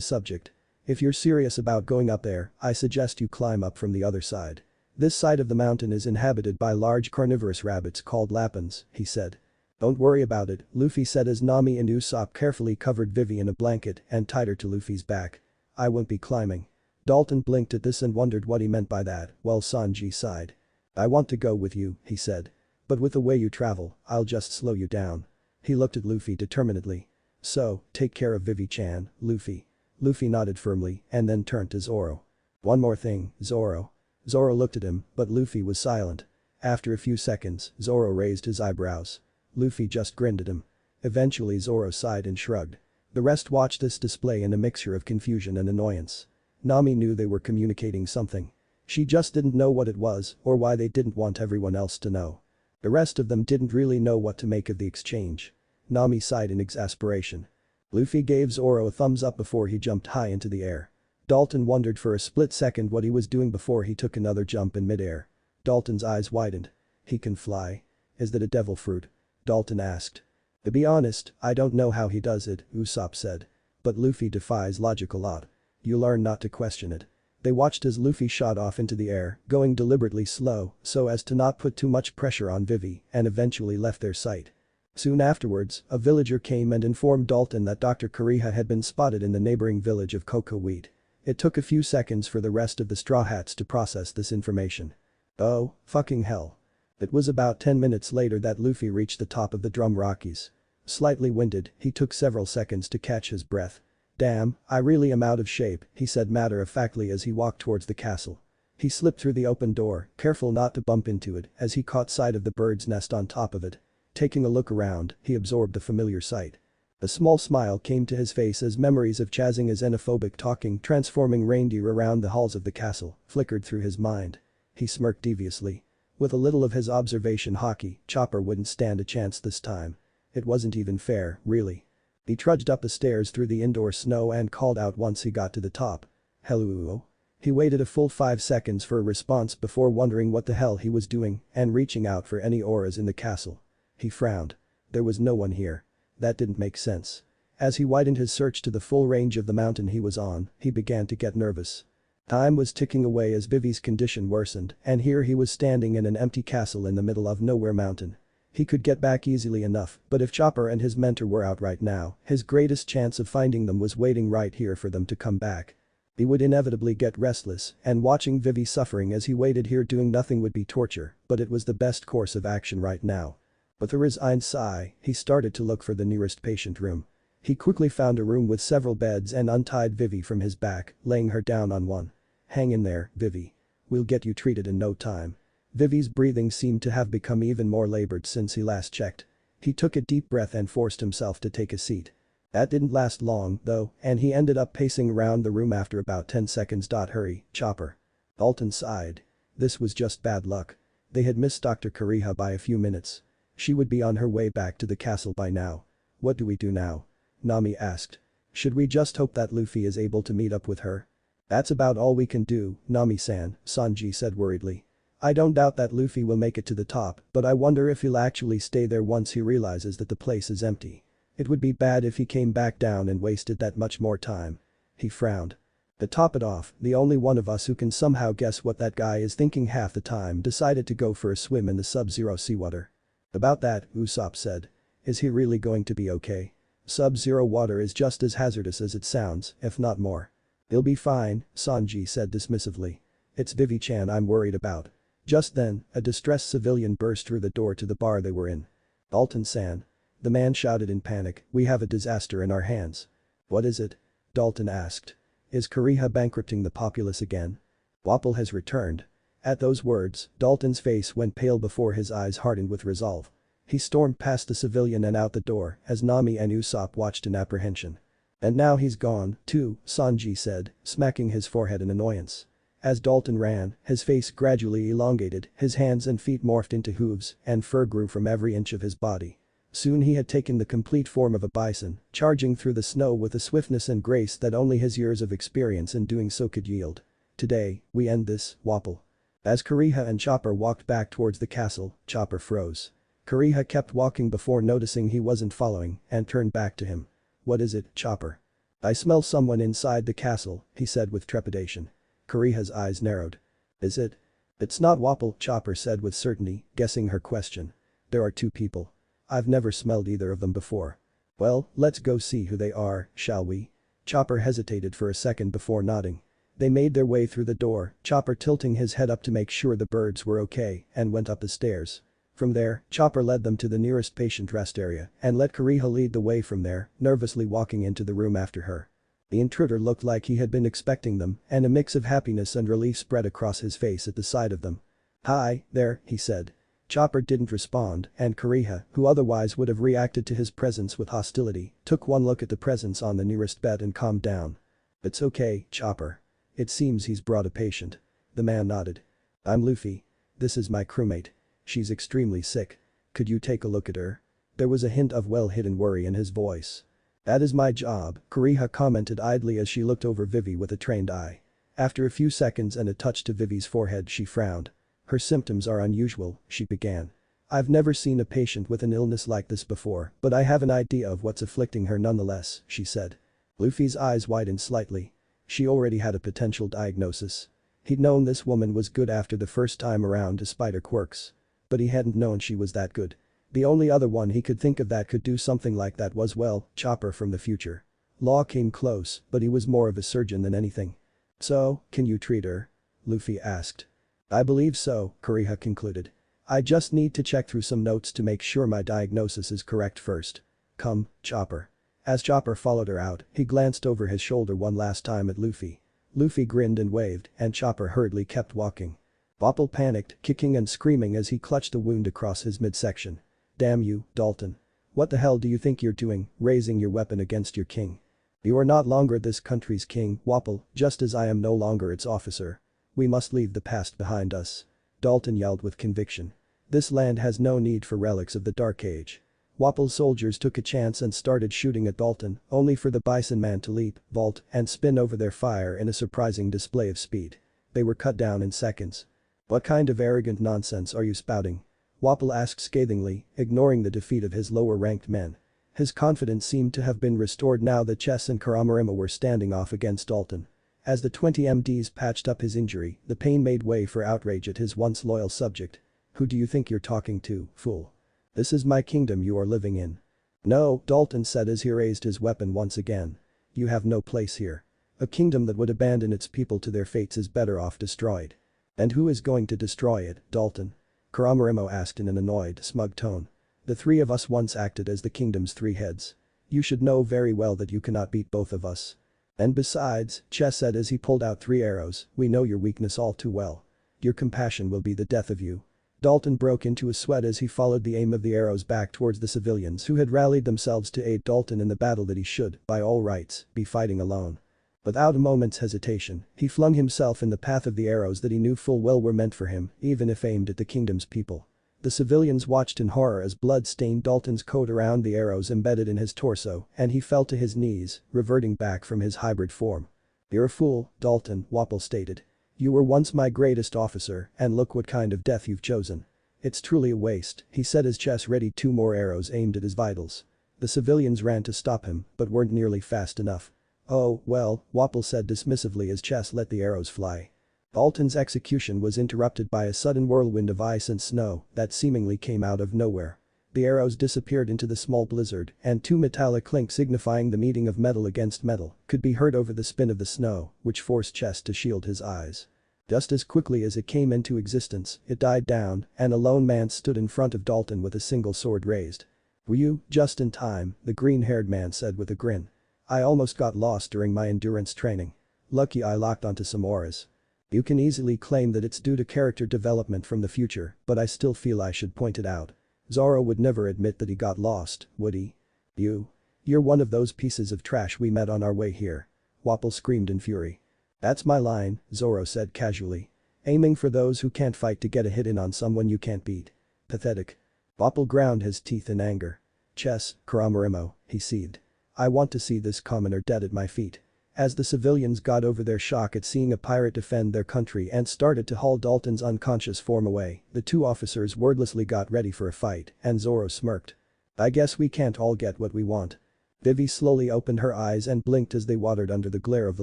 subject. "If you're serious about going up there, I suggest you climb up from the other side. This side of the mountain is inhabited by large carnivorous rabbits called Laboons," he said. "Don't worry about it," Luffy said as Nami and Usopp carefully covered Vivi in a blanket and tied her to Luffy's back. I won't be climbing. Dalton blinked at this and wondered what he meant by that, while Sanji sighed. I want to go with you, he said. But with the way you travel, I'll just slow you down. He looked at Luffy determinedly. So, take care of Vivi-chan, Luffy. Luffy nodded firmly and then turned to Zoro. One more thing, Zoro. Zoro looked at him, but Luffy was silent. After a few seconds, Zoro raised his eyebrows. Luffy just grinned at him. Eventually Zoro sighed and shrugged. The rest watched this display in a mixture of confusion and annoyance. Nami knew they were communicating something. She just didn't know what it was or why they didn't want everyone else to know. The rest of them didn't really know what to make of the exchange. Nami sighed in exasperation. Luffy gave Zoro a thumbs up before he jumped high into the air. Dalton wondered for a split second what he was doing before he took another jump in midair. Dalton's eyes widened. He can fly. Is that a devil fruit? Dalton asked. To be honest, I don't know how he does it, Usopp said. But Luffy defies logic a lot. You learn not to question it. They watched as Luffy shot off into the air, going deliberately slow so as to not put too much pressure on Vivi, and eventually left their sight. Soon afterwards, a villager came and informed Dalton that Dr. Kureha had been spotted in the neighboring village of Cocoa Wheat. It took a few seconds for the rest of the Straw Hats to process this information. Oh, fucking hell. It was about 10 minutes later that Luffy reached the top of the Drum Rockies. Slightly winded, he took several seconds to catch his breath. Damn, I really am out of shape, he said matter-of-factly as he walked towards the castle. He slipped through the open door, careful not to bump into it, as he caught sight of the bird's nest on top of it. Taking a look around, he absorbed the familiar sight. A small smile came to his face as memories of Chazing a xenophobic talking transforming reindeer around the halls of the castle flickered through his mind. He smirked deviously. With a little of his observation Haki, Chopper wouldn't stand a chance this time. It wasn't even fair, really. He trudged up the stairs through the indoor snow and called out once he got to the top. Hello? He waited a full 5 seconds for a response before wondering what the hell he was doing and reaching out for any auras in the castle. He frowned. There was no one here. That didn't make sense. As he widened his search to the full range of the mountain he was on, he began to get nervous. Time was ticking away as Vivi's condition worsened, and here he was standing in an empty castle in the middle of nowhere mountain. He could get back easily enough, but if Chopper and his mentor were out right now, his greatest chance of finding them was waiting right here for them to come back. He would inevitably get restless, and watching Vivi suffering as he waited here doing nothing would be torture, but it was the best course of action right now. With a resigned sigh, he started to look for the nearest patient room. He quickly found a room with several beds and untied Vivi from his back, laying her down on one. Hang in there, Vivi. We'll get you treated in no time. Vivi's breathing seemed to have become even more labored since he last checked. He took a deep breath and forced himself to take a seat. That didn't last long, though, and he ended up pacing around the room after about 10 seconds. Hurry, Chopper. Dalton sighed. This was just bad luck. They had missed Dr. Kureha by a few minutes. She would be on her way back to the castle by now. What do we do now? Nami asked. Should we just hope that Luffy is able to meet up with her? That's about all we can do, Nami-san, Sanji said worriedly. I don't doubt that Luffy will make it to the top, but I wonder if he'll actually stay there once he realizes that the place is empty. It would be bad if he came back down and wasted that much more time. He frowned. To top it off, the only one of us who can somehow guess what that guy is thinking half the time decided to go for a swim in the sub-zero seawater. About that, Usopp said. Is he really going to be okay? Sub-zero water is just as hazardous as it sounds, if not more. He'll be fine, Sanji said dismissively. It's Vivi-chan I'm worried about. Just then, a distressed civilian burst through the door to the bar they were in. Dalton-san. The man shouted in panic, we have a disaster in our hands. What is it? Dalton asked. Is Kureha bankrupting the populace again? Wapol has returned. At those words, Dalton's face went pale before his eyes hardened with resolve. He stormed past the civilian and out the door as Nami and Usopp watched in apprehension. And now he's gone, too, Sanji said, smacking his forehead in annoyance. As Dalton ran, his face gradually elongated, his hands and feet morphed into hooves, and fur grew from every inch of his body. Soon he had taken the complete form of a bison, charging through the snow with a swiftness and grace that only his years of experience in doing so could yield. Today, we end this, Wapol. As Kureha and Chopper walked back towards the castle, Chopper froze. Kureha kept walking before noticing he wasn't following and turned back to him. What is it, Chopper? I smell someone inside the castle, he said with trepidation. Kureha's eyes narrowed. Is it? It's not Wapol, Chopper said with certainty, guessing her question. There are 2 people. I've never smelled either of them before. Well, let's go see who they are, shall we? Chopper hesitated for a second before nodding. They made their way through the door, Chopper tilting his head up to make sure the birds were okay, and went up the stairs. From there, Chopper led them to the nearest patient rest area and let Kureha lead the way from there, nervously walking into the room after her. The intruder looked like he had been expecting them, and a mix of happiness and relief spread across his face at the sight of them. "Hi, there," he said. Chopper didn't respond, and Kureha, who otherwise would have reacted to his presence with hostility, took one look at the presence on the nearest bed and calmed down. "It's okay, Chopper. It seems he's brought a patient." The man nodded. "I'm Luffy. This is my crewmate. She's extremely sick. Could you take a look at her?" There was a hint of well-hidden worry in his voice. "That is my job," Kureha commented idly as she looked over Vivi with a trained eye. After a few seconds and a touch to Vivi's forehead, she frowned. "Her symptoms are unusual," she began. "I've never seen a patient with an illness like this before, but I have an idea of what's afflicting her nonetheless," she said. Luffy's eyes widened slightly. She already had a potential diagnosis. He'd known this woman was good after the first time around despite her quirks. But he hadn't known she was that good. The only other one he could think of that could do something like that was, well, Chopper from the future. Law came close, but he was more of a surgeon than anything. "So, can you treat her?" Luffy asked. "I believe so," Kureha concluded. "I just need to check through some notes to make sure my diagnosis is correct first. Come, Chopper." As Chopper followed her out, he glanced over his shoulder one last time at Luffy. Luffy grinned and waved, and Chopper hurriedly kept walking. Wapol panicked, kicking and screaming as he clutched a wound across his midsection. "Damn you, Dalton. What the hell do you think you're doing, raising your weapon against your king? You are not longer this country's king, Wapol, just as I am no longer its officer. We must leave the past behind us." Dalton yelled with conviction. "This land has no need for relics of the Dark Age." Wapol's soldiers took a chance and started shooting at Dalton, only for the bison man to leap, vault, and spin over their fire in a surprising display of speed. They were cut down in seconds. "What kind of arrogant nonsense are you spouting?" Wapol asked scathingly, ignoring the defeat of his lower-ranked men. His confidence seemed to have been restored now that Chess and Kurama were standing off against Dalton. As the 20 MDs patched up his injury, the pain made way for outrage at his once loyal subject. "Who do you think you're talking to, fool? This is my kingdom you are living in." "No," Dalton said as he raised his weapon once again. "You have no place here. A kingdom that would abandon its people to their fates is better off destroyed." "And who is going to destroy it, Dalton?" Kurama asked in an annoyed, smug tone. "The three of us once acted as the kingdom's three heads. You should know very well that you cannot beat both of us. And besides," Chess said as he pulled out 3 arrows, "we know your weakness all too well. Your compassion will be the death of you." Dalton broke into a sweat as he followed the aim of the arrows back towards the civilians who had rallied themselves to aid Dalton in the battle that he should, by all rights, be fighting alone. Without a moment's hesitation, he flung himself in the path of the arrows that he knew full well were meant for him, even if aimed at the kingdom's people. The civilians watched in horror as blood stained Dalton's coat around the arrows embedded in his torso, and he fell to his knees, reverting back from his hybrid form. "You're a fool, Dalton," Wapol stated. "You were once my greatest officer, and look what kind of death you've chosen. It's truly a waste," he said as Chess readied 2 more arrows aimed at his vitals. The civilians ran to stop him, but weren't nearly fast enough. "Oh, well," Wapol said dismissively as Chess let the arrows fly. Dalton's execution was interrupted by a sudden whirlwind of ice and snow that seemingly came out of nowhere. The arrows disappeared into the small blizzard, and 2 metallic clinks signifying the meeting of metal against metal could be heard over the spin of the snow, which forced Chess to shield his eyes. Just as quickly as it came into existence, it died down, and a lone man stood in front of Dalton with a single sword raised. "Were you just in time?" the green-haired man said with a grin. "I almost got lost during my endurance training. Lucky I locked onto some auras. You can easily claim that it's due to character development from the future, but I still feel I should point it out. Zoro would never admit that he got lost, would he? You're one of those pieces of trash we met on our way here." Wapol screamed in fury. "That's my line," Zoro said casually. "Aiming for those who can't fight to get a hit in on someone you can't beat. Pathetic." Wapol ground his teeth in anger. "Chess, Kurama," he seethed. "I want to see this commoner dead at my feet." As the civilians got over their shock at seeing a pirate defend their country and started to haul Dalton's unconscious form away, the 2 officers wordlessly got ready for a fight, and Zoro smirked. "I guess we can't all get what we want." Vivi slowly opened her eyes and blinked as they watered under the glare of the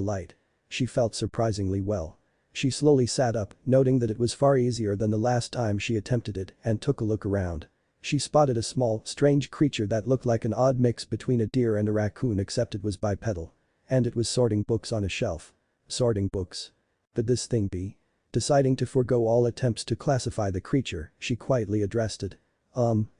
light. She felt surprisingly well. She slowly sat up, noting that it was far easier than the last time she attempted it, and took a look around. She spotted a small, strange creature that looked like an odd mix between a deer and a raccoon except it was bipedal. and it was sorting books on a shelf. Sorting books. Could this thing be? Deciding to forego all attempts to classify the creature, she quietly addressed it.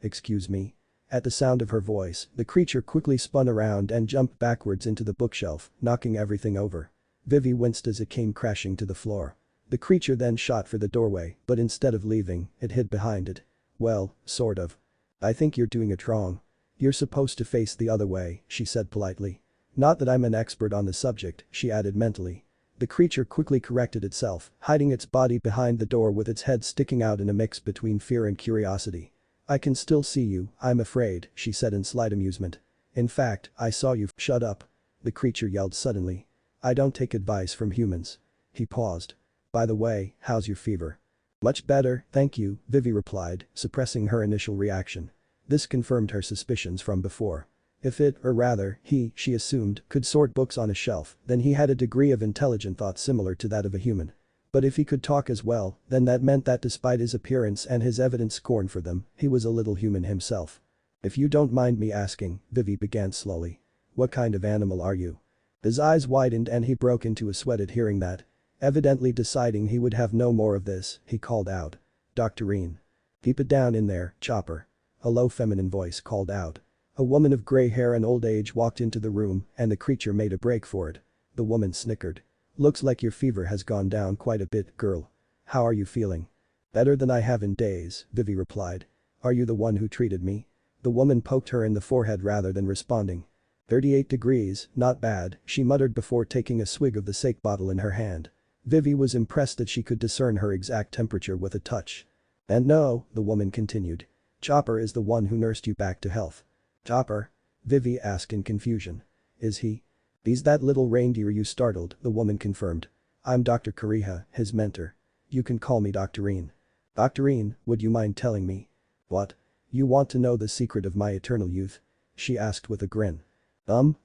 Excuse me. At the sound of her voice, the creature quickly spun around and jumped backwards into the bookshelf, knocking everything over. Vivi winced as it came crashing to the floor. The creature then shot for the doorway, but instead of leaving, it hid behind it. Well, sort of. I think you're doing it wrong. You're supposed to face the other way, she said politely. Not that I'm an expert on the subject, she added mentally. The creature quickly corrected itself, hiding its body behind the door with its head sticking out in a mix between fear and curiosity. I can still see you, I'm afraid, she said in slight amusement. In fact, I saw you. Shut up. The creature yelled suddenly. I don't take advice from humans. He paused. By the way, how's your fever? Much better, thank you, Vivi replied, suppressing her initial reaction. This confirmed her suspicions from before. If it, or rather, he, she assumed, could sort books on a shelf, then he had a degree of intelligent thought similar to that of a human. But if he could talk as well, then that meant that despite his appearance and his evident scorn for them, he was a little human himself. If you don't mind me asking, Vivi began slowly. What kind of animal are you? His eyes widened and he broke into a sweat at hearing that. Evidently deciding he would have no more of this, he called out. Doctorine. Keep it down in there, Chopper. A low feminine voice called out. A woman of gray hair and old age walked into the room and the creature made a break for it. The woman snickered. Looks like your fever has gone down quite a bit, girl. How are you feeling? Better than I have in days, Vivi replied. Are you the one who treated me? The woman poked her in the forehead rather than responding. 38 degrees, not bad, she muttered before taking a swig of the sake bottle in her hand. Vivi was impressed that she could discern her exact temperature with a touch. And no, the woman continued. Chopper is the one who nursed you back to health. Chopper? Vivi asked in confusion. Is he? He's that little reindeer you startled, the woman confirmed. I'm Dr. Kureha, his mentor. You can call me Doctorine. Doctorine, would you mind telling me? What? You want to know the secret of my eternal youth? She asked with a grin.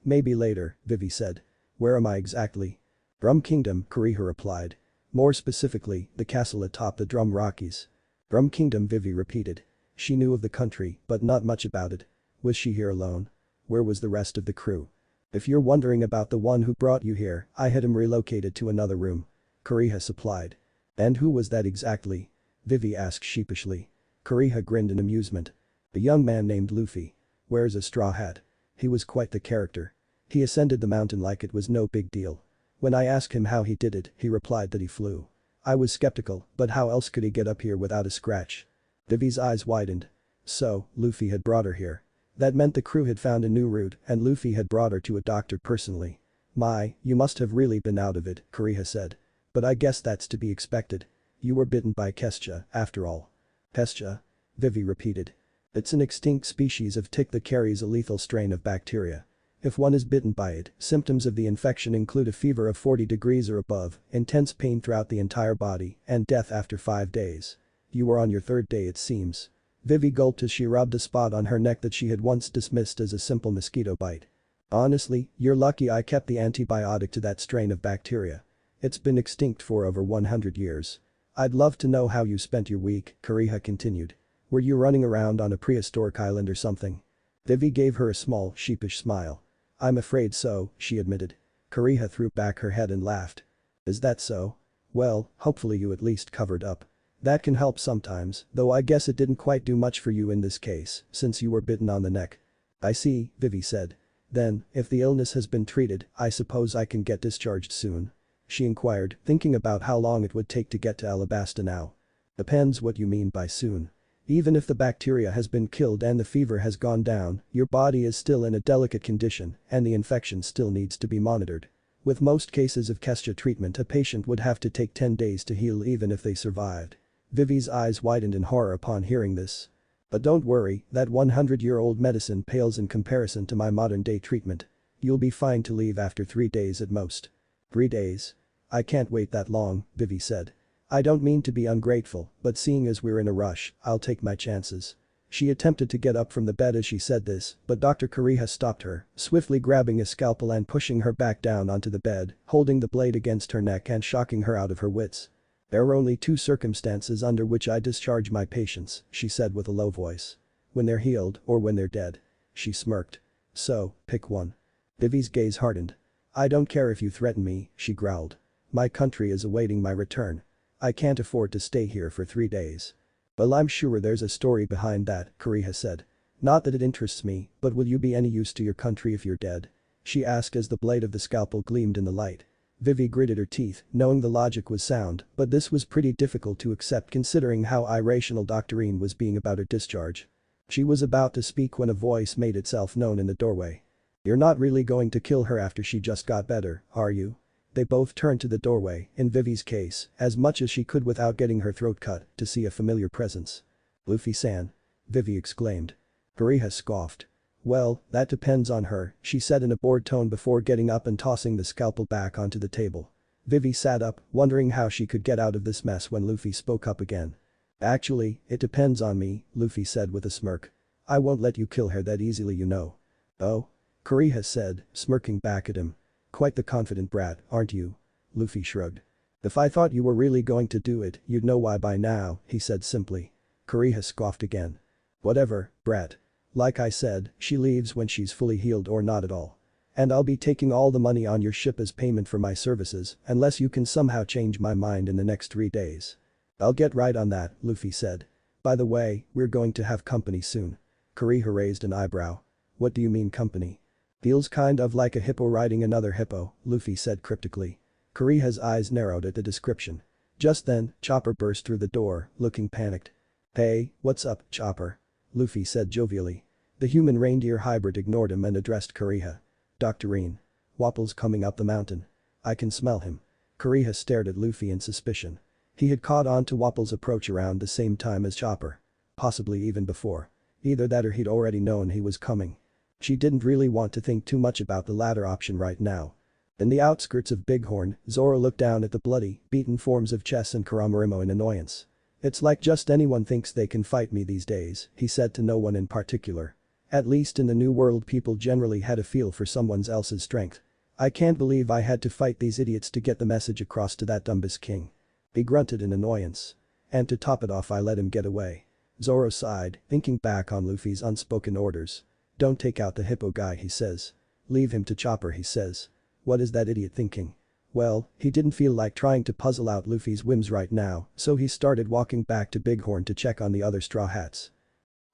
Maybe later, Vivi said. Where am I exactly? Drum Kingdom, Kureha replied. More specifically, the castle atop the Drum Rockies. Drum Kingdom, Vivi repeated. She knew of the country, but not much about it. Was she here alone? Where was the rest of the crew? If you're wondering about the one who brought you here, I had him relocated to another room. Kureha supplied. And who was that exactly? Vivi asked sheepishly. Kureha grinned in amusement. A young man named Luffy. Wears a straw hat. He was quite the character. He ascended the mountain like it was no big deal. When I asked him how he did it, he replied that he flew. I was skeptical, but how else could he get up here without a scratch? Vivi's eyes widened. So, Luffy had brought her here. That meant the crew had found a new route and Luffy had brought her to a doctor personally. My, you must have really been out of it, Kureha said. But I guess that's to be expected. You were bitten by Kestia, after all. Kestia? Vivi repeated. It's an extinct species of tick that carries a lethal strain of bacteria. If one is bitten by it, symptoms of the infection include a fever of 40 degrees or above, intense pain throughout the entire body, and death after 5 days. You were on your third day it seems. Vivi gulped as she rubbed a spot on her neck that she had once dismissed as a simple mosquito bite. Honestly, you're lucky I kept the antibiotic to that strain of bacteria. It's been extinct for over 100 years. I'd love to know how you spent your week, Kureha continued. Were you running around on a prehistoric island or something? Vivi gave her a small, sheepish smile. I'm afraid so, she admitted. Kureha threw back her head and laughed. Is that so? Well, hopefully you at least covered up. That can help sometimes, though I guess it didn't quite do much for you in this case, since you were bitten on the neck. I see, Vivi said. Then, if the illness has been treated, I suppose I can get discharged soon? She inquired, thinking about how long it would take to get to Alabasta now. Depends what you mean by soon. Even if the bacteria has been killed and the fever has gone down, your body is still in a delicate condition and the infection still needs to be monitored. With most cases of Kestia treatment a patient would have to take 10 days to heal even if they survived. Vivi's eyes widened in horror upon hearing this. But don't worry, that 100-year-old medicine pales in comparison to my modern-day treatment. You'll be fine to leave after 3 days at most. 3 days? I can't wait that long, Vivi said. I don't mean to be ungrateful, but seeing as we're in a rush, I'll take my chances. She attempted to get up from the bed as she said this, but Dr. Kureha stopped her, swiftly grabbing a scalpel and pushing her back down onto the bed, holding the blade against her neck and shocking her out of her wits. There are only 2 circumstances under which I discharge my patients, she said with a low voice. When they're healed or when they're dead. She smirked. So, pick one. Vivi's gaze hardened. "I don't care if you threaten me," she growled. "My country is awaiting my return. I can't afford to stay here for 3 days." "Well, I'm sure there's a story behind that," Kureha said. "Not that it interests me, but will you be any use to your country if you're dead?" She asked as the blade of the scalpel gleamed in the light. Vivi gritted her teeth, knowing the logic was sound, but this was pretty difficult to accept considering how irrational Doctorine was being about her discharge. She was about to speak when a voice made itself known in the doorway. "You're not really going to kill her after she just got better, are you?" They both turned to the doorway, in Vivi's case, as much as she could without getting her throat cut, to see a familiar presence. "Luffy-san." Vivi exclaimed. Kureha scoffed. "Well, that depends on her," she said in a bored tone before getting up and tossing the scalpel back onto the table. Vivi sat up, wondering how she could get out of this mess when Luffy spoke up again. "Actually, it depends on me," Luffy said with a smirk. "I won't let you kill her that easily, you know." "Oh?" Kureha said, smirking back at him. "Quite the confident brat, aren't you?" Luffy shrugged. "If I thought you were really going to do it, you'd know why by now," he said simply. Kureha scoffed again. "Whatever, brat. Like I said, she leaves when she's fully healed or not at all. And I'll be taking all the money on your ship as payment for my services unless you can somehow change my mind in the next 3 days." "I'll get right on that," Luffy said. "By the way, we're going to have company soon." Kureha raised an eyebrow. "What do you mean company?" "Feels kind of like a hippo riding another hippo," Luffy said cryptically. Kureha's eyes narrowed at the description. Just then, Chopper burst through the door, looking panicked. "Hey, what's up, Chopper?" Luffy said jovially. The human reindeer hybrid ignored him and addressed Kureha. "Doctorine. Wapol's coming up the mountain. I can smell him." Kureha stared at Luffy in suspicion. He had caught on to Wapol's approach around the same time as Chopper. Possibly even before. Either that or he'd already known he was coming. She didn't really want to think too much about the latter option right now. In the outskirts of Bighorn, Zoro looked down at the bloody, beaten forms of Chess and Karamarimo in annoyance. "It's like just anyone thinks they can fight me these days," he said to no one in particular. "At least in the New World people generally had a feel for someone else's strength. I can't believe I had to fight these idiots to get the message across to that Dumbus king." He grunted in annoyance. "And to top it off I let him get away." Zoro sighed, thinking back on Luffy's unspoken orders. "Don't take out the hippo guy," he says. "Leave him to Chopper," he says. What is that idiot thinking? Well, he didn't feel like trying to puzzle out Luffy's whims right now, so he started walking back to Bighorn to check on the other Straw Hats.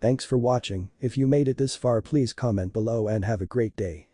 Thanks for watching. If you made it this far, please comment below and have a great day.